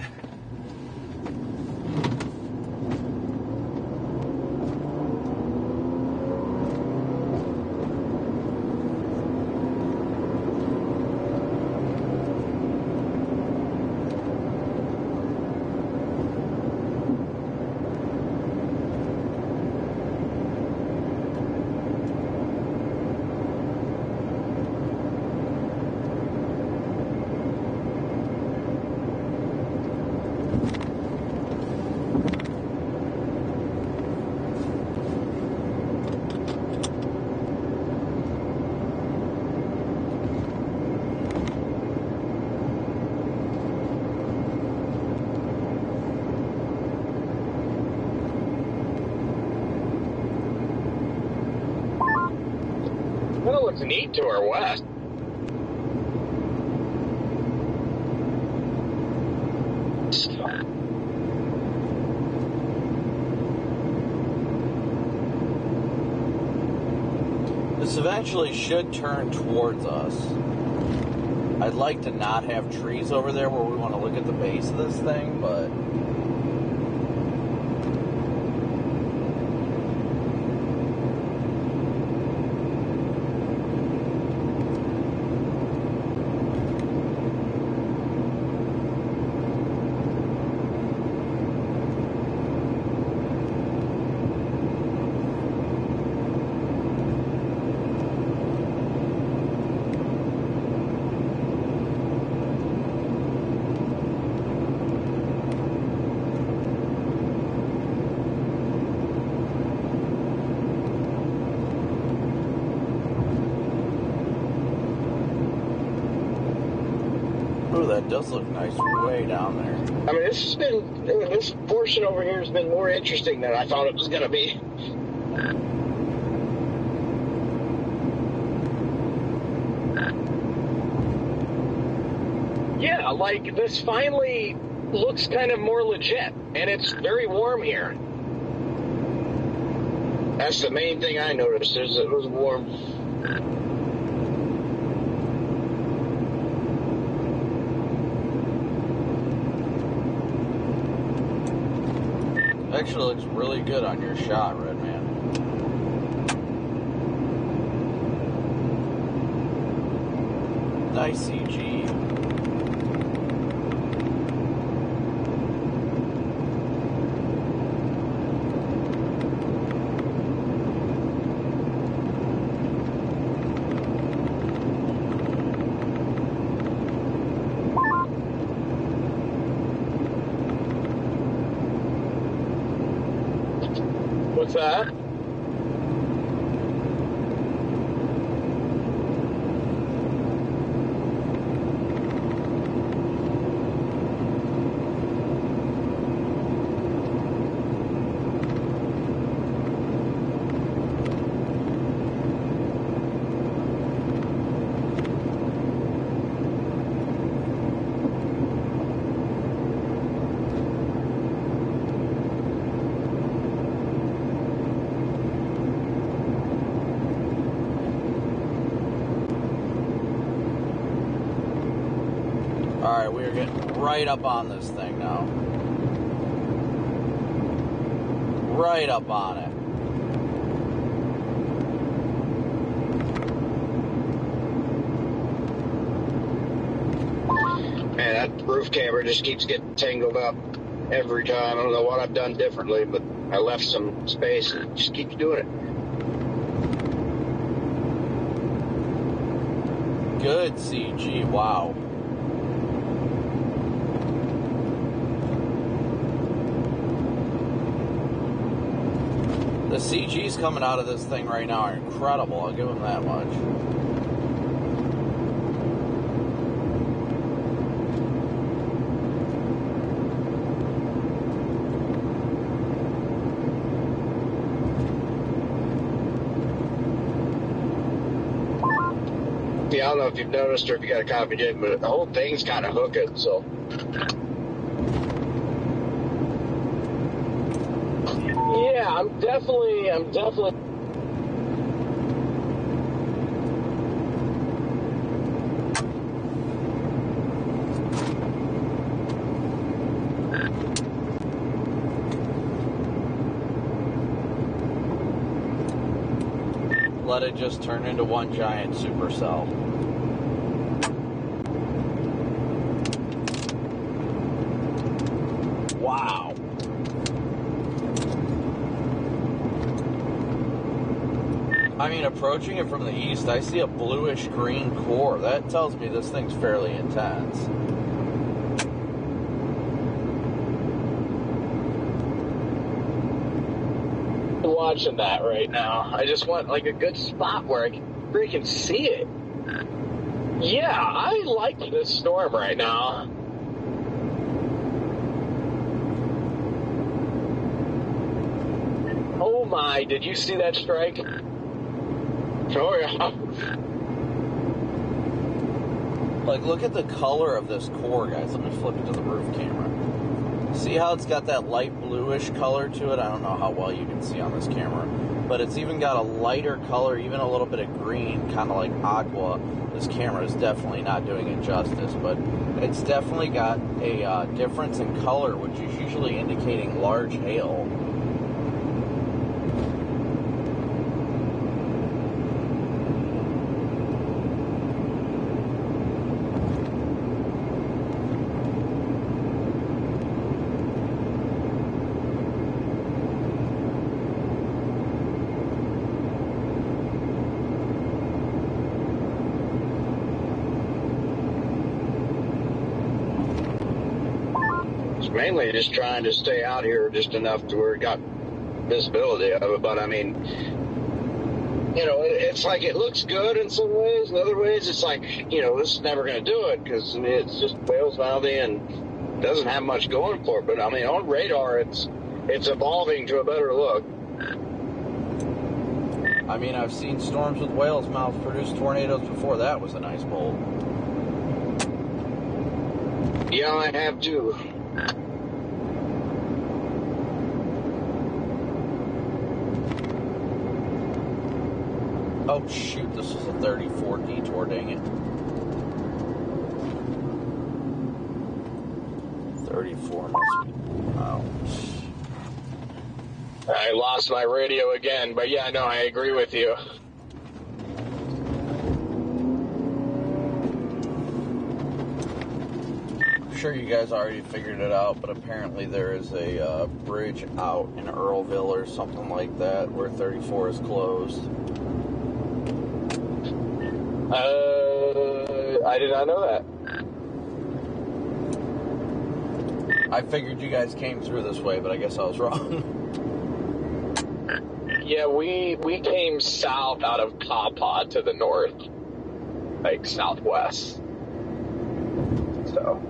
Well, it looks neat to our west. This eventually should turn towards us. I'd like to not have trees over there where we want to look at the base of this thing, but... Ooh, that does look nice way down there. I mean, this portion over here has been more interesting than I thought it was going to be. Yeah, like this finally looks kind of more legit, and it's very warm here. That's the main thing I noticed, is it was warm. Actually looks really good on your shot, Red Man. Nice CG. What's that? Alright, we are getting right up on this thing now. Right up on it. Man, that roof camera just keeps getting tangled up every time. I don't know what I've done differently, but I left some space and it just keeps doing it. Good CG, wow. The CGs coming out of this thing right now are incredible, I'll give them that much. Yeah, I don't know if you've noticed or if you got a copy yet, but the whole thing's kind of hooking, so. Yeah, I'm definitely. let it just turn into one giant supercell. Wow. I mean, approaching it from the east, I see a bluish-green core. That tells me this thing's fairly intense. Watching that right now. I just want like a good spot where I can freaking see it. Yeah, I like this storm right now. Oh my, did you see that strike? Oh, yeah. Like, look at the color of this core, guys. Let me flip it to the roof camera. See how it's got that light bluish color to it? I don't know how well you can see on this camera. But it's even got a lighter color, even a little bit of green, kind of like aqua. This camera is definitely not doing it justice, but it's definitely got a difference in color, which is usually indicating large hail. Mainly just trying to stay out here just enough to where it got visibility of it. But I mean, you know, it's like it looks good in some ways. In other ways, it's like, you know, this is never going to do it because it's just Wales Valley and doesn't have much going for it. But I mean, on radar, it's evolving to a better look. I mean, I've seen storms with whale's mouth produce tornadoes before. That was a nice bolt. Yeah, I have too. Oh shoot, this is a 34 detour, dang it. 34 must be, wow. I lost my radio again, but yeah, no, I agree with you. I'm sure you guys already figured it out, but apparently there is a bridge out in Earlville or something like that where 34 is closed. I did not know that. I figured you guys came through this way, but I guess I was wrong. Yeah, we came south out of Copic to the north, like southwest. So.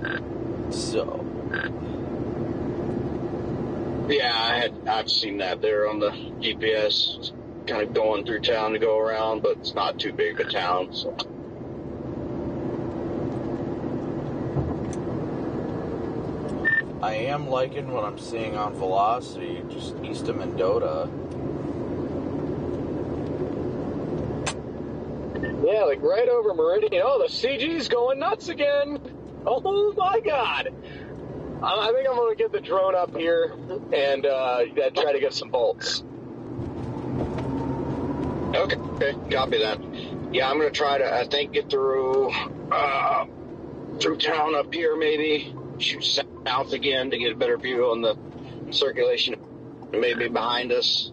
Yeah, I've seen that there on the GPS. It's kind of going through town to go around, but it's not too big of a town. So. I am liking what I'm seeing on velocity, just east of Mendota. Yeah, like right over Meridian. Oh, the CG's going nuts again. Oh my God. I think I'm going to get the drone up here and try to get some bolts. Okay, copy that. Yeah, I'm going to try to, I think, get through town up here maybe, shoot south again to get a better view on the circulation maybe behind us.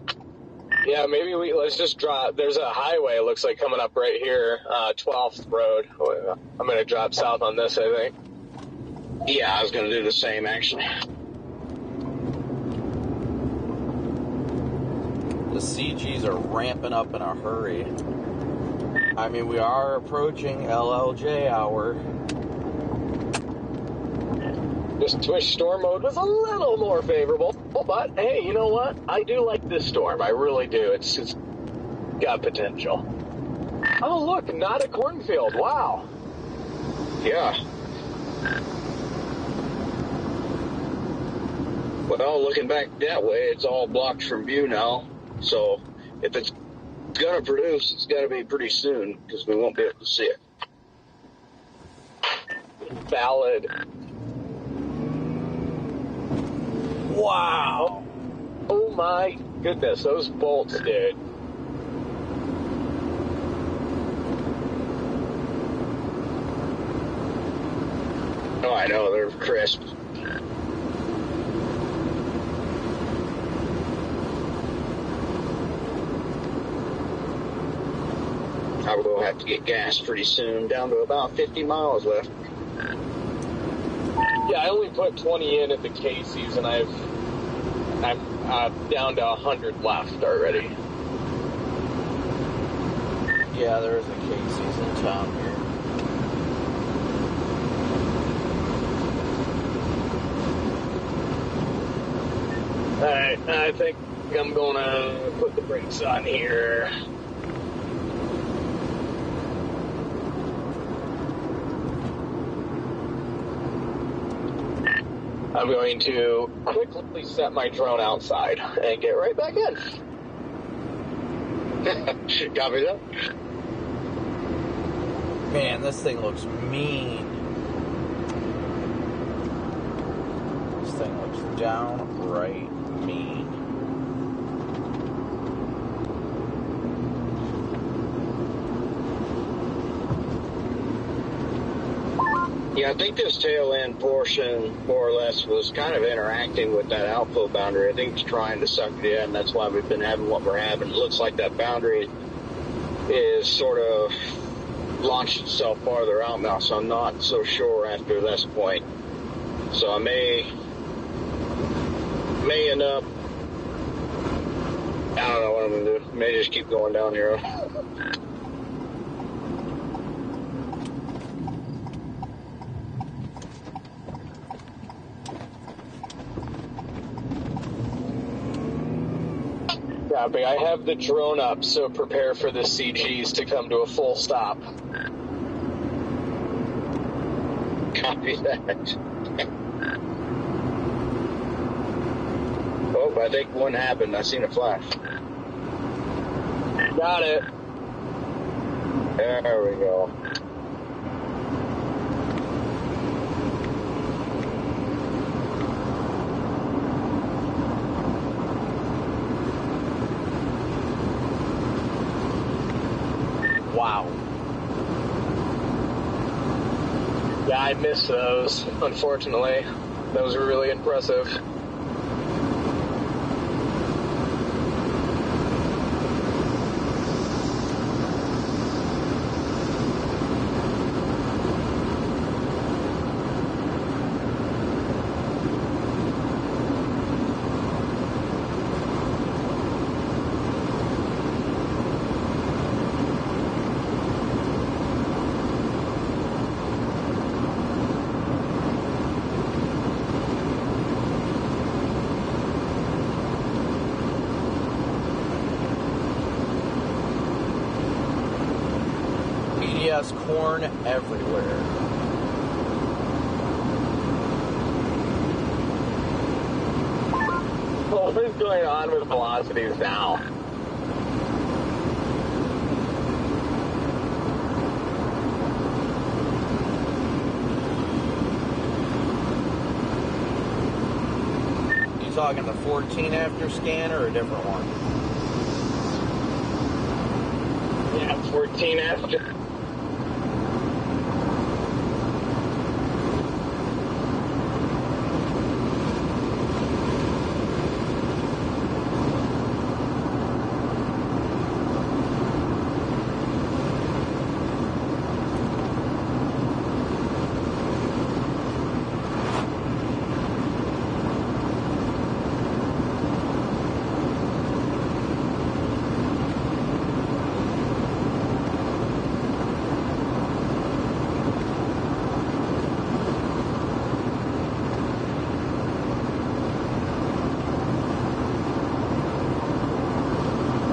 Yeah, maybe let's just drop. There's a highway, it looks like, coming up right here, 12th Road. I'm going to drop south on this, I think. Yeah, I was going to do the same, actually. The CGs are ramping up in a hurry. I mean, we are approaching LLJ hour. This Twitch storm mode was a little more favorable, but hey, you know what? I do like this storm. I really do. It's got potential. Oh, look, not a cornfield. Wow. Yeah. Well, looking back that way, it's all blocked from view now. So if it's going to produce, it's got to be pretty soon because we won't be able to see it. Valid. Wow. Oh my goodness, those bolts, dude. I know, they're crisp. I will have to get gas pretty soon, down to about 50 miles left. Yeah, I only put 20 in at the Casey's, and I'm down to 100 left already. Yeah, there is a Casey's in town here. Alright, I think I'm gonna put the brakes on here. I'm going to quickly set my drone outside and get right back in. Copy that. Man, this thing looks mean. This thing looks downright mean. Yeah, I think this tail end portion, more or less, was kind of interacting with that outflow boundary. I think it's trying to suck it in. That's why we've been having what we're having. It looks like that boundary is sort of launched itself farther out now, so I'm not so sure after this point. So I may end up, I don't know what I'm going to do. May just keep going down here. Copy. I have the drone up, so prepare for the CGs to come to a full stop. Copy that. Oh, I think one happened. I seen a flash. Got it. There we go. Wow. Yeah, I missed those, unfortunately. Those were really impressive. Corn everywhere. What is going on with velocities now? You talking the 14 after scan or a different one? Yeah, 14 after.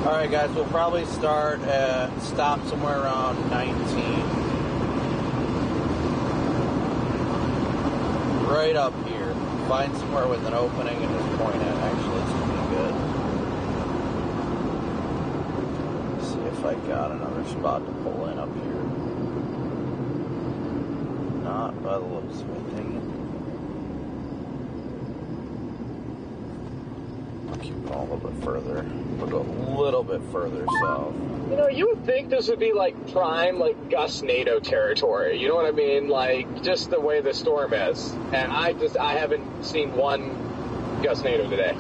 Alright guys, we'll probably stop somewhere around 19. Right up here. Find somewhere with an opening and just point at. Actually, it's pretty good. Let's see if I got another spot to pull in up here. Not by the looks of it, dang it. keep going a little bit further. We'll go a little bit further south. You know, you would think this would be like prime, like Gus-NATO territory. You know what I mean? Like just the way the storm is. And I haven't seen one Gus-NATO today.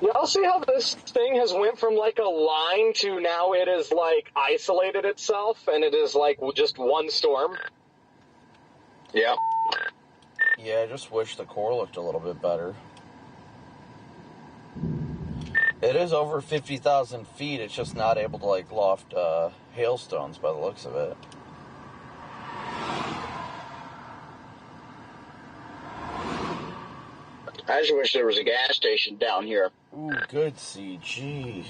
Y'all see how this thing has went from like a line to now it is like isolated itself and it is like just one storm? Yeah. Yeah, I just wish the core looked a little bit better. It is over 50,000 feet. It's just not able to like loft hailstones by the looks of it. I just wish there was a gas station down here. Ooh, good CG.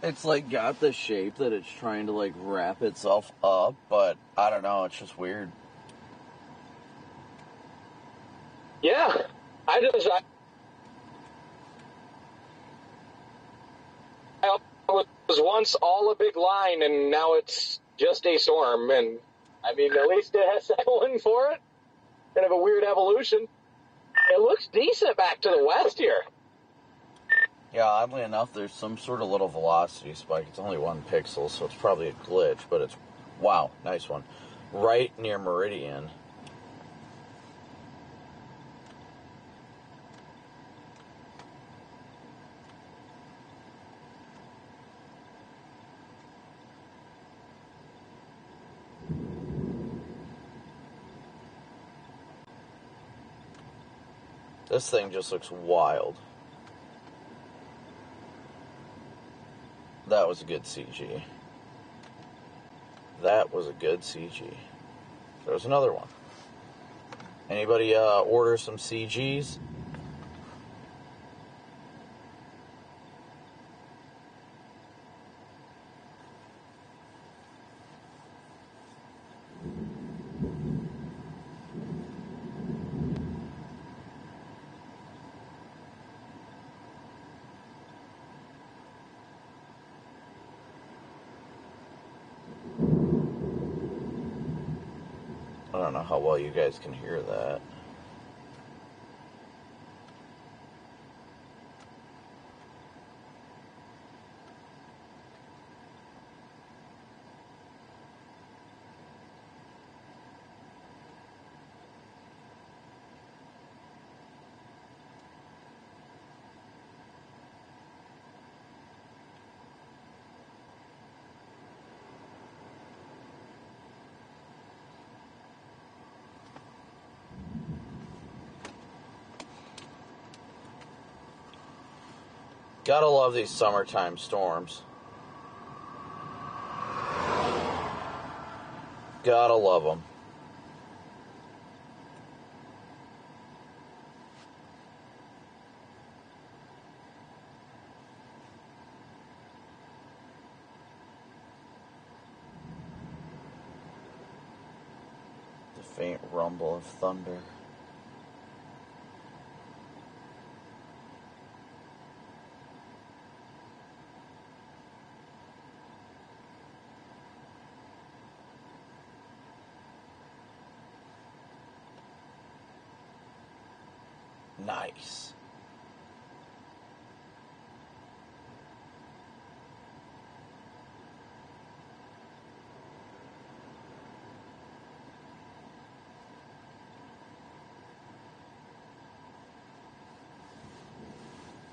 It's like got the shape that it's trying to like wrap itself up, but I don't know, it's just weird. Yeah. I was once all a big line and now it's just a storm, and I mean at least it has that going for it. Kind of a weird evolution. It looks decent back to the west here. Yeah, oddly enough, there's some sort of little velocity spike. It's only 1 pixel, so it's probably a glitch, but it's, wow, nice one. Right near Meridian. This thing just looks wild. That was a good CG. That was a good CG. There's another one. Anybody order some CGs? I don't know how well you guys can hear that. Gotta love these summertime storms. Gotta love them. The faint rumble of thunder. Nice.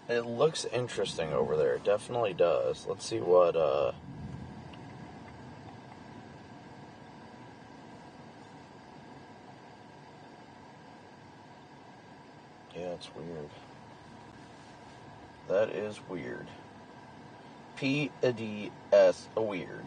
It looks interesting over there. It definitely does. Let's see what, yeah, it's weird. That is weird. P-A-D-S, weird.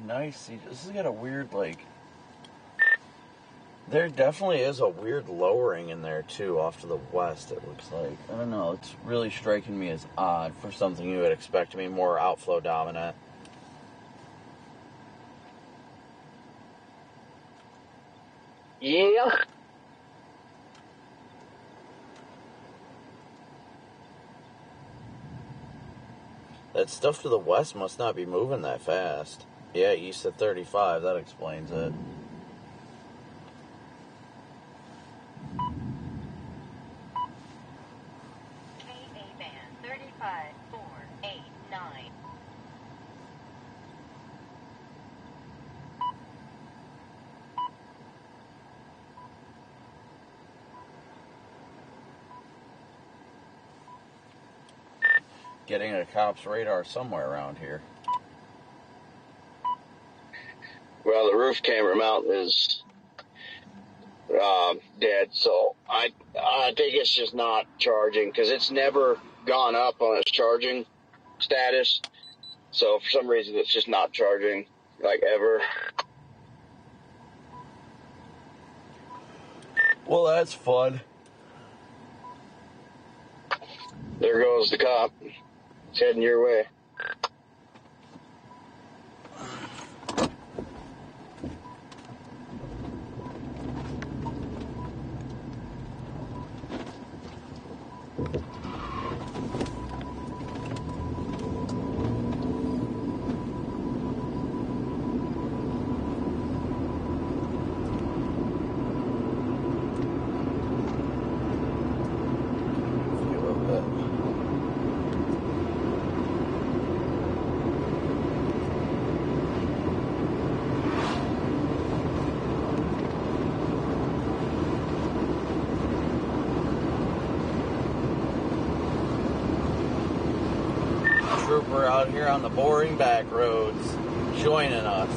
Nice. See, this has got a weird, like... There definitely is a weird lowering in there, too, off to the west, it looks like. I don't know. It's really striking me as odd for something you would expect to be more outflow dominant. Yeah. That stuff to the west must not be moving that fast. Yeah, east of 35. That explains it. KA band 35489. Getting a cop's radar somewhere around here. Well, the roof camera mount is dead, so I think it's just not charging because it's never gone up on its charging status. So for some reason, it's just not charging like ever. Well, that's fun. There goes the cop. It's heading your way. Trooper out here on the boring back roads joining us.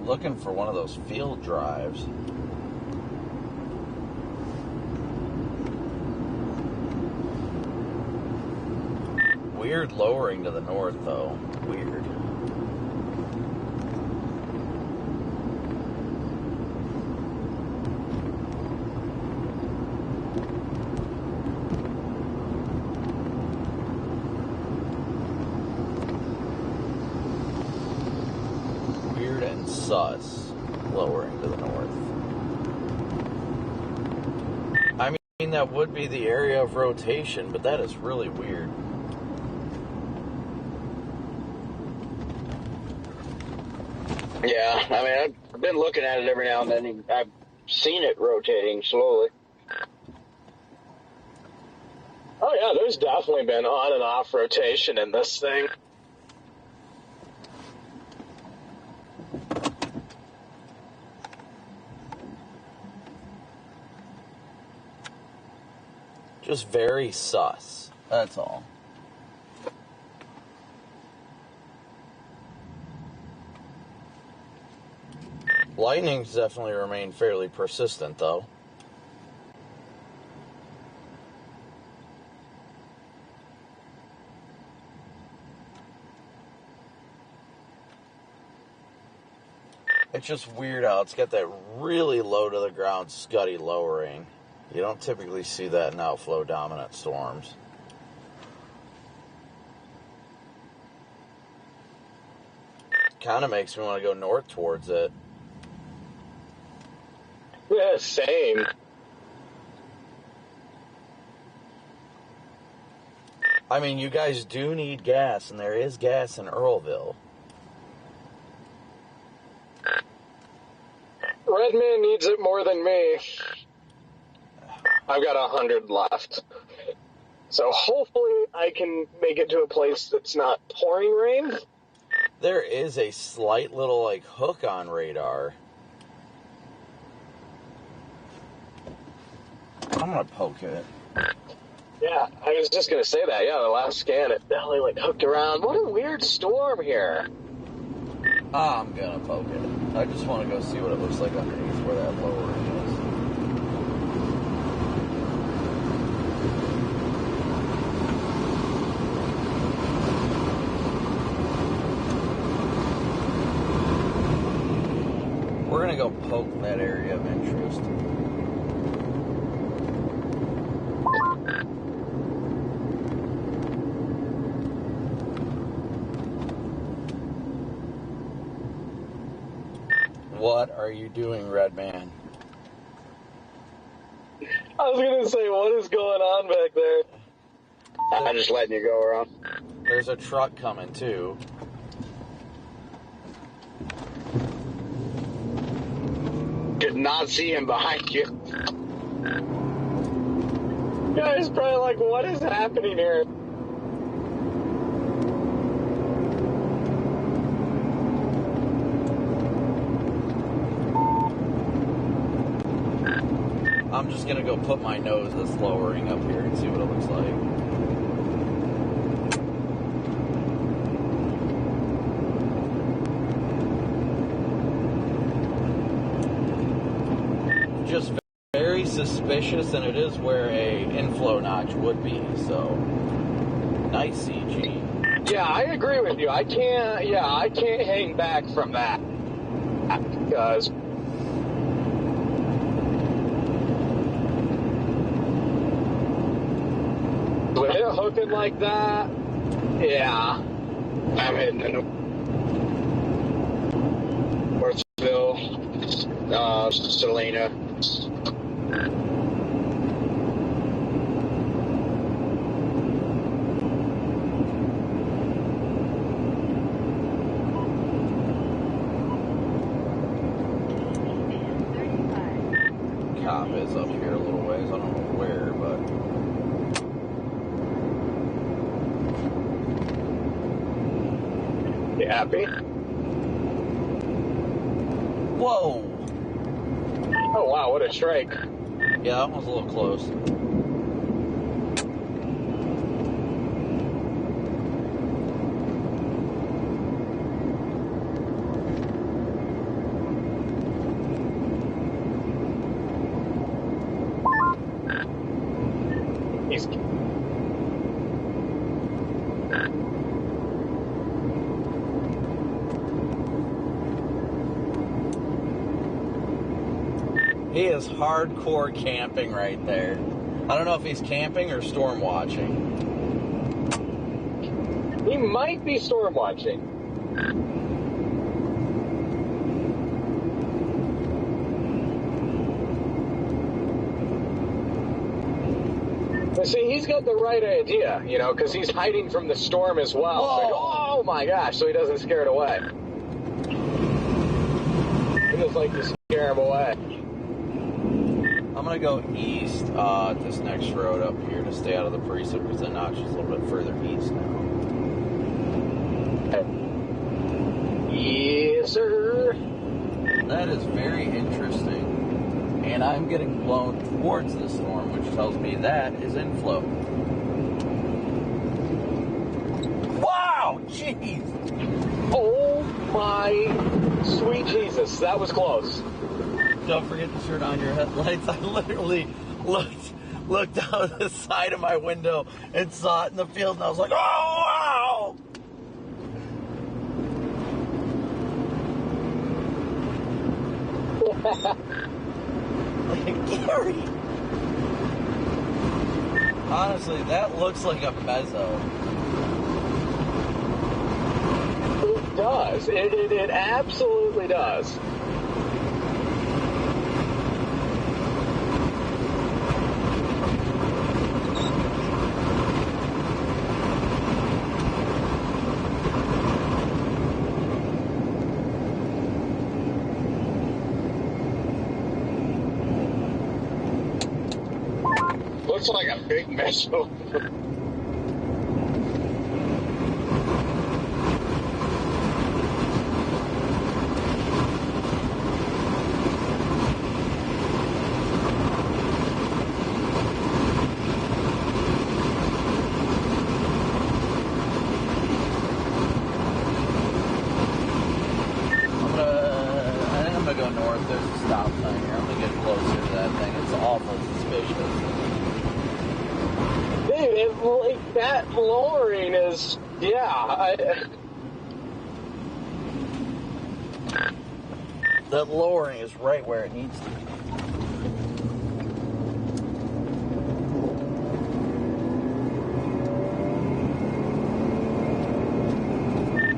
Looking for one of those field drives. Weird lowering to the north, though. Weird. sus lowering to the north. I mean, that would be the area of rotation, but that is really weird. Yeah, I mean, I've been looking at it every now and then. I've seen it rotating slowly. Oh yeah, there's definitely been on and off rotation in this thing. Just very sus. That's all. Lightning's definitely remained fairly persistent, though. It's just weird how it's got that really low to the ground scuddy lowering. You don't typically see that in outflow dominant storms. Kind of makes me want to go north towards it. Yeah, same. I mean, you guys do need gas, and there is gas in Earlville. Redman needs it more than me. I've got 100 left. So hopefully I can make it to a place that's not pouring rain. There is a slight little, like, hook on radar. I'm going to poke it. Yeah, I was just going to say that. Yeah, the last scan, it definitely, like, hooked around. What a weird storm here. I'm going to poke it. I just want to go see what it looks like underneath where that lowering is. We're going to go poke that area of interest. What are you doing, Redman? I was going to say, what is going on back there? I'm just letting you go around. There's a truck coming, too. Did not see him behind you. Guys, probably like, what is happening here? I'm just going to go put my nose that's lowering up here and see what it looks like. Just very suspicious, and it is where a inflow notch would be, so nice CG. Yeah, I agree with you. I can't hang back from that. Because with it hooking like that, yeah. I'm heading into Northville, Selena. Cop is up here a little ways. I don't know where, but You happy? whoa! Oh wow, what a strike. Yeah, that one's a little close. He's He is hardcore camping right there. I don't know if he's camping or storm watching. He might be storm watching. See, he's got the right idea, you know, because he's hiding from the storm as well. So, like, oh my gosh, so he doesn't scare it away. He just like to scare him away. I'm going to go east this next road up here to stay out of the precinct because the notch is a little bit further east now. Yes, sir. That is very interesting. And I'm getting blown towards the storm, which tells me that is inflow. Wow! Jeez! Oh my sweet Jesus, that was close. Don't forget to turn on your headlights. I literally looked out the side of my window and saw it in the field, and I was like, oh, wow! Like, Gary! Honestly, that looks like a mezzo. It does. It absolutely does. Looks like a big mess over. I think I'm gonna go north. There's a stop sign here. I'm gonna get closer to that thing. It's awful suspicious. Dude, like that lowering is, That lowering is right where it needs to be.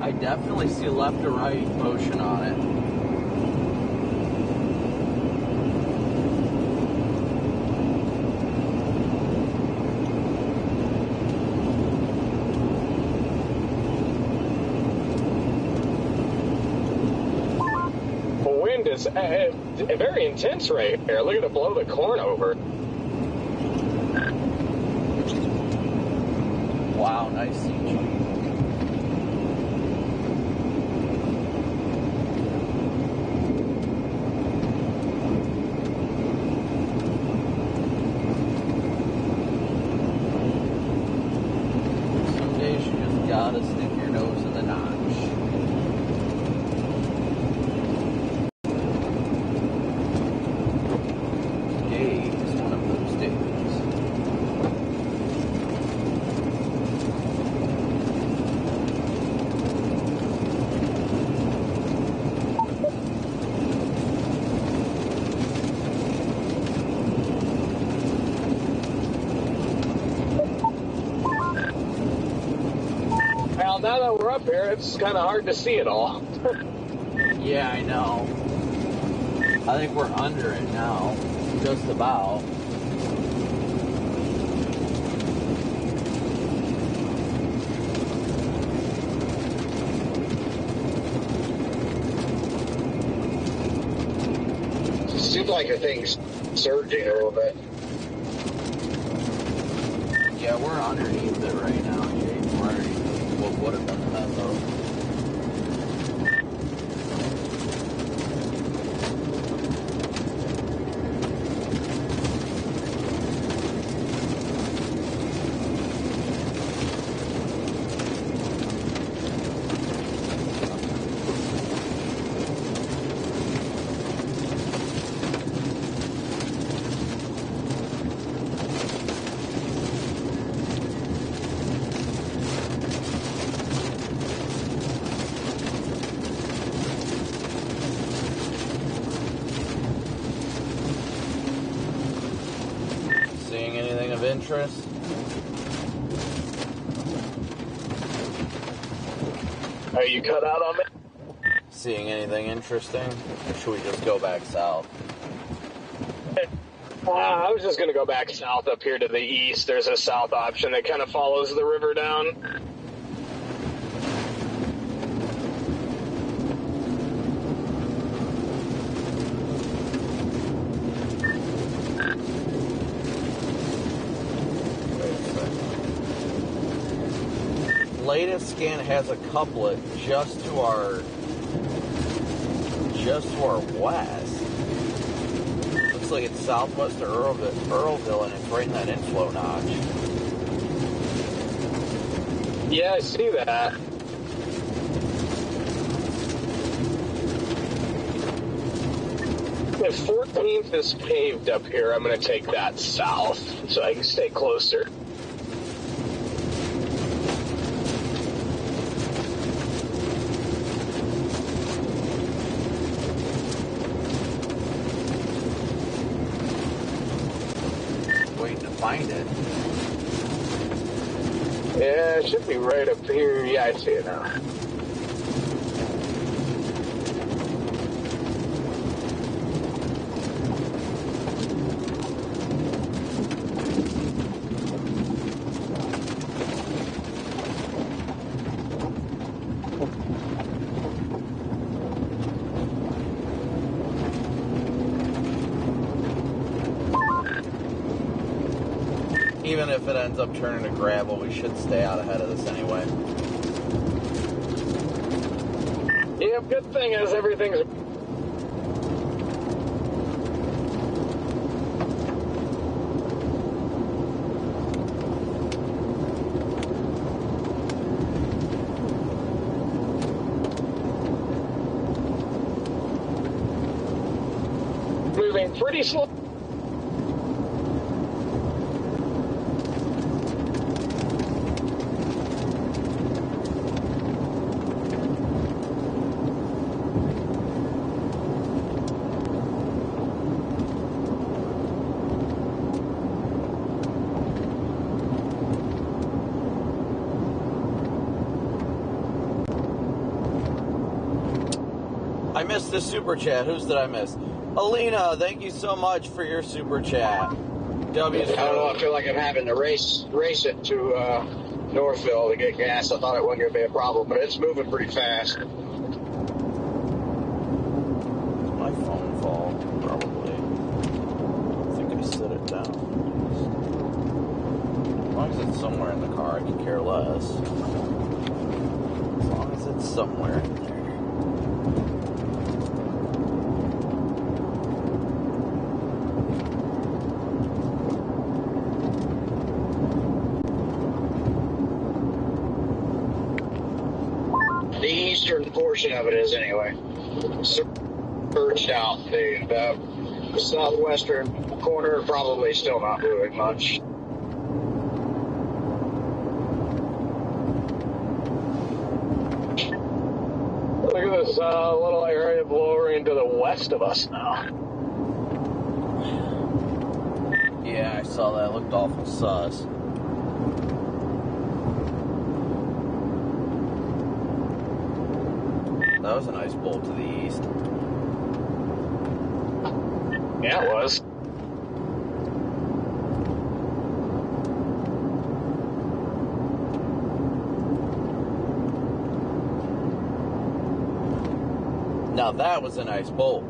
I definitely see left to right motion on it. the wind is very intense right here. Look at it blow the corn over. Wow, nice CG. Some days you just gotta stick your nose in the notch. Today is one of those days. Well, now that we're up here, it's kind of hard to see it all. Yeah, I know. I think we're under it now. Just about. Seems like the thing's surging a little bit. Yeah, we're underneath it right now, Jake. We're underneath what would have been the method. Seeing anything of interest? Are you cut out on me? Seeing anything interesting? Or should we just go back south? I was just going to go back south up here to the east. There's a south option that kind of follows the river down. Latest scan has a couplet just to our west. Looks like it's southwest of Earlville, and it's right in that inflow notch. Yeah, I see that. If 14th is paved up here, I'm going to take that south so I can stay closer. Find it. Yeah, it should be right up here. Yeah, I see it now. Even if it ends up turning to gravel, we should stay out ahead of this anyway. Yeah, good thing is everything's... moving pretty slow. I missed the super chat. Whose did I miss? Alina, thank you so much for your super chat. I don't know. I feel like I'm having to race it to Northville to get gas. I thought it wasn't going to be a problem, but it's moving pretty fast. My phone fall, probably. I think I set it down. As long as it's somewhere in the car, I can care less. As long as it's somewhere in there. Portion of it is anyway. Surged out. The southwestern corner probably still not moving much. Look at this little area blowing to the west of us now. Yeah, I saw that. It looked awful sus. That was a nice bolt to the east. Yeah, it was. Now that was a nice bolt.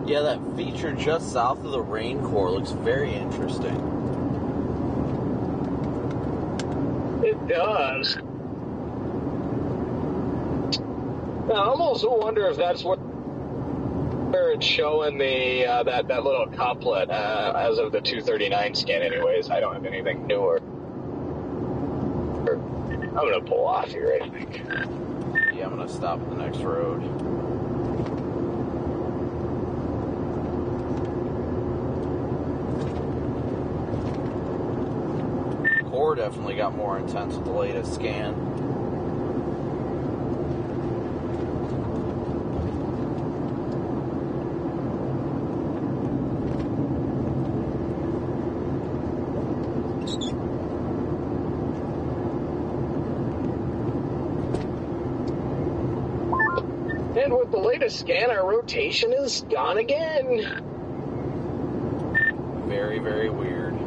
Yeah, that feature just south of the rain core looks very interesting. It does. I almost wonder if that's where it's showing the that little couplet as of the 239 scan. Anyways, I don't have anything newer. I'm gonna pull off here, I think. Yeah, I'm gonna stop at the next road. Core definitely got more intense with the latest scan. And with the latest scan, our rotation is gone again. Very, very weird.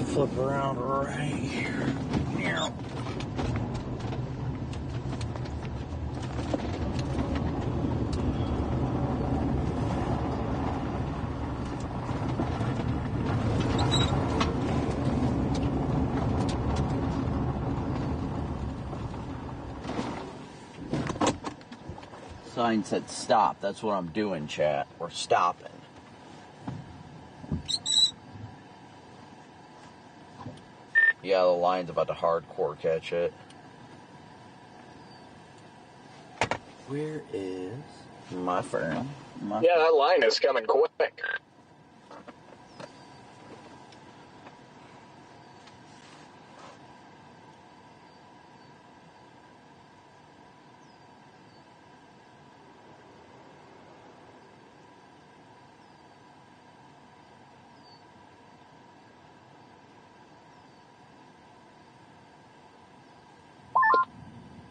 Flip around right here. Sign said stop. That's what I'm doing, chat. We're stopping. Yeah, the line's about to hardcore catch it. Where is my friend? Yeah, that line is coming quick.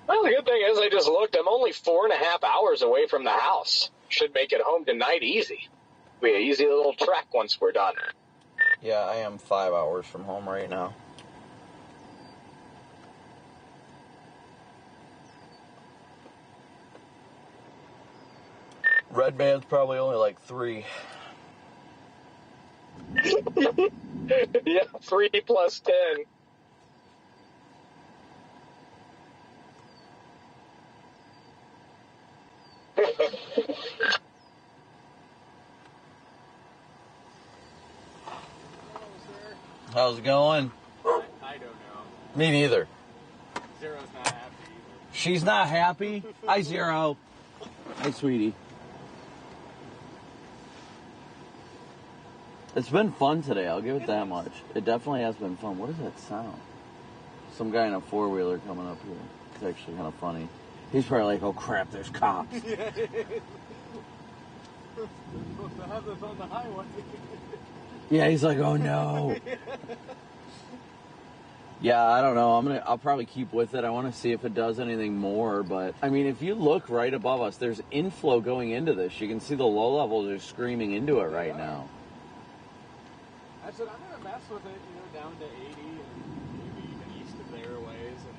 Well, the good thing is I just looked. I'm only 4.5 hours away from the house. Should make it home tonight easy. Be an easy little trek once we're done. Yeah, I am 5 hours from home right now. Red Man's probably only like 3. Yeah, 3 plus 10. How's it going? I don't know. Me neither. Zero's not happy either. She's not happy? Hi, Zero. Hi, sweetie. It's been fun today, I'll give it that much. It definitely has been fun. What is that sound? Some guy in a 4-wheeler coming up here. It's actually kind of funny. He's probably like, oh crap, there's cops. We're supposed to have this on the highway. Yeah, he's like, oh no. Yeah, I don't know. I'll probably keep with it. I want to see if it does anything more, but I mean, if you look right above us, there's inflow going into this. You can see the low levels are screaming into it right now. I said, I'm going to mess with it, down to 80 and maybe even east of there ways. And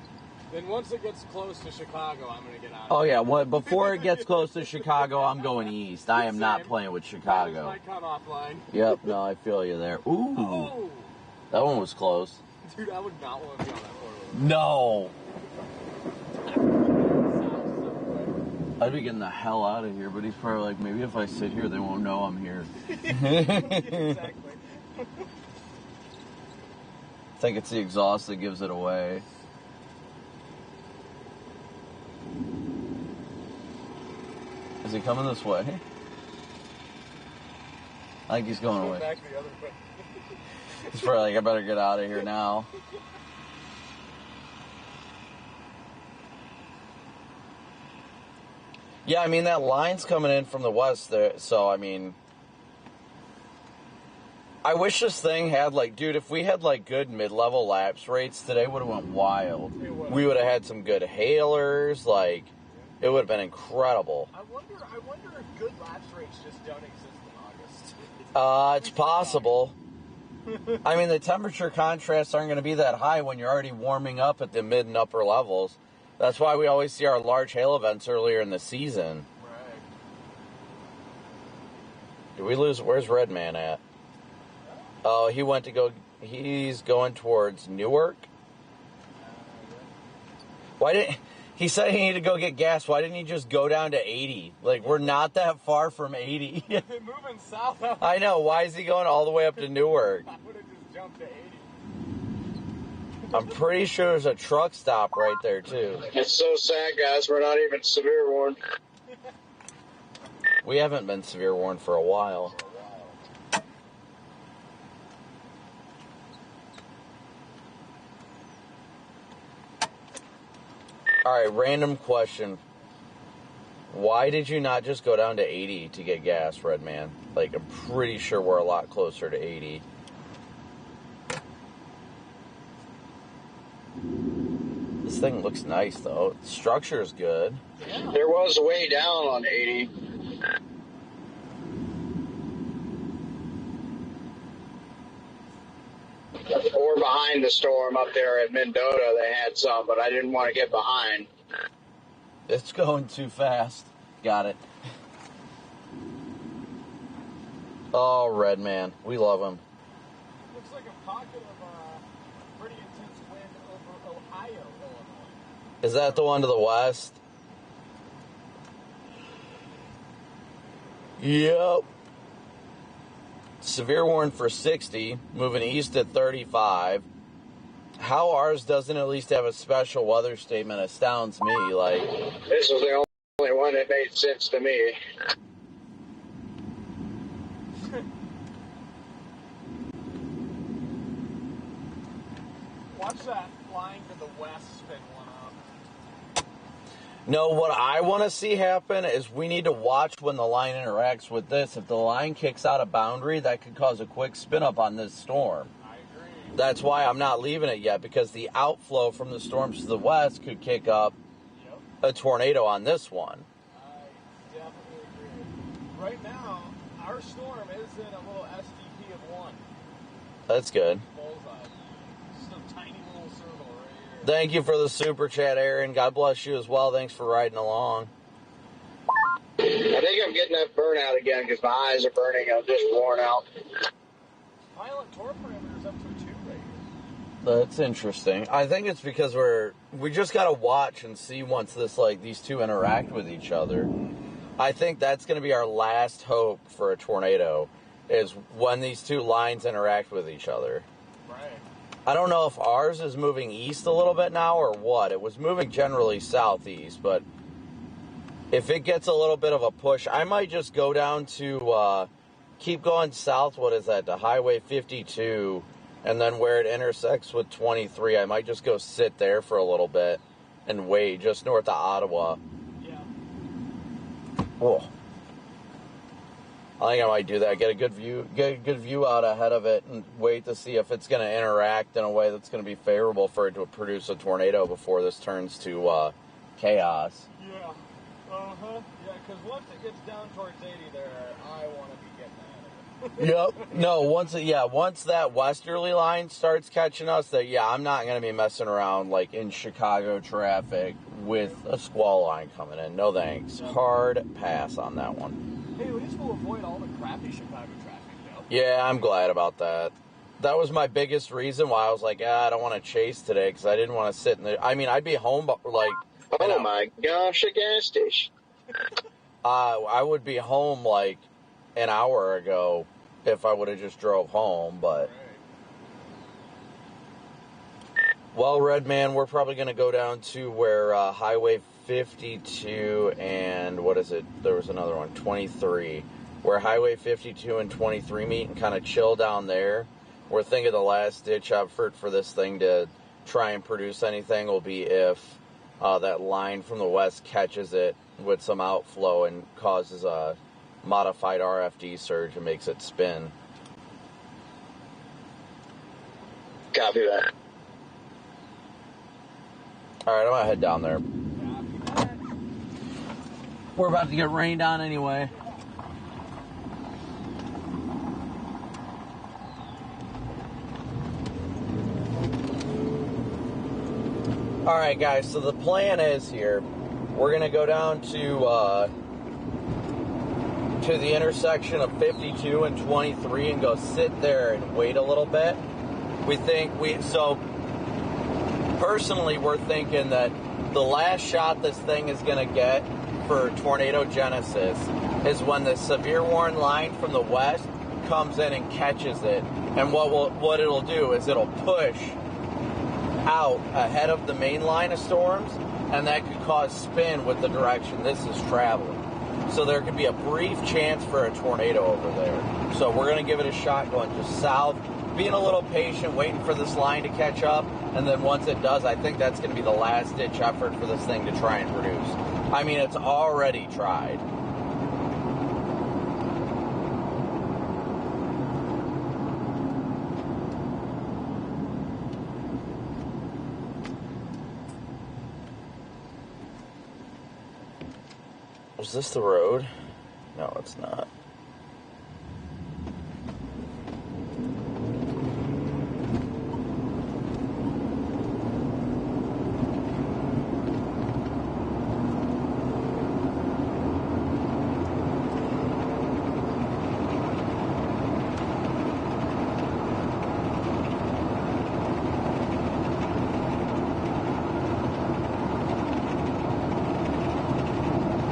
then once it gets close to Chicago, I'm going to get out of Oh, it. yeah. Before it gets close to Chicago, I'm going east. I am not playing with Chicago. That is my cutoff line. Yep, no, I feel you there. Ooh. Oh! That one was close. Dude, I would not want to be on that 4-wheeler. No. Sounds I'd be getting the hell out of here, but he's probably like, maybe if I sit here, they won't know I'm here. Exactly. I think it's the exhaust that gives it away. Is he coming this way? I think he's going away. Back the other way. He's probably like, I better get out of here now. Yeah, I mean, that line's coming in from the west there, so, I mean, I wish this thing had, dude, if we had, good mid-level lapse rates today, would have went wild. We would have had some good hailers, it would have been incredible. I wonder if good lapse rates just don't exist in August. It's possible. I mean, the temperature contrasts aren't going to be that high when you're already warming up at the mid and upper levels. That's why we always see our large hail events earlier in the season. Right. Did we lose? Where's Redman at? Oh, he went to go. He's going towards Newark. Why didn't he said he needed to go get gas? Why didn't he just go down to 80? Like, we're not that far from 80. They're moving south. I know. Why is he going all the way up to Newark? I would have just jumped to 80. I'm pretty sure there's a truck stop right there too. It's so sad, guys. We're not even severe warned. We haven't been severe warned for a while. Alright, random question. Why did you not just go down to 80 to get gas, Redman? Like, I'm pretty sure we're a lot closer to 80. This thing looks nice, though. The structure is good. Yeah. There was way down on 80. Or behind the storm up there at Mendota, they had some, but I didn't want to get behind. It's going too fast. Got it. Oh, Redman. We love him. Looks like a pocket of pretty intense wind over Ohio, Illinois. Is that the one to the west? Yep. Severe warning for 60, moving east at 35. How ours doesn't at least have a special weather statement astounds me. Like, This was the only one that made sense to me. Watch that flying to the west spin one up. no, what I want to see happen is we need to watch when the line interacts with this. If the line kicks out a boundary, that could cause a quick spin up on this storm. I agree. That's why I'm not leaving it yet, because the outflow from the storms to the west could kick up Yep. a tornado on this one. I definitely agree. Right now, our storm is in a little SDP of 1. That's good. Bullseye. Just a tiny little circle right here. Thank you for the super chat, Aaron. God bless you as well. Thanks for riding along. I think I'm getting that burnout again because my eyes are burning. I'm just worn out. Pilot torque parameters up to a 2 right here. That's interesting. I think it's because we just gotta watch and see once these two interact with each other. I think that's gonna be our last hope for a tornado, is when these two lines interact with each other. Right. I don't know if ours is moving east a little bit now or what. It was moving generally southeast, but if it gets a little bit of a push, I might just go down to keep going south. What is that? To Highway 52, and then where it intersects with 23, I might just go sit there for a little bit and wait just north of Ottawa. Yeah. Oh, I think I might do that. Get a good view out ahead of it, and wait to see if it's going to interact in a way that's going to be favorable for it to produce a tornado before this turns to chaos. Yeah. Uh-huh. Yeah, because once it gets down towards 80 there, I want to be getting out of it. Yep. No, once that westerly line starts catching us, I'm not going to be messing around like in Chicago traffic with a squall line coming in. No thanks. Hard pass on that one. Hey, at least we'll avoid all the crappy Chicago traffic, though. Yeah, I'm glad about that. That was my biggest reason why I was like, I don't want to chase today, because I didn't want to sit in the... I mean, I'd be home, like... Oh my gosh, a gas station. I would be home like an hour ago if I would have just drove home, but... Well, Redman, we're probably going to go down to where Highway 52 and, what is it? There was another one, 23. Where Highway 52 and 23 meet and kind of chill down there. We're thinking the last ditch effort for this thing to try and produce anything will be if that line from the west catches it with some outflow and causes a modified RFD surge and makes it spin. Copy that. Alright, I'm going to head down there. We're about to get rained on anyway. All right, guys, so the plan is here, we're going to go down to the intersection of 52 and 23 and go sit there and wait a little bit. Personally, we're thinking that the last shot this thing is going to get for tornado genesis is when the severe warning line from the west comes in and catches it. And what it'll do is it'll push out ahead of the main line of storms, and that could cause spin with the direction this is traveling. So there could be a brief chance for a tornado over there. So we're going to give it a shot going just south, being a little patient, waiting for this line to catch up, and then once it does, I think that's going to be the last-ditch effort for this thing to try and produce. I mean, it's already tried. Is this the road? No, it's not.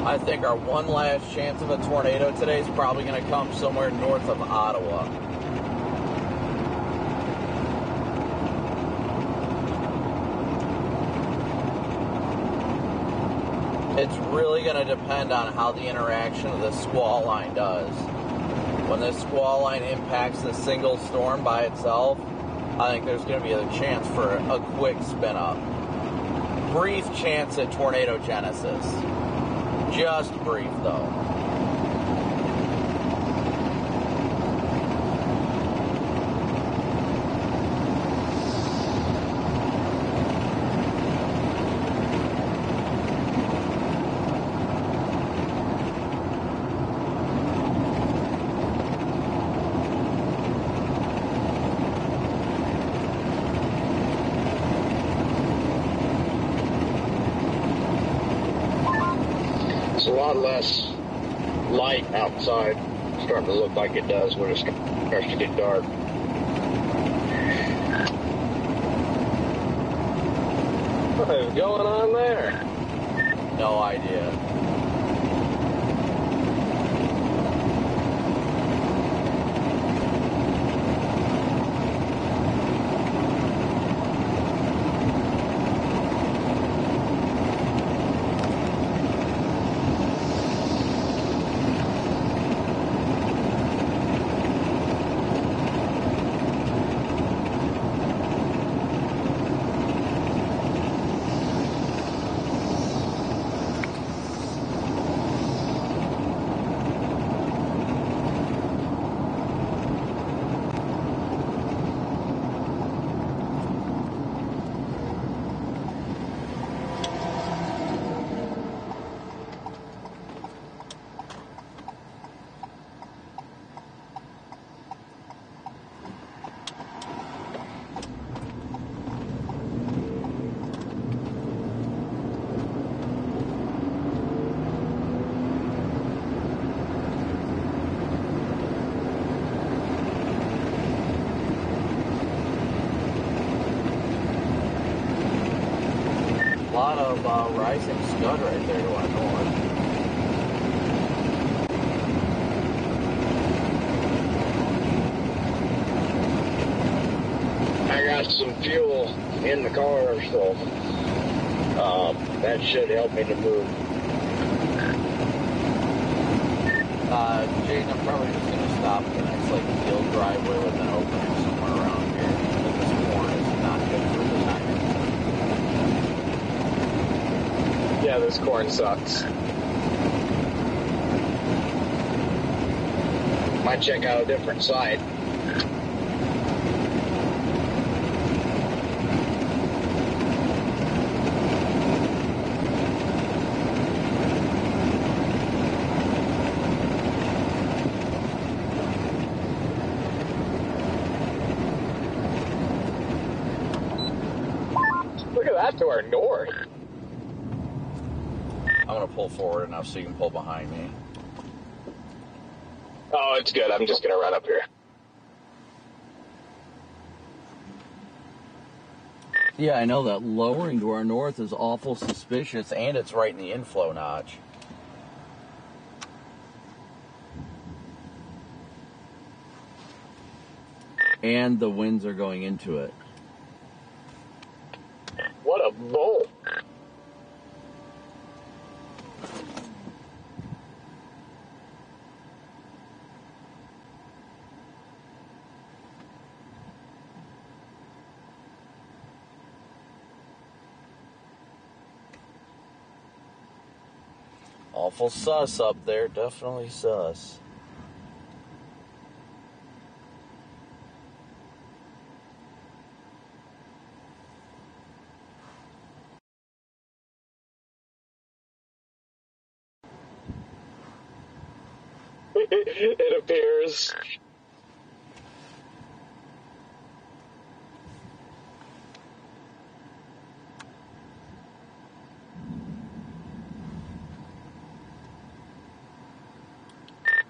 I think our one last chance of a tornado today is probably going to come somewhere north of Ottawa. It's really going to depend on how the interaction of the squall line does. When this squall line impacts the single storm by itself, I think there's going to be a chance for a quick spin up. Brief chance at tornado genesis. Just brief, though. It's a lot less light outside. It's starting to look like it does when it starts to get dark. What is going on there? No idea. A lot of rising scud right there to our north. I got some fuel in the car, so that should help me to move. Jaden, I'm probably just going to stop at the next field driveway with an opening somewhere around here. Because this corn is not good for the tires. Yeah, this corn sucks. Might check out a different site. off to our north. I'm going to pull forward enough so you can pull behind me. Oh, it's good. I'm just going to run up here. Yeah, I know that lowering to our north is awful suspicious, and it's right in the inflow notch. And the winds are going into it. What a bolt. Awful sus up there, definitely sus. It appears.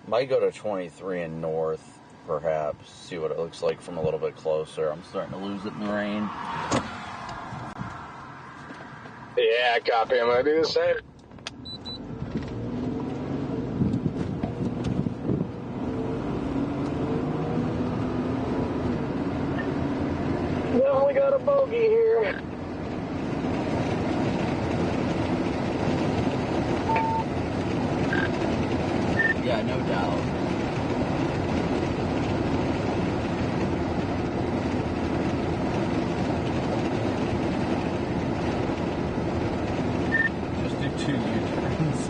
Might go to 23 and north, perhaps. See what it looks like from a little bit closer. I'm starting to lose it in the rain. Yeah, copy. I'm going to do the same. Definitely got a bogey here. Yeah, no doubt. Just do 2 U-turns.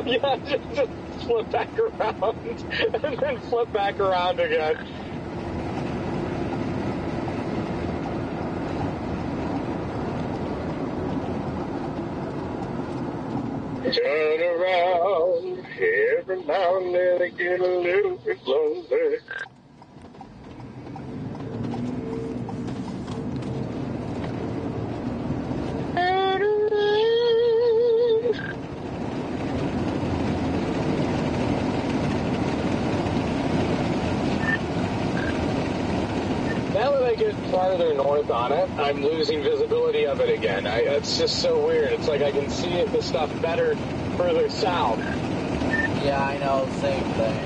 Yeah, just flip back around and then flip back around again. Turn around, every now and then I get a little bit lonely. Now that I get farther north on it, I'm losing visibility of it again. It's just so weird. It's like I can see the stuff better further south. Yeah, I know, same thing.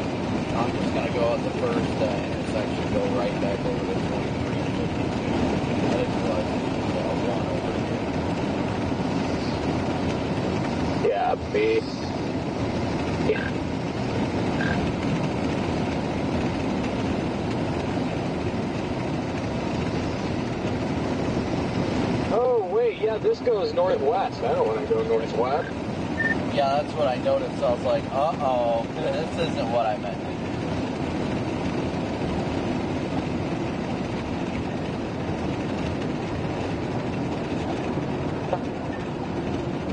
I'm just going to go at the first intersection, go right back over to 23 and 52. I think one over here. Yeah, B. Yeah. Oh, wait, yeah, this goes northwest. I don't want to go northwest. Yeah, that's what I noticed. I was like, uh-oh, this isn't what I meant to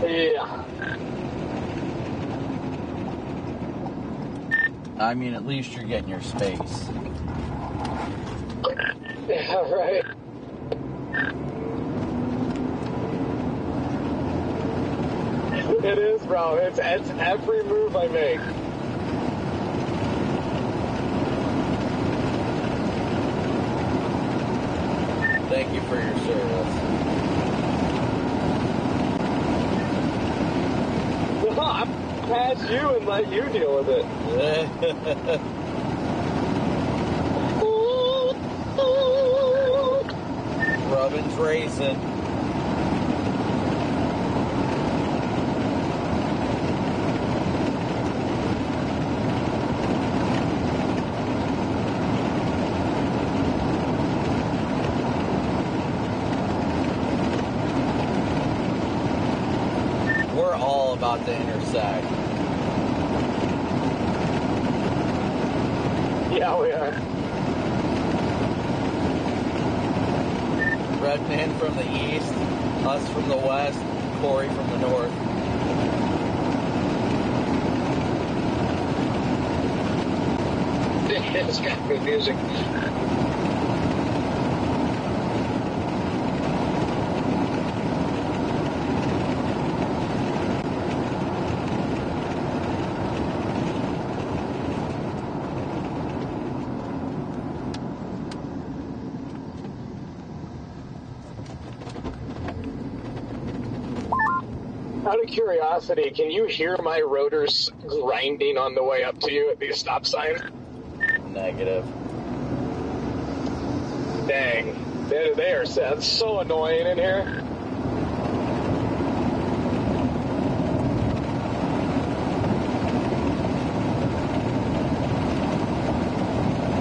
do. Yeah. I mean, at least you're getting your space. Yeah, right. It is, bro. It's every move I make. Thank you for your service. I'll pass you and let you deal with it. Rubbin's racing. We're all about to intersect. Yeah, we are. Redman from the east, us from the west, Corey from the north. It's got good music. Out of curiosity, can you hear my rotors grinding on the way up to you at the stop sign? Negative. Dang. They are so annoying in here.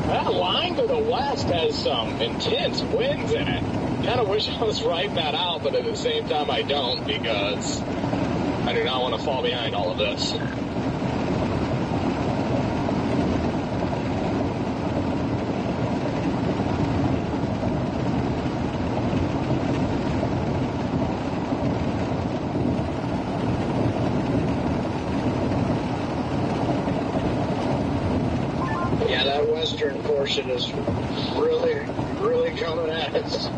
That line to the west has some intense winds in it. Kind of wish I was writing that out, but at the same time I don't, because I do not want to fall behind all of this. Yeah, that western portion is really, really coming at us.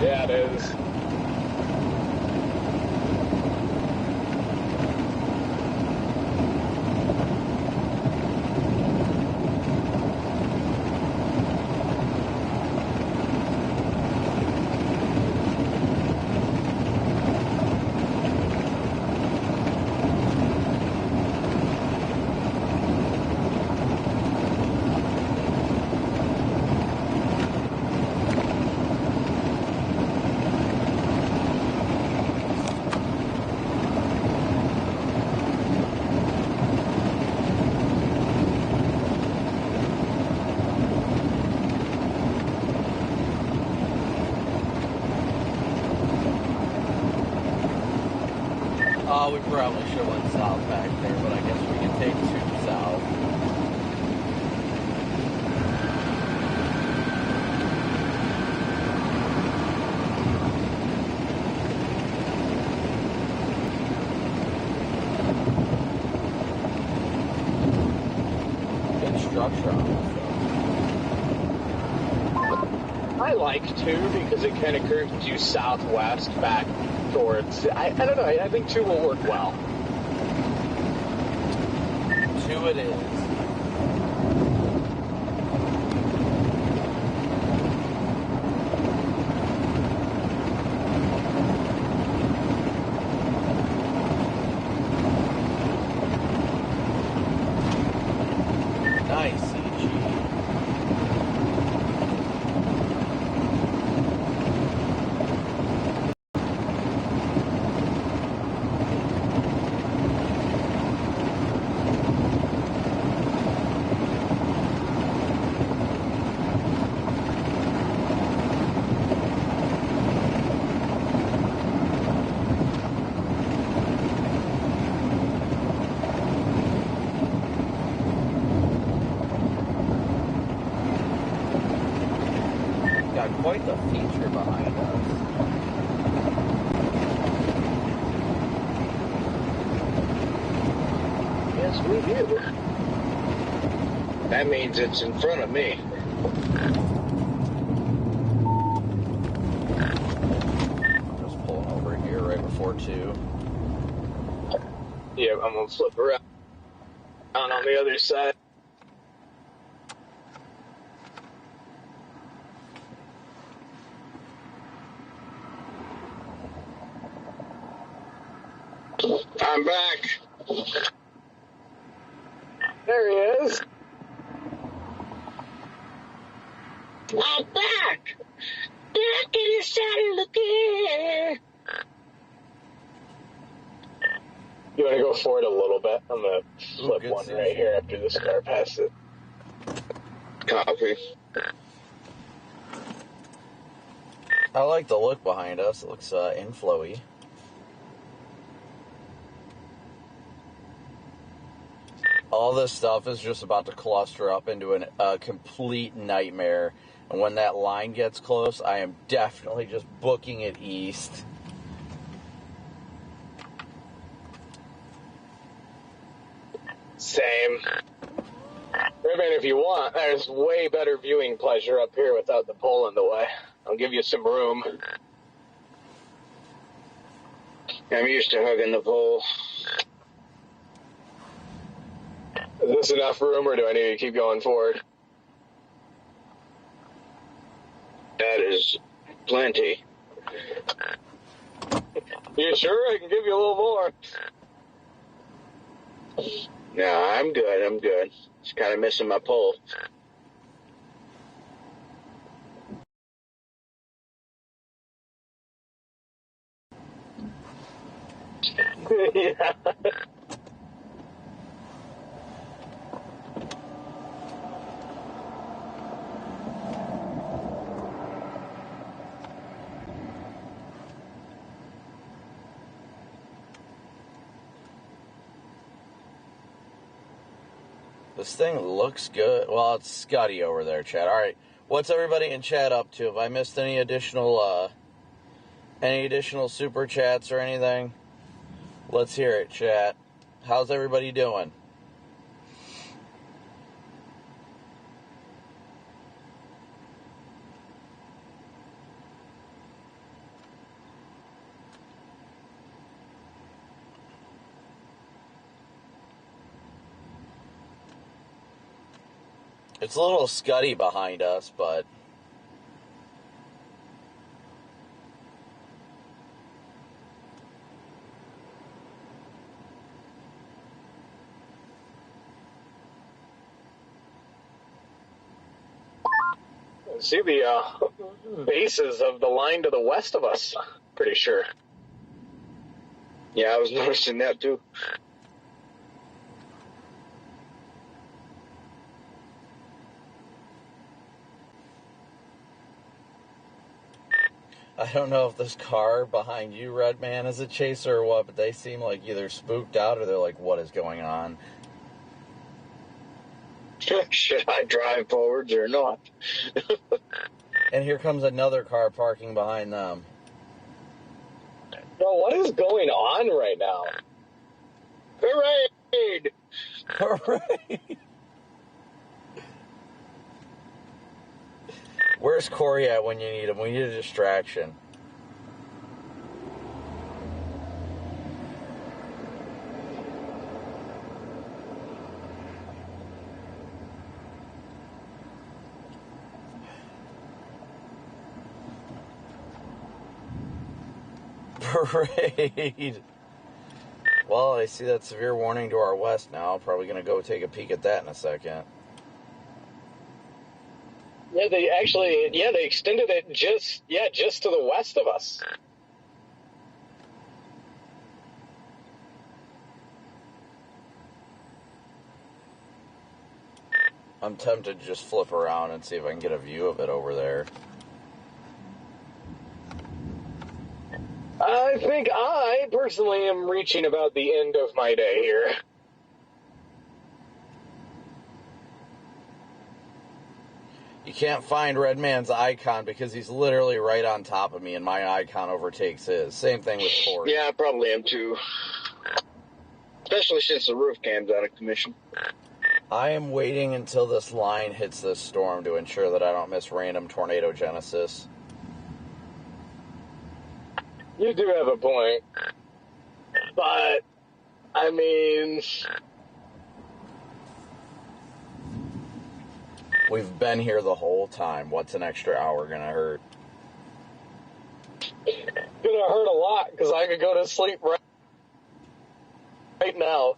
Yeah, it is. We probably should have went south back there, but I guess we can take 2 south. Good structure on this, though. I like 2 because it kind of curves you southwest back towards, I don't know, I think 2 will work well. 2 it is. Nice, CG. Got quite the feature behind us. Yes, we do. That means it's in front of me. Just pulling over here right before 2. Yeah, I'm going to flip around on the other side. I'm back. There he is. I'm back. Back in the saddle again. You want to go forward a little bit? I'm going to flip good one sense. right here after this car passes. Copy. I like the look behind us. It looks inflowy. All this stuff is just about to cluster up into a complete nightmare. And when that line gets close, I am definitely just booking it east. Same. Ribbon, if you want, there's way better viewing pleasure up here without the pole in the way. I'll give you some room. I'm used to hugging the pole. Is this enough room, or do I need to keep going forward? That is plenty. You sure? I can give you a little more. No, I'm good. Just kind of missing my pole. Yeah. This thing looks good. Well, it's Scotty over there, chat. All right, what's everybody in chat up to? Have I missed any additional super chats or anything? Let's hear it, chat. How's everybody doing? It's a little scuddy behind us, but See the bases of the line to the west of us. Pretty sure. Yeah, I was noticing that too. I don't know if this car behind you, Red Man, is a chaser or what, but they seem like either spooked out or they're like, what is going on? Should I drive forwards or not? And here comes another car parking behind them. Bro, what is going on right now? Parade! Hooray! Where's Corey at when you need him? We need a distraction. Parade! Well, I see that severe warning to our west now. Probably going to go take a peek at that in a second. Yeah, they extended it just to the west of us. I'm tempted to just flip around and see if I can get a view of it over there. I think I personally am reaching about the end of my day here. You can't find Red Man's icon because he's literally right on top of me and my icon overtakes his. Same thing with Corey. Yeah, I probably am too. Especially since the roof cam's out of commission. I am waiting until this line hits this storm to ensure that I don't miss random tornado genesis. You do have a point. But, I mean... We've been here the whole time. What's an extra hour gonna hurt? Gonna hurt a lot, because I could go to sleep right now.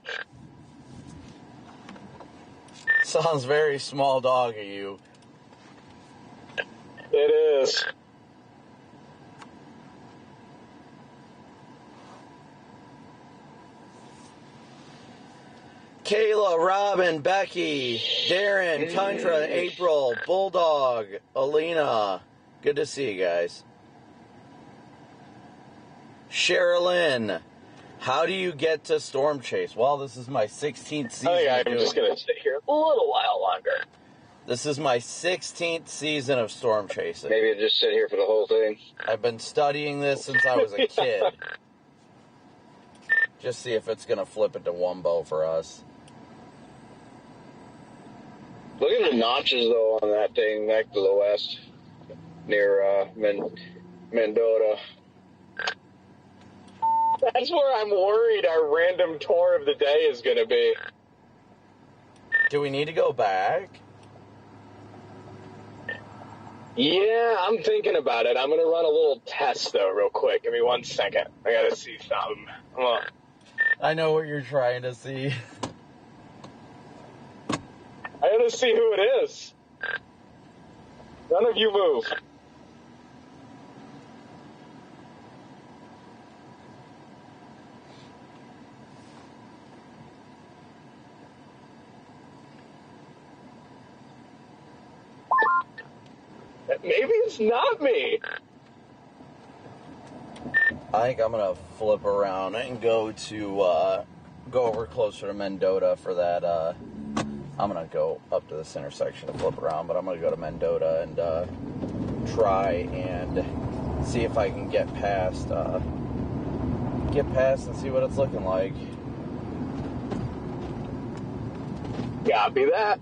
Sounds very small dog of you. It is. Kayla, Robin, Becky, Darren, Tundra, April, Bulldog, Alina. Good to see you guys. Sherilyn, how do you get to Storm Chase? Well, this is my 16th season. Oh yeah, I'm just gonna sit here a little while longer. This is my 16th season of storm chasing. Maybe I'll just sit here for the whole thing. I've been studying this since I was a kid. Just see if it's going to flip into Wumbo for us. Look at the notches, though, on that thing back to the west near Mendota. That's where I'm worried our random tour of the day is going to be. Do we need to go back? Yeah, I'm thinking about it. I'm going to run a little test, though, real quick. Give me 1 second. I got to see something. Come on. I know what you're trying to see. I got to see who it is. None of you move. Maybe it's not me. I think I'm gonna flip around and go over closer to Mendota for that. I'm gonna go up to this intersection to flip around, but I'm gonna go to Mendota and try and see if I can get past and see what it's looking like. Copy that.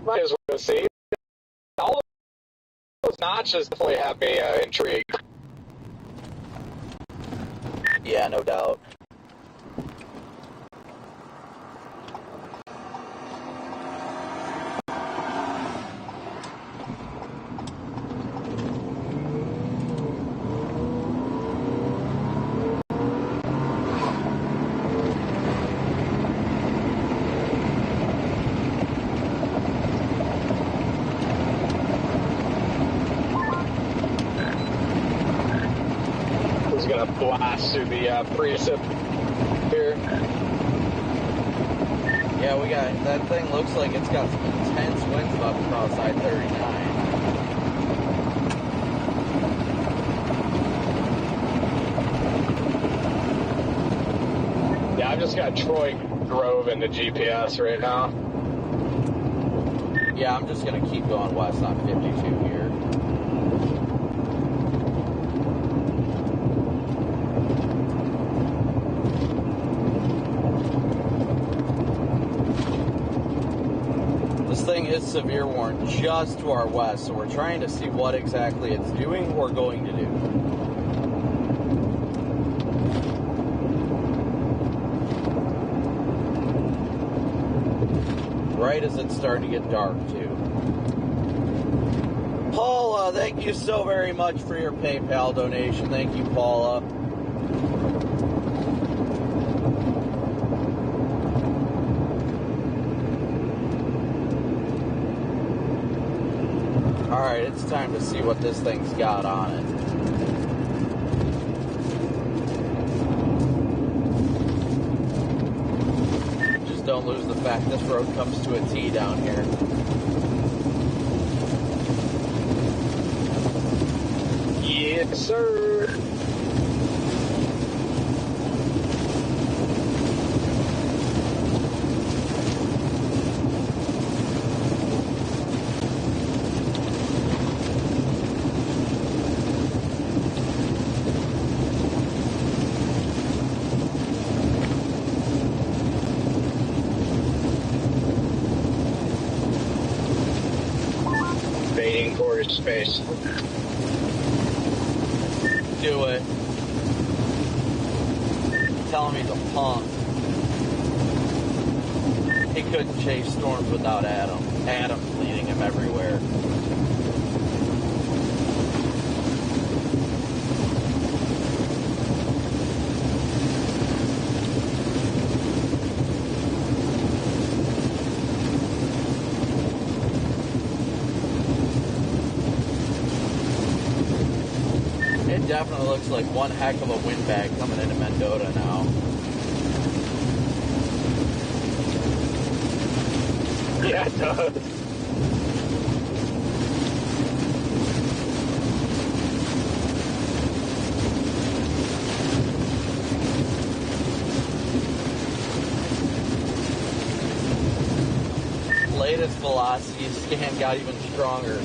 Might as well see. All those notches definitely have me intrigued. Yeah, no doubt. Blast through the precip here. Yeah, we got that thing. Looks like it's got some intense winds about to cross I-39. Yeah, I've just got Troy Grove in the GPS right now. Yeah, I'm just gonna keep going west on 52 here. This thing is severe warned just to our west, so we're trying to see what exactly it's doing or going to do. Right as it's starting to get dark, too. Paula, thank you so very much for your PayPal donation. Thank you, Paula. Alright, it's time to see what this thing's got on it. Just don't lose the fact this road comes to a T down here. Yes, sir. Fading towards space. Do it. Tell him he's a punk. He couldn't chase storms without Adam. Adam's leading him everywhere. It definitely looks like one heck of a windbag coming into Mendota now. Yeah, it does. Latest velocity scan got even stronger.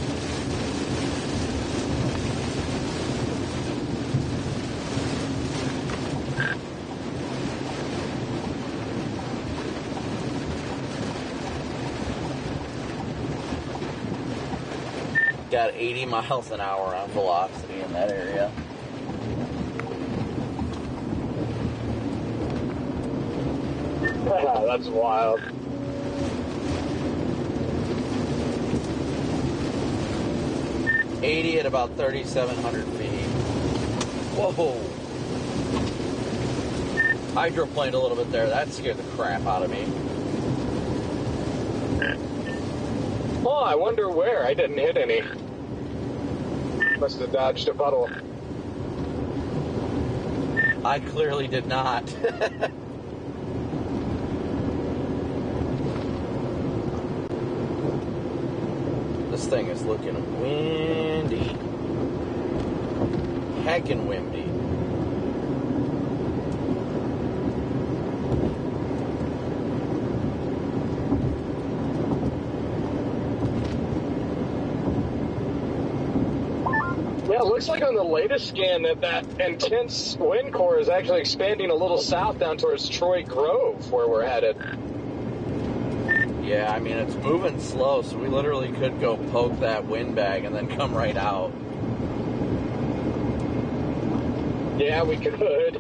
Got 80 miles an hour on velocity in that area. That's wild. 80 at about 3,700 feet. Whoa. Hydroplaned a little bit there. That scared the crap out of me. Oh, I wonder where. I didn't hit any. Must have dodged a puddle. I clearly did not. This thing is looking windy. Heckin' windy. Yeah, it looks like on the latest scan that intense wind core is actually expanding a little south down towards Troy Grove, where we're headed. Yeah, I mean, it's moving slow, so we literally could go poke that windbag and then come right out. Yeah, we could.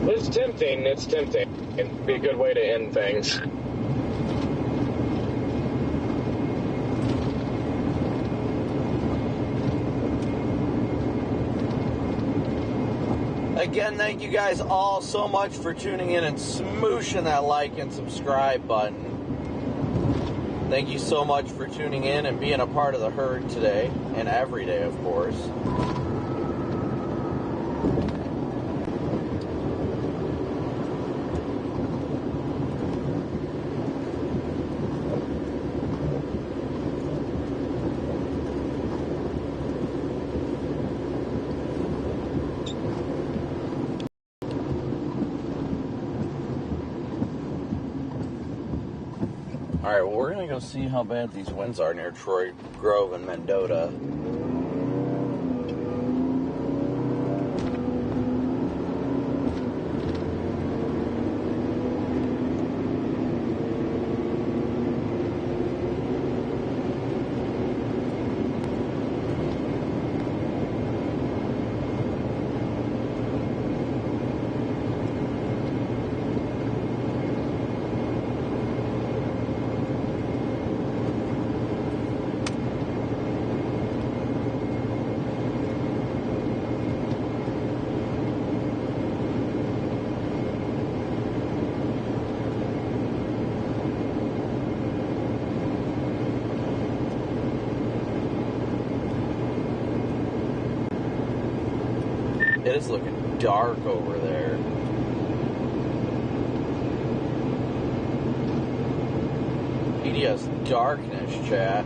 It's tempting. It's tempting. It'd be a good way to end things. Again, thank you guys all so much for tuning in and smooshing that like and subscribe button. Thank you so much for tuning in and being a part of the herd today, and every day, of course. Alright, well, we're going to go see how bad these winds are near Troy Grove and Mendota. It is looking dark over there. PDS darkness, chat.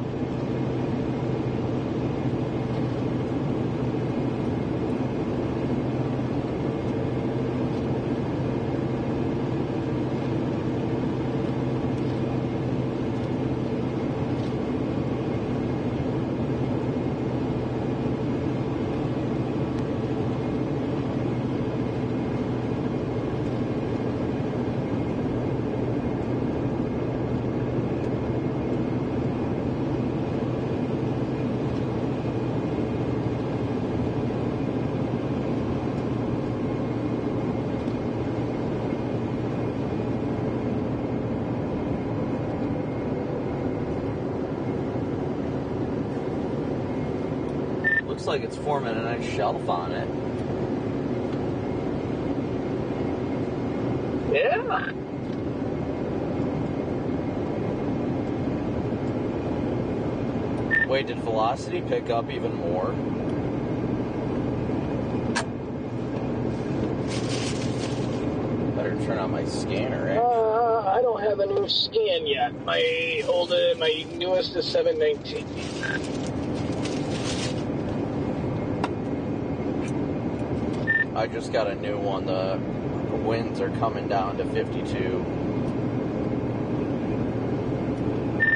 Looks like it's forming a nice shelf on it. Yeah. Wait, did velocity pick up even more? Better turn on my scanner, I don't have a new scan yet. My newest is 719. I just got a new one. The winds are coming down to 52.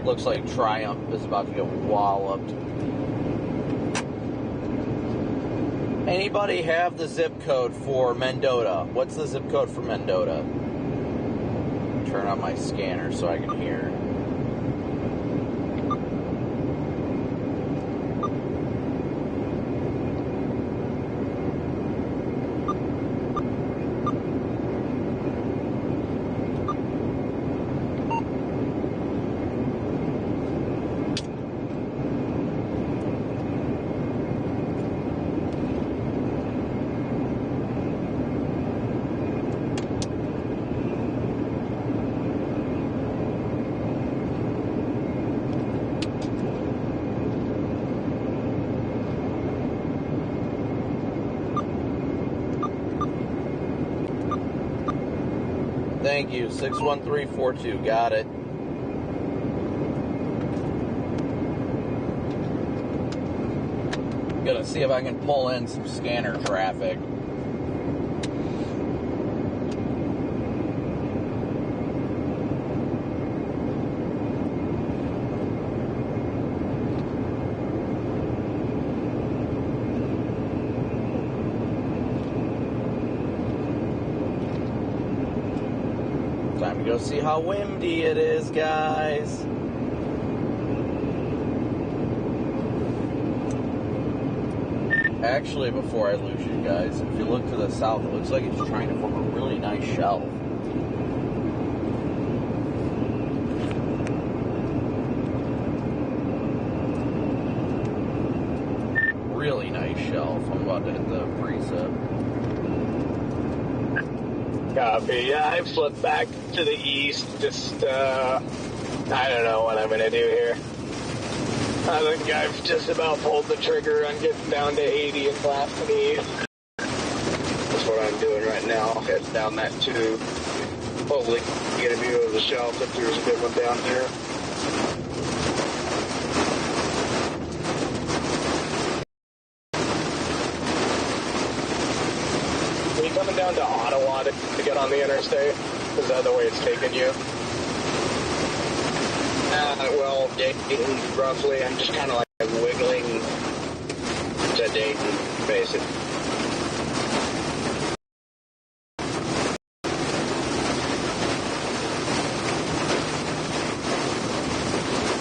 Looks like Triumph is about to get walloped. Anybody have the zip code for Mendota? What's the zip code for Mendota? Turn on my scanner so I can hear. Thank you. 61342. Got it. Gonna see if I can pull in some scanner traffic. Time to go see how windy it is, guys. Actually, before I lose you guys, if you look to the south, it looks like it's trying to form a really nice shelf. Really nice shelf. I'm about to hit the precip. Copy. Yeah, I flipped back to the east. Just, I don't know what I'm going to do here. I think I've just about pulled the trigger on getting down to 80 in Class E. That's what I'm doing right now. Heading down that tube. Hopefully get a view of the shelf if there's a good one down there. Are you coming down to Ottawa to get on the interstate? Is that the way it's taking you? Well, Dayton, roughly. I'm just kind of like wiggling to Dayton, basically.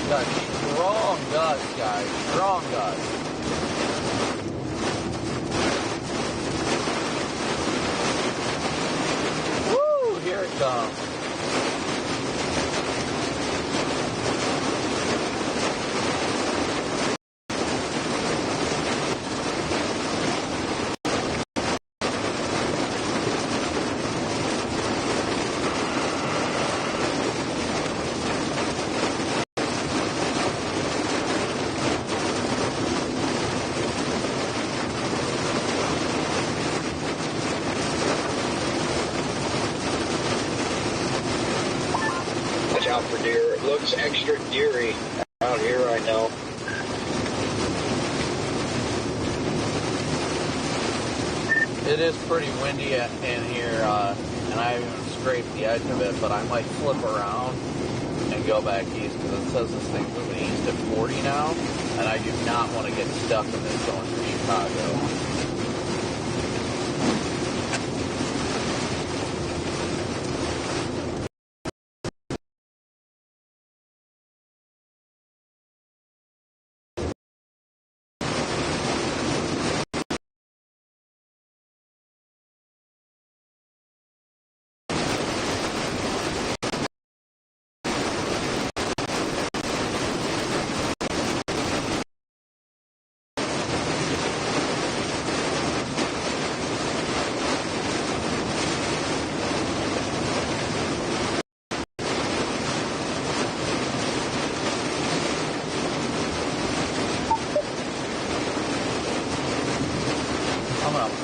Got strong gusts, guys. Strong gusts. Woo! Here it comes. Watch out for deer. It looks extra deery out here right now. It is pretty windy in here, and I haven't even scraped the edge of it, but I might flip around and go back east because it says this thing's moving east at 40 now, and I do not want to get stuck in this going through Chicago.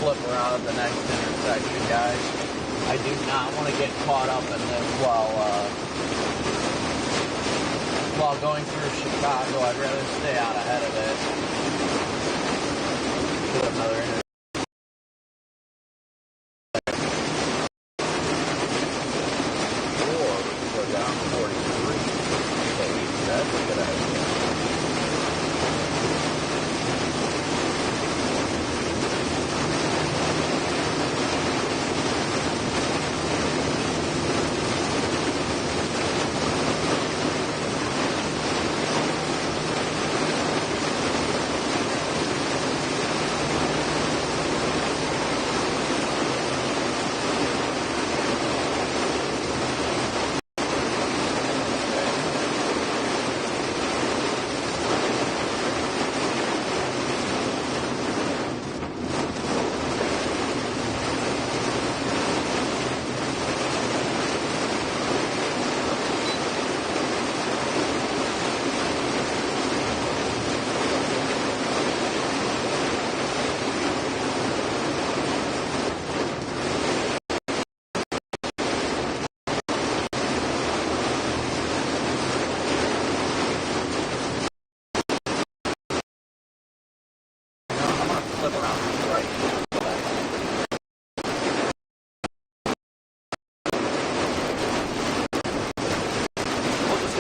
Flip around at the next intersection, guys. I do not want to get caught up in this while going through Chicago. I'd rather stay out ahead of it. Do another intersection. Or we can go down 43. Okay, that's a good idea.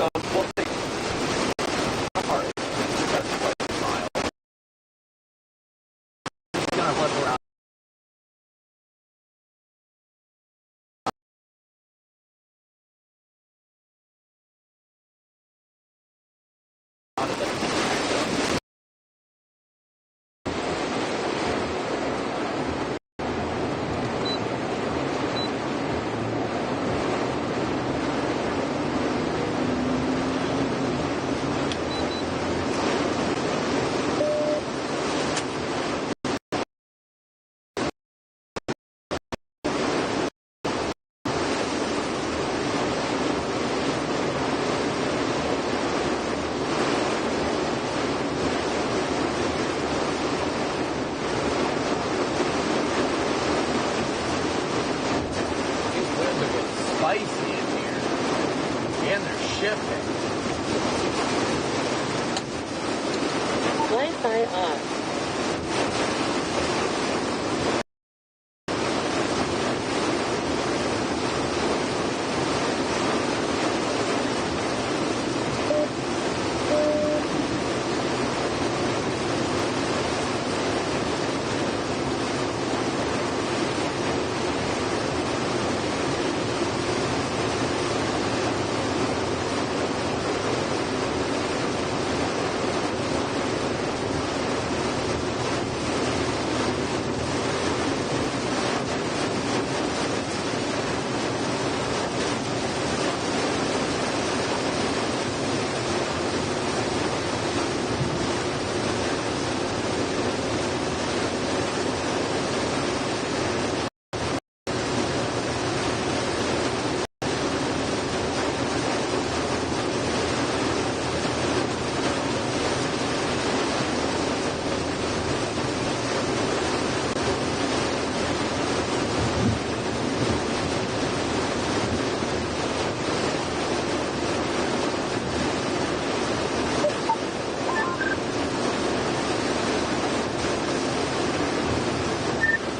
So we'll take car. That's quite a mile. It's gonna flip around. Spicy in here, and they're shifting. Wi-Fi off.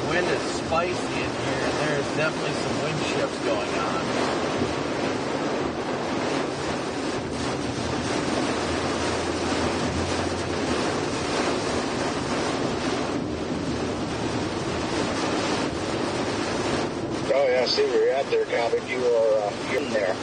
Wind is spicy in here, and there's definitely some wind shifts going on. Oh yeah, I see where you're at there, Copic. You're in there.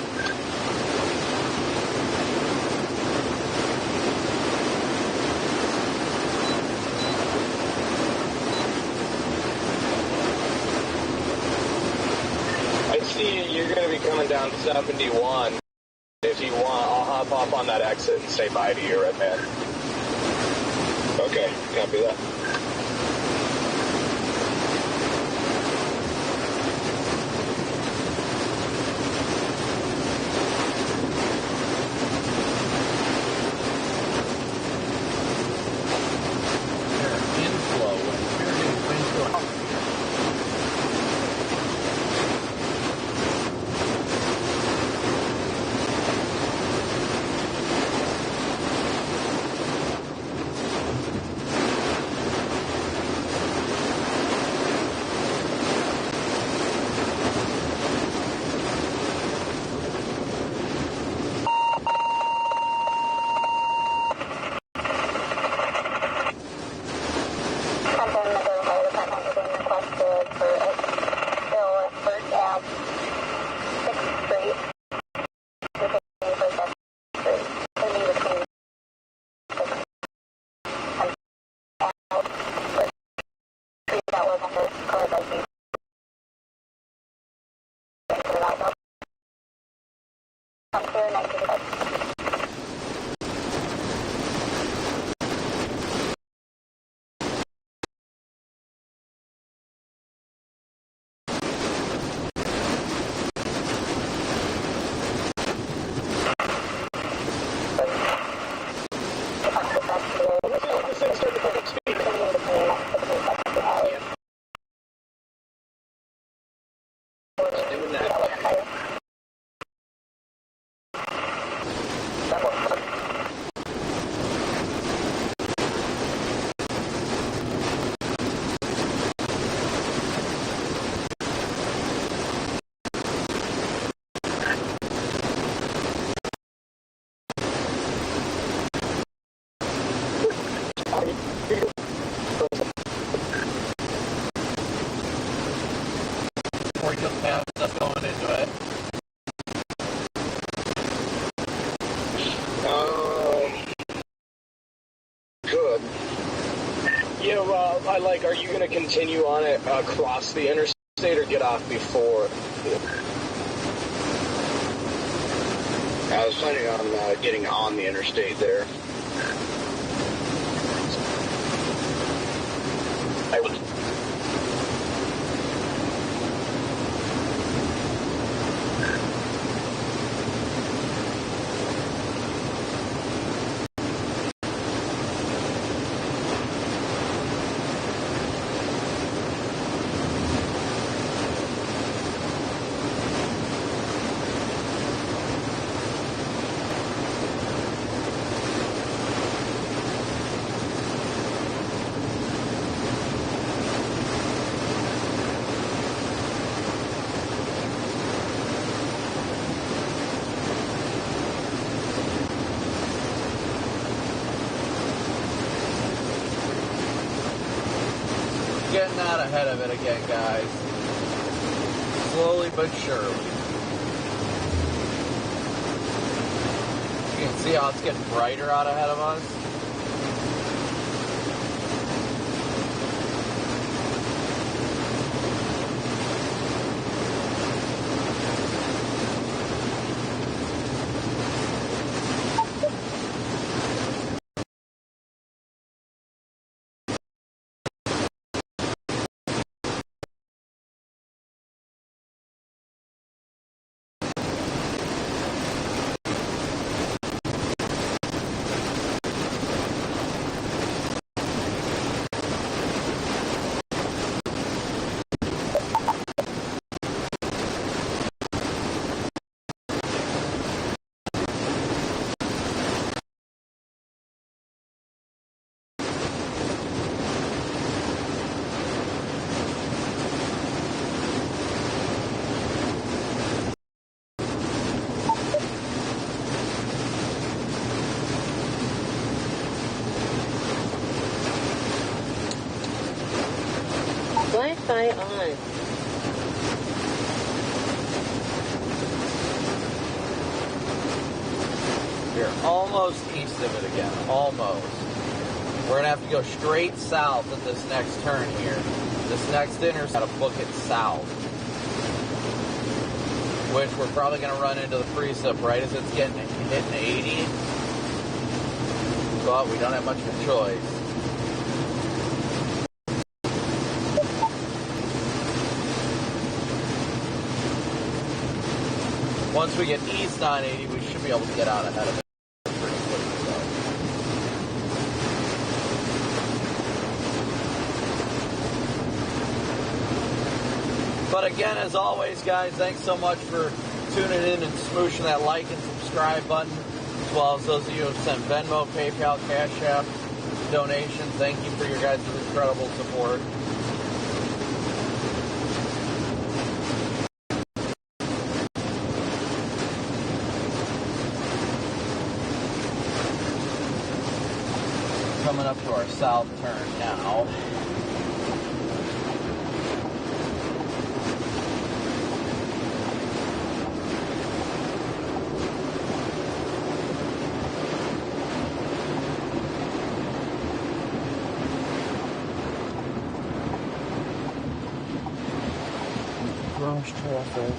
I see you're going to be coming down 71. If you want, I'll hop up on that exit and say bye to you, Red Man. Okay, copy that. Inflow, and we're getting wind going out here. feel bad stuff going into it. Good. Yeah, well, are you going to continue on it across the interstate or get off before? I was planning on getting on the interstate there. I would. Getting out ahead of it again, guys. Slowly but surely. You can see how it's getting brighter out ahead of us. Wi-Fi on. We're almost east of it again. Almost. We're going to have to go straight south at this next turn here. This next intersection, got to book it south. Which we're probably going to run into the precip right as it's getting hitting 80. But we don't have much of a choice. Once we get east on 80, we should be able to get out ahead of it pretty quickly, though. But again, as always, guys, thanks so much for tuning in and smooshing that like and subscribe button, as well as those of you who have sent Venmo, PayPal, Cash App donations. Thank you for your guys' incredible support. Coming up to our south turn now. Rush traffic.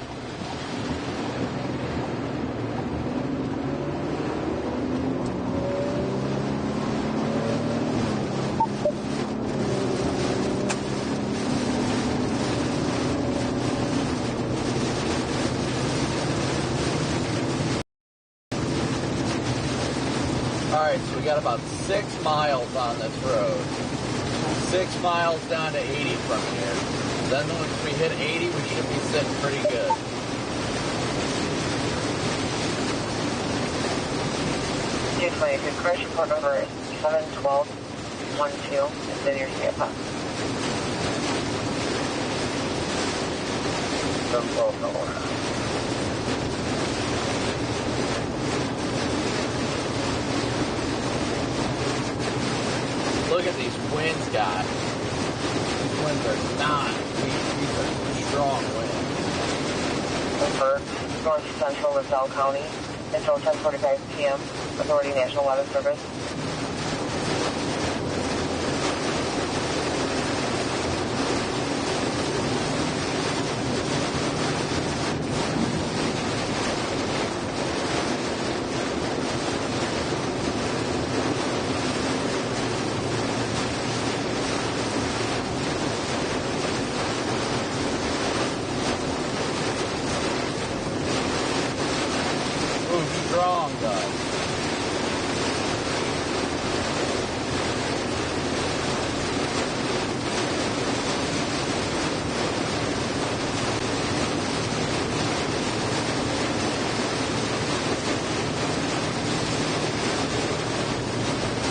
Alright, so we got about 6 miles on this road. 6 miles down to 80 from here. Then once we hit 80, we should be sitting pretty good. Definitely, the correction report number is 71212. It's in your CFO. 712. Look at these winds, guys. These winds are not weak. These are strong winds. Rockford, north central LaSalle County, until 10:45 p.m. Authority National Weather Service. Strong guy.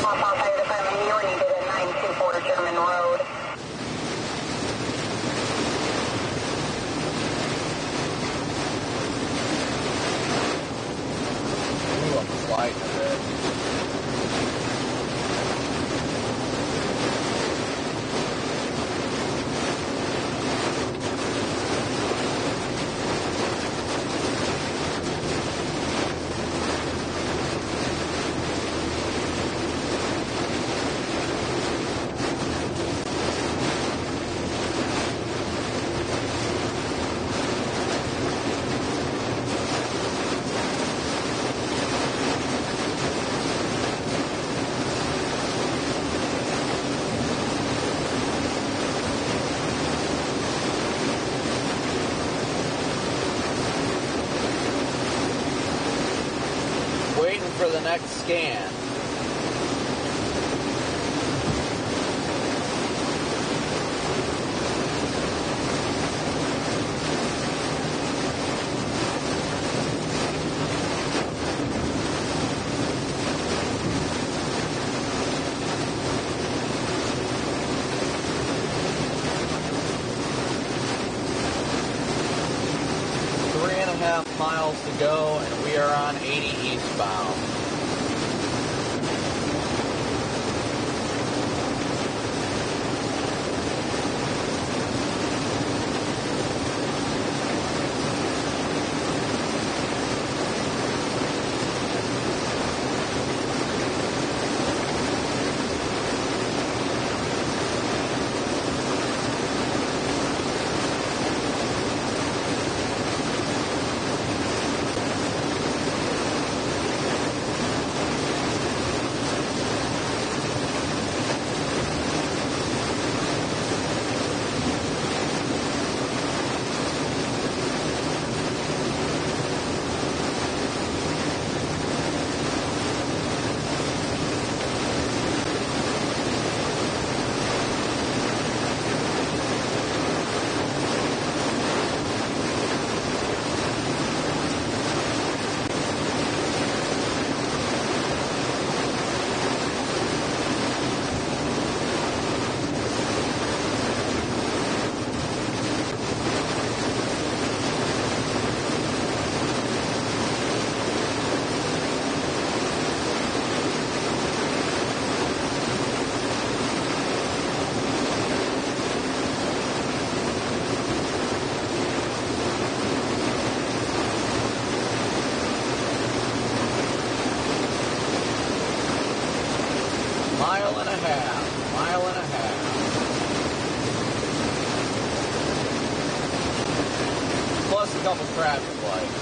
Fire Department, you are needed at 924 German Road. Ooh, I'm sliding a bit. Waiting for the next scan. Miles to go, and we are on 80 eastbound. Mile and a half. Plus a couple traffic lights.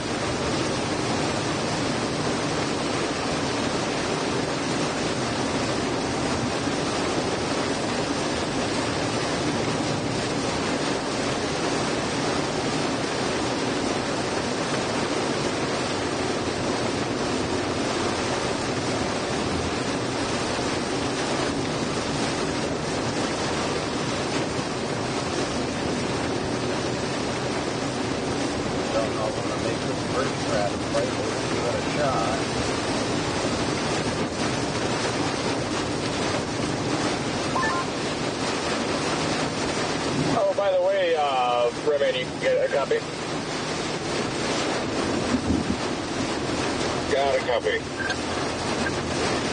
Redman, you can get a copy? Got a copy.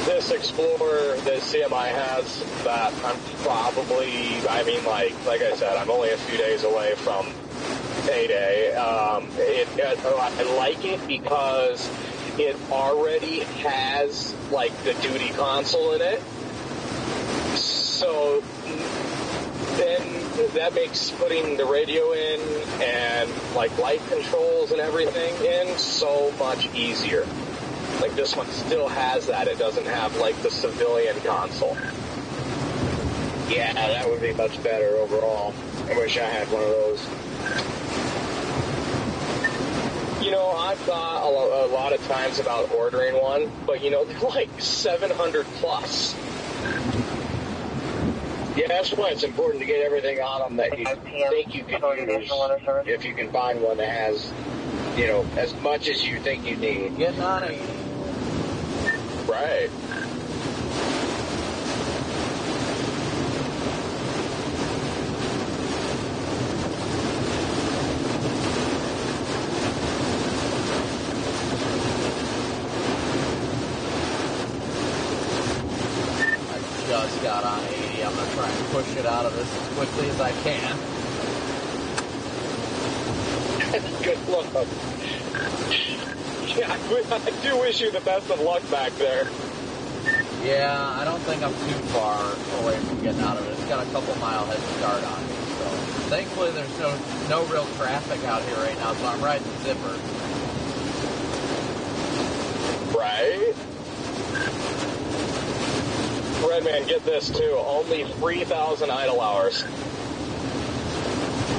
This Explorer that CMI has, that I'm probably, I mean, like I said, I'm only a few days away from payday. I like it because it already has like the duty console in it. So then that makes putting the radio in and like light controls and everything in so much easier. Like this one still has that. It doesn't have like the civilian console. Yeah, that would be much better overall. I wish I had one of those. You know, I've thought a lot of times about ordering one, but you know, they're like 700 plus. Yeah, that's why it's important to get everything on them that you think you can use. If you can find one that has, you know, as much as you think you need. Getting on it. Right. Just got on 80. I'm going to try and push it out of this as quickly as I can. Good luck. Yeah, I do wish you the best of luck back there. Yeah, I don't think I'm too far away from getting out of it. It's got a couple mile head start on me. So thankfully there's no real traffic out here right now, so I'm riding the zipper. Right? Redman, get this too. Only 3,000 idle hours.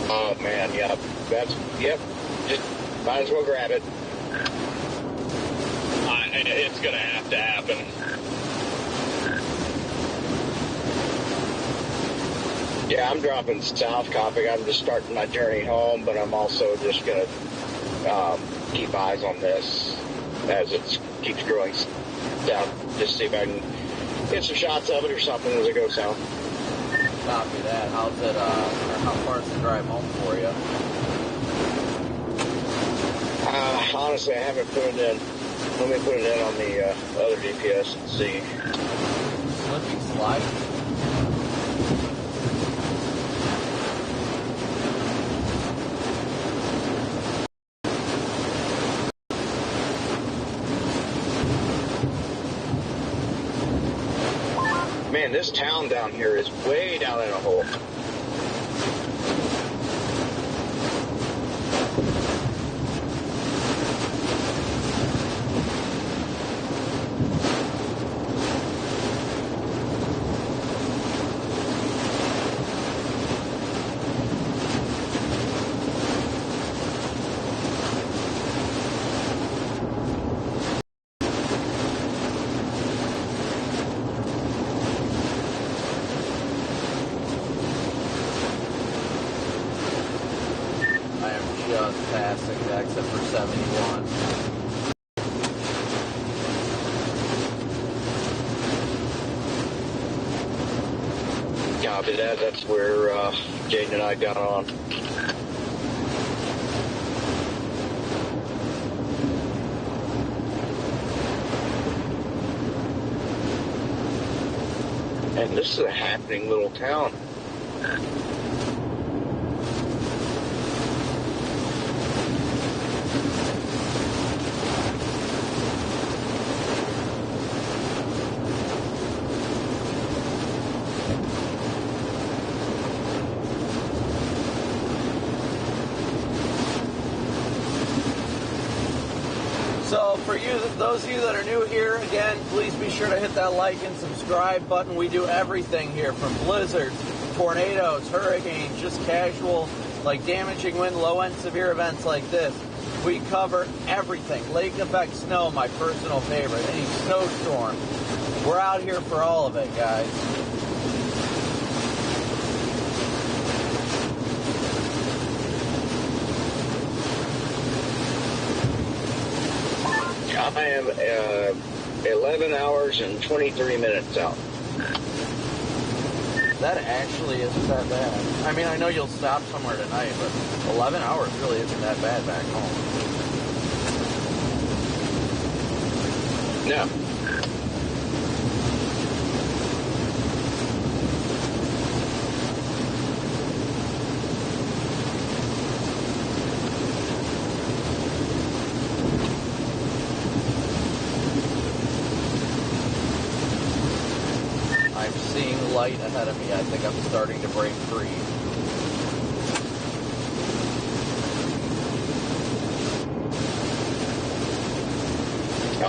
Oh man, yep. Just might as well grab it. It's gonna have to happen. Yeah, I'm dropping south, Copic. I'm just starting my journey home, but I'm also just gonna keep eyes on this as it keeps growing down. Just see if I can get some shots of it or something as it goes south. Copy that. How's it, how far is the drive home for you? Honestly, I haven't put it in. Let me put it in on the other GPS and see. Slipping slide. Man, this town down here is way down in a hole. Just passing the exit for 71. Copy that. That's where Jaden and I got on. And this is a happening little town. So for you, those of you that are new here, again, please be sure to hit that like and subscribe button. We do everything here from blizzards, tornadoes, hurricanes, just casual, like damaging wind, low-end severe events like this. We cover everything. Lake effect snow, my personal favorite. Any snowstorm. We're out here for all of it, guys. I am 11 hours and 23 minutes out. That actually isn't that bad. I mean, I know you'll stop somewhere tonight, but 11 hours really isn't that bad back home. No. light ahead of me. I think I'm starting to break free.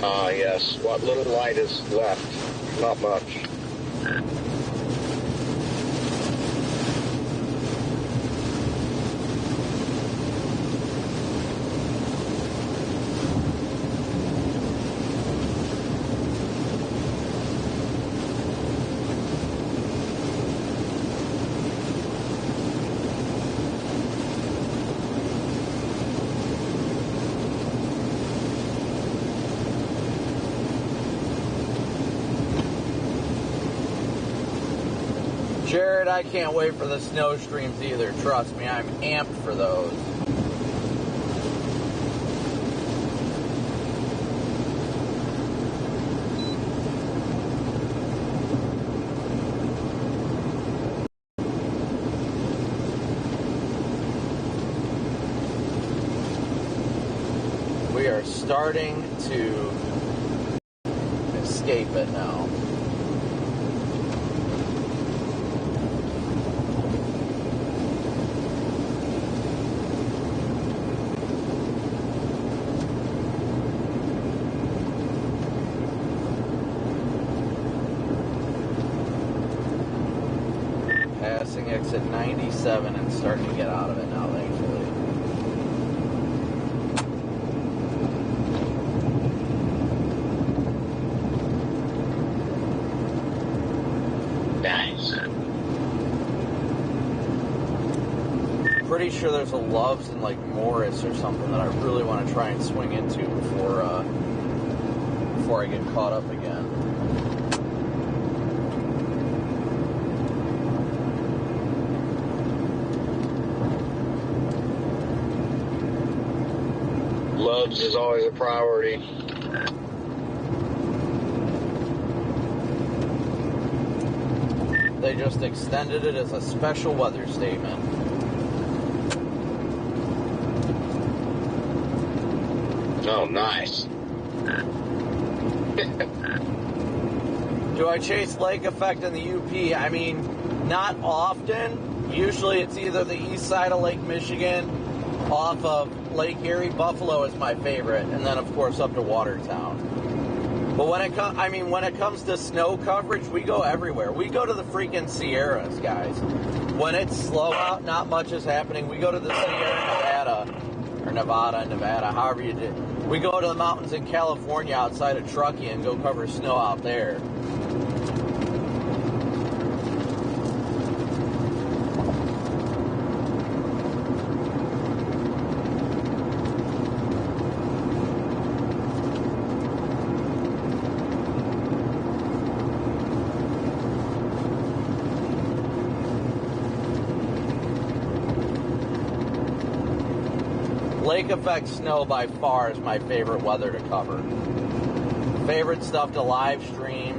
Ah, yes. What little light is left? Not much. Jared, I can't wait for the snow streams either. Trust me, I'm amped for those. We are starting to escape it now. Passing exit 97 and starting to get out of it now, thankfully. Nice. Pretty sure there's a Love's in like Morris or something that I really want to try and swing into before I get caught up again. Love's is always a priority. They just extended it as a special weather statement. Oh, nice. Do I chase lake effect in the UP? I mean, not often. Usually it's either the east side of Lake Michigan, off of Lake Erie. Buffalo is my favorite, and then of course up to Watertown. But when it comes to snow coverage, we go everywhere. We go to the freaking Sierras, guys. When it's slow out, not much is happening. We go to the Sierra Nevada, however you do. We go to the mountains in California outside of Truckee and go cover snow out there. Lake effect snow by far is my favorite weather to cover. Favorite stuff to live stream.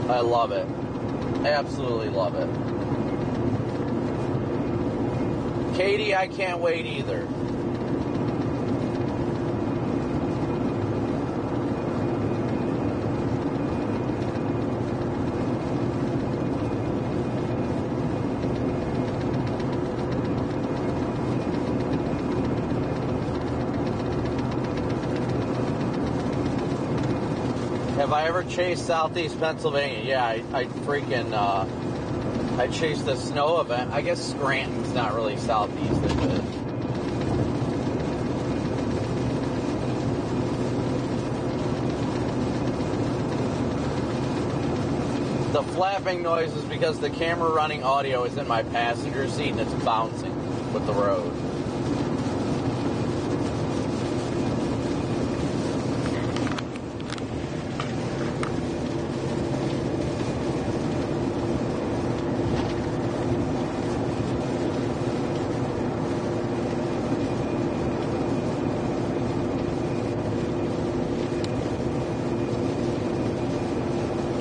I love it. Absolutely love it. Katie, I can't wait either. Have I ever chased Southeast Pennsylvania? Yeah, I freaking, I chased the snow event. I guess Scranton's not really Southeast, is it? The flapping noise is because the camera running audio is in my passenger seat and it's bouncing with the road.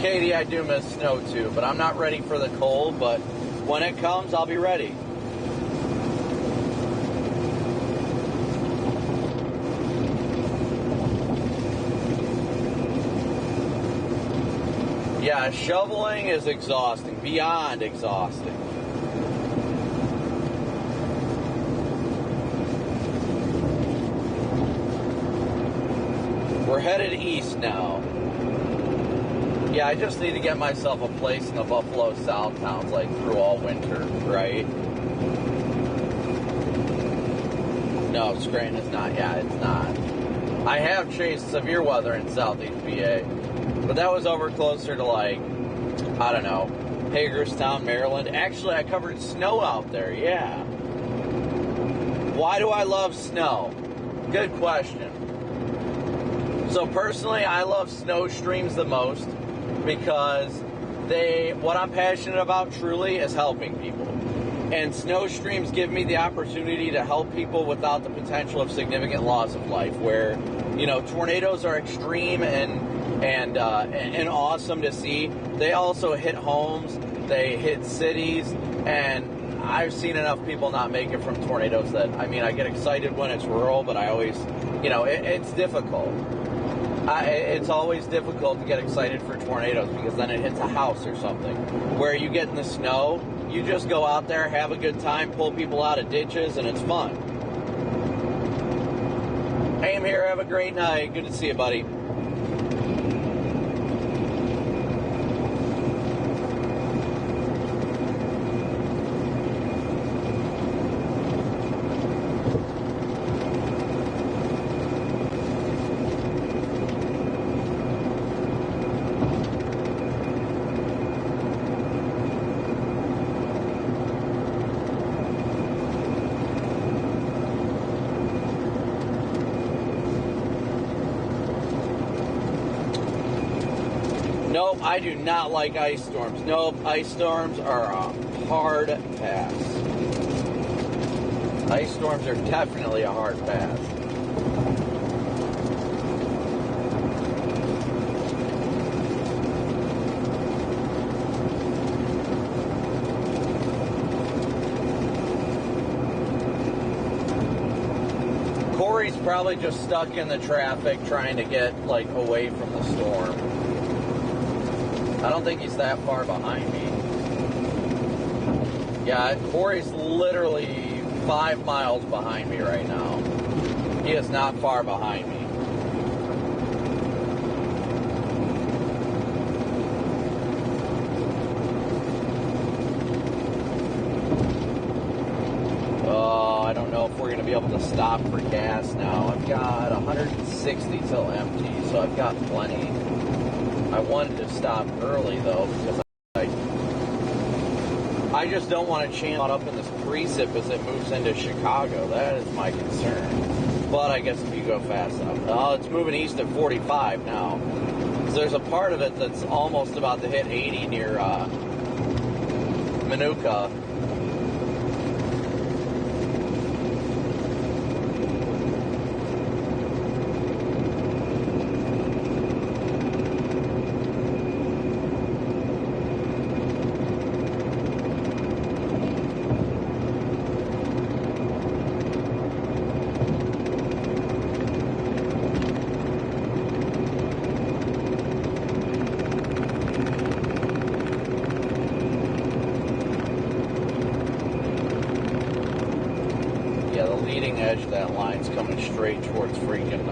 Katie, I do miss snow too, but I'm not ready for the cold, but when it comes, I'll be ready. Yeah, shoveling is exhausting, beyond exhausting. We're headed east now. Yeah, I just need to get myself a place in the Buffalo South towns, like, through all winter, right? No, Scranton is not. Yeah, it's not. I have chased severe weather in southeast PA, but that was over closer to, like, I don't know, Hagerstown, Maryland. Actually, I covered snow out there, yeah. Why do I love snow? Good question. So personally, I love snow streams the most because what I'm passionate about truly is helping people. And snow streams give me the opportunity to help people without the potential of significant loss of life, where, you know, tornadoes are extreme and awesome to see. They also hit homes, they hit cities, and I've seen enough people not make it from tornadoes that, I mean, I get excited when it's rural, but I always, you know, it's difficult. It's always difficult to get excited for tornadoes because then it hits a house or something. Where you get in the snow, you just go out there, have a good time, pull people out of ditches, and it's fun. Hey, I'm here. Have a great night. Good to see you, buddy. Nope, I do not like ice storms. Nope, ice storms are a hard pass. Ice storms are definitely a hard pass. Corey's probably just stuck in the traffic trying to get, like, away from the storm. I don't think he's that far behind me. Yeah, Corey's literally 5 miles behind me right now. He is not far behind me. Oh, I don't know if we're going to be able to stop for gas now. I've got 160 till empty, so I've got plenty. I wanted to stop early, though, because I just don't want to chance up in this precip as it moves into Chicago. That is my concern. But I guess if you go fast enough. Oh, it's moving east at 45 now. So there's a part of it that's almost about to hit 80 near Manuka. Straight towards freaking,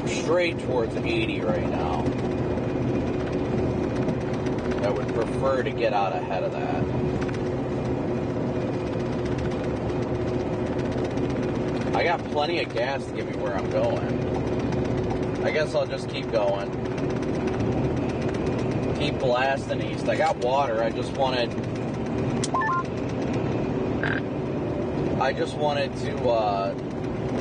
straight towards 80 right now. I would prefer to get out ahead of that. I got plenty of gas to get me where I'm going. I guess I'll just keep going. Keep blasting east. I got water. I just wanted to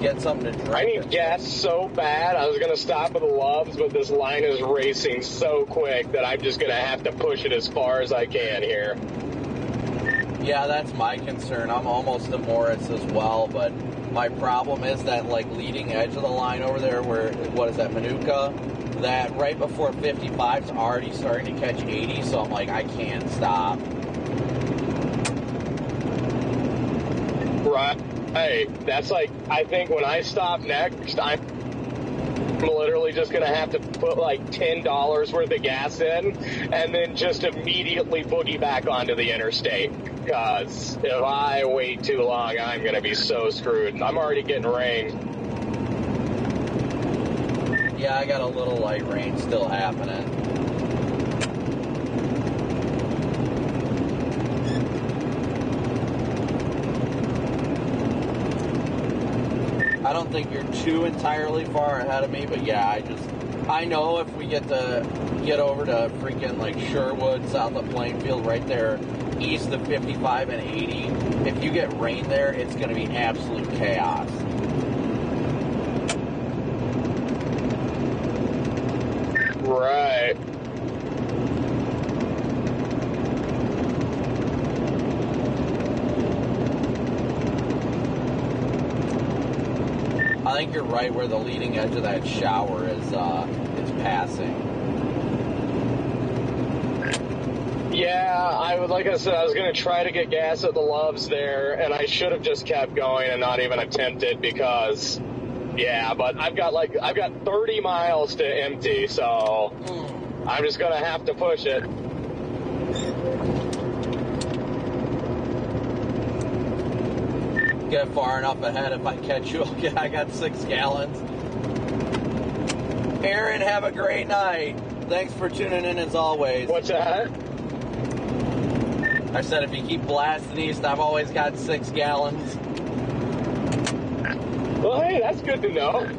get something to drink. I need gas so bad. I was going to stop at the Loves, but this line is racing so quick that I'm just going to have to push it as far as I can here. Yeah, that's my concern. I'm almost to Moritz as well, but my problem is that, like, leading edge of the line over there where, what is that, Manuka? That right before 55 is already starting to catch 80, so I'm like, I can't stop. Right. Hey, that's like, I think when I stop next, I'm literally just going to have to put like $10 worth of gas in and then just immediately boogie back onto the interstate. Because if I wait too long, I'm going to be so screwed. I'm already getting rain. Yeah, I got a little light rain still happening. I don't think you're too entirely far ahead of me, but yeah, I know if we get over to freaking like Sherwood, south of Plainfield, right there, east of 55 and 80, if you get rain there, it's going to be absolute chaos. Right. I think you're right where the leading edge of that shower is passing. Yeah, like I said, I was going to try to get gas at the Loves there, and I should have just kept going and not even attempted because, yeah, but I've got 30 miles to empty, so I'm just going to have to push it. Get far enough ahead. If I catch you, I got 6 gallons. Aaron, have a great night. Thanks for tuning in as always. What's that? I said if you keep blasting east, I've always got 6 gallons. Well, hey, that's good to know.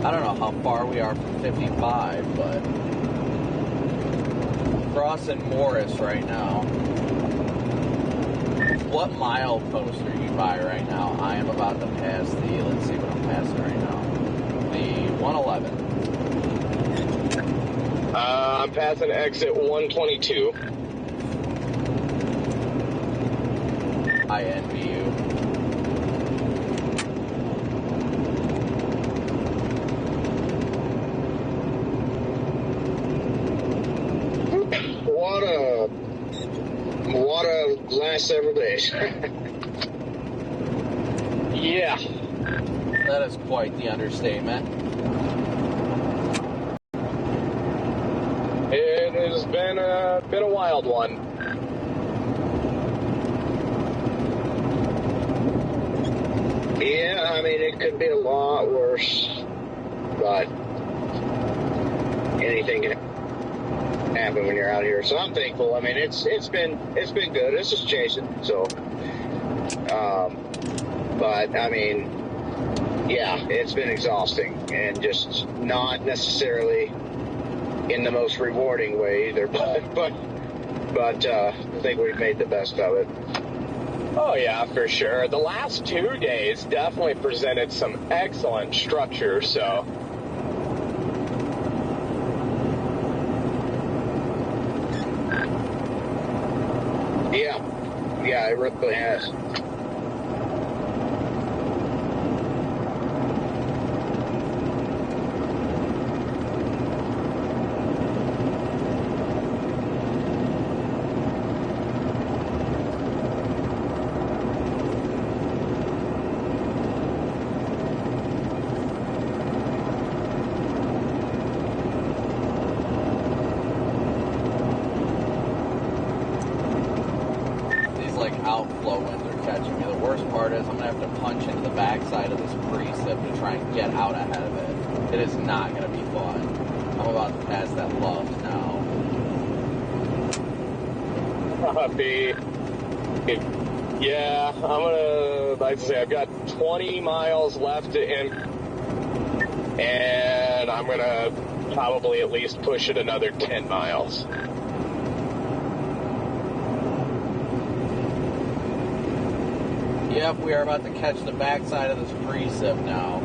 I don't know how far we are from 55, but crossing Morris right now. What milepost are you by right now? I am about to pass let's see what I'm passing right now. The 111. I'm passing exit 122. I envy you. What a last several days. Yeah. That is quite the understatement. It has been a wild one. Yeah, I mean, it could be a lot worse, but anything can happen when you're out here. So I'm thankful. I mean, it's been good. It's just chasing. So, but I mean, yeah, it's been exhausting and just not necessarily in the most rewarding way either. But I think we've made the best of it. Oh yeah, for sure. The last 2 days definitely presented some excellent structure. So. Yeah, it really has. Outflow winds are catching me. The worst part is I'm going to have to punch into the backside of this precip to try and get out ahead of it. It is not going to be fun. I'm about to pass that Love now. Yeah, I'm going to, like I say, I've got 20 miles left to end, and I'm going to probably at least push it another 10 miles. Yep, we are about to catch the backside of this precip now.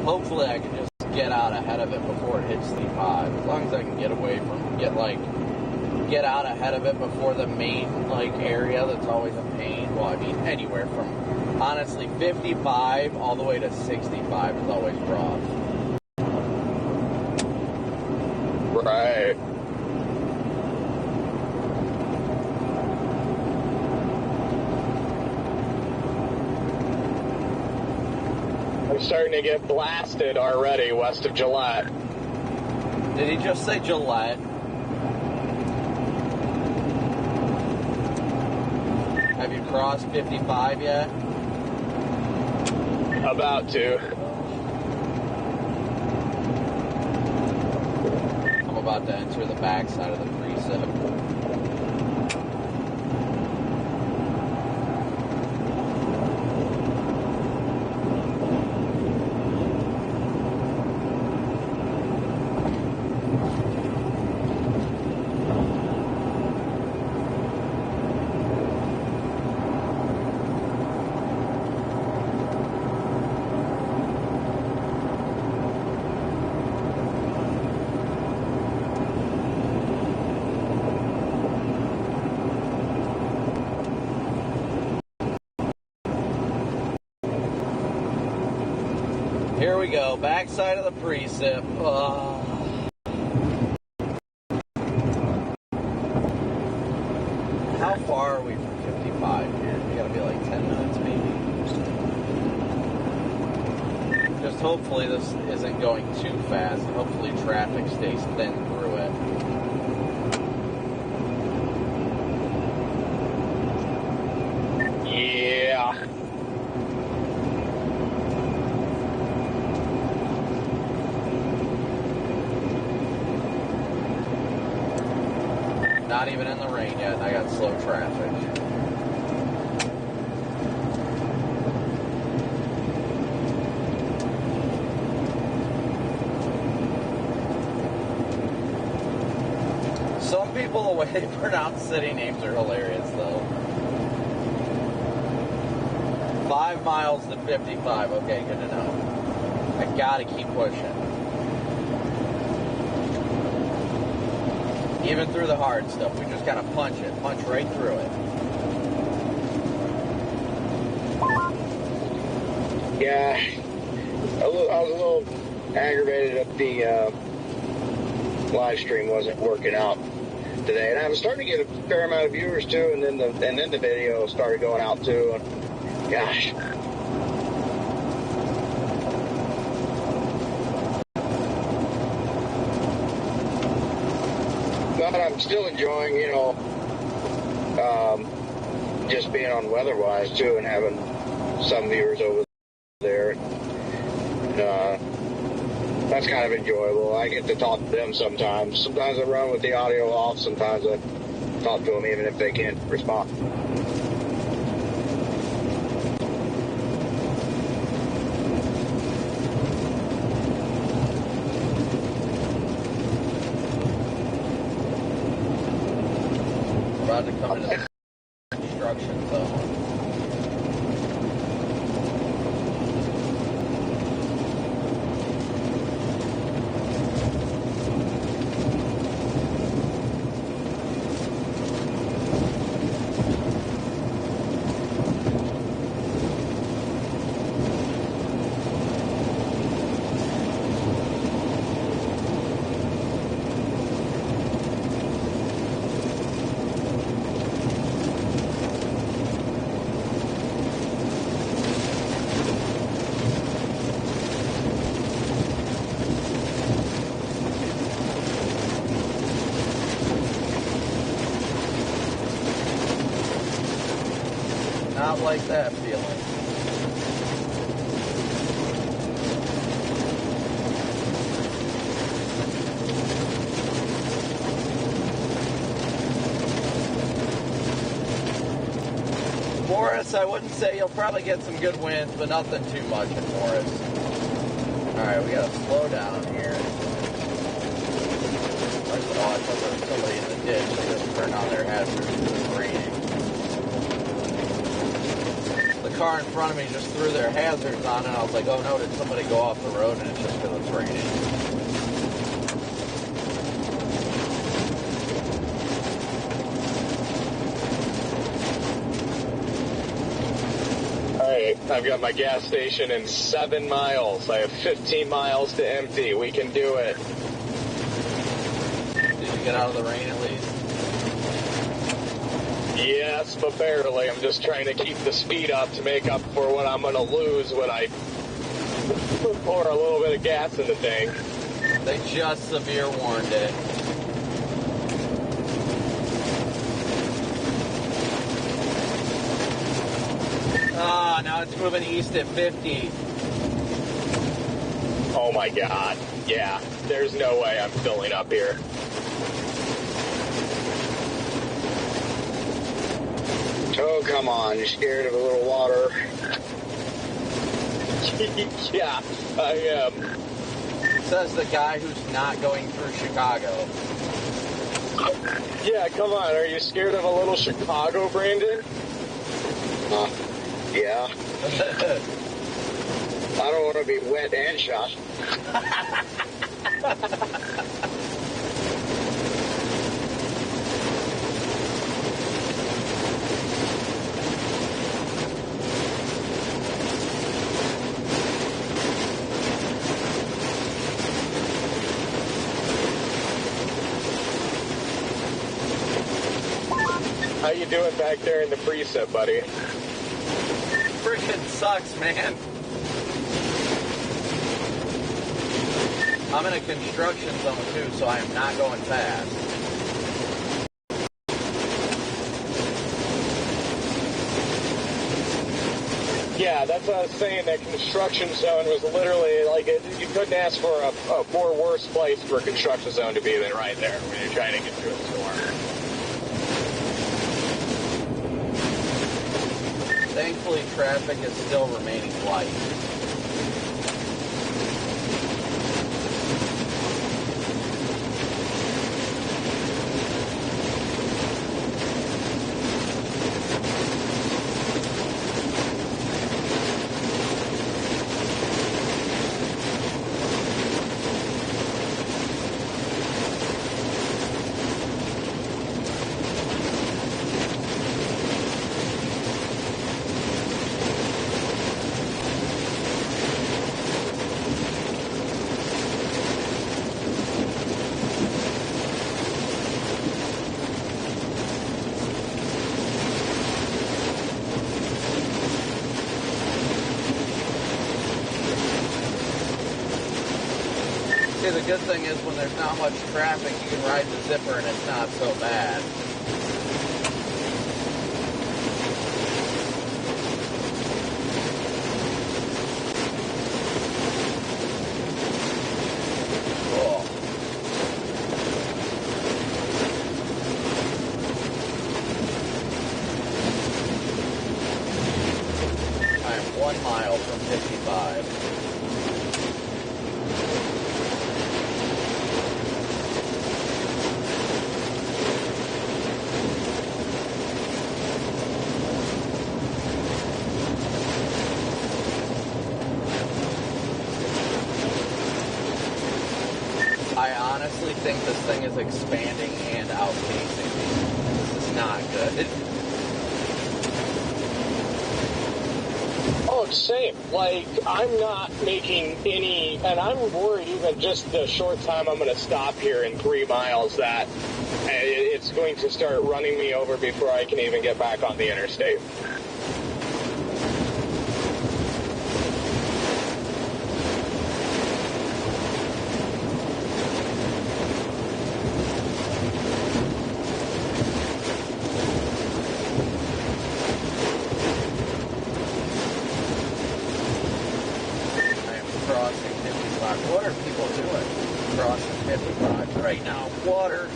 Hopefully I can just get out ahead of it before it hits 35. As long as I can get away from, get like get out ahead of it before the main like area that's always a pain. Well, I mean anywhere from honestly 55 all the way to 65 is always rough. Right. I'm starting to get blasted already west of Gillette. Did he just say Gillette? Have you crossed 55 yet? About to. I'm about to enter the backside of the precip. Here we go, backside of the precip. How far are we from 55 here? We gotta be like 10 minutes maybe. Just hopefully this isn't going too fast. Hopefully traffic stays thin through it. Yeah. Not even in the rain yet, and I got slow traffic. Some people, the way they pronounce city names are hilarious, though. 5 miles to 55. Okay, good to know. I gotta keep pushing. Even through the hard stuff, we just gotta punch right through it. Yeah, I was a little aggravated that the live stream wasn't working out today, and I was starting to get a fair amount of viewers too, and then the video started going out too. And gosh. But I'm still enjoying, just being on Weatherwise too, and having some viewers over there. That's kind of enjoyable. I get to talk to them sometimes. Sometimes I run with the audio off. Sometimes I talk to them even if they can't respond. About to come into the construction zone. Not like that feeling. Morris, I wouldn't say you'll probably get some good winds, but nothing too much in Morris. Alright, we gotta slow down here. I thought there was somebody in the ditch. They just turned on their hazards because it's raining. The car in front of me just threw their hazards on, and I was like, oh no, did somebody go off the road? And it's just because it's raining. I've got my gas station in 7 miles. I have 15 miles to empty. We can do it. Did you get out of the rain at least? Yes, but barely. I'm just trying to keep the speed up to make up for what I'm going to lose when I pour a little bit of gas in the tank. They just severe warned it. Ah, now it's moving east at 50. Oh my God. Yeah, there's no way I'm filling up here. Oh, come on. You're scared of a little water. Yeah, I am. Says the guy who's not going through Chicago. Yeah, come on. Are you scared of a little Chicago, Brandon? Yeah. I don't want to be wet and shot. How you doing back there in the preset, buddy? Freaking sucks, man. I'm in a construction zone too, so I am not going fast. Yeah, that's what I was saying. That construction zone was literally like you couldn't ask for a more worse place for a construction zone to be than right there when you're trying to get through a storm. Thankfully, traffic is still remaining light. See, the good thing is when there's not much traffic, you can ride the zipper and it's not so bad. Cool. I am 1 mile from 55. I honestly think this thing is expanding and outpacing me. This is not good. Oh, same. Like, I'm not making any, and I'm worried even just the short time I'm going to stop here in 3 miles that it's going to start running me over before I can even get back on the interstate. Crossing 55. What are people doing? Crossing 55 right now. Water.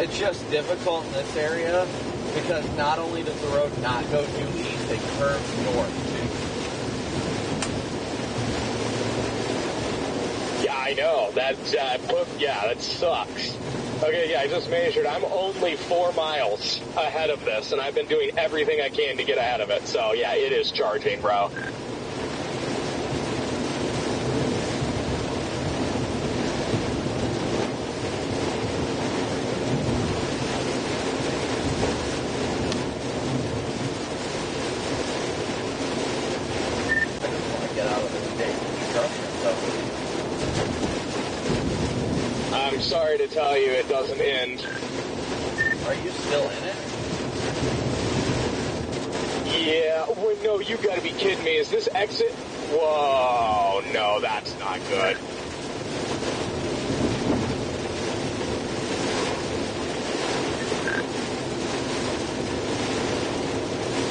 It's just difficult in this area because not only does the road not go due east, it curves north too. I know. That sucks. Okay, yeah, I just measured. I'm only 4 miles ahead of this, and I've been doing everything I can to get ahead of it. So, yeah, it is charging, bro. I'm sorry to tell you, it doesn't end. Are you still in it? Yeah, well, no, you gotta be kidding me. Is this exit? Whoa, no, that's not good.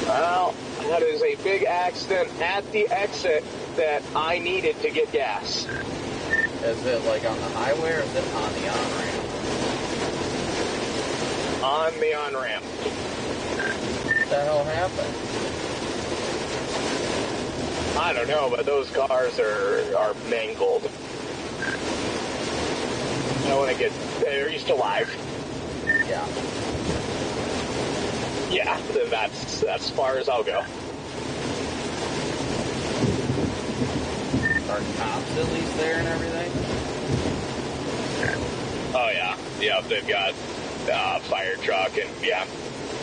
Well, that is a big accident at the exit that I needed to get gas. Is it like on the highway or is it on the on-ramp? On the on-ramp. What the hell happened? I don't know, but those cars are mangled. I want to get... Are you still alive? Yeah. Yeah, then that's as far as I'll go. Are cops at least there and everything? Oh, yeah. Yeah, they've got fire truck and, yeah,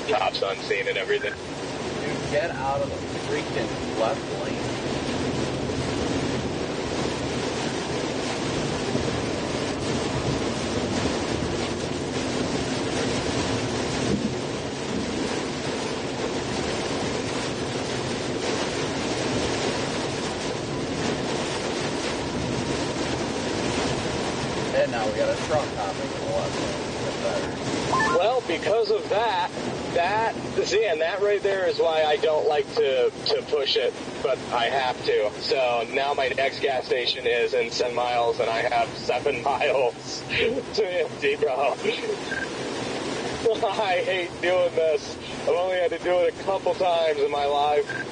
cops on scene and everything. Dude, get out of the freaking left lane. And now we got a truck hopping to the left lane. Well, because of that right there is why I don't like to push it, but I have to. So now my next gas station is in 7 miles, and I have 7 miles to empty, bro. I hate doing this. I've only had to do it a couple times in my life.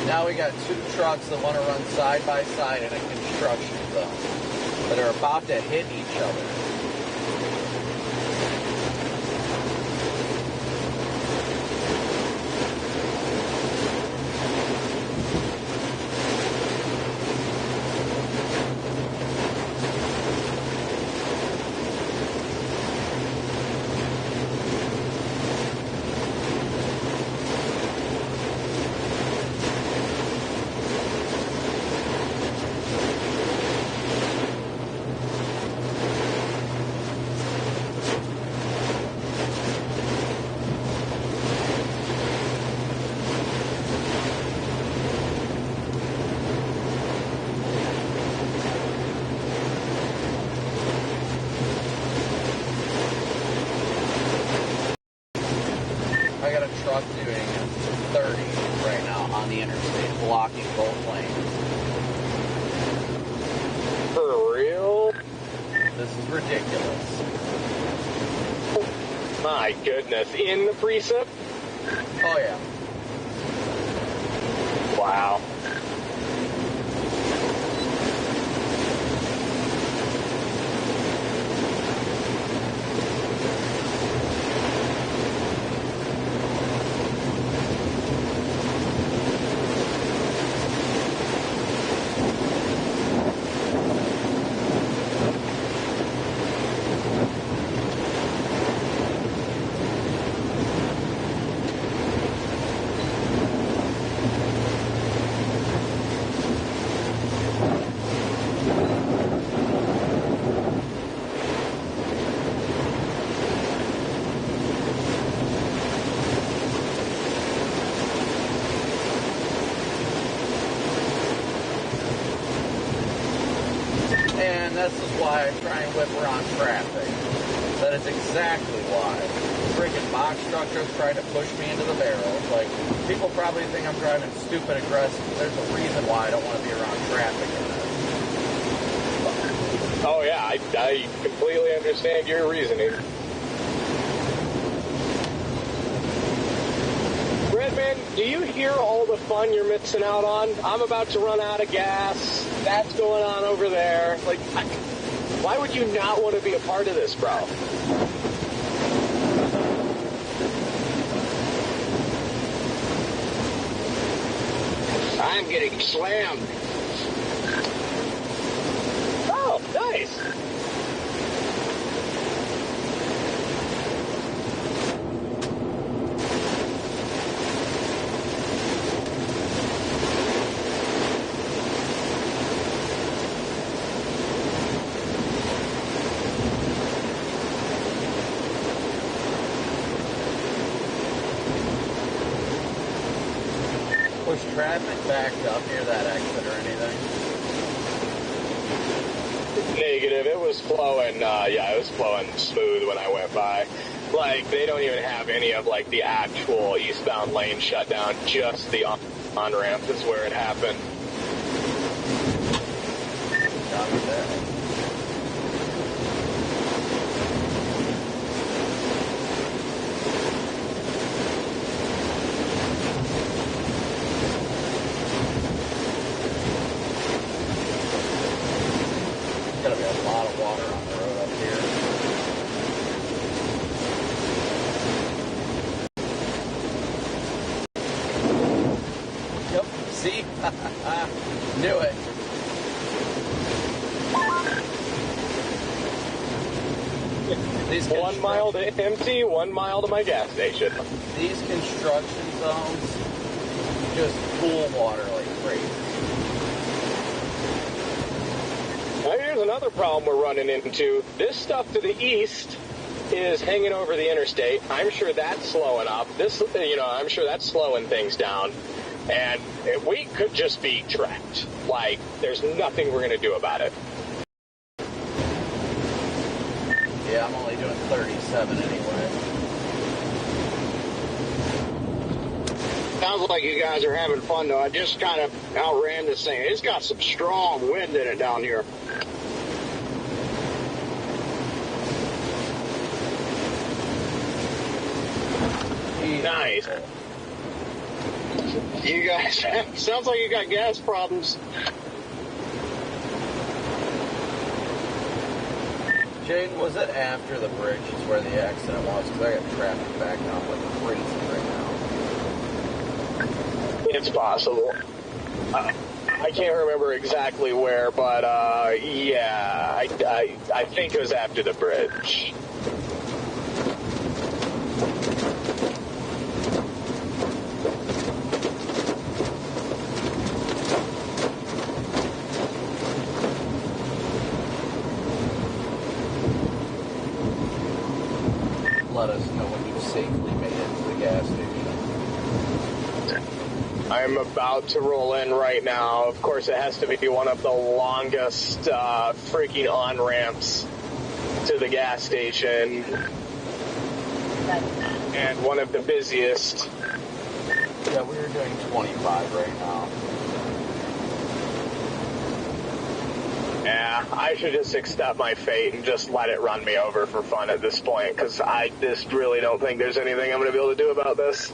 Now we got 2 trucks that want to run side by side in a construction zone that are about to hit each other. I got a truck doing 30 right now on the interstate, blocking both lanes. For real? This is ridiculous. My goodness. In the precept? Oh yeah. Wow. And this is why I try and whip around traffic. That is exactly why. Freaking box truck just tried to push me into the barrel. Like, people probably think I'm driving stupid aggressive. There's a reason why I don't want to be around traffic in this. Oh, yeah, I completely understand your reasoning. Redman, do you hear all the fun you're missing out on? I'm about to run out of gas. That's going on over there. Like, why would you not want to be a part of this, bro? I'm getting slammed. Oh, nice. Was traffic backed up near that exit or anything? Negative. It was flowing, it was flowing smooth when I went by. Like, they don't even have any of, like, the actual eastbound lane shut down. Just the on-ramp is where it happened. Copy that. There's gotta be a lot of water on the road up here. Yep, see? Knew it. These 1 mile to empty, 1 mile to my gas station. These construction zones just pool water like crazy. Now, here's another problem we're running into. This stuff to the east is hanging over the interstate. I'm sure that's slowing up. I'm sure that's slowing things down. And we could just be trapped. Like, there's nothing we're going to do about it. Yeah, I'm only doing 37 anyway. Sounds like you guys are having fun, though. I just kind of outran this thing. It's got some strong wind in it down here. Nice. You guys, sounds like you got gas problems. Jaden, was it after the bridge is where the accident was? Because I got traffic backed up like crazy right now. It's possible. I can't remember exactly where, but I think it was after the bridge. Let us know when you safely made it to the gas station. I'm about to roll in right now. Of course, it has to be one of the longest freaking on-ramps to the gas station. And one of the busiest. Yeah, we were doing 25 right now. Yeah, I should just accept my fate and just let it run me over for fun at this point, because I just really don't think there's anything I'm going to be able to do about this.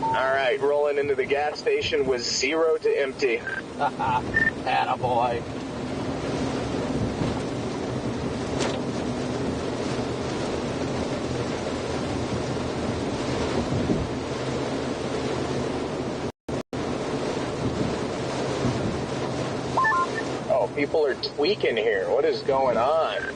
Alright, rolling into the gas station with 0 to empty. Attaboy. Oh, people are tweaking here. What is going on?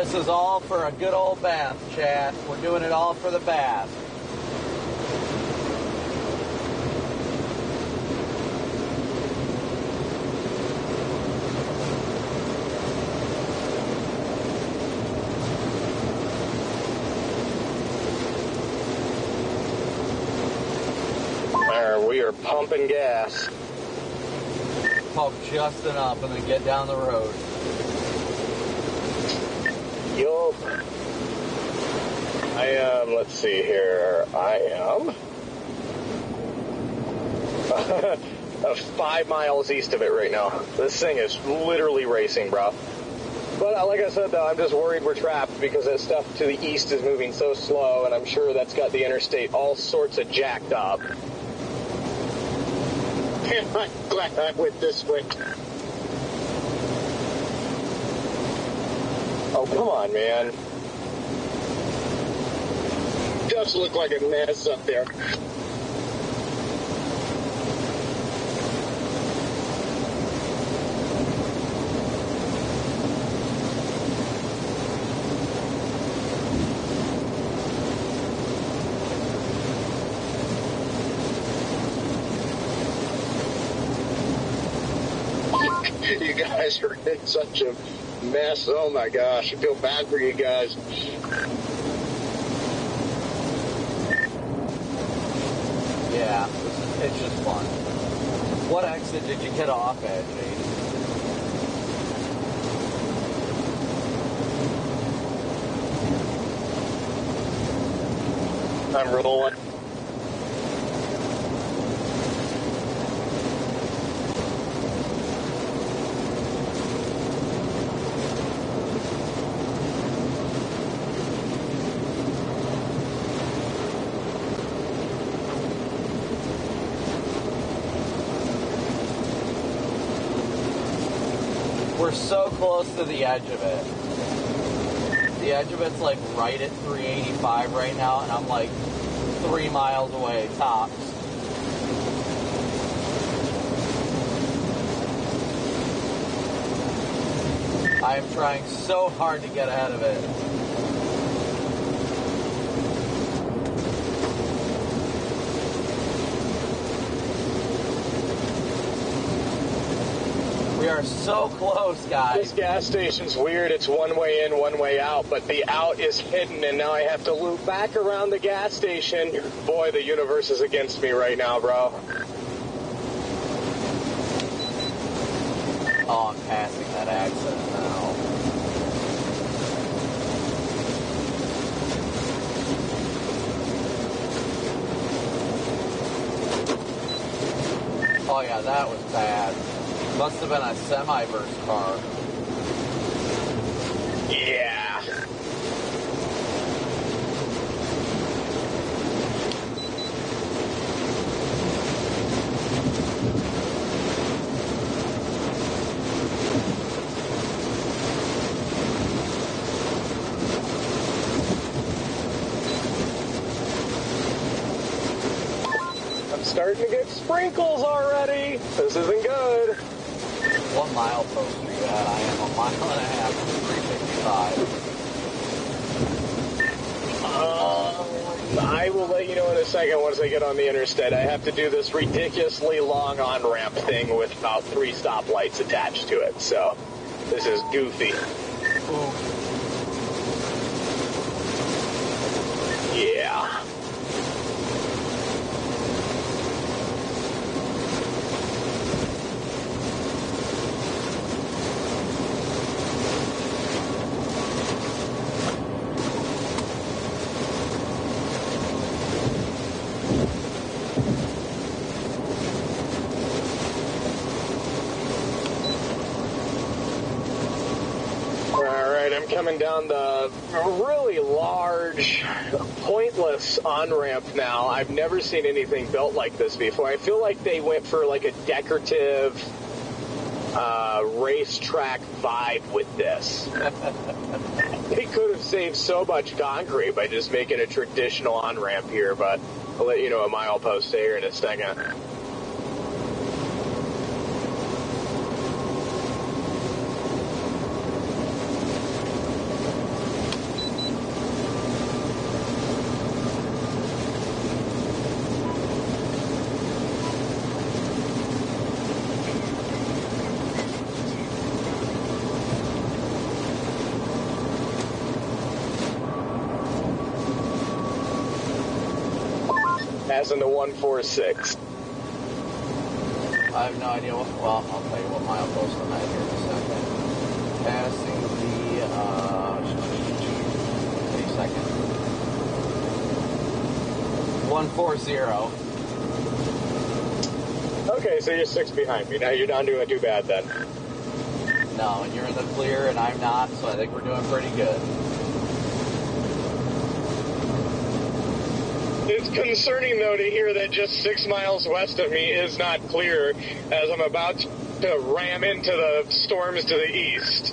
This is all for a good old bath, chat. We're doing it all for the bath. We are pumping gas. Pump just enough and then get down the road. Yup. I am, let's see here. I am 5 miles east of it right now. This thing is literally racing, bro. But like I said, though, I'm just worried we're trapped because that stuff to the east is moving so slow, and I'm sure that's got the interstate all sorts of jacked up. I'm glad I went this way. Oh, come on, man. It does look like a mess up there. You guys are in such a mess. Oh my gosh, I feel bad for you guys. Yeah, it's just fun. What exit did you get off at, Jade? I'm rolling. We're so close to the edge of it. The edge of it's like right at 385 right now, and I'm like 3 miles away, tops. I am trying so hard to get ahead of it. We are so close, guys. This gas station's weird. It's one way in, one way out, but the out is hidden, and now I have to loop back around the gas station. Boy, the universe is against me right now, bro. Oh, I'm passing that accident now. Oh yeah, that was bad. Must have been a semi-burst car. Yeah. I'm starting to get sprinkles already. This isn't good. What mile post are you at? I am a mile and a half from 355. I will let you know in a second once I get on the interstate. I have to do this ridiculously long on-ramp thing with about 3 stoplights attached to it, so this is goofy. Ooh. Yeah. Coming down the really large, pointless on-ramp now. I've never seen anything built like this before. I feel like they went for like a decorative racetrack vibe with this. They could have saved so much concrete by just making a traditional on-ramp here, but I'll let you know a milepost here in a second. As in the 146. I have no idea what, well, I'll tell you what milepost I'm at here in a second. Passing the, wait a second. 140. Okay, so you're 6 behind me. Now you're not doing too bad then. No, and you're in the clear and I'm not, so I think we're doing pretty good. It's concerning, though, to hear that just 6 miles west of me is not clear, as I'm about to ram into the storms to the east.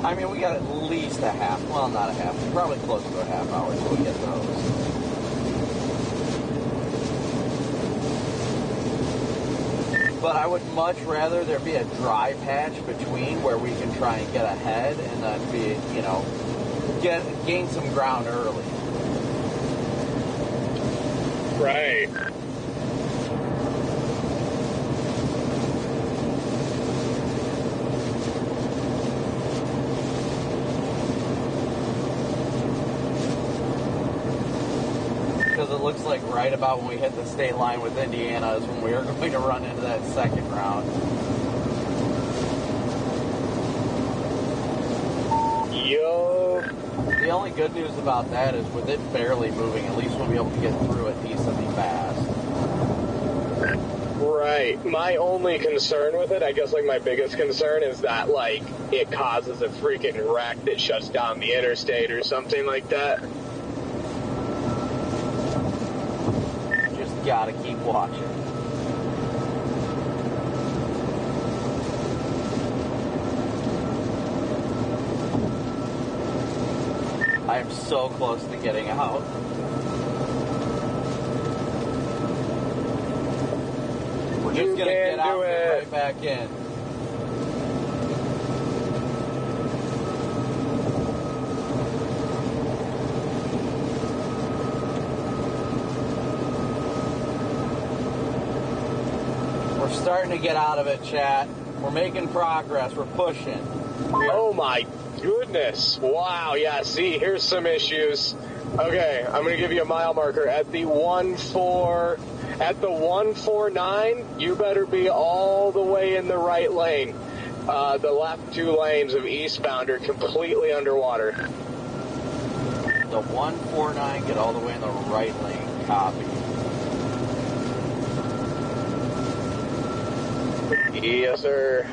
I mean, we got at least a half, well, not a half, probably close to a half hour till we get those. But I would much rather there be a dry patch between where we can try and get ahead and then be, you know, gain some ground early. Right. Because it looks like right about when we hit the state line with Indiana is when we are going to run into that second round. Yo. The only good news about that is with it barely moving, at least we'll be able to get through it decently fast. Right. My only concern with it, I guess like my biggest concern is that like it causes a freaking wreck that shuts down the interstate or something like that. Just gotta keep watching. I am so close to getting out. We're just gonna get out and get right back in. We're starting to get out of it, chat. We're making progress. We're pushing. Oh my goodness. Wow. Yeah, see, here's some issues. Okay, I'm going to give you a mile marker. At the 149, you better be all the way in the right lane. The left 2 lanes of eastbound are completely underwater. The 149, get all the way in the right lane. Copy. Yes, sir.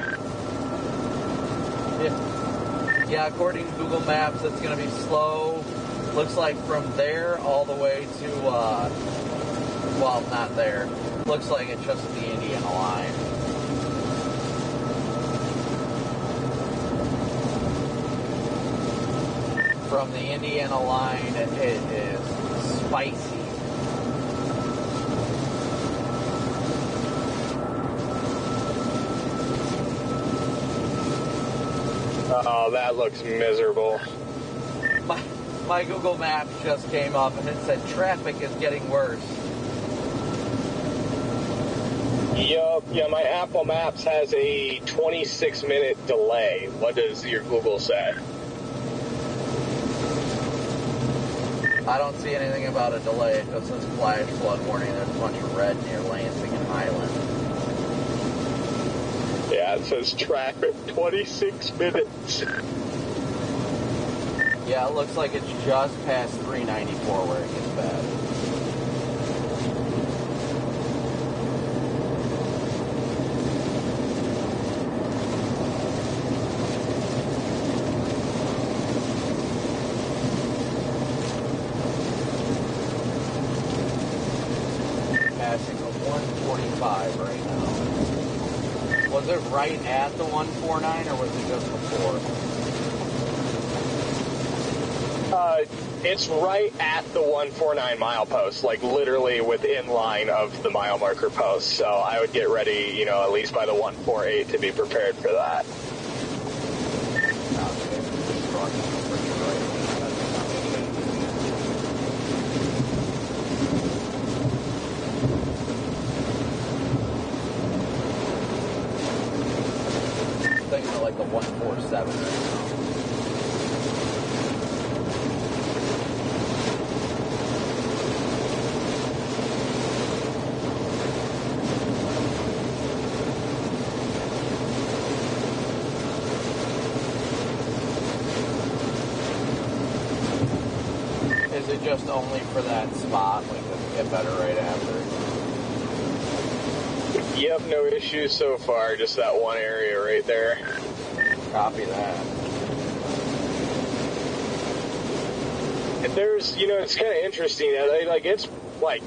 Yeah, according to Google Maps, it's going to be slow. Looks like from there all the way to, well, not there. Looks like it's just the Indiana line. From the Indiana line, it is spicy. Oh, that looks miserable. My Google Maps just came up and it said traffic is getting worse. Yup, yeah, my Apple Maps has a 26-minute delay. What does your Google say? I don't see anything about a delay. It just says flash flood warning. There's a bunch of red near Lansing and Highland. Yeah, it says traffic 26 minutes. Yeah, it looks like it's just past 394 where it gets bad. Passing a 145 right now. Was it right at the 149 or was it just before? It's right at the 149 mile post, like literally within line of the mile marker post. So I would get ready, you know, at least by the 148 to be prepared for that. Thinking of like the 147 right now. 1 Is it just only for that spot? Like, does it get better right after? Yep, no issues so far. Just that one area right there. Copy that. And there's, it's kind of interesting. Like, it's like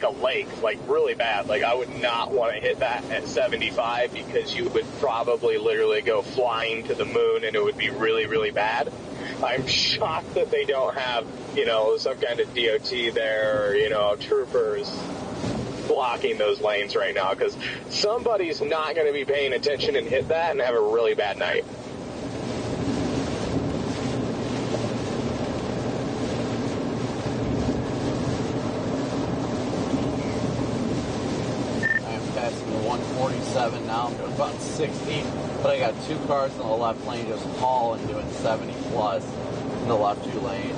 a lake, like really bad. Like, I would not want to hit that at 75 because you would probably literally go flying to the moon and it would be really, really bad. I'm shocked that they don't have, some kind of DOT there or, troopers blocking those lanes right now, because somebody's not going to be paying attention and hit that and have a really bad night. I am passing the 147 now. I'm doing about 60, but I got two cars in the left lane just hauling, doing 70 plus in the left two lanes.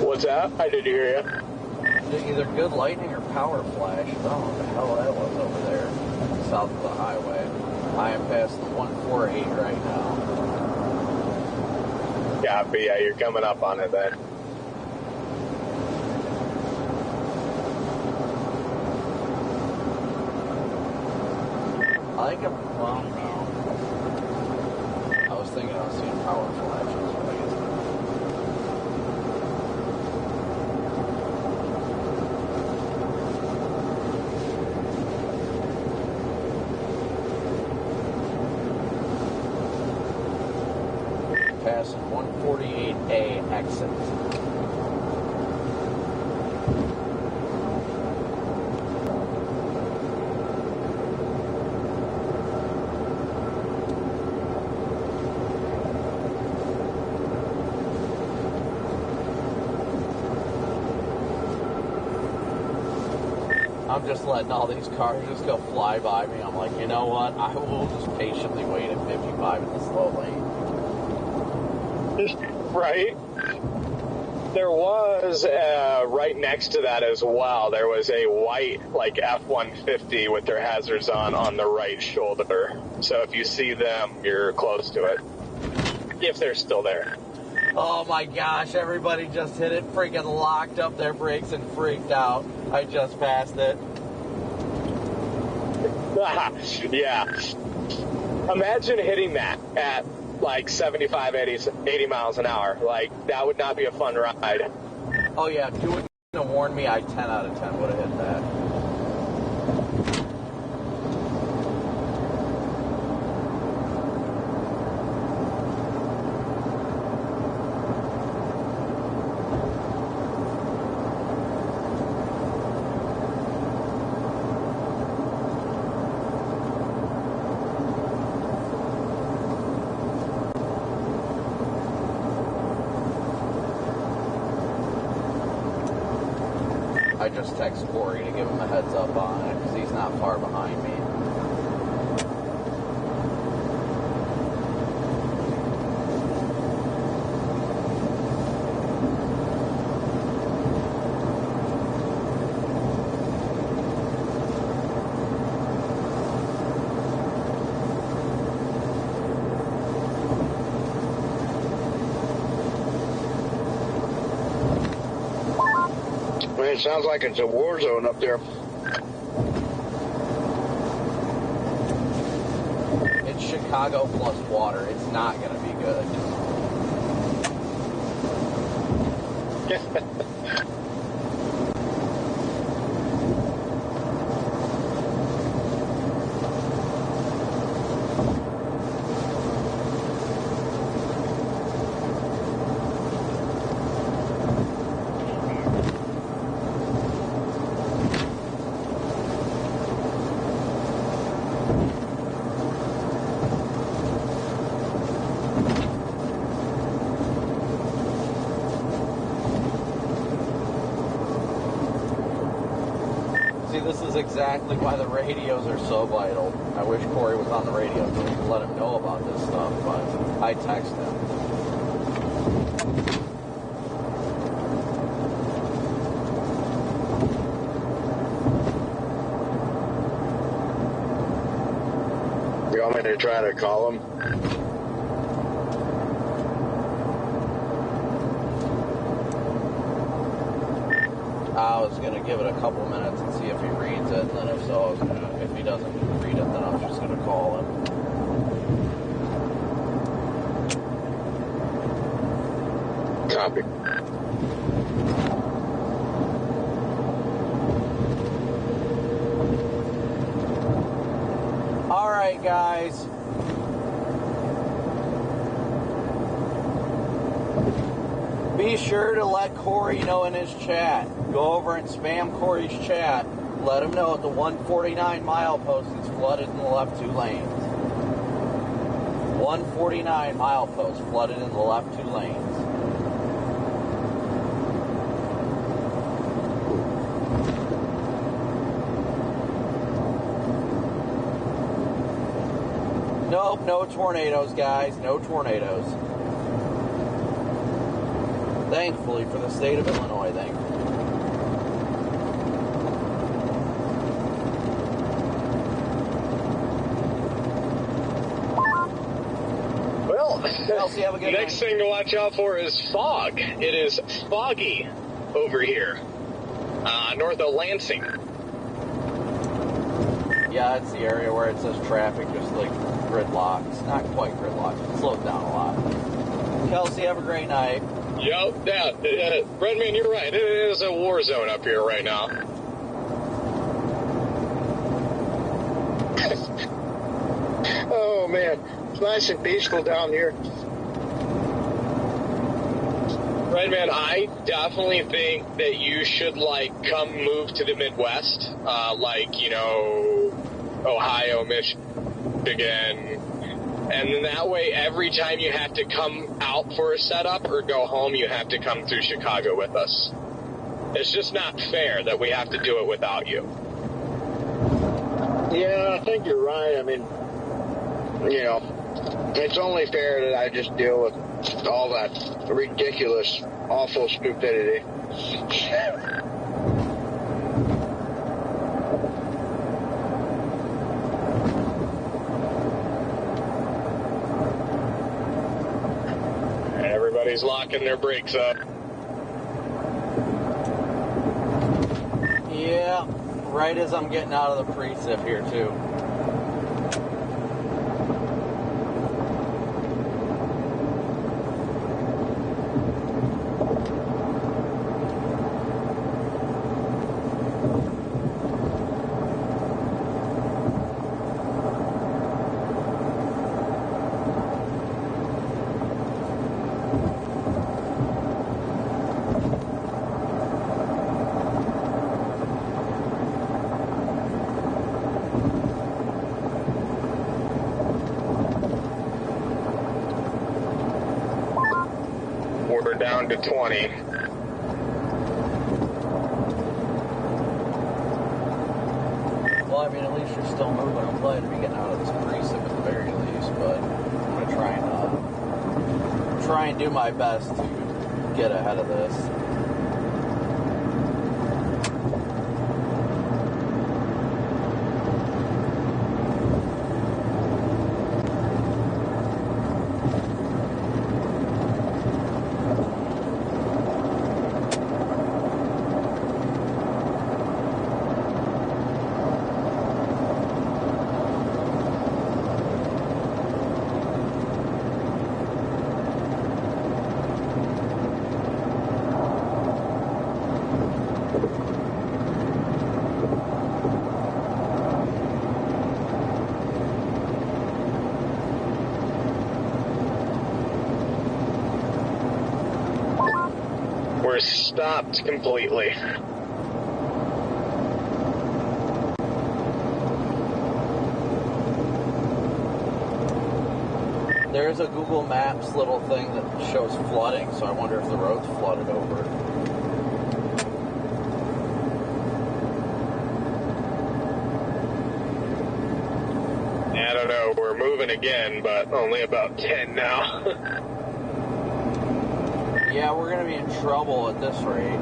What's that? I didn't hear you. Either good lightning or power flash. I don't know what the hell that was over there, south of the highway. I am past the 148 right now. Yeah, but yeah, you're coming up on it then. I think well, no. I was thinking I was seeing power flashes, but I guess not. Passing 148A exit. I'm just letting all these cars just go fly by me. I'm like, you know what? I will just patiently wait at 55 in the slow lane. Right? There was, right next to that as well, there was a white, like, F-150 with their hazards on the right shoulder. So if you see them, you're close to it. If they're still there. Oh my gosh, everybody just hit it, freaking locked up their brakes and freaked out. I just passed it. Yeah. Imagine hitting that at like 75, 80 miles an hour. Like, that would not be a fun ride. Oh yeah, if you wouldn't have warned me, I 10 out of 10 would have hit that. I just text Corey to give him a heads up on it because he's not far behind me. It sounds like it's a war zone up there. It's Chicago plus water. It's not going to be good. exactly why the radios are so vital. I wish Corey was on the radio so we could let him know about this stuff, but I text him. You want me to try to call him? I was going to give it a couple minutes and see if he reads it, and then if so, I was gonna, if he doesn't read it, then I was just going to call him. Copy. All right, guys. Be sure to let Corey know in his chat. Go over and spam Corey's chat. Let him know at the 149 mile post it's flooded in the left 2 lanes. 149 mile post flooded in the left 2 lanes. Nope, no tornadoes, guys. No tornadoes. Thankfully for the state of Illinois, thankfully. Well, Kelsey, have a good next night. thing to watch out for is fog. It is foggy over here, north of Lansing. Yeah, it's the area where it says traffic just like gridlocks. Not quite gridlocks, but slows down a lot. Kelsey, have a great night. Yep, yeah, Redman, you're right. It is a war zone up here right now. Oh man, it's nice and peaceful down here. Redman, I definitely think that you should, come move to the Midwest, Ohio, Michigan. And then that way, every time you have to come out for a setup or go home, you have to come through Chicago with us. It's just not fair that we have to do it without you. Yeah, I think you're right. I mean, it's only fair that I just deal with all that ridiculous, awful stupidity. Everybody's locking their brakes up. Yeah, right as I'm getting out of the precip here, too. We're down to 20. Well, I mean, at least you're still moving. I'm glad to be getting out of this precip at the very least, but I'm going to try and do my best to get ahead of this. We're stopped completely. There's a Google Maps little thing that shows flooding, so I wonder if the road's flooded over. don't know, we're moving again, but only about 10 now. Yeah, we're going to be in trouble at this rate.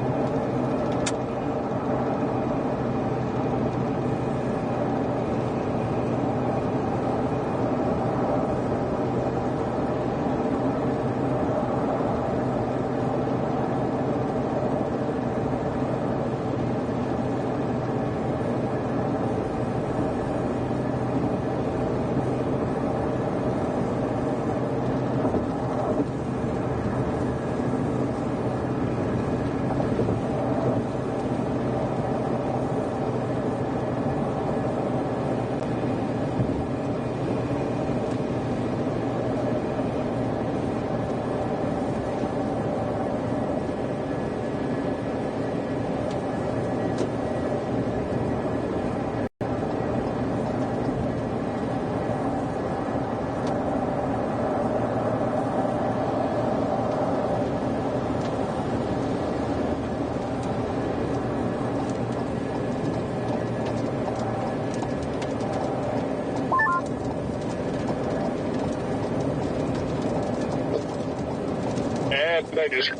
I just...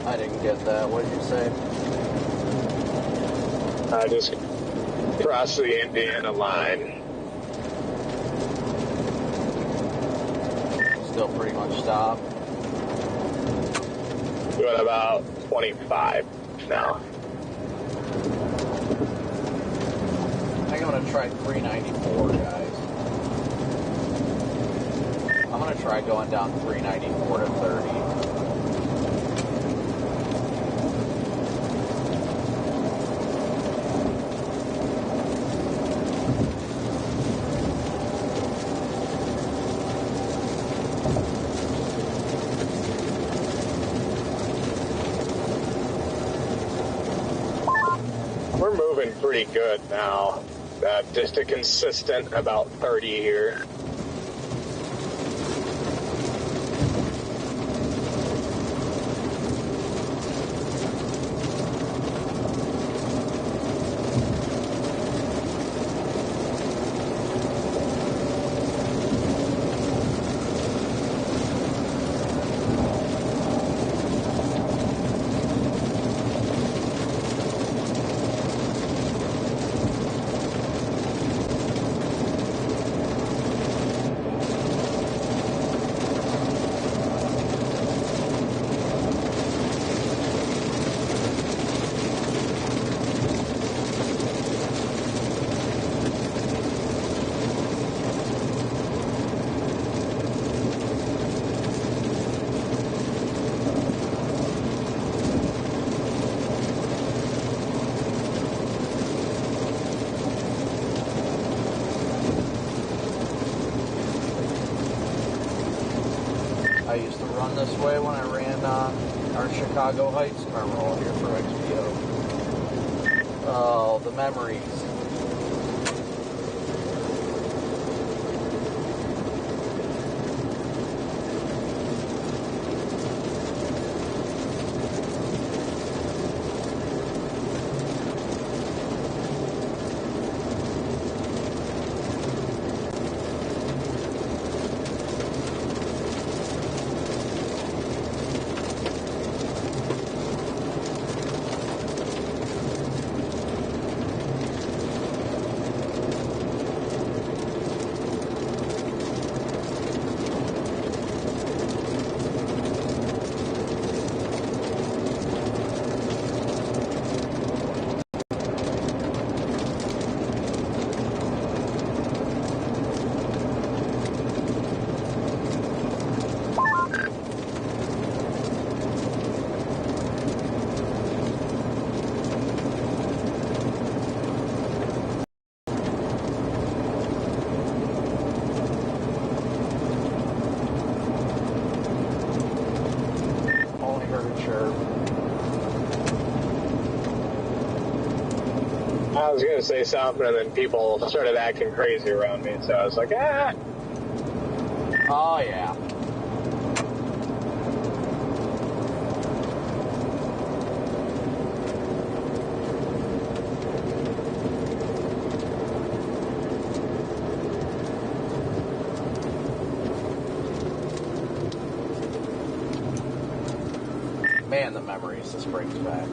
I didn't get that. What did you say? I just crossed the Indiana line. Still pretty much stopped. Doing about 25 now. I think I'm going to try 394, guys. I'm going to try going down 394 to 30. We're moving pretty good now. Just a consistent about 30 here. I used to run this way when I ran our Chicago Heights. I'm rolling here for XPO. Oh, the memories. I was going to say something, and then people started acting crazy around me, so I was like, ah! Oh, yeah. the memories this brings back.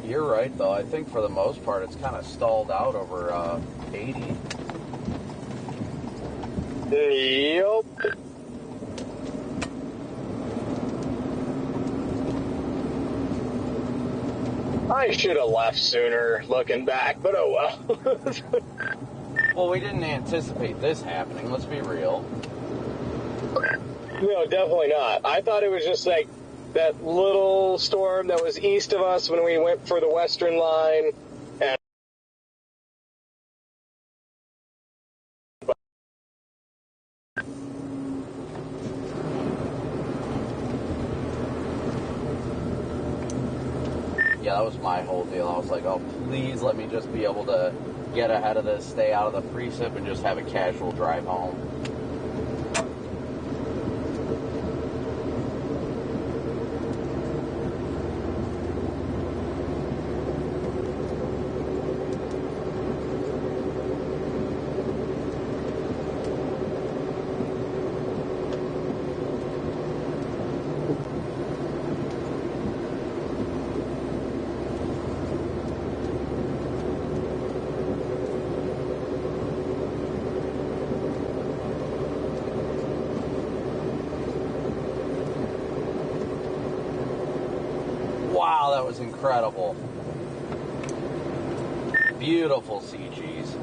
You're right, though. I think for the most part, it's kind of stalled out over 80. Yep. I should have left sooner, looking back, but oh well. Well, we didn't anticipate this happening. Let's be real. No, definitely not. I thought it was just like that little storm that was east of us when we went for the western line. And yeah, that was my whole deal. I was like, oh, please let me just be able to get ahead of this, stay out of the precip, and just have a casual drive home. Wow, that was incredible. Beautiful CGs.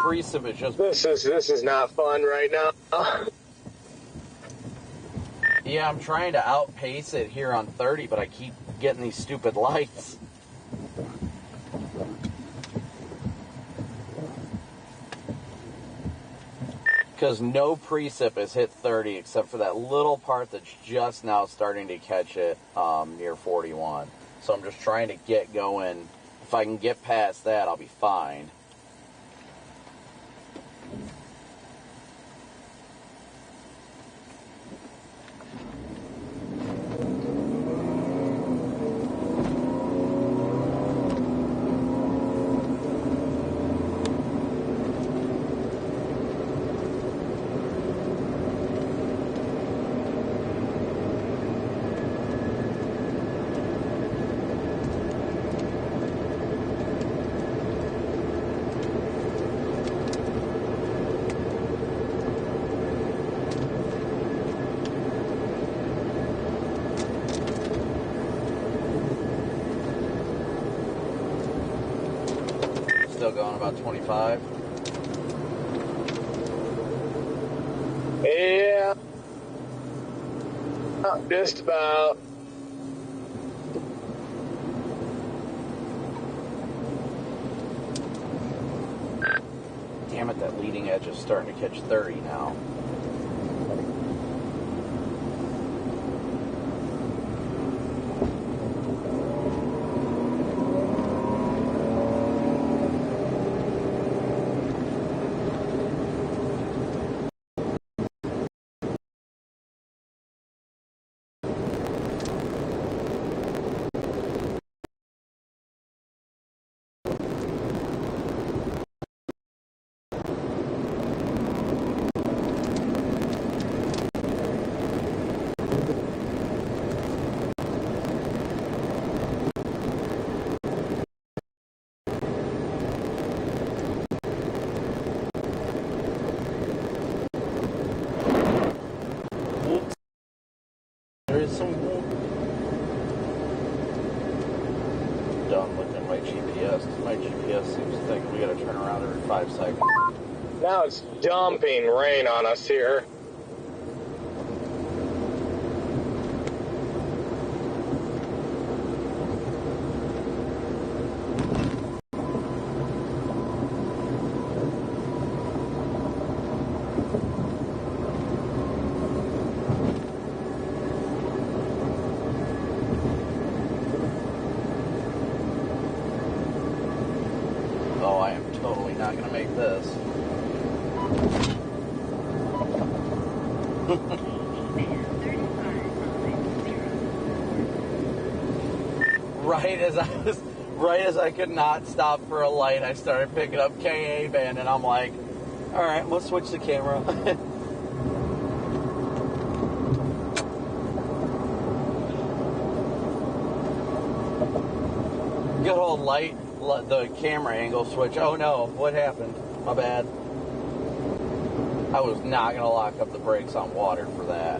Precip is just... this is not fun right now. Yeah, I'm trying to outpace it here on 30, but I keep getting these stupid lights. Because no precip has hit 30 except for that little part that's just now starting to catch it near 41. So I'm just trying to get going. If I can get past that, I'll be fine. Still going about 25. Yeah. Just about. Damn it, that leading edge is starting to catch 30 now. GPS seems to think we gotta turn around every 5 seconds. Now it's dumping rain on us here. Oh, I am totally not gonna make this. Right as I could not stop for a light, I started picking up KA band, and I'm like, all right, let's switch the camera. Good old light, the camera angle switch. Oh no, what happened? My bad. I was not gonna lock up the brakes on water for that.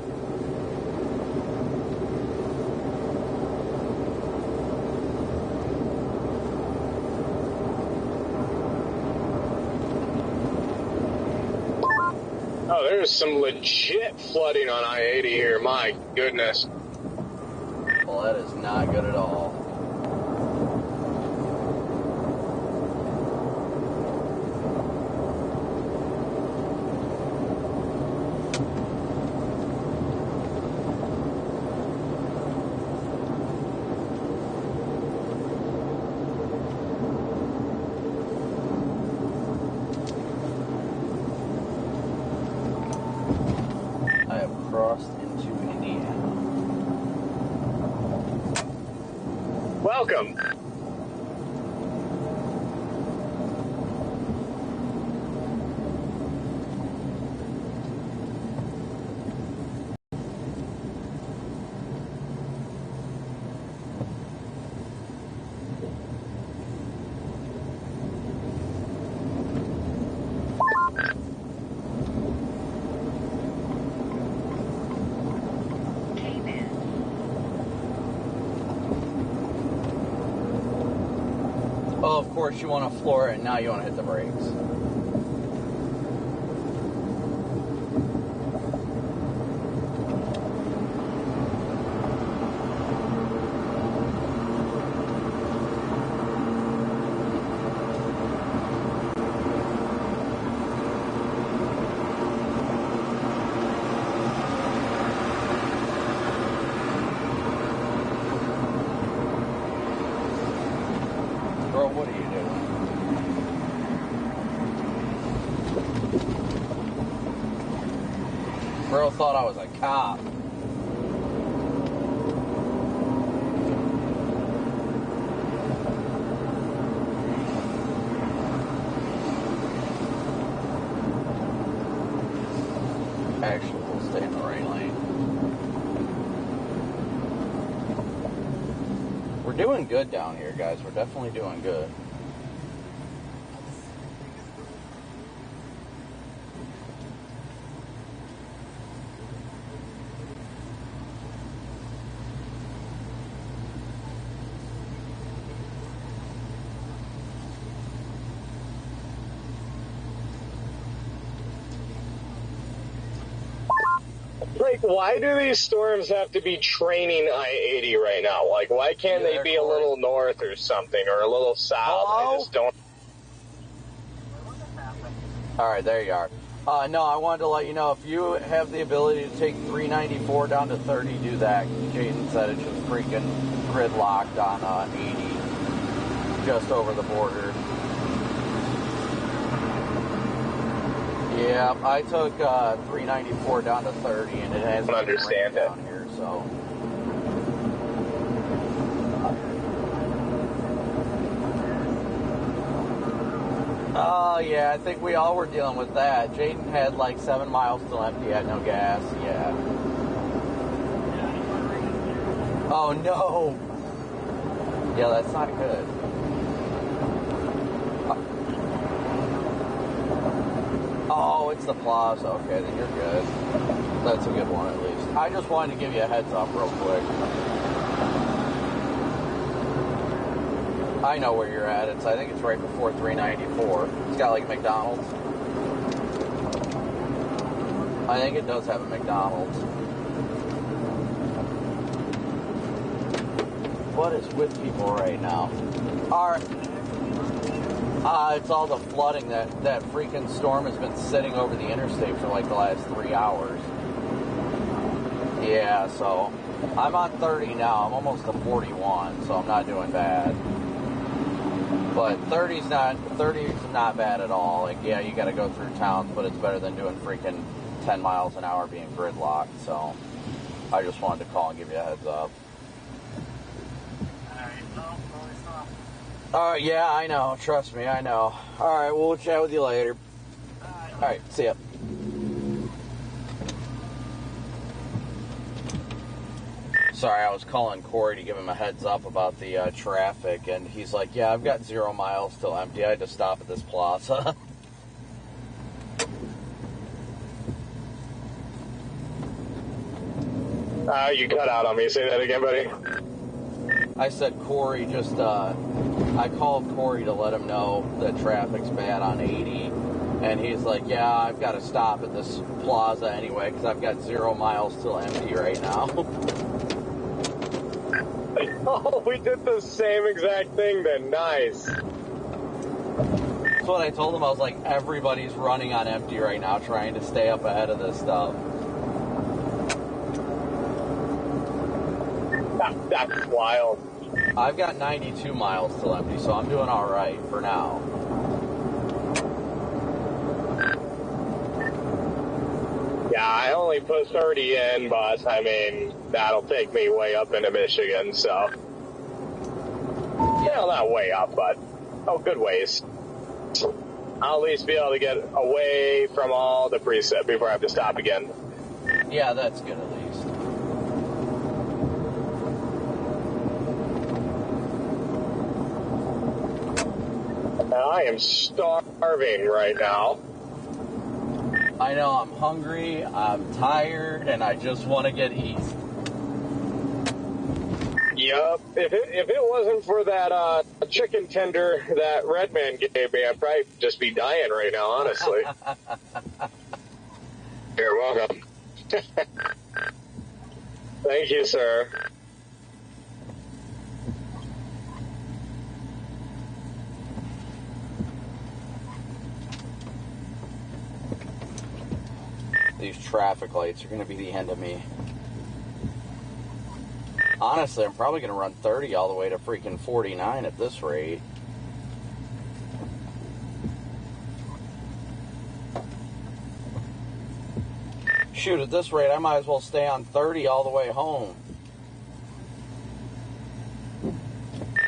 Oh, there's some legit flooding on I-80 here. My goodness. Well, that is not good at all. Welcome. Oh, of course you want to floor it, and now you want to hit the brakes. Bro, what are you doing? Bro thought I was a cop. Actually, we'll stay in the right lane. We're doing good down here, guys. We're definitely doing good. Like, why do these storms have to be training I-80 right now? Like, why can't they be a little north or something, or a little south? Hello? I just don't. All right, there you are. No, I wanted to let you know, if you have the ability to take 394 down to 30, do that. Jaden said it's just freaking gridlocked on 80, just over the border. Yeah, I took 394 down to 30, and it has been raining down here, so. Oh, yeah, I think we all were dealing with that. Jaden had like 7 miles still empty, had no gas, yeah. Oh, no. Yeah, that's not good. Oh, it's the plaza. Okay, then you're good. That's a good one, at least. I just wanted to give you a heads up real quick. I know where you're at. I think it's right before 394. It's got like McDonald's. I think it does have a McDonald's. What is with people right now? It's all the flooding. That freaking storm has been sitting over the interstate for like the last 3 hours. Yeah, so I'm on 30 now. I'm almost to 41, so I'm not doing bad. But 30's not bad at all. Like, yeah, you got to go through towns, but it's better than doing freaking 10 miles an hour being gridlocked. So I just wanted to call and give you a heads up. Yeah, I know. Trust me, I know. All right, we'll chat with you later. All right, see ya. Sorry, I was calling Corey to give him a heads up about the traffic, and he's like, yeah, I've got 0 miles till empty. I had to stop at this plaza. You cut out on me. Say that again, buddy. I said Corey just, I called Corey to let him know that traffic's bad on 80, and he's like, yeah, I've got to stop at this plaza anyway, because I've got 0 miles till empty right now. Oh, we did the same exact thing then. Nice. That's what I told him. I was like, everybody's running on empty right now, trying to stay up ahead of this stuff. That's wild. I've got 92 miles till empty, so I'm doing all right for now. Yeah, I only put 30 in, but I mean, that'll take me way up into Michigan, so. Yeah, not way up, but good ways. I'll at least be able to get away from all the preset before I have to stop again. Yeah, that's good at least. I am starving right now. I know, I'm hungry, I'm tired, and I just want to get east. Yup. If it wasn't for that chicken tender that Redman gave me, I'd probably just be dying right now, honestly. You're welcome. Thank you, sir. These traffic lights are going to be the end of me. Honestly, I'm probably going to run 30 all the way to freaking 49 at this rate. Shoot, at this rate, I might as well stay on 30 all the way home.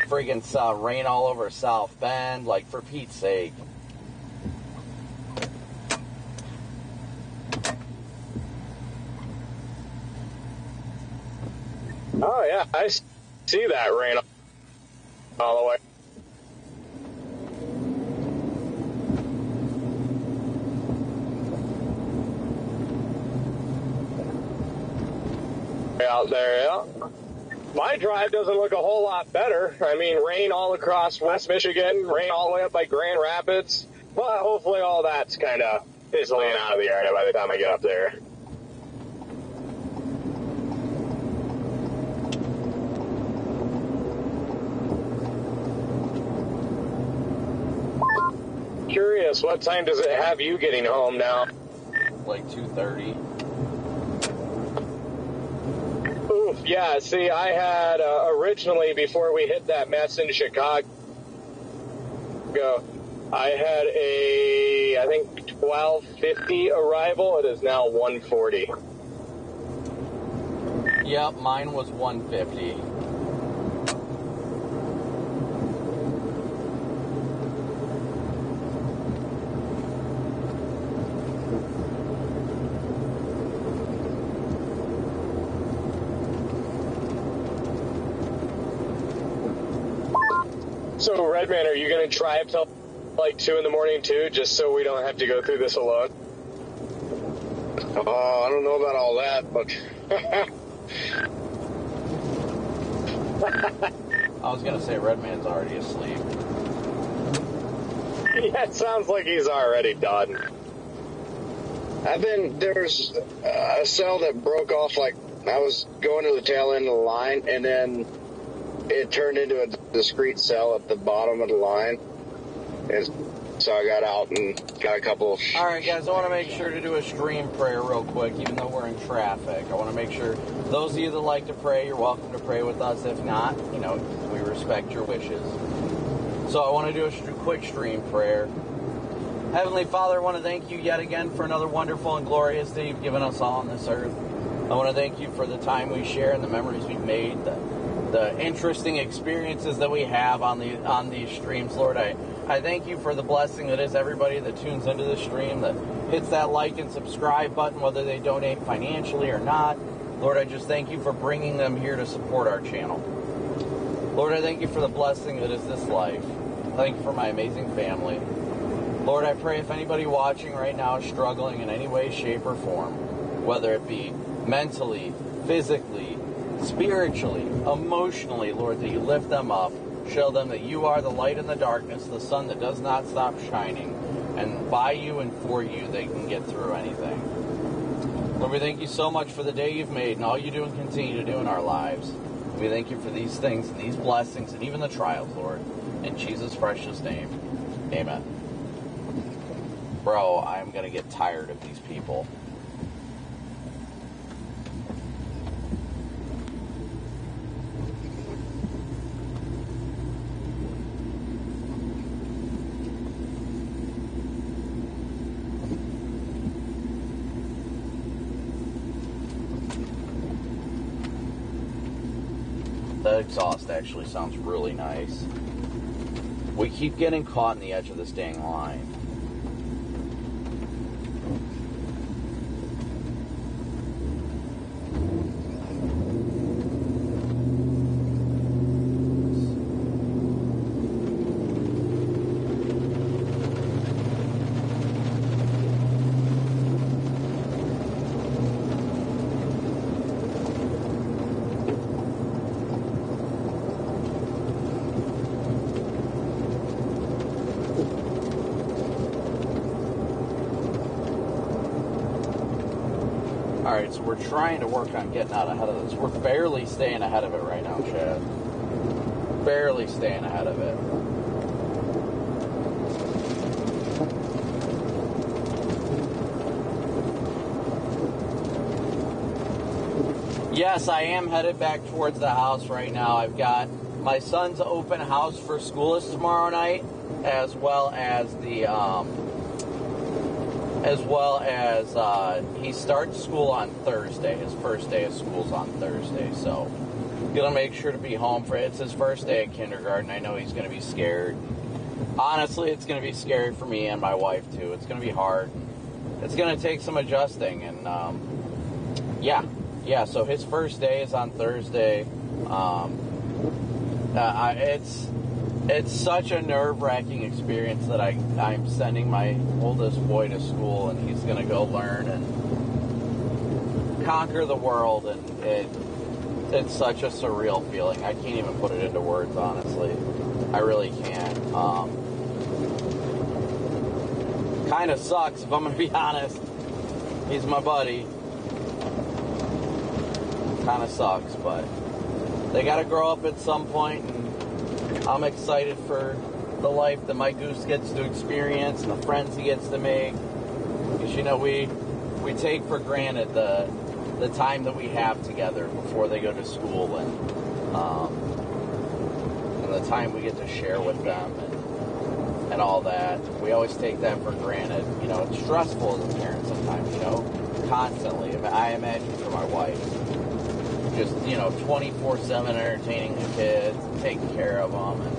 Freaking rain all over South Bend, like, for Pete's sake. Oh, yeah, I see that rain all the way. Out there, yeah. My drive doesn't look a whole lot better. I mean, rain all across West Michigan, rain all the way up by Grand Rapids. But hopefully all that's kind of fizzling out of the area by the time I get up there. Curious, what time does it have you getting home now? Like 2:30. Oof, yeah, see, I had originally, before we hit that mess in Chicago, I had a, I think, 12:50 arrival. It is now 1:40. Yep, mine was 1:50. So, Redman, are you going to drive till like 2 in the morning too, just so we don't have to go through this alone? Oh, I don't know about all that, but I was going to say Redman's already asleep. Yeah, it sounds like he's already done. There's a cell that broke off, like, I was going to the tail end of the line, and then it turned into a discrete cell at the bottom of the line. And so I got out and got a couple. All right, guys, I want to make sure to do a stream prayer real quick, even though we're in traffic. I want to make sure those of you that like to pray, you're welcome to pray with us. If not, we respect your wishes. So I want to do a quick stream prayer. Heavenly Father, I want to thank you yet again for another wonderful and glorious day you've given us all on this earth. I want to thank you for the time we share and the memories we've made, the interesting experiences that we have on these streams, Lord. I thank you for the blessing that is everybody that tunes into the stream, that hits that like and subscribe button, whether they donate financially or not. Lord, I just thank you for bringing them here to support our channel. Lord, I thank you for the blessing that is this life. Thank you for my amazing family. Lord, I pray if anybody watching right now is struggling in any way, shape, or form, whether it be mentally, physically, spiritually, emotionally, Lord, that you lift them up, show them that you are the light in the darkness, the sun that does not stop shining, and by you and for you they can get through anything. Lord, we thank you so much for the day you've made and all you do and continue to do in our lives. We thank you for these things and these blessings and even the trials, Lord. In Jesus' precious name, amen. Bro, I'm going to get tired of these people. That exhaust actually sounds really nice. We keep getting caught in the edge of this dang line. Alright, so we're trying to work on getting out ahead of this. We're barely staying ahead of it right now, Chad. Barely staying ahead of it. Yes, I am headed back towards the house right now. I've got my son's open house for school is tomorrow night, as well as he starts school on Thursday. His first day of school's on Thursday, so gonna make sure to be home for it. It's his first day at kindergarten. I know he's gonna be scared. Honestly, it's gonna be scary for me and my wife too. It's gonna be hard. It's gonna take some adjusting, and yeah. So his first day is on Thursday. It's such a nerve-wracking experience that I'm sending my oldest boy to school, and he's going to go learn and conquer the world, and it's such a surreal feeling. I can't even put it into words, honestly. I really can't. Kind of sucks, if I'm going to be honest. He's my buddy. Kind of sucks, but they got to grow up at some point, and I'm excited for the life that my goose gets to experience and the friends he gets to make. Because, we take for granted the time that we have together before they go to school, and the time we get to share with them and all that. We always take that for granted. It's stressful as a parent sometimes, constantly. I imagine for my wife. Just, 24/7 entertaining the kids, taking care of them, and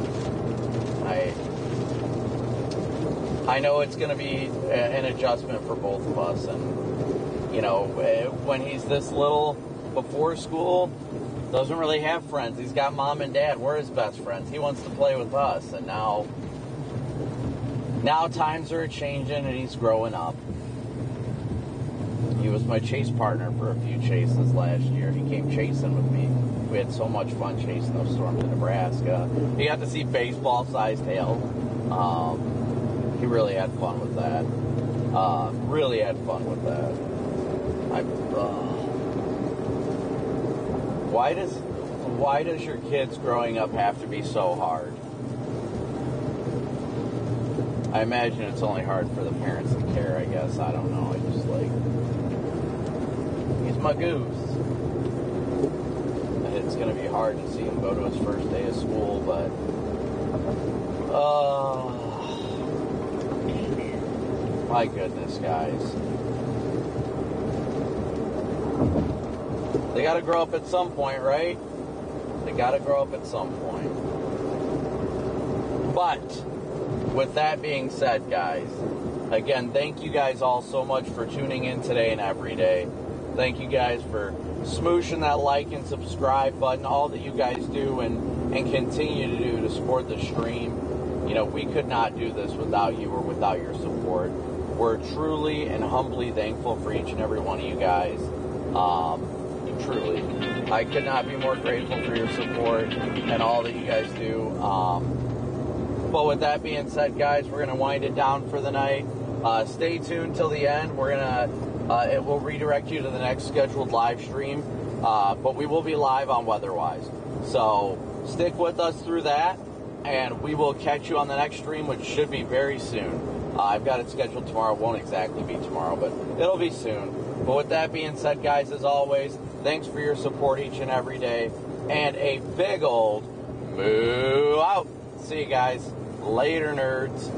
I know it's going to be an adjustment for both of us, and, when he's this little before school, doesn't really have friends. He's got mom and dad. We're his best friends. He wants to play with us, and now times are changing, and he's growing up. He was my chase partner for a few chases last year. He came chasing with me. we had so much fun chasing those storms in Nebraska. He got to see baseball-sized hail. He really had fun with that. Really had fun with that. Why does your kids growing up have to be so hard? I imagine it's only hard for the parents to care, I guess. I don't know. I just like, he's my goose. It's going to be hard to see him go to his first day of school, but my goodness, guys. They got to grow up at some point, right? They got to grow up at some point. But with that being said, guys, again, thank you guys all so much for tuning in today and every day. Thank you guys for smooshing that like and subscribe button, all that you guys do and continue to do to support the stream. You know, we could not do this without you or without your support. We're truly and humbly thankful for each and every one of you guys. Truly. I could not be more grateful for your support and all that you guys do. But with that being said, guys, we're going to wind it down for the night. Stay tuned till the end. We're going to, it will redirect you to the next scheduled live stream. But we will be live on Weatherwise. So stick with us through that, and we will catch you on the next stream, which should be very soon. I've got it scheduled tomorrow. It won't exactly be tomorrow, but it'll be soon. But with that being said, guys, as always, thanks for your support each and every day. And a big old moo out. See you guys. Later, nerds.